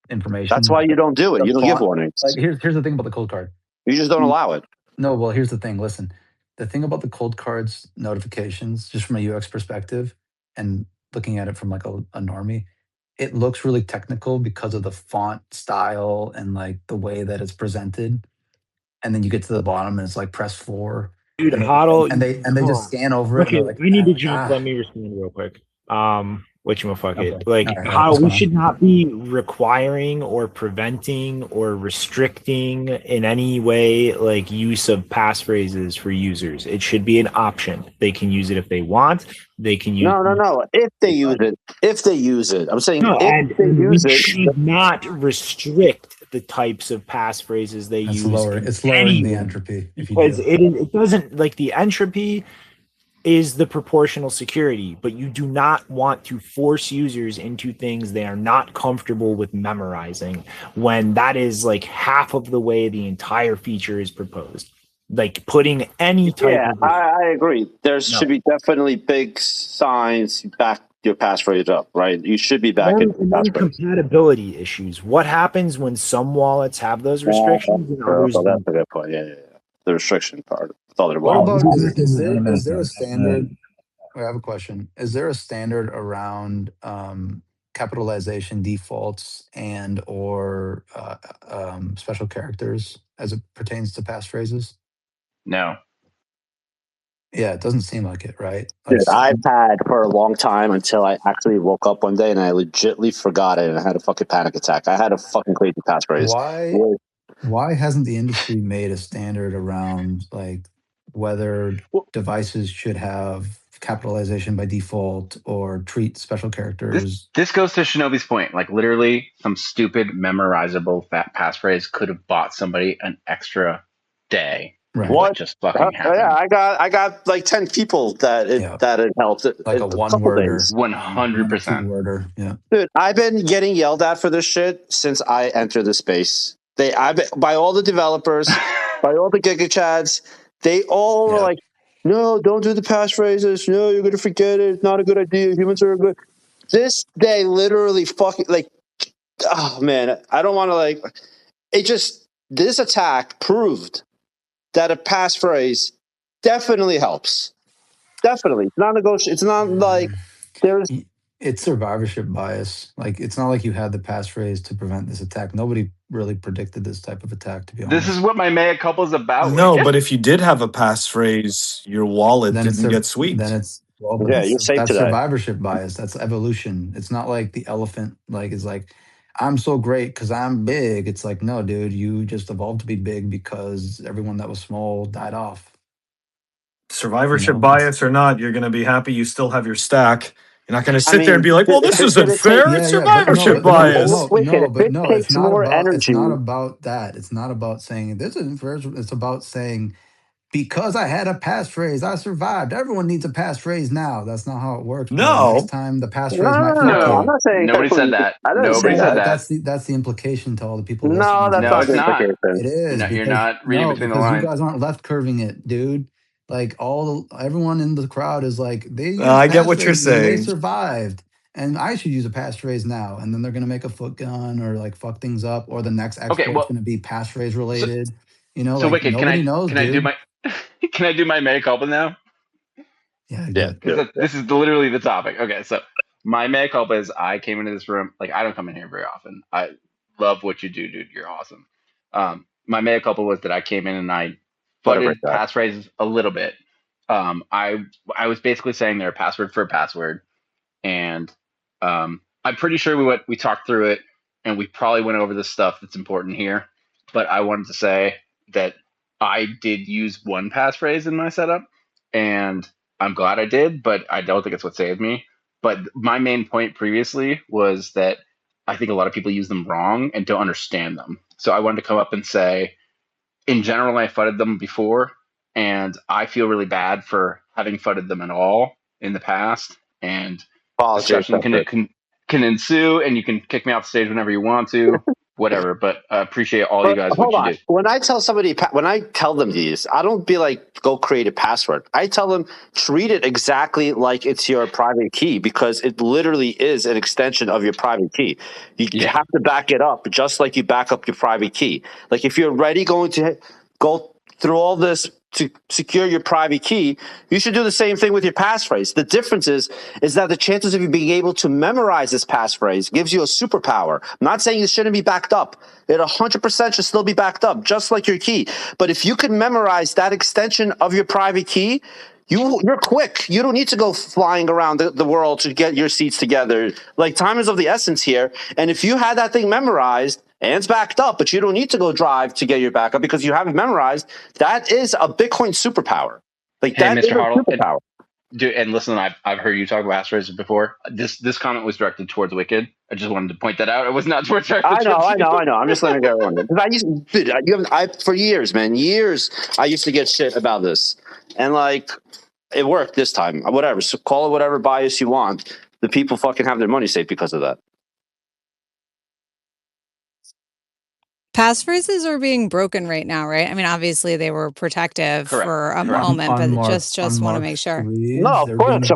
information. That's why you don't do it. The You don't give font- warnings. Like here's the thing about the cold card. You just don't allow it. No, well, here's the thing. Listen, the thing about the cold cards notifications, just from a UX perspective, and looking at it from like a normie, it looks really technical because of the font style and like the way that it's presented. And then you get to the bottom and it's like press 4. Dude, and Huddle, they just scan over it. Okay, And they're like, I need to "Ah, jump. ah." Let me respond real quick. Whatchamacallit. Okay. Like, All right, how what's we going on? should not be requiring or preventing or restricting in any way like use of passphrases for users. It should be an option. They can use it if they want. They can use No. If they use it, I'm saying no, if and they we use it. should not restrict the types of passphrases they use. It's lowering the entropy if you Because do. it doesn't, like, the entropy is the proportional security, but you do not want to force users into things they are not comfortable with memorizing when that is like half of the way the entire feature is proposed. Like putting any type of I agree. There should be definitely big signs back your passphrase up, right? You should be back in and then compatibility issues. What happens when some wallets have those restrictions and others That's don't? a good point. Yeah. The restriction part. That's all they're What about. about is there a standard? I have a question. Is there a standard around capitalization defaults and or special characters as it pertains to passphrases? No. Yeah, it doesn't seem like it, right? Dude, I've had for a long time until I actually woke up one day and I legitimately forgot it and I had a fucking panic attack. I had a fucking crazy passphrase. Why hasn't the industry made a standard around like whether devices should have capitalization by default or treat special characters? This goes to Shinobi's point. Like literally, some stupid memorizable fat passphrase could have bought somebody an extra day. Right. What just fucking happened? Yeah, I got like 10 people that it helped. Like a one-worder. 100%. Worder. Yeah. Dude, I've been getting yelled at for this shit since I entered the space. By all the developers, by all the Giga Chads, they all were like, no, don't do the passphrases. No, you're going to forget it. It's not a good idea. Humans are good. This day literally fucking like, oh man, I don't want to like, this attack proved that a passphrase definitely helps. Definitely. It's not negotiable. It's not like it's survivorship bias. Like it's not like you had the passphrase to prevent this attack. Nobody really predicted this type of attack, to be honest. This is what my mea culpa is about. No, but if you did have a passphrase, your wallet didn't get swept. Then it's that's survivorship bias. That's evolution. It's not like the elephant is like, I'm so great because I'm big. It's like, no, dude, you just evolved to be big because everyone that was small died off. Survivorship bias or not, you're going to be happy you still have your stack. You're not going to sit there and be like, well, this isn't fair. It's survivorship bias. It's not about that. It's not about saying this isn't fair. It's about saying, because I had a passphrase, I survived. Everyone needs a passphrase now. That's not how it works. No. Next time the passphrase might I'm not saying nobody said that. Nobody said that. That's the implication to all the people. No, that's not the implication. It is. No, you're not reading between the lines. You guys aren't left curving it, dude. Like everyone in the crowd is like, I get what you're saying. They survived. And I should use a passphrase now. And then they're going to make a foot gun or like fuck things up. Or the next export's going to be passphrase related. So Wicked, can I do my mea culpa now? Yeah. This is literally the topic. Okay, so my mea culpa is I came into this room, like I don't come in here very often. I love what you do, dude. You're awesome. My mea culpa was that I came in and I fudged passphrases a little bit. I was basically saying they're a password for a password, and I'm pretty sure we talked through it, and we probably went over the stuff that's important here. But I wanted to say that I did use one passphrase in my setup, and I'm glad I did, but I don't think it's what saved me. But my main point previously was that I think a lot of people use them wrong and don't understand them. So I wanted to come up and say, in general, I fudded them before, and I feel really bad for having fudded them at all in the past. And discussion can ensue, and you can kick me off the stage whenever you want to. whatever. But I appreciate all you But guys, hold what you on. do. When I tell them these, I don't be like, go create a password. I tell them treat it exactly like it's your private key, because it literally is an extension of your private key. You have to back it up just like you back up your private key. Like if you're already going to go through all this to secure your private key, you should do the same thing with your passphrase. The difference is that the chances of you being able to memorize this passphrase gives you a superpower. I'm not saying it shouldn't be backed up. It 100% should still be backed up, just like your key. But if you could memorize that extension of your private key, you're quick. You don't need to go flying around the world to get your seats together. Like, time is of the essence here. And if you had that thing memorized and it's backed up, but you don't need to go drive to get your backup because you have it memorized, that is a Bitcoin superpower. Like, Hey, that is Mr. a Huddle, superpower. dude, and listen, I've heard you talk about passphrases before. This comment was directed towards Wicked. I just wanted to point that out. It was not directed I know. towards you. I'm just letting everyone know. Because for years, I used to get shit about this, and like, it worked this time. Whatever, so call it whatever bias you want. The people fucking have their money safe because of that. Passphrases are being broken right now, right? I mean, obviously they were protective for a moment, but just want to make sure. No, of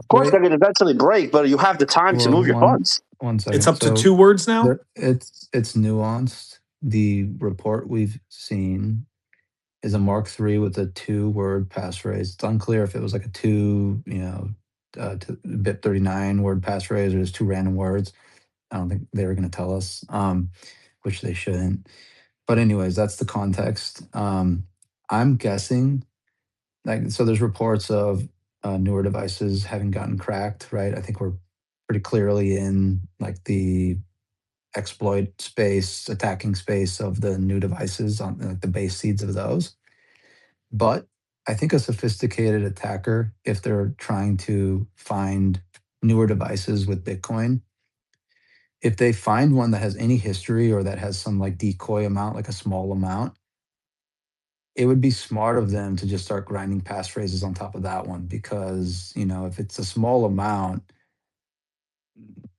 course they're going to eventually break, but you have the time to move your funds. One second. It's up to 2 words now? It's nuanced. The report we've seen is a Mark III with a 2-word passphrase. It's unclear if it was like a BIP 39 word passphrase or just 2 random words. I don't think they were going to tell us, which they shouldn't. But anyways, that's the context. I'm guessing, so there's reports of newer devices having gotten cracked, right? I think we're pretty clearly in like the exploit space, attacking space of the new devices on like the base seeds of those. But I think a sophisticated attacker, if they're trying to find newer devices with Bitcoin, if they find one that has any history or that has some like decoy amount, like a small amount, it would be smart of them to just start grinding passphrases on top of that one, because, if it's a small amount,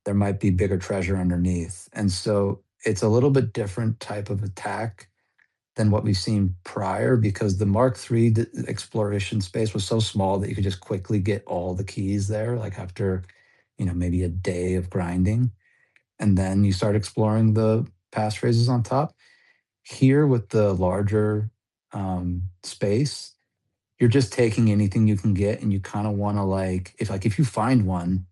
there might be bigger treasure underneath. And so it's a little bit different type of attack than what we've seen prior, because the Mark III exploration space was so small that you could just quickly get all the keys there, like after, maybe a day of grinding. And then you start exploring the passphrases on top. Here with the larger space, you're just taking anything you can get, and you kind of want to if you find one,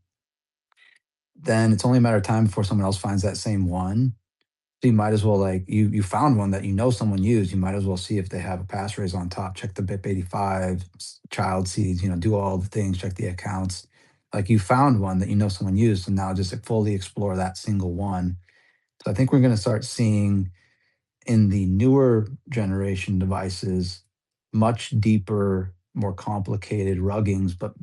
then it's only a matter of time before someone else finds that same one. So you might as well, you found one that someone used, you might as well see if they have a passphrase on top, check the BIP 85, child seeds, do all the things, check the accounts. Like, you found one that someone used, and now just fully explore that single one. So I think we're going to start seeing in the newer generation devices much deeper, more complicated ruggings, but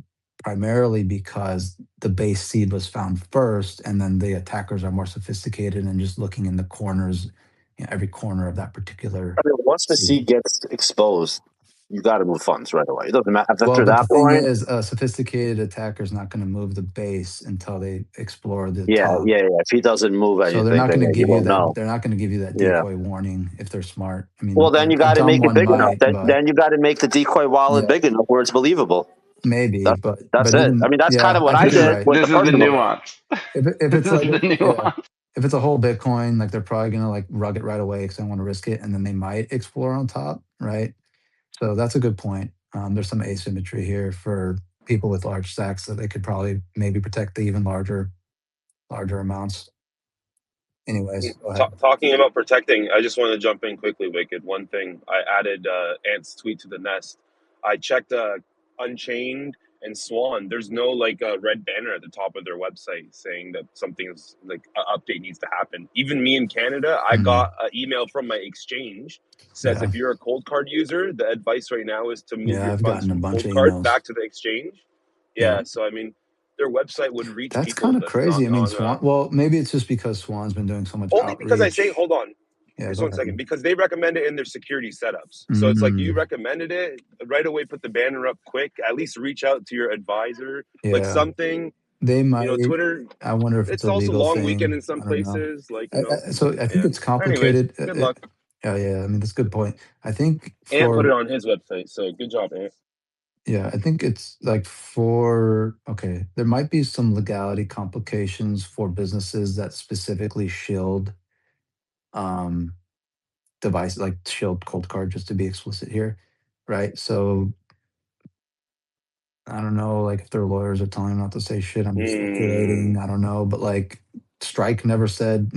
primarily because the base seed was found first, and then the attackers are more sophisticated and just looking in the corners, every corner of that particular. Once the seed gets exposed, you got to move funds right away. It doesn't matter after Well, but that the thing point. is, a sophisticated attacker is not going to move the base until they explore the Yeah, top. yeah. If he doesn't move anything, So they're not going to then give you won't that. know. They're not going to give you that Yeah. decoy warning if they're smart. I mean, Well, then you got to make it big enough. but Then you got to make the decoy wallet big enough where it's believable. maybe, That's but it. even, I mean, that's kind of what I think you're did right. with the This is the first one. nuance. If This it's is the nuance. if it's a whole Bitcoin, like, they're probably gonna rug it right away because they don't want to risk it, and then they might explore on top, right? So that's a good point. There's some asymmetry here for people with large stacks that they could probably maybe protect the even larger amounts. Anyways, go ahead. Talking about protecting, I just want to jump in quickly, Wicked. One thing, I added Ant's tweet to the nest. I checked Unchained and Swan. There's no red banner at the top of their website saying that something's an update needs to happen. Even me in Canada, I got an email from my exchange says if you're a Cold Card user, the advice right now is to move your I've funds gotten a from bunch Cold of Card emails. back to the exchange. Yeah. So I mean, their website would reach That's people kind of that's crazy. I not mean, on. Swan. Well, maybe it's just because Swan's been doing so much Only because I say, outreach. hold on, Yeah, just go one second, ahead. because they recommend it in their security setups. So it's like you Mm, recommended it right away, put the banner up quick, at least reach out to your advisor, yeah. something They might. You know, Twitter. I wonder if it's It's a also legal long weekend thing. in some I don't know. places. Like, you know. So I think Yeah. it's Anyways, complicated. good luck. Oh yeah, I mean that's a good point. I think Ant put for it on his website, so good job, Ant. yeah, I think it's like for okay, there might be some legality complications for businesses that specifically shield um device like shield cold card, just to be explicit here, right? So I don't know, like if their lawyers are telling them not to say shit, I'm just speculating. I don't know, but like Strike never said,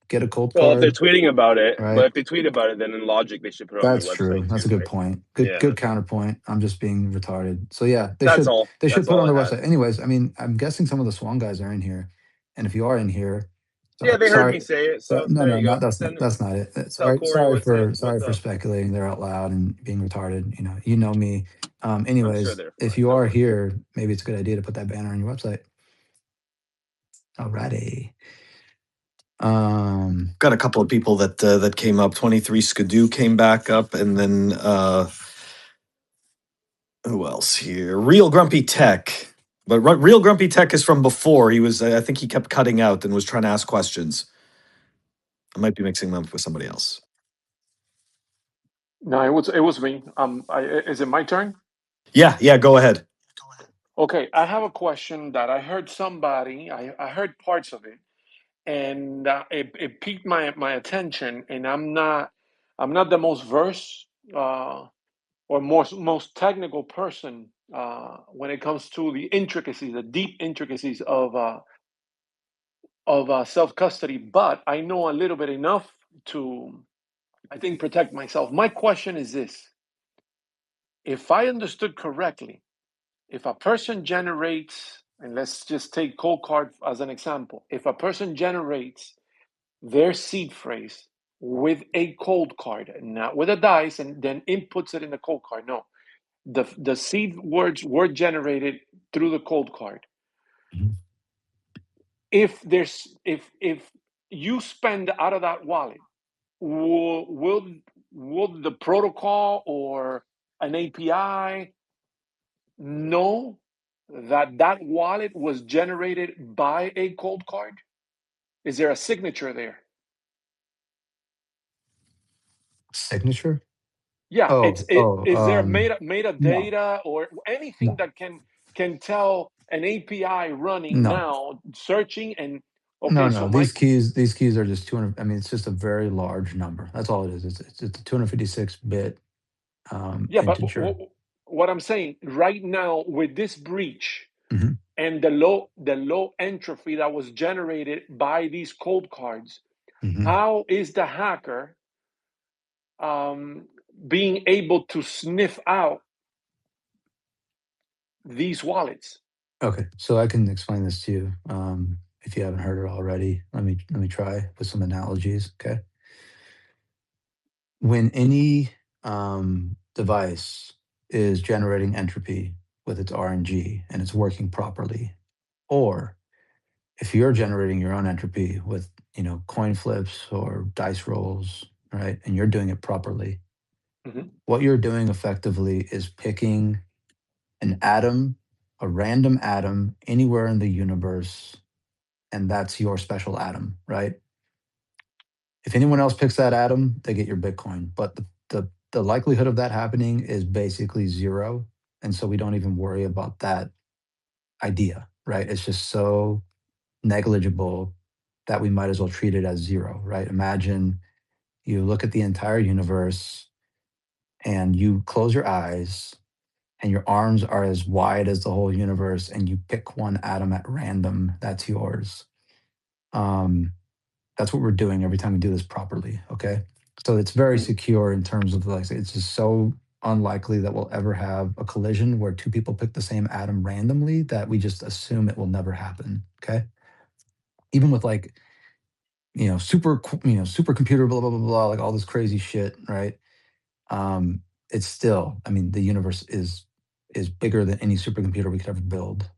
get a cold Well, if they're card, tweeting about it, right? but if they tweet about it, then in logic they should put it on their That's true. website That's a too, good right? point. Yeah. Good counterpoint. I'm just being retarded. So yeah, they That's should all. they should That's put it on all their I had. website. Anyways, I mean, I'm guessing some of the Swan guys are in here, and if you are in here, Yeah, they heard me sorry. say it, so No, there no, you go. that's not it. Tell Corey what's Sorry for up. speculating there out loud and being retarded. You know me. I'm sure Anyways, they're if fine. you Don't are worry. here, maybe it's a good idea to put that banner on your website. Alrighty. Got a couple of people that came up. 23 Skidoo came back up, and then who else here? Real Grumpy Tech. But Real Grumpy Tech is from before. He was, I think he kept cutting out and was trying to ask questions. I might be mixing them up with somebody else. No, it was me. Is it my turn? Yeah, go ahead. Okay, I have a question that I heard somebody. I heard parts of it, and it piqued my attention. And I'm not the most versed or most technical person when it comes to the intricacies, the deep intricacies of self custody. But I know a little bit enough to, I think, protect myself. My question is this: if I understood correctly, if a person generates, and let's just take Cold Card as an example, if a person generates their seed phrase with a cold card, not with a dice, and then inputs it in the cold card, no, the seed words were generated through the cold card. If you spend out of that wallet, will the protocol or an API know that wallet was generated by a cold card? Is there a signature there? Signature? Yeah, is there No, metadata or anything that can tell an API running no. now searching and No, okay, so no. These keys are just 200. I mean, it's just a very large number. That's all it is. It's a 256-bit yeah, but integer. what I'm saying right now with this breach Mhm. and the low entropy that was generated by these cold cards, how is the hacker being able to sniff out these wallets? Okay, so I can explain this to you if you haven't heard it already. Let me try with some analogies. Okay, when any device is generating entropy with its RNG and it's working properly, or if you're generating your own entropy with coin flips or dice rolls, right, and you're doing it properly, what you're doing effectively is picking an atom, a random atom anywhere in the universe, and that's your special atom, right? If anyone else picks that atom, they get your Bitcoin. But the likelihood of that happening is basically zero. And so we don't even worry about that idea, right? It's just so negligible that we might as well treat it as zero, right? Imagine you look at the entire universe and you close your eyes and your arms are as wide as the whole universe and you pick one atom at random, that's yours. That's what we're doing every time we do this properly, okay? So it's very secure in terms of like, it's just so unlikely that we'll ever have a collision where two people pick the same atom randomly that we just assume it will never happen, okay? Even with like, supercomputer, blah, blah, blah, blah, like all this crazy shit, right? It's still, I mean, the universe is bigger than any supercomputer we could ever build,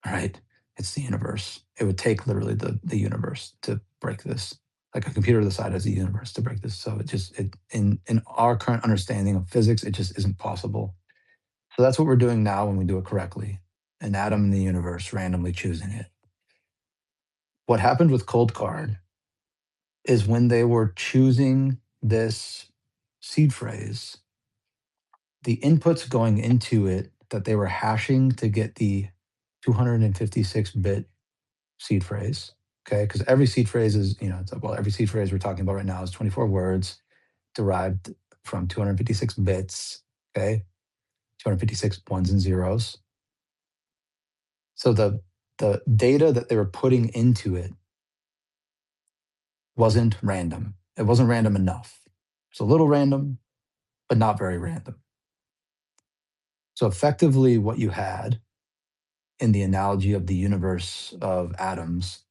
right? It's the universe. It would take literally the universe to break this, like a computer the size of the universe to break this. So in our current understanding of physics, it just isn't possible. So that's what we're doing now when we do it correctly. an atom in the universe, randomly choosing it. What happened with Cold Card is when they were choosing this seed phrase, the inputs going into it that they were hashing to get the 256-bit seed phrase, okay? Because every seed phrase is, every seed phrase we're talking about right now is 24 words derived from 256 bits, okay? 256 ones and zeros. So the data that they were putting into it wasn't random. It wasn't random enough. It's a little random, but not very random. So effectively what you had in the analogy of the universe of atoms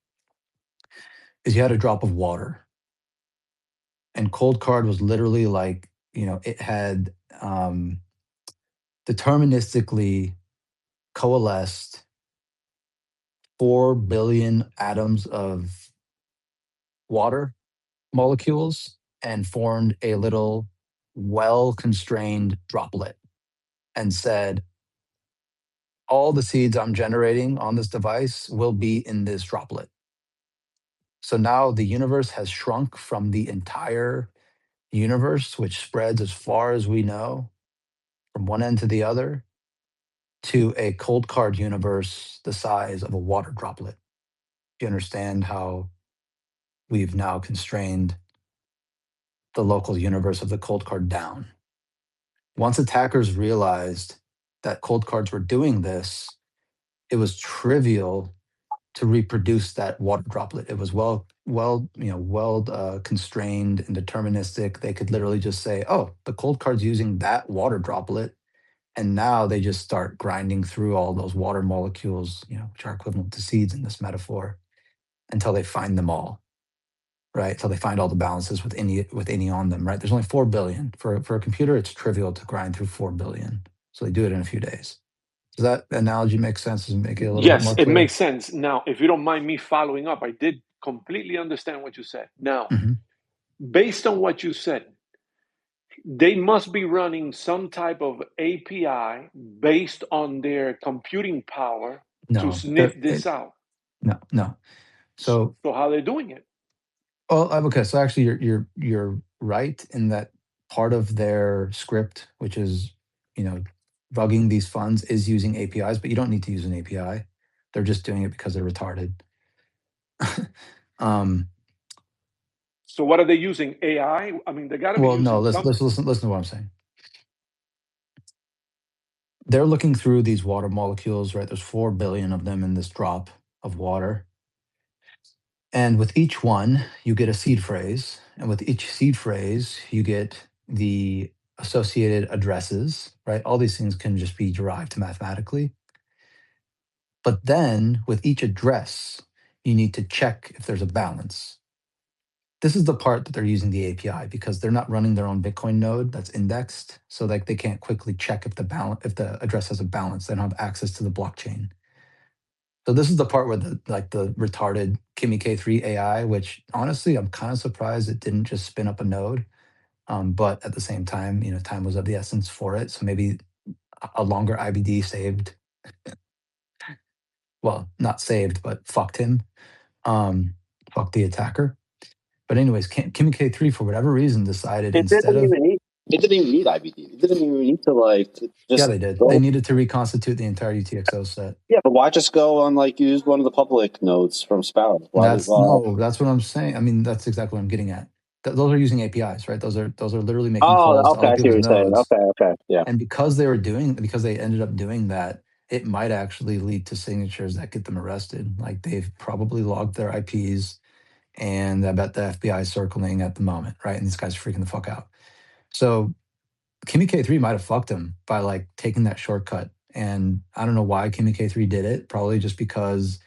is you had a drop of water. And Cold Card was literally like, it had deterministically coalesced 4 billion atoms of water molecules and formed a little well-constrained droplet and said, all the seeds I'm generating on this device will be in this droplet. So now the universe has shrunk from the entire universe, which spreads as far as we know, from one end to the other, to a Cold Card universe the size of a water droplet. You understand how we've now constrained the local universe of the Cold Card down. Once attackers realized that Cold Cards were doing this, it was trivial to reproduce that water droplet. It was well constrained and deterministic. They could literally just say, "Oh, the Cold Card's using that water droplet," and now they just start grinding through all those water molecules, which are equivalent to seeds in this metaphor, until they find them all. Right, until they find all the balances with any on them. Right, there's only 4 billion for a computer. It's trivial to grind through 4 billion, so they do it in a few days. Does that analogy make sense? Does it make it a little bit more Yes, clear? it makes sense. Now, if you don't mind me following up, I did completely understand what you said. Now, based on what you said, they must be running some type of API based on their computing power to sniff this out. No. So how are they doing it? Well, okay. So actually, you're right in that part of their script, which is rugging these funds, is using APIs, but you don't need to use an API. They're just doing it because they're retarded. So what are they using? AI? I mean, they got to be using. Well, no. Listen to what I'm saying. They're looking through these water molecules, right? There's 4 billion of them in this drop of water. And with each one, you get a seed phrase. And with each seed phrase, you get the associated addresses, right? All these things can just be derived mathematically. But then with each address, you need to check if there's a balance. This is the part that they're using the API because they're not running their own Bitcoin node that's indexed. So like they can't quickly check if the address has a balance. They don't have access to the blockchain. So this is the part where the retarded Kimi K3 AI, which honestly, I'm kind of surprised it didn't just spin up a node. But at the same time, time was of the essence for it. So maybe a longer IBD saved, well, not saved, but fucked him, fucked the attacker. But anyways, Kimi K3, for whatever reason, decided It didn't even need IBD. It didn't even need to just. Yeah, they did. They needed to reconstitute the entire UTXO set. Yeah, but why just go on use one of the public nodes from Sparrow? That's what I'm saying. I mean, that's exactly what I'm getting at. Those are using APIs, right? Those are literally making calls to other people's nodes. Okay, yeah. And because they ended up doing that, it might actually lead to signatures that get them arrested. Like they've probably logged their IPs, and I bet the FBI is circling at the moment, right? And this guy's freaking the fuck out. So Kimi K3 might have fucked him by taking that shortcut. And I don't know why Kimi K3 did it. Probably just because,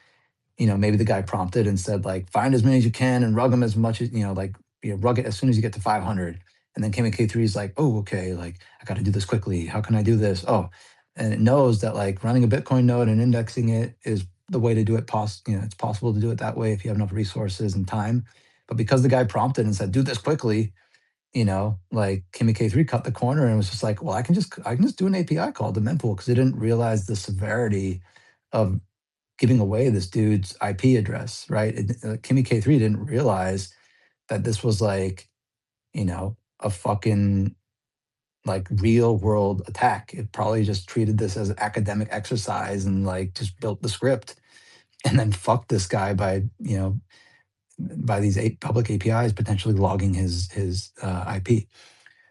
maybe the guy prompted and said find as many as you can and rug them as much as, rug it as soon as you get to 500. And then Kimi K3 is like, oh, okay, I got to do this quickly. How can I do this? Oh, and it knows that running a Bitcoin node and indexing it is the way to do it. It's possible to do it that way if you have enough resources and time. But because the guy prompted and said, do this quickly, Kimi K3 cut the corner and was just like, well, I can just do an API call to mempool because they didn't realize the severity of giving away this dude's IP address, right? Kimmy K3 didn't realize that this was like, a fucking like real world attack. It probably just treated this as an academic exercise and like just built the script and then fucked this guy by, by these public APIs potentially logging his IP.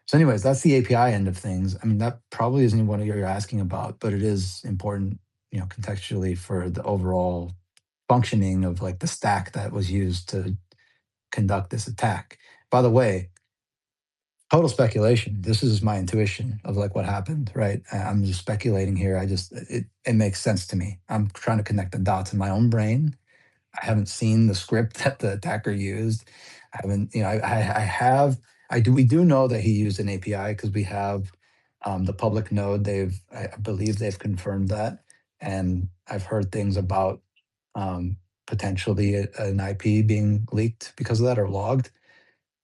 So anyways, that's the API end of things. I mean, that probably isn't what you're asking about, but it is important, contextually for the overall functioning of like the stack that was used to conduct this attack. By the way, total speculation. This is my intuition of like what happened, right? I'm just speculating here. It makes sense to me. I'm trying to connect the dots in my own brain. I haven't seen the script that the attacker used. I haven't, we do know that he used an API because we have the public node. I believe they've confirmed that. And I've heard things about potentially an IP being leaked because of that or logged.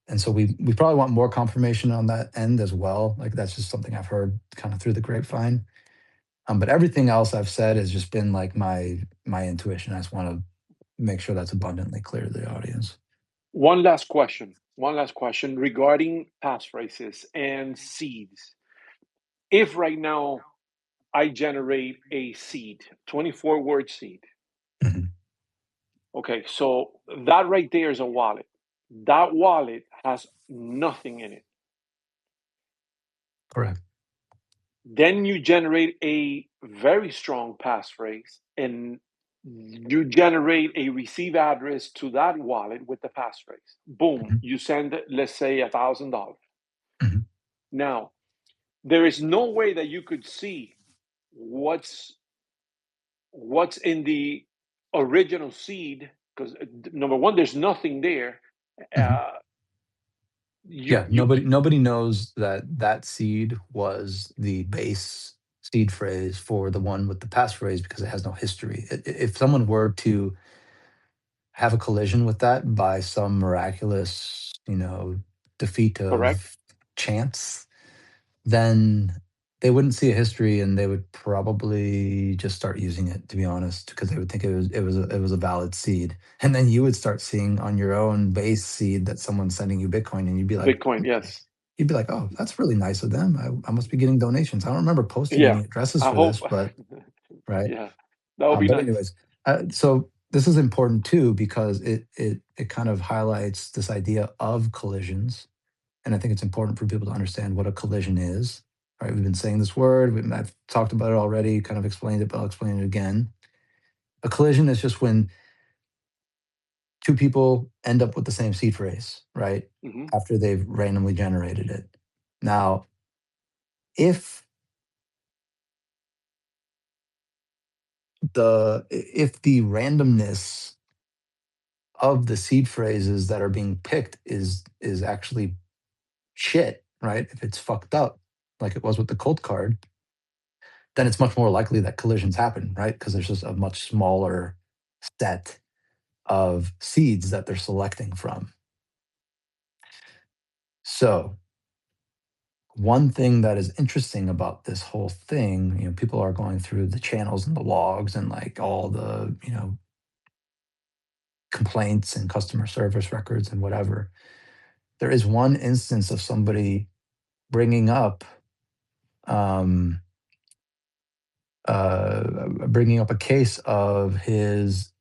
And so we probably want more confirmation on that end as well. Like that's just something I've heard kind of through the grapevine. But everything else I've said has just been like my intuition. I just want to make sure that's abundantly clear to the audience. One last question regarding passphrases and seeds. If right now I generate a seed, 24-word seed. Mm-hmm. Okay, so that right there is a wallet. That wallet has nothing in it. Correct. Then you generate a very strong passphrase and you generate a receive address to that wallet with the passphrase. Boom, you send, let's say, $1,000. Mm-hmm. Now, there is no way that you could see what's in the original seed because number one, there's nothing there. Nobody knows that seed was the base seed phrase for the one with the passphrase because it has no history. If someone were to have a collision with that by some miraculous, defeat of chance, then they wouldn't see a history and they would probably just start using it, to be honest, because they would think it was a valid seed. And then you would start seeing on your own base seed that someone's sending you Bitcoin and you'd be like, Bitcoin, yes. You'd be like, oh, that's really nice of them. I must be getting donations. I don't remember posting any addresses for this, but right. Yeah, that would be but nice. anyways, so this is important too because it kind of highlights this idea of collisions. And I think it's important for people to understand what a collision is. Right, we've been saying this word. I've talked about it already, kind of explained it, but I'll explain it again. A collision is just when two people end up with the same seed phrase, right? Mm-hmm. After they've randomly generated it. Now, if the randomness of the seed phrases that are being picked is actually shit, right? If it's fucked up, like it was with the Cold Card, then it's much more likely that collisions happen, right? Because there's just a much smaller set of seeds that they're selecting from. So one thing that is interesting about this whole thing, people are going through the channels and the logs and like all the, complaints and customer service records and whatever. There is one instance of somebody bringing up a case of his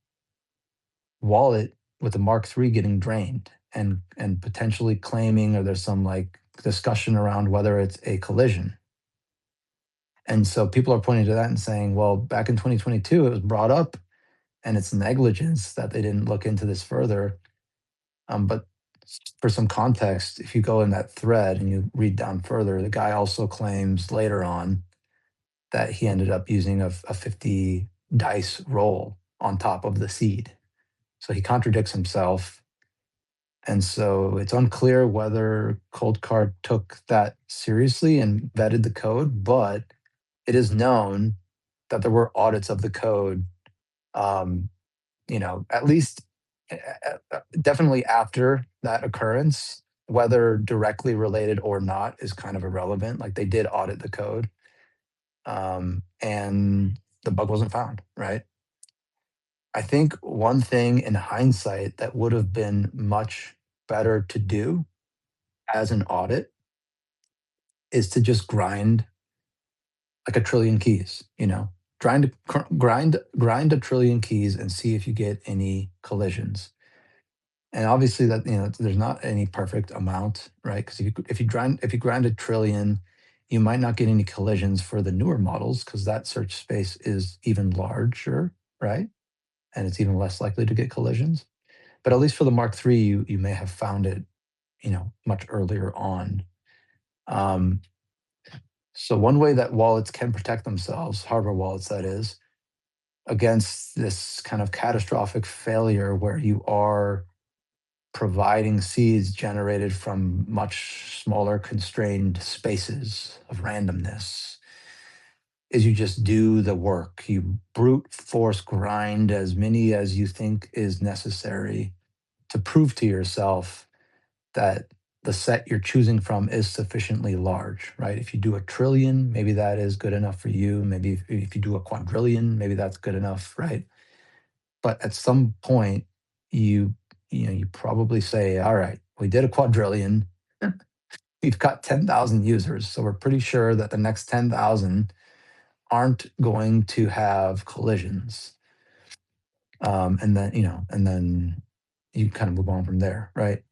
wallet with the Mark III getting drained and potentially claiming, or there's some like discussion around whether it's a collision. And so people are pointing to that and saying, well, back in 2022, it was brought up and it's negligence that they didn't look into this further. But for some context, if you go in that thread and you read down further, the guy also claims later on that he ended up using a 50 dice roll on top of the seed. So he contradicts himself. And so it's unclear whether Cold Card took that seriously and vetted the code, but it is known that there were audits of the code, at least definitely after that occurrence, whether directly related or not is kind of irrelevant. Like they did audit the code. And the bug wasn't found, right? I think one thing in hindsight that would have been much better to do as an audit is to just grind like a trillion keys, grind a trillion keys and see if you get any collisions. And obviously that, there's not any perfect amount, right? Because if you grind a trillion, you might not get any collisions for the newer models because that search space is even larger, right? And it's even less likely to get collisions. But at least for the Mark III, you may have found it, much earlier on. So one way that wallets can protect themselves, hardware wallets that is, against this kind of catastrophic failure where you are providing seeds generated from much smaller constrained spaces of randomness, is you just do the work. You brute force grind as many as you think is necessary to prove to yourself that the set you're choosing from is sufficiently large, right? If you do a trillion, maybe that is good enough for you. Maybe if you do a quadrillion, maybe that's good enough, right? But at some point, you probably say, all right, we did a quadrillion. We've got 10,000 users, so we're pretty sure that the next 10,000 aren't going to have collisions. And then you kind of move on from there, right?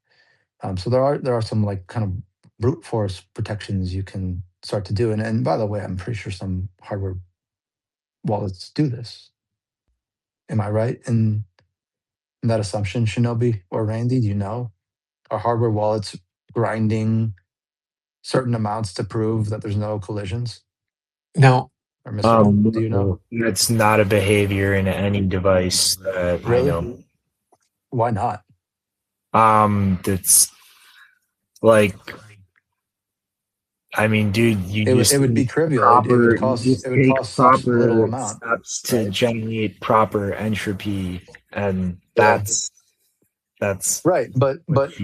So there are some like kind of brute force protections you can start to do. And by the way, I'm pretty sure some hardware wallets do this. Am I right in that assumption, Shinobi or Randy? Do you know? Are hardware wallets grinding certain amounts to prove that there's no collisions? Now, or Mr. Hole, do you know? That's not a behavior in any device that Really? I know. Why not? That's like, I mean, dude, It would be trivial. It would cost such little amount steps to right? generate proper entropy, and Yeah. that's Right, but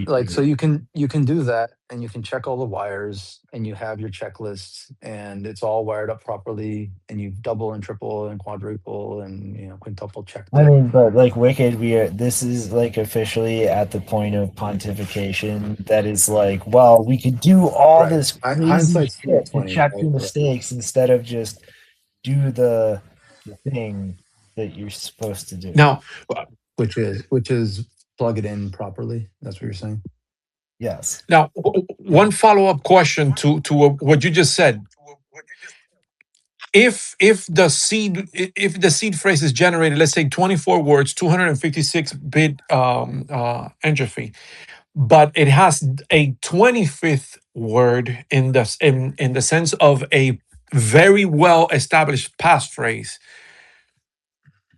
like, so you can do that, and you can check all the wires, and you have your checklists, and it's all wired up properly, and you double and triple and quadruple and quintuple checked I it. mean, but like Wicked, this is like officially at the point of pontification that is like, well, we could do all Right. this crazy Hindsight's shit to 2020, check right? the mistakes instead of just do the thing that you're supposed to do. now, Which is plug it in properly. That's what you're saying. Yes. now, one follow-up question to what you just said. If the seed phrase is generated, let's say 24 words, 256 bit entropy, but it has a 25th word in the sense of a very well established passphrase,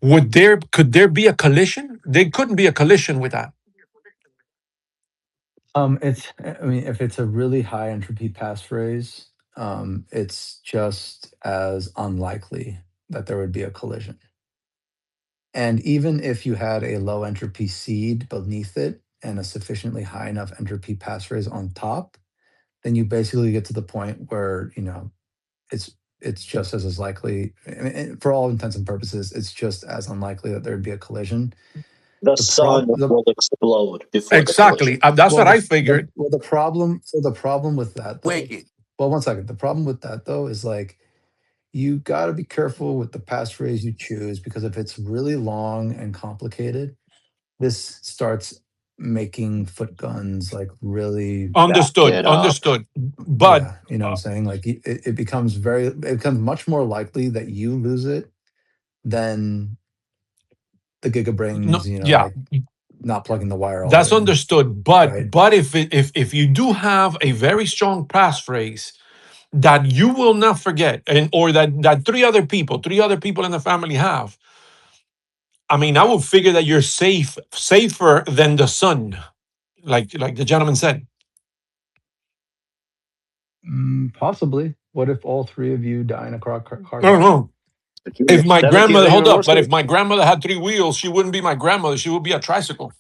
could there be a collision? There couldn't be a collision with that. If it's a really high entropy passphrase, it's just as unlikely that there would be a collision. And even if you had a low entropy seed beneath it and a sufficiently high enough entropy passphrase on top, then you basically get to the point where it's just as likely. For all intents and purposes, it's just as unlikely that there'd be a collision. The sun will explode before Exactly. the collision. That's what I figured. The problem with that, though, well, one second. The problem with that, though, is like you got to be careful with the passphrase you choose, because if it's really long and complicated, this starts making foot guns like really Understood. But yeah, you know what I'm saying? Like it becomes much more likely that you lose it than the gigabrains, like not plugging the wire all that's the way in. understood. But Right. if you do have a very strong passphrase that you will not forget, or that three other people in the family have, I mean, I would figure that you're safer than the sun, like the gentleman said. Possibly. What if all three of you die in a car crash? I don't know. If my That'll kill grandmother, you hold even up, more but so. if my grandmother had three wheels, she wouldn't be my grandmother. She would be a tricycle.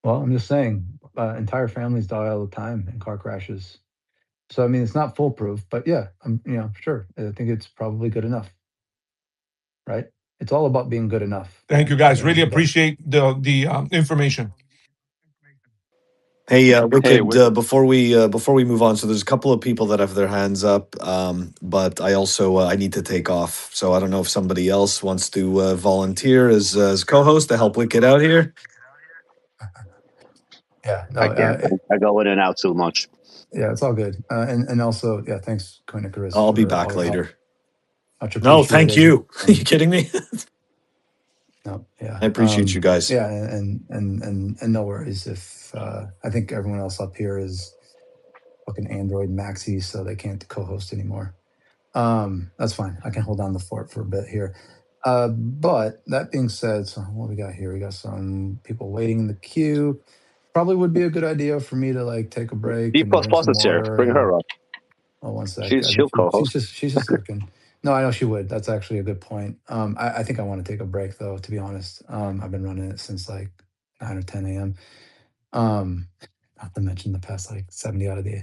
Well, I'm just saying, entire families die all the time in car crashes. So I mean, it's not foolproof, but yeah, sure. I think it's probably good enough, right? It's all about being good enough. Thank you, guys. Really appreciate the information. Hey, Wicked. Before we move on, so there's a couple of people that have their hands up, but I also I need to take off. So I don't know if somebody else wants to volunteer as co-host to help Wicked out here. Yeah, no, I can't. I go in and out too much. Yeah, it's all good. And also, yeah, thanks, Coinkite. I'll be back later. Much No, thank appreciated. you. Are you kidding me? No, yeah, I appreciate you guys. Yeah, and no worries if I think everyone else up here is fucking Android maxi, so they can't co-host anymore. That's fine. I can hold down the fort for a bit here. But that being said, so what we got here? We got some people waiting in the queue. Probably would be a good idea for me to like take a break. B++ and drink some is here. water Bring her up. Oh, one sec. She'll co-host. She's just looking. No, I know she would. That's actually a good point. I think I want to take a break though, to be honest. I've been running it since like 9 or 10 a.m. Not to mention the past like 70 out of the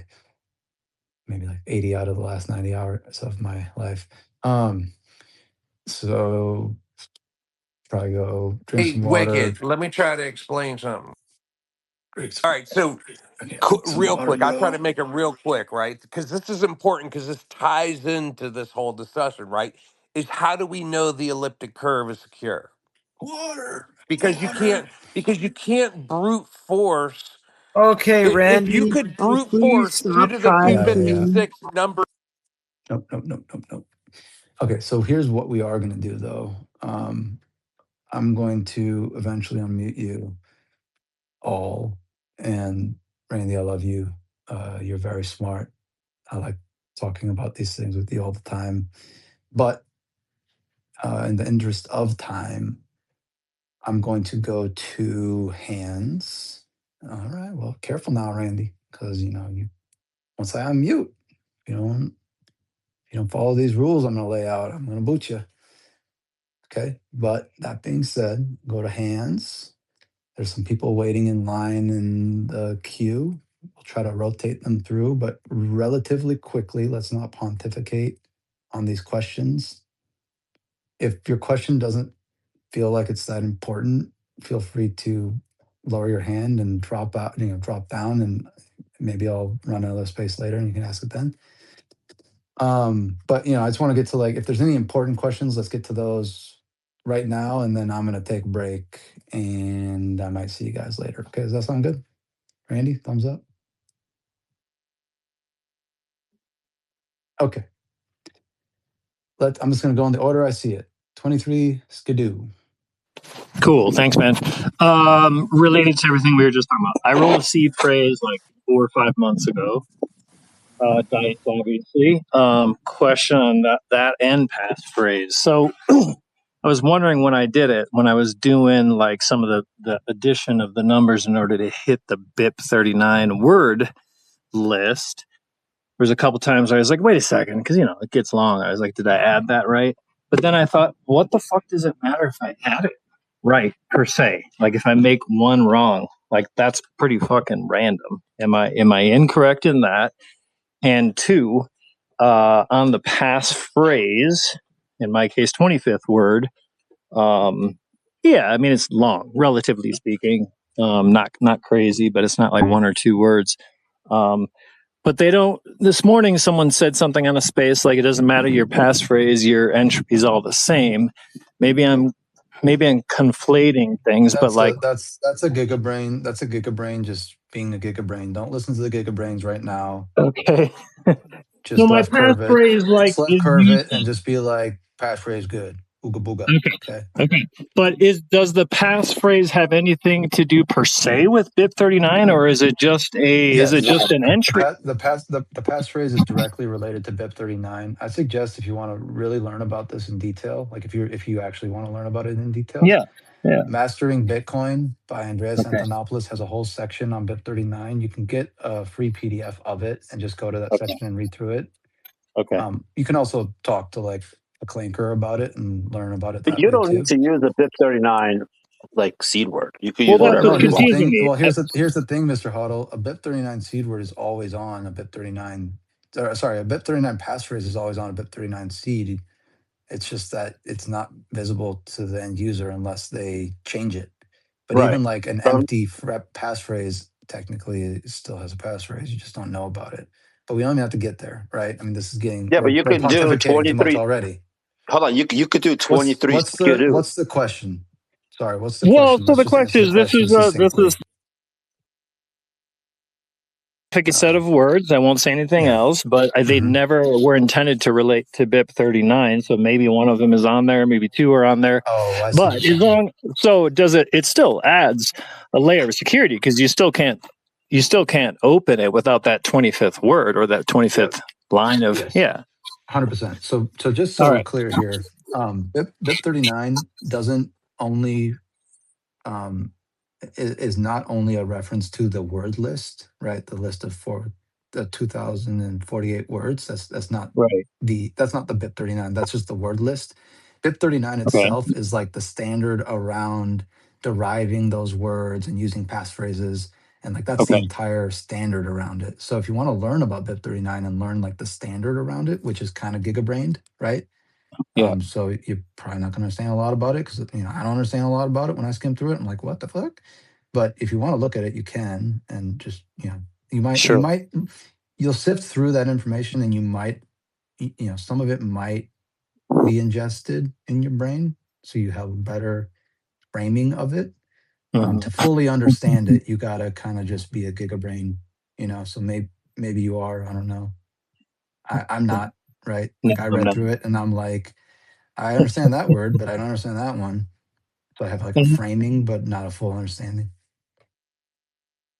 maybe like 80 out of the last 90 hours of my life. So probably go drink some water. Wicked, let me try to explain something. All right, so real quick, I'll try to make it real quick, right? Because this is important because this ties into this whole discussion, right? Is how do we know the elliptic curve is secure? Water. Because you can't brute force. Okay, Randy. If you could brute please force 2 stop to the trying 256 number. Nope. Okay, so here's what we are going to do though. I'm going to eventually unmute you all. And Randy, I love you. You're very smart. I like talking about these things with you all the time. But in the interest of time, I'm going to go to hands. All right, well, careful now, Randy, because once I unmute, you don't follow these rules I'm going to lay out, I'm going to boot you. Okay, but that being said, go to hands. There's some people waiting in line in the queue. We'll try to rotate them through, but relatively quickly. Let's not pontificate on these questions. If your question doesn't feel like it's that important, feel free to lower your hand and drop down, and maybe I'll run out of space later and you can ask it then. But I just want to get to like, if there's any important questions, let's get to those right now, and then I'm going to take a break and I might see you guys later. Okay, does that sound good? Randy, thumbs up. Okay. I'm just going to go in the order I see it. 23, Skidoo. Cool. Thanks, man. Related to everything we were just talking about, I rolled a seed phrase like 4 or 5 months ago. Dice, obviously. Question on that and passphrase. So I was wondering when I did it, when I was doing like some of the addition of the numbers in order to hit the BIP39 word list. There was a couple times I was like, wait a second, because it gets long. I was like, did I add that right? But then I thought, what the fuck does it matter if I add it right per se? Like if I make one wrong, like that's pretty fucking random. Am I incorrect in that? And 2, on the passphrase, in my case, 25th word. Yeah, I mean it's long, relatively speaking. Not crazy, but it's not like 1 or 2 words. But they don't. This morning, someone said something on a space like it doesn't matter your passphrase, your entropy is all the same. Maybe I'm conflating things, but like that's a gigabrain. That's a gigabrain just being a gigabrain. Don't listen to the gigabrains right now. Okay. Just so my left curve passphrase like left curve it and just be like passphrase good. Ooga booga. Okay. But does the passphrase have anything to do per se with BIP39, or is it just an entry? The passphrase is directly related to BIP39. I suggest if you want to really learn about this in detail, like if you actually want to learn about it in detail. Yeah. Mastering Bitcoin by Andreas Antonopoulos has a whole section on BIP39. You can get a free PDF of it and just go to that section and read through it. Okay. You can also talk to like a clanker about it and learn about it. But you don't need to use the BIP39 like seed word. You could use whatever. whatever you want. Well, here's the thing, Mr. Hundle. A BIP39 seed word is always on a BIP39 sorry, a BIP39 passphrase is always on a BIP39 seed. It's just that it's not visible to the end user unless they change it. But Right. even like an empty passphrase technically it still has a passphrase. You just don't know about it. But we don't even have to get there, right? I mean, this is getting Yeah, but you we're can do pontificating too much 23. already. Hold on, you could do 23 What's the question? Sorry, what's the Well, question? so Let's the just answer question the is, question this succinctly. is pick a set of words. I won't say anything else, but they never were intended to relate to BIP 39. So maybe one of them is on there, maybe two are on there. Oh, I see. But as long, so does it? It still adds a layer of security because you still can't open it without that 25th word or that 25th line of 100%. So just so we're clear here, BIP 39 doesn't only is not only a reference to the word list, right? The list of the 2048 words. That's not right. That's not the BIP 39. That's just the word list. BIP 39 itself is like the standard around deriving those words and using passphrases. And like that's the entire standard around it. So if you want to learn about BIP 39 and learn like the standard around it, which is kind of gigabrained, right? Yeah. So you're probably not going to understand a lot about it because I don't understand a lot about it when I skim through it. I'm like, what the fuck? But if you want to look at it, you can, and just you'll sift through that information, and you might, some of it might be ingested in your brain, so you have a better framing of it. To fully understand it, you gotta kind of just be a gigabrain, So maybe you are. I don't know. I'm not, right. Like I read through it, and I'm like, I understand that word, but I don't understand that one. So I have like a framing, but not a full understanding.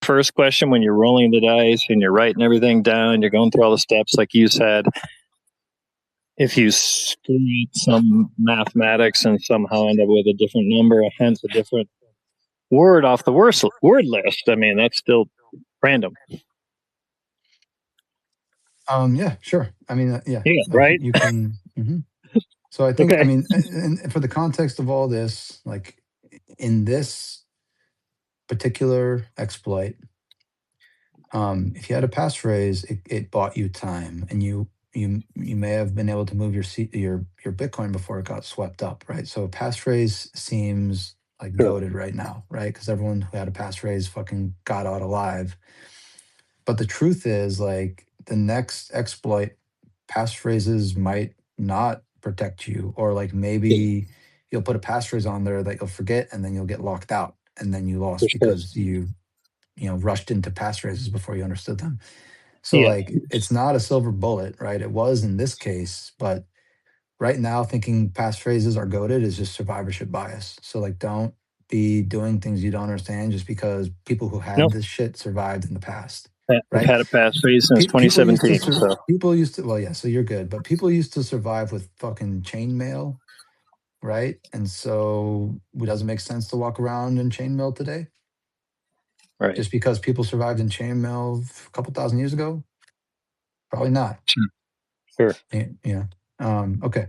First question, when you're rolling the dice and you're writing everything down, you're going through all the steps like you said. If you screw some mathematics and somehow end up with a different number, hence a different word off the word list, I mean, that's still random. Yeah, sure. I mean, Yeah, like right. you can. So I think, I mean, and for the context of all this, like in this particular exploit, if you had a passphrase, it bought you time, and you may have been able to move your Bitcoin before it got swept up, right? So a passphrase seems like goated right now, right? Because everyone who had a passphrase fucking got out alive. But the truth is, like the next exploit, passphrases might not protect you, or like maybe you'll put a passphrase on there that you'll forget, and then you'll get locked out, and then you lost because you rushed into passphrases before you understood them. So like it's not a silver bullet, right? It was in this case, but right now thinking passphrases are goated is just survivorship bias. So like don't be doing things you don't understand just because people who had this shit survived in the past. I've had a passphrase since 2017. People used to, well, yeah, so you're good, but people used to survive with fucking chainmail, right? And so it doesn't make sense to walk around in chainmail today. Right. Just because people survived in chainmail a couple thousand years ago? Probably not. Sure. Yeah. Okay.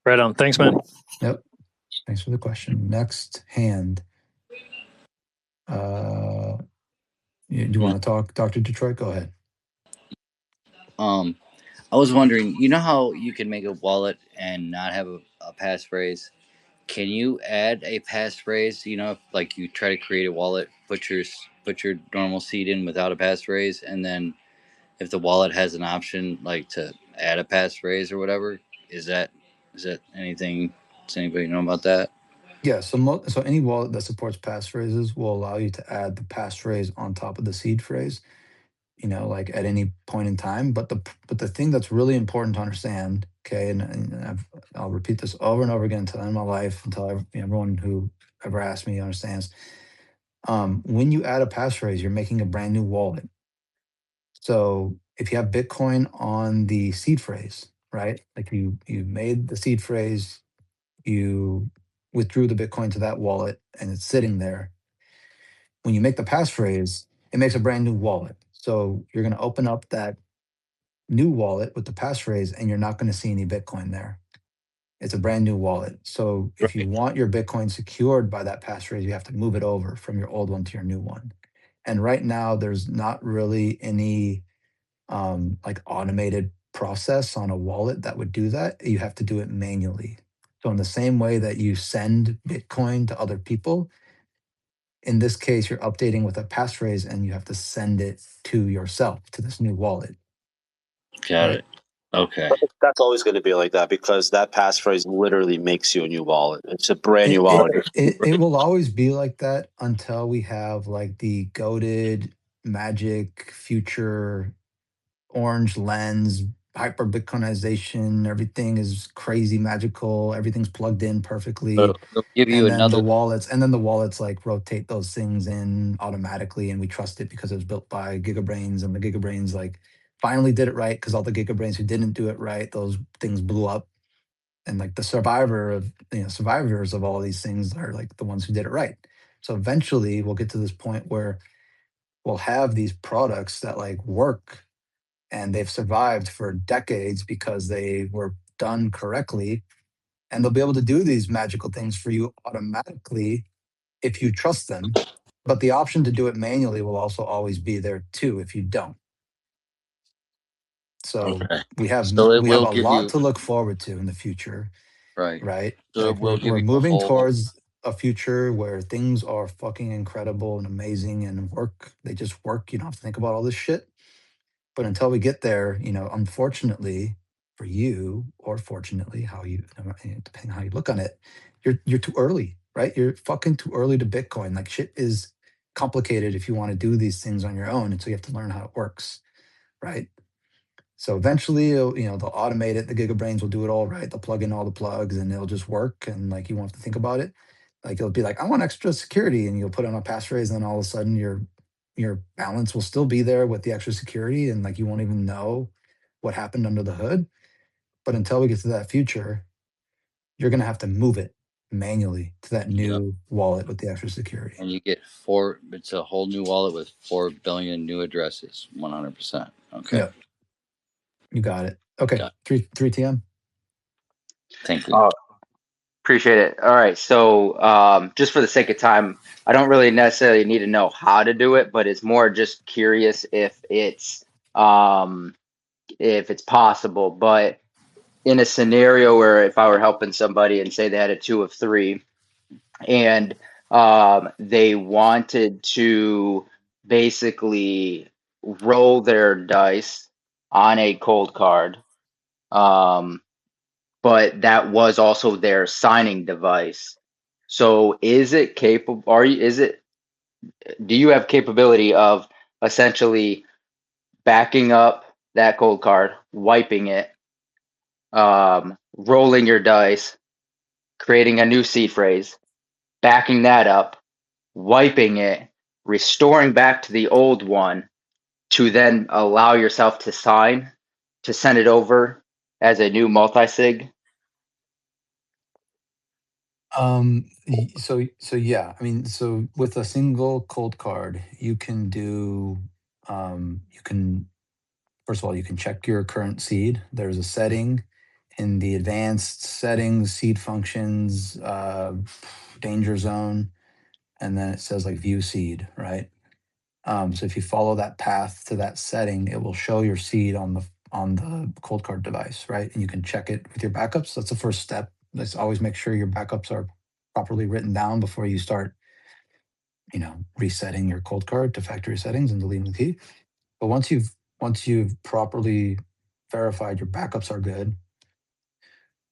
Right on. Thanks, man. Yep. Thanks for the question. Next hand. Do you want to talk, Dr. Detroit? Go ahead. I was wondering, you know how you can make a wallet and not have a passphrase? Can you add a passphrase? If like you try to create a wallet, put your normal seed in without a passphrase, and then if the wallet has an option like to add a passphrase or whatever, is that anything? Does anybody know about that? Yeah. So any wallet that supports passphrases will allow you to add the passphrase on top of the seed phrase. Like at any point in time. But the thing that's really important to understand, okay, and I'll repeat this over and over again until the end of my life, until everyone who ever asked me understands. When you add a passphrase, you're making a brand new wallet. So if you have Bitcoin on the seed phrase, right? Like you made the seed phrase, you withdrew the Bitcoin to that wallet, and it's sitting there. When you make the passphrase, it makes a brand new wallet. So you're going to open up that new wallet with the passphrase, and you're not going to see any Bitcoin there. It's a brand new wallet. So if you want your Bitcoin secured by that passphrase, you have to move it over from your old one to your new one. And right now, there's not really any like automated process on a wallet that would do that, you have to do it manually. So in the same way that you send Bitcoin to other people, in this case, you're updating with a passphrase and you have to send it to yourself, to this new wallet. Got right? it. Okay. That's always going to be like that because that passphrase literally makes you a new wallet. It's a brand new It, wallet. it will always be like that until we have like the goated magic future orange lens, hyper Bitcoinization. Everything is crazy magical. Everything's plugged in perfectly. So it'll give you And then another. the wallets like rotate those things in automatically, and we trust it because it was built by Gigabrains, and the Gigabrains like finally did it right because all the Gigabrains who didn't do it right, those things blew up. And like the survivors of all these things are like the ones who did it right. So eventually we'll get to this point where we'll have these products that like work and they've survived for decades because they were done correctly, and they'll be able to do these magical things for you automatically if you trust them. But the option to do it manually will also always be there too if you don't. So Okay. we have So it we have will a give lot you to look forward to in the future, right. right? So it Like will give we're you a moving whole. towards a future where things are fucking incredible and amazing and work. They just work. You don't have to think about all this shit. But until we get there, unfortunately for you, or fortunately, depending on how you look on it, you're too early, right? You're fucking too early to Bitcoin. Like shit is complicated if you want to do these things on your own, and so you have to learn how it works, right? So eventually, they'll automate it. The Gigabrains will do it all right. They'll plug in all the plugs, and it'll just work. And like you won't have to think about it. Like it'll be like, I want extra security, and you'll put in a passphrase, and then all of a sudden your balance will still be there with the extra security, and like you won't even know what happened under the hood. But until we get to that future, you're gonna have to move it manually to that Yep. new wallet with the extra security. And you get it's a whole new wallet with 4 billion new addresses. 100%. Okay. Yep. You got it. Okay. Got 3 TM. Thank you. Appreciate it. All right. So just for the sake of time, I don't really necessarily need to know how to do it, but it's more just curious if it's possible. But in a scenario where if I were helping somebody and say they had a 2 of 3 and they wanted to basically roll their dice on a cold card, but that was also their signing device. So is it capable? Do you have capability of essentially backing up that cold card, wiping it, rolling your dice, creating a new seed phrase, backing that up, wiping it, restoring back to the old one to then allow yourself to sign, to send it over as a new multi-sig? So yeah, I mean, so with a single cold card, you can do, first of all, you can check your current seed. There's a setting in the advanced settings, seed functions, danger zone, and then it says like view seed, right? So if you follow that path to that setting, it will show your seed on the cold card device, right? And you can check it with your backups. That's the first step. Let's always make sure your backups are properly written down before you start, resetting your cold card to factory settings and deleting the key. But once you've properly verified your backups are good,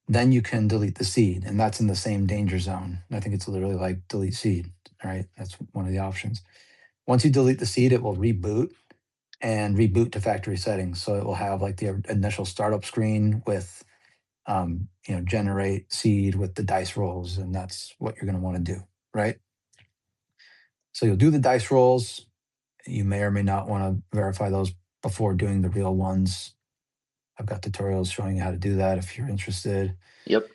then you can delete the seed, and that's in the same danger zone. I think it's literally like delete seed, right? That's one of the options. Once you delete the seed, it will reboot and reboot to factory settings. So it will have like the initial startup screen with, generate seed with the dice rolls, and that's what you're going to want to do, right? So you'll do the dice rolls. You may or may not want to verify those before doing the real ones. I've got tutorials showing you how to do that if you're interested. Yep.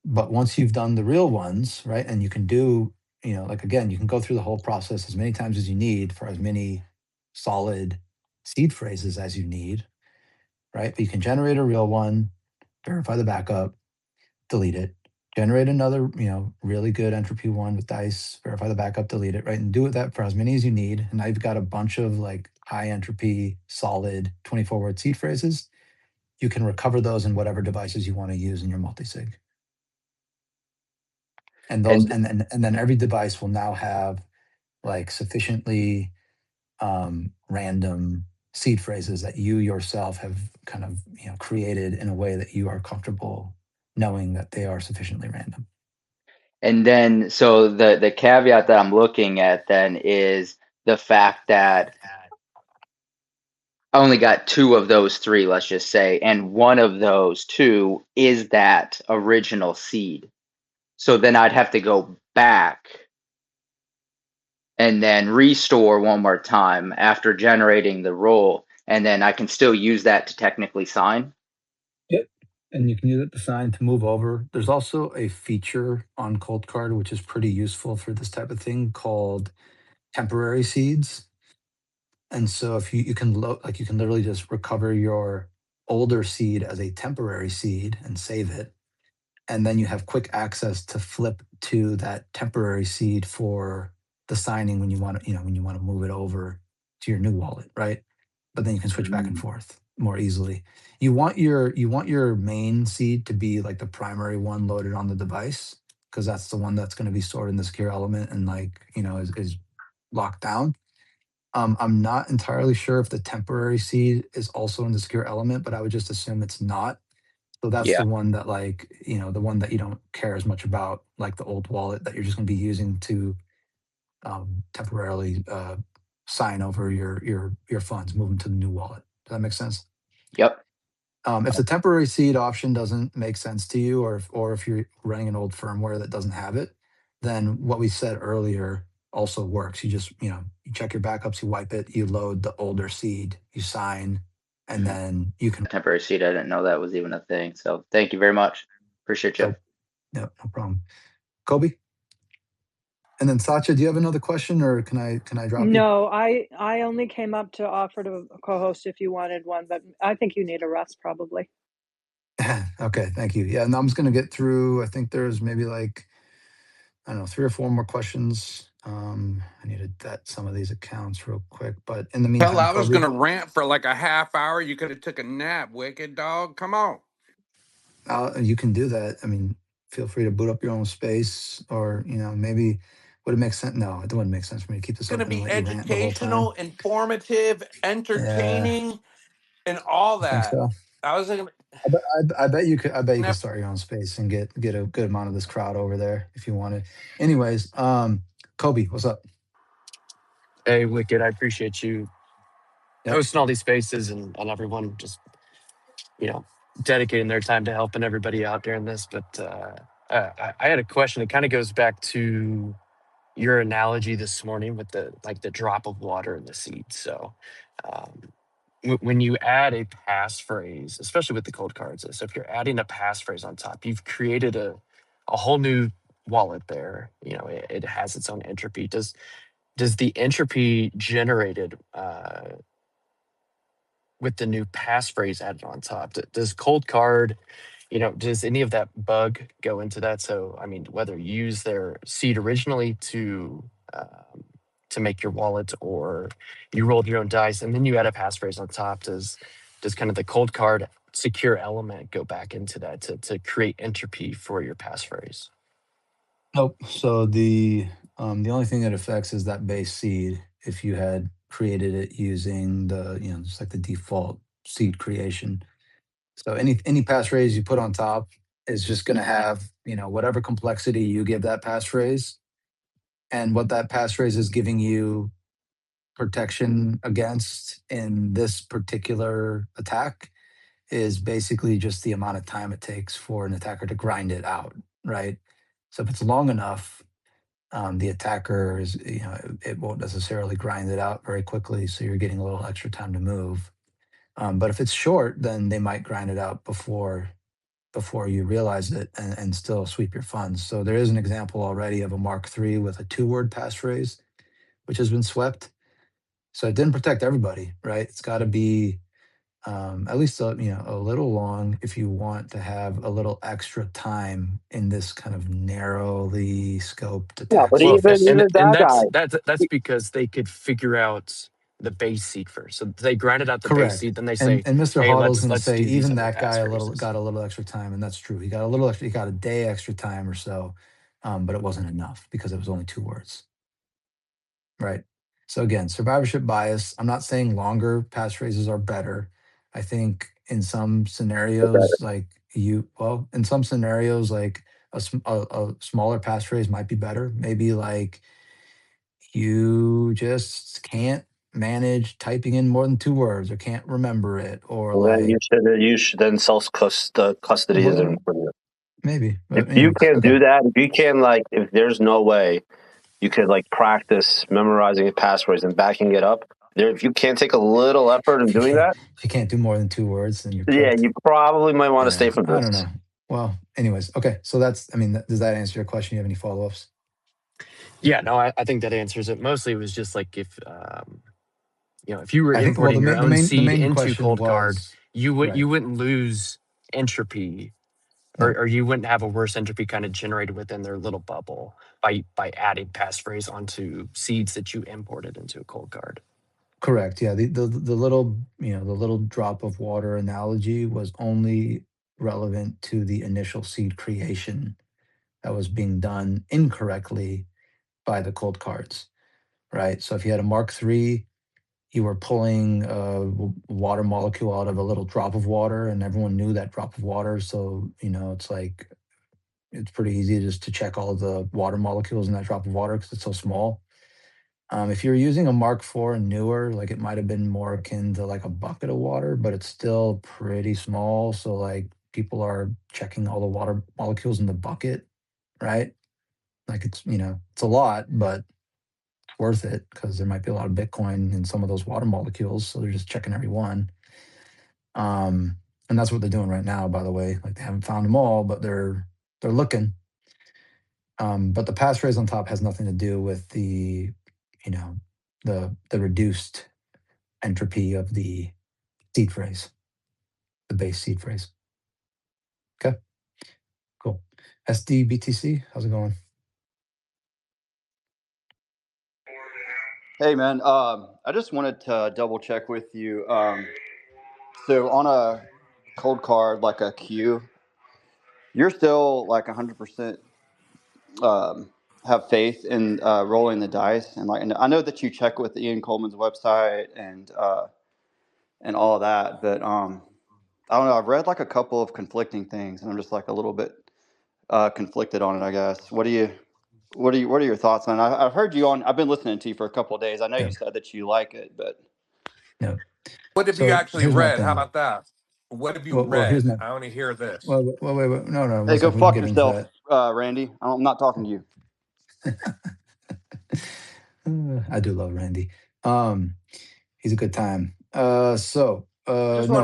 But once you've done the real ones, right, and you can do, again, you can go through the whole process as many times as you need for as many solid seed phrases as you need, right? But you can generate a real one, verify the backup, delete it, generate another, really good entropy one with dice, verify the backup, delete it, right? And do that for as many as you need. And now you've got a bunch of like high entropy, solid 24-word seed phrases, you can recover those in whatever devices you want to use in your multisig. And those, and then every device will now have like sufficiently random seed phrases that you yourself have kind of created in a way that you are comfortable knowing that they are sufficiently random. And then, so the caveat that I'm looking at then is the fact that I only got 2 of those 3, let's just say, and one of those 2 is that original seed. So then I'd have to go back and then restore one more time after generating the roll, and then I can still use that to technically sign. Yep. And you can use it to sign to move over. There's also a feature on Cold Card, which is pretty useful for this type of thing, called temporary seeds. And so if you can you can literally just recover your older seed as a temporary seed and save it. And then you have quick access to flip to that temporary seed for the signing when you want to, when you want to move it over to your new wallet, right? But then you can switch back and forth more easily. You want your main seed to be like the primary one loaded on the device, because that's the one that's going to be stored in the secure element and is locked down. I'm not entirely sure if the temporary seed is also in the secure element, but I would just assume it's not. So that's the one that the one that you don't care as much about, like the old wallet that you're just going to be using to temporarily sign over your funds, move them to the new wallet. Does that make sense? Yep. If the temporary seed option doesn't make sense to you, or if you're running an old firmware that doesn't have it, then what we said earlier also works. You just you check your backups, you wipe it, you load the older seed, you sign, and then you can temporary seed. I didn't know that was even a thing. So thank you very much. Appreciate you. No problem. Kobe? And then Satya, do you have another question, or can I drop you? No, I only came up to offer to co-host if you wanted one, but I think you need a rest probably. Okay, thank you. Yeah, and I'm just going to get through. I think there's maybe 3 or 4 more questions. I need to vet some of these accounts real quick, but in the meantime, Hell, I was Kobe, gonna rant for like a half hour. You could have took a nap, wicked dog. Come on. you can do that. I mean, feel free to boot up your own space, or maybe would it make sense? No, it wouldn't make sense for me to keep this It's gonna open and be let you rant the whole time. educational, informative, Yeah, entertaining, and all I think that. so. I was gonna. I bet you could. I bet you could start your own space and get a good amount of this crowd over there if you wanted. Anyways, Kobe, what's up? Hey, Wicked, I appreciate you Yep. hosting all these spaces and everyone just, dedicating their time to helping everybody out during this. But I had a question. It kind of goes back to your analogy this morning with the drop of water in the seed. So when you add a passphrase, especially with the cold cards, so if you're adding a passphrase on top, you've created a whole new wallet there. It has its own entropy. Does the entropy generated with the new passphrase added on top, does cold card, does any of that bug go into that? So, I mean, whether you use their seed originally to make your wallet, or you rolled your own dice and then you add a passphrase on top, does kind of the cold card secure element go back into that to create entropy for your passphrase? Nope. So the only thing that affects is that base seed. If you had created it using the just like the default seed creation. So any passphrase you put on top is just going to have whatever complexity you give that passphrase, and what that passphrase is giving you protection against in this particular attack is basically just the amount of time it takes for an attacker to grind it out, right? So if it's long enough, the attacker is, it won't necessarily grind it out very quickly, so you're getting a little extra time to move. But if it's short, then they might grind it out before you realize it, and still sweep your funds. So there is an example already of a Mark III with a 2-word passphrase, which has been swept. So it didn't protect everybody, right? It's got to be at least a little long if you want to have a little extra time in this kind of narrowly scoped Yeah, attack but Well, surface. even and that guy. that's because they could figure out base seed first. So they grinded out the base Correct. seed, then they And say, Mr. hey, Hoddle's going to let's say do these even other that guy passphrases. got a little extra time, and that's true. He got a little extra. He got a day extra time or so, but it wasn't enough because it was only 2 words. Right. So again, survivorship bias. I'm not saying longer passphrases are better. I think in some scenarios, like in some scenarios, like a smaller passphrase might be better. Maybe like you just can't manage typing in more than 2 words or can't remember it, or Well, then like you should then self custody is well, important. maybe. If But you anyways, can't okay. do that, if you can if there's no way you could practice memorizing a passphrase and backing it up, if you can't take a little effort in doing that, If you can't do more than 2 words, then you're yeah, cooked. you probably might want to stay Yeah, from I don't this. know. Well, anyways, okay. So does that answer your question? You have any follow-ups? Yeah, no, I think that answers it. Mostly it was just like if you were I think well importing your own the seed main into question Cold Card, was you right. wouldn't lose entropy, No, or you wouldn't have a worse entropy kind of generated within their little bubble by adding passphrase onto seeds that you imported into a Cold Card. correct. Yeah, the little the little drop of water analogy was only relevant to the initial seed creation that was being done incorrectly by the cold cards, right? So if you had a Mark III, you were pulling a water molecule out of a little drop of water, and everyone knew that drop of water. So it's like it's pretty easy just to check all of the water molecules in that drop of water because it's so small. If you're using a Mark IV and newer, like it might have been more akin to like a bucket of water, but it's still pretty small. So like people are checking all the water molecules in the bucket, right? Like it's a lot, but it's worth it because there might be a lot of Bitcoin in some of those water molecules. So they're just checking every one. And that's what they're doing right now, by the way. Like they haven't found them all, but they're looking. But the passphrase on top has nothing to do with the the reduced entropy of the seed phrase, the base seed phrase. Okay, cool. SDBTC, how's it going? Hey man, I just wanted to double check with you. So on a cold card like a Q, you're still like 100% have faith in rolling the dice, and I know that you check with Ian Coleman's website and all of that, but I don't know. I've read like a couple of conflicting things, and I'm just like a little bit conflicted on it, I guess. What are your thoughts on it? I've heard you on. I've been listening to you for a couple of days. I know you Yep. said that you like it, but Yep. What have you So actually here's my read? How thing. about that? What have you Well, here's read? my. I want to hear this. Well, wait. No, hey, one go second. We can fuck get into yourself, that. Randy. I'm not talking to you. I do love Randy. He's a good time. Just want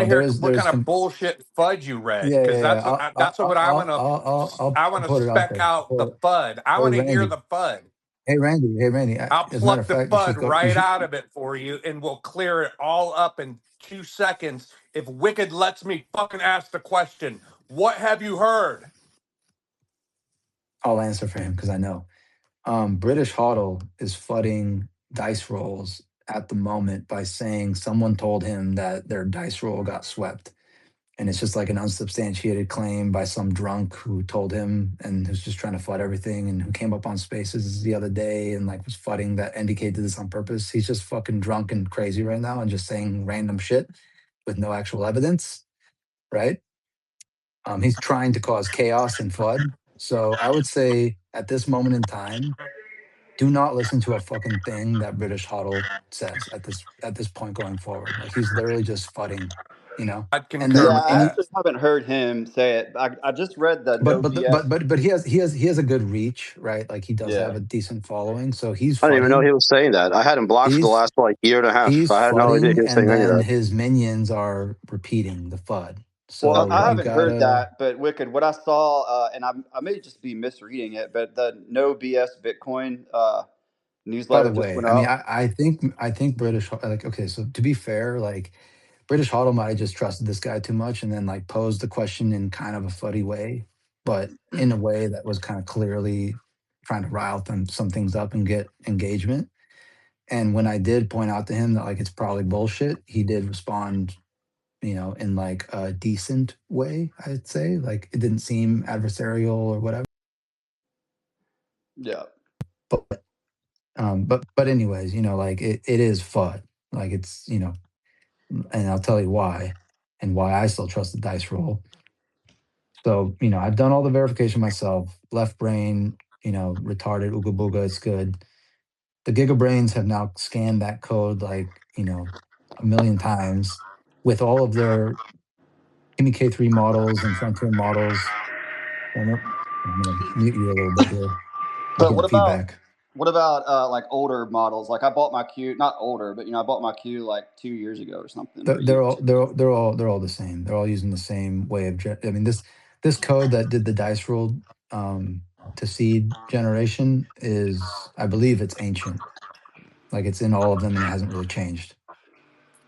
to No, hear what there's kind of bullshit fudge you read, because yeah. that's what I want to. I I'll want to put it out spec there. out the fud. I Hey want to hear Randy. the fud. Hey Randy. I'll As a matter pluck of the fact, you should fud go. You right should. out of it for you, and we'll clear it all up in 2 seconds if Wicked lets me fucking ask the question. What have you heard? I'll answer for him because I know. British Hodl is fudding dice rolls at the moment by saying someone told him that their dice roll got swept. And it's just like an unsubstantiated claim by some drunk who told him and who's just trying to flood everything and who came up on spaces the other day and like was fudding that NDK did this on purpose. He's just fucking drunk and crazy right now and just saying random shit with no actual evidence, right? He's trying to cause chaos and FUD. So I would say at this moment in time, do not listen to a fucking thing that British Hodl says at this point going forward. Like he's literally just fudding, I'd And concur Yeah, then with I any that. actually haven't heard him say it. I just read the but No but BS. but he has a good reach, right? Like he does Yeah. have a decent following, so he's I didn't even know fudding. he was saying that. I had him blocked for the He's last year and a half. he's I had no idea he fudding, was and saying any of then that. his minions are repeating the FUD. Well, So I you haven't heard gotta. that, but Wicked, what I saw, and I may just be misreading it, but the No BS Bitcoin By the newsletter just way, went I mean, out. I think British like okay. So to be fair, like British Hodl might have just trusted this guy too much, and then like posed the question in kind of a fuddy way, but in a way that was kind of clearly trying to rile some things up and get engagement. And when I did point out to him that like it's probably bullshit, he did respond, in like a decent way, I'd say. Like it didn't seem adversarial or whatever. Yeah. But anyways, like it is FUD. Like it's, and I'll tell you why and why I still trust the dice roll. So, I've done all the verification myself. Left brain, retarded, ooga booga, it's good. The gigabrains have now scanned that code like, a million times with all of their Kimi K3 models and frontier models. I'm gonna mute you a little bit here. I'm But getting feedback. what about like older models? Like I bought my Q, not older, but I bought my Q like 2 years ago or something. Or They're all the same. They're all using the same way of. I mean, this code that did the dice roll to seed generation is, I believe, it's ancient. Like it's in all of them, and it hasn't really changed.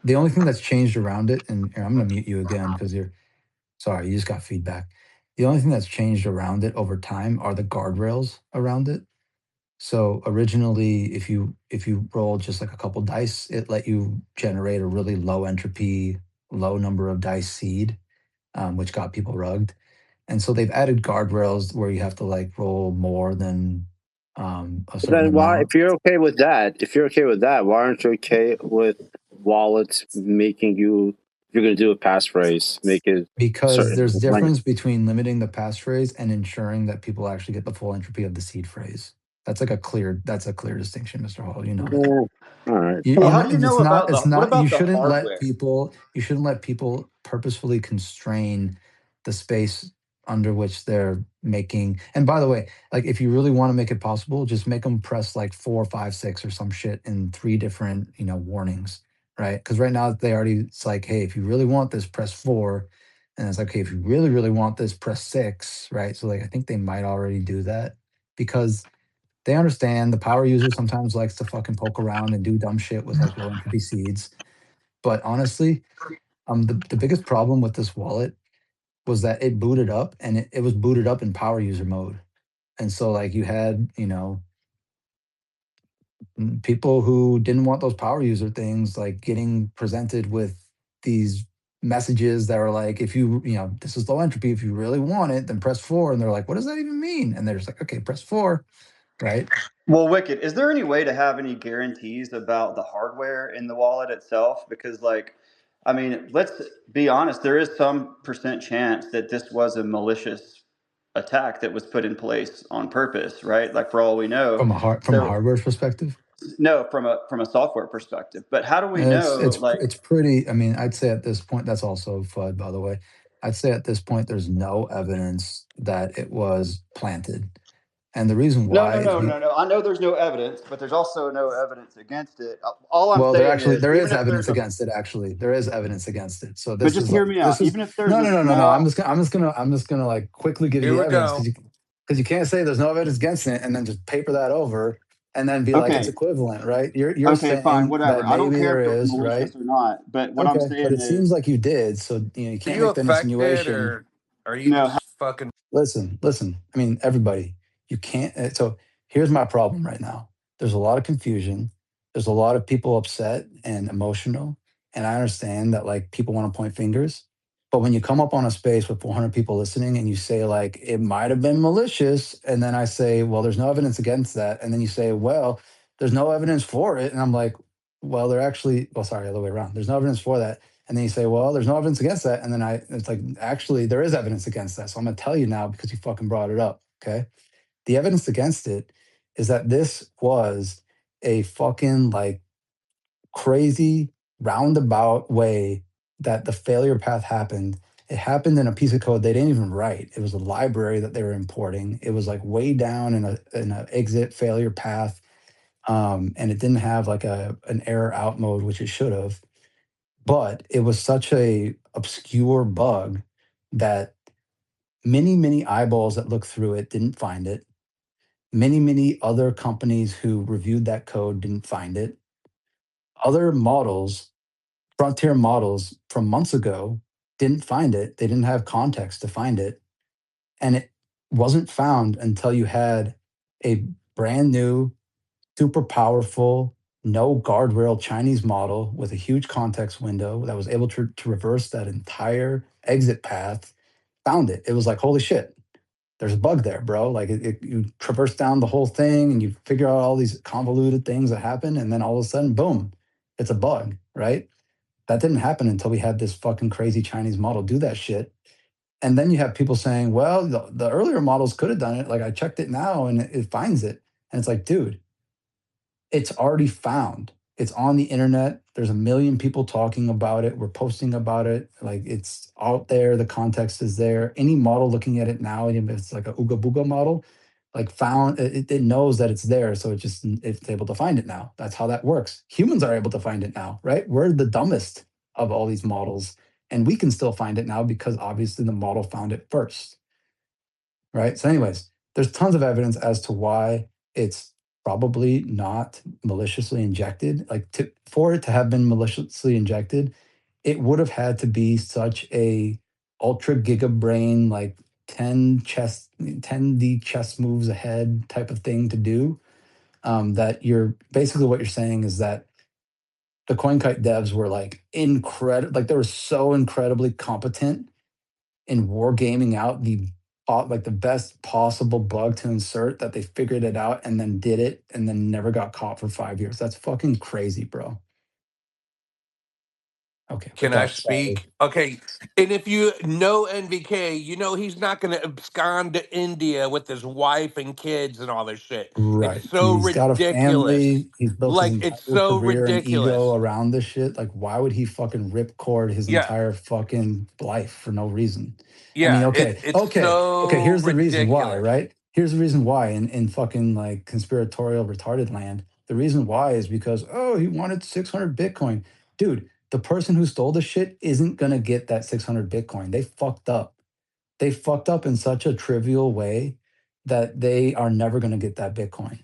The only thing that's changed around it, and here, I'm going to mute you again because you're sorry, you just got feedback. The only thing that's changed around it over time are the guardrails around it. So originally, if you rolled just like a couple dice, it let you generate a really low entropy, low number of dice seed, which got people rugged. And so they've added guardrails where you have to like roll more than a certain Then why, amount. if you're okay with that, why aren't you okay with wallets making you, if you're going to do a passphrase, make it Because certain there's length? difference between limiting the passphrase and ensuring that people actually get the full entropy of the seed phrase. That's a clear distinction, Mr. Hall. You know that. All right. Well, how do you know It's what not, you about the shouldn't let hardware? people purposefully constrain the space under which they're making. And by the way, like if you really want to make it possible, just make them press like 4, 5, 6 or some shit in 3 different, warnings, right? Because right now it's like, hey, if you really want this, press 4. And it's like, hey, if you really, really want this, press 6, right? So like I think they might already do that because they understand the power user sometimes likes to fucking poke around and do dumb shit with like low entropy seeds. But honestly, the biggest problem with this wallet was that it booted up and it was booted up in power user mode. And so like you had, people who didn't want those power user things like getting presented with these messages that were like, if you, this is low entropy. If you really want it, then press 4. And they're like, what does that even mean? And they're just like, okay, press 4. Right. Well, Wicked, is there any way to have any guarantees about the hardware in the wallet itself? Because, like, I mean, let's be honest, there is some % chance that this was a malicious attack that was put in place on purpose, right? Like, for all we know. From a hardware perspective? No, from a software perspective. But how do we know? It's pretty. I mean, I'd say at this point, that's also FUD, by the way. I'd say at this point, there's no evidence that it was planted, and the reason why No. I know there's no evidence, but there's also no evidence against it. All I'm saying is, there is evidence against it. Actually, there is evidence against it. So but just hear me out. Even if there's no. I'm just gonna like quickly give you the evidence because you can't say there's no evidence against it and then just paper that over and then be like it's equivalent, right? You're saying fine, whatever. that I don't maybe care there if it's is, malicious right? or not. But what I'm saying but it is, seems like you did. So you can't Are you make that affected insinuation. or are you just fucking? Listen. I mean, everybody, you can't. So here's my problem right now. There's a lot of confusion. There's a lot of people upset and emotional. And I understand that like people want to point fingers. But when you come up on a space with 400 people listening and you say like, it might have been malicious. And then I say, well, there's no evidence against that. And then you say, well, there's no evidence for it. And I'm like, well, sorry, other way around. There's no evidence for that. And then you say, well, there's no evidence against that. And then it's like, actually, there is evidence against that. So I'm going to tell you now because you fucking brought it up. Okay. The evidence against it is that this was a fucking like crazy roundabout way that the failure path happened. It happened in a piece of code they didn't even write. It was a library that they were importing. It was like way down in a exit failure path. And it didn't have like an error out mode, which it should have. But it was such a obscure bug that many eyeballs that looked through it didn't find it. Many other companies who reviewed that code didn't find it. Other models, frontier models from months ago, didn't find it. They didn't have context to find it. And it wasn't found until you had a brand new, super powerful no guardrail Chinese model with a huge context window that was able to reverse that entire exit path found it. It was like, holy shit, there's a bug there, bro. Like you traverse down the whole thing and you figure out all these convoluted things that happen, and then all of a sudden, boom, it's a bug, right? That didn't happen until we had this fucking crazy Chinese model do that shit. And then you have people saying, well, the earlier models could have done it. Like I checked it now and it finds it. And it's like, dude, it's already found. It's on the internet. There's a million people talking about it. We're posting about it. Like it's out there. The context is there. Any model looking at it now, even if it's like a Ooga Booga model, like found it knows that it's there. So it's able to find it now. That's how that works. Humans are able to find it now, right? We're the dumbest of all these models. And we can still find it now because obviously the model found it first. Right. So, anyways, there's tons of evidence as to why it's probably not maliciously injected. Like for it to have been maliciously injected, it would have had to be such a ultra giga brain, like 10D chess moves ahead type of thing to do. That you're basically what you're saying is that the Coinkite devs were like incredible, like they were so incredibly competent in wargaming out like the best possible bug to insert that they figured it out and then did it and then never got caught for 5 years. That's fucking crazy, bro. Okay, with Can I that, sorry. speak? Okay. And if you know NVK, you know he's not going to abscond to India with his wife and kids and all this shit. It's Right. so He's got a ridiculous. family. He's built his Like, it's entire so career and ego ridiculous. around this shit. Like, why would he fucking ripcord his Yeah. entire fucking life for no reason? I mean, Yeah. It's so here's the reason why, ridiculous. right? Here's the reason why in fucking like conspiratorial retarded land. The reason why is because, oh, he wanted 600 Bitcoin. Dude, the person who stole the shit isn't going to get that 600 Bitcoin. They fucked up. They fucked up in such a trivial way that they are never going to get that Bitcoin.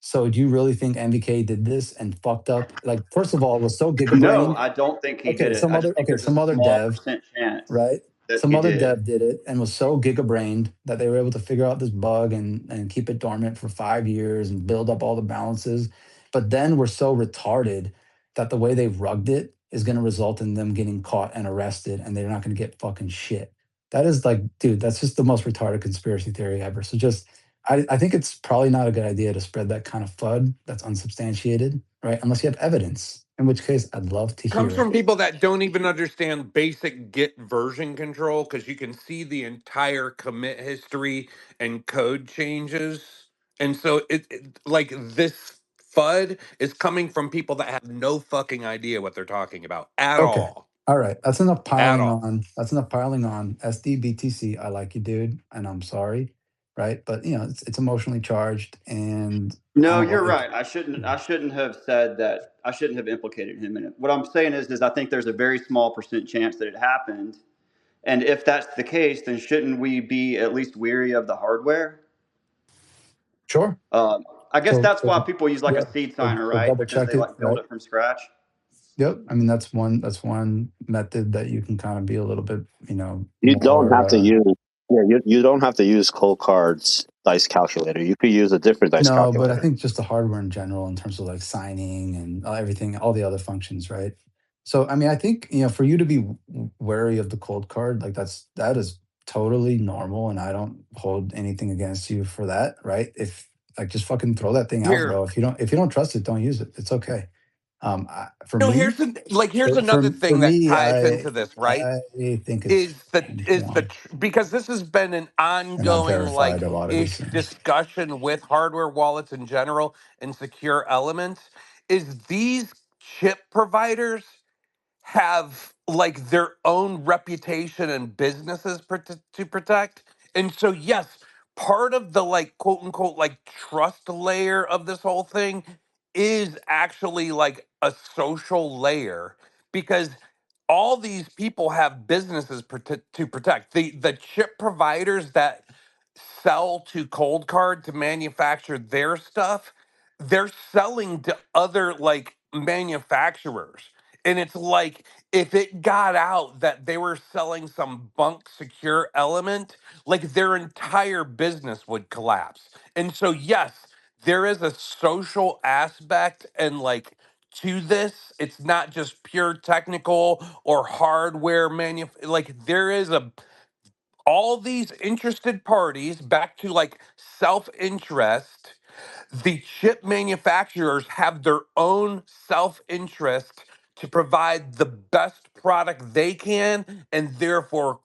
So do you really think MBK did this and fucked up? Like, first of all, it was so No, gigabrained. I don't think he did Okay, it. I just think there's a some other small dev, percent chance right? that Some he other did. dev did it and was so gigabrained that they were able to figure out this bug and keep it dormant for 5 years and build up all the balances. But then we're so retarded that the way they rugged it is going to result in them getting caught and arrested and they're not going to get fucking shit. That is like, dude, that's just the most retarded conspiracy theory ever. So just, I think it's probably not a good idea to spread that kind of FUD that's unsubstantiated, right? Unless you have evidence, in which case I'd love to Comes hear it. from people that don't even understand basic Git version control because you can see the entire commit history and code changes. And so like this FUD is coming from people that have no fucking idea what they're talking about at Okay. all. All right. That's enough At piling all. on. That's enough piling on. SDBTC, I like you, dude, and I'm sorry. Right. But you know, it's emotionally charged and I No, don't you're like right. I shouldn't have said that. I shouldn't have implicated him in it. What I'm saying is I think there's a very small percent chance that it happened. And if that's the case, then shouldn't we be at least weary of the hardware? sure. I guess that's why people use like Yeah. a seed signer, So right? double Because check they it, like build right? it from scratch. Yep. I mean that's one method that you can kind of be a little bit, you know, You don't more have to use you don't have to use Cold Card's dice calculator. You could use a different dice no, but I calculator. think just the hardware in general, in terms of like signing and everything, all the other functions, right? So, I mean, I think for you to be wary of the cold card, like that is totally normal, and I don't hold anything against you for that, right? If like just fucking throw that thing out, Here. bro. If you don't trust it, don't use it. It's okay. For No, me, here's another for thing that me, ties into this, right? I think it's Is the fine if you is the want, because this has been an and I've ongoing verified like a lot of these ish things. discussion with hardware wallets in general and secure elements is these chip providers have like their own reputation and businesses to protect. And so, yes, part of the like quote unquote like trust layer of this whole thing is actually like a social layer because all these people have businesses to protect. The chip providers that sell to Cold Card to manufacture their stuff, they're selling to other like manufacturers. And it's like if it got out that they were selling some bunk secure element, like their entire business would collapse. And so yes, there is a social aspect and like to this. It's not just pure technical or hardware like there is all these interested parties back to like self-interest. The chip manufacturers have their own self-interest to provide the best product they can, and therefore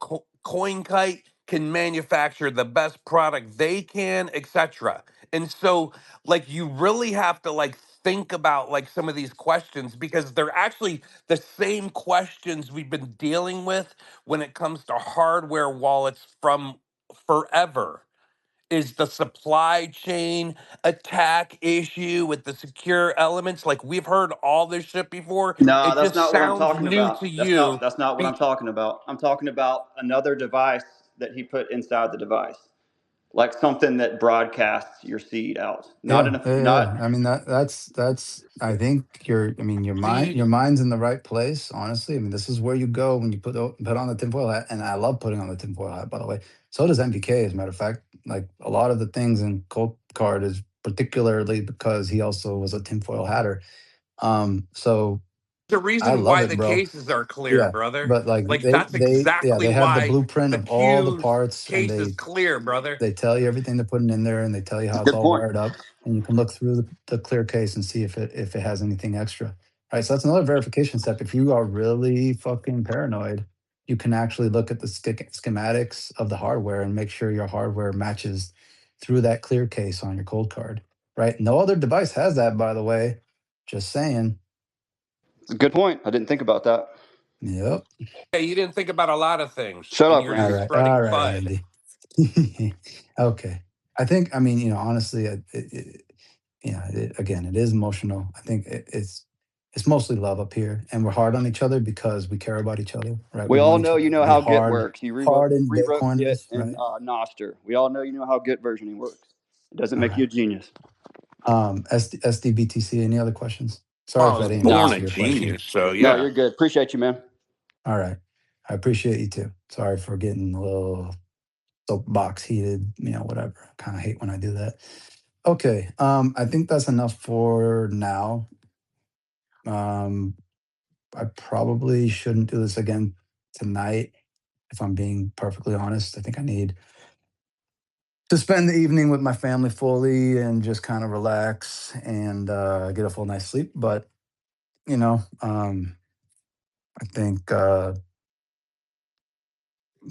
Coinkite can manufacture the best product they can, etc. And so like you really have to like think about like some of these questions because they're actually the same questions we've been dealing with when it comes to hardware wallets from forever. Is the supply chain attack issue with the secure elements? Like we've heard all this shit before. No, It that's just not what I'm sounds talking new to about. That's not you. that's not what I'm talking about. I'm talking about another device that he put inside the device, like something that broadcasts your seed out. Not Yeah, enough. yeah, Not yeah. I mean that's I think your See, mind's in the right place, honestly. I mean, this is where you go when you put on the tinfoil hat, and I love putting on the tinfoil hat, by the way. So does MPK, as a matter of fact. Like a lot of the things in Cold Card is particularly because he also was a tinfoil hatter. So the I reason love why it, the bro. cases are clear, Yeah, brother. but like Like that's exactly they have the why blueprint the of all the Q's parts, and case is clear, brother. they tell you everything they're putting in there, and they tell you how it's good all point. wired up, and you can look through the clear case and see if it has anything extra. Right. So that's another verification step. If you are really fucking paranoid, you can actually look at the schematics of the hardware and make sure your hardware matches through that clear case on your cold card. Right. No other device has that, by the way. Just saying. It's a good point. I didn't think about that. Yep. Hey, you didn't think about a lot of things, Shut and up, you're just Randy. spreading All right, FUD. Andy. Okay. I think, I mean, honestly, again, it is emotional. I think it's mostly love up here, and we're hard on each other because we care about each other, right? We We all want each know other you to know be how Git works. hard in Rewrote Git Bitcoiners, and right? Noster. We all know you know how Git versioning works. It doesn't All make right. you a genius. SDBTC, any other questions? Sorry Well, if I I was didn't born answer a your question. genius, so No, yeah. you're good. Appreciate you, man. All right. I appreciate you too. Sorry for getting a little soapbox heated, whatever. I kind of hate when I do that. Okay. I think that's enough for now. I probably shouldn't do this again tonight, if I'm being perfectly honest. I think I need to spend the evening with my family fully and just kind of relax and get a full night's sleep. But, I think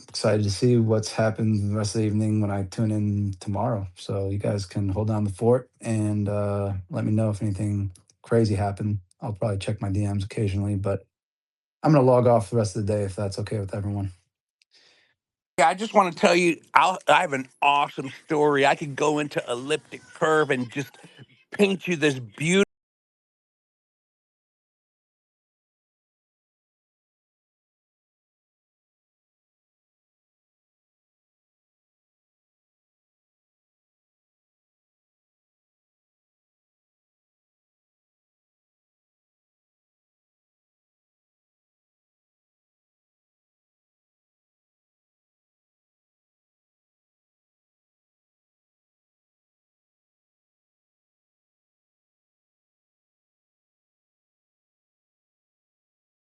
excited to see what's happened the rest of the evening when I tune in tomorrow. So you guys can hold down the fort and let me know if anything crazy happened. I'll probably check my DMs occasionally, but I'm going to log off the rest of the day if that's okay with everyone. Yeah, I just want to tell you, I have an awesome story. I could go into elliptic curve and just paint you this beautiful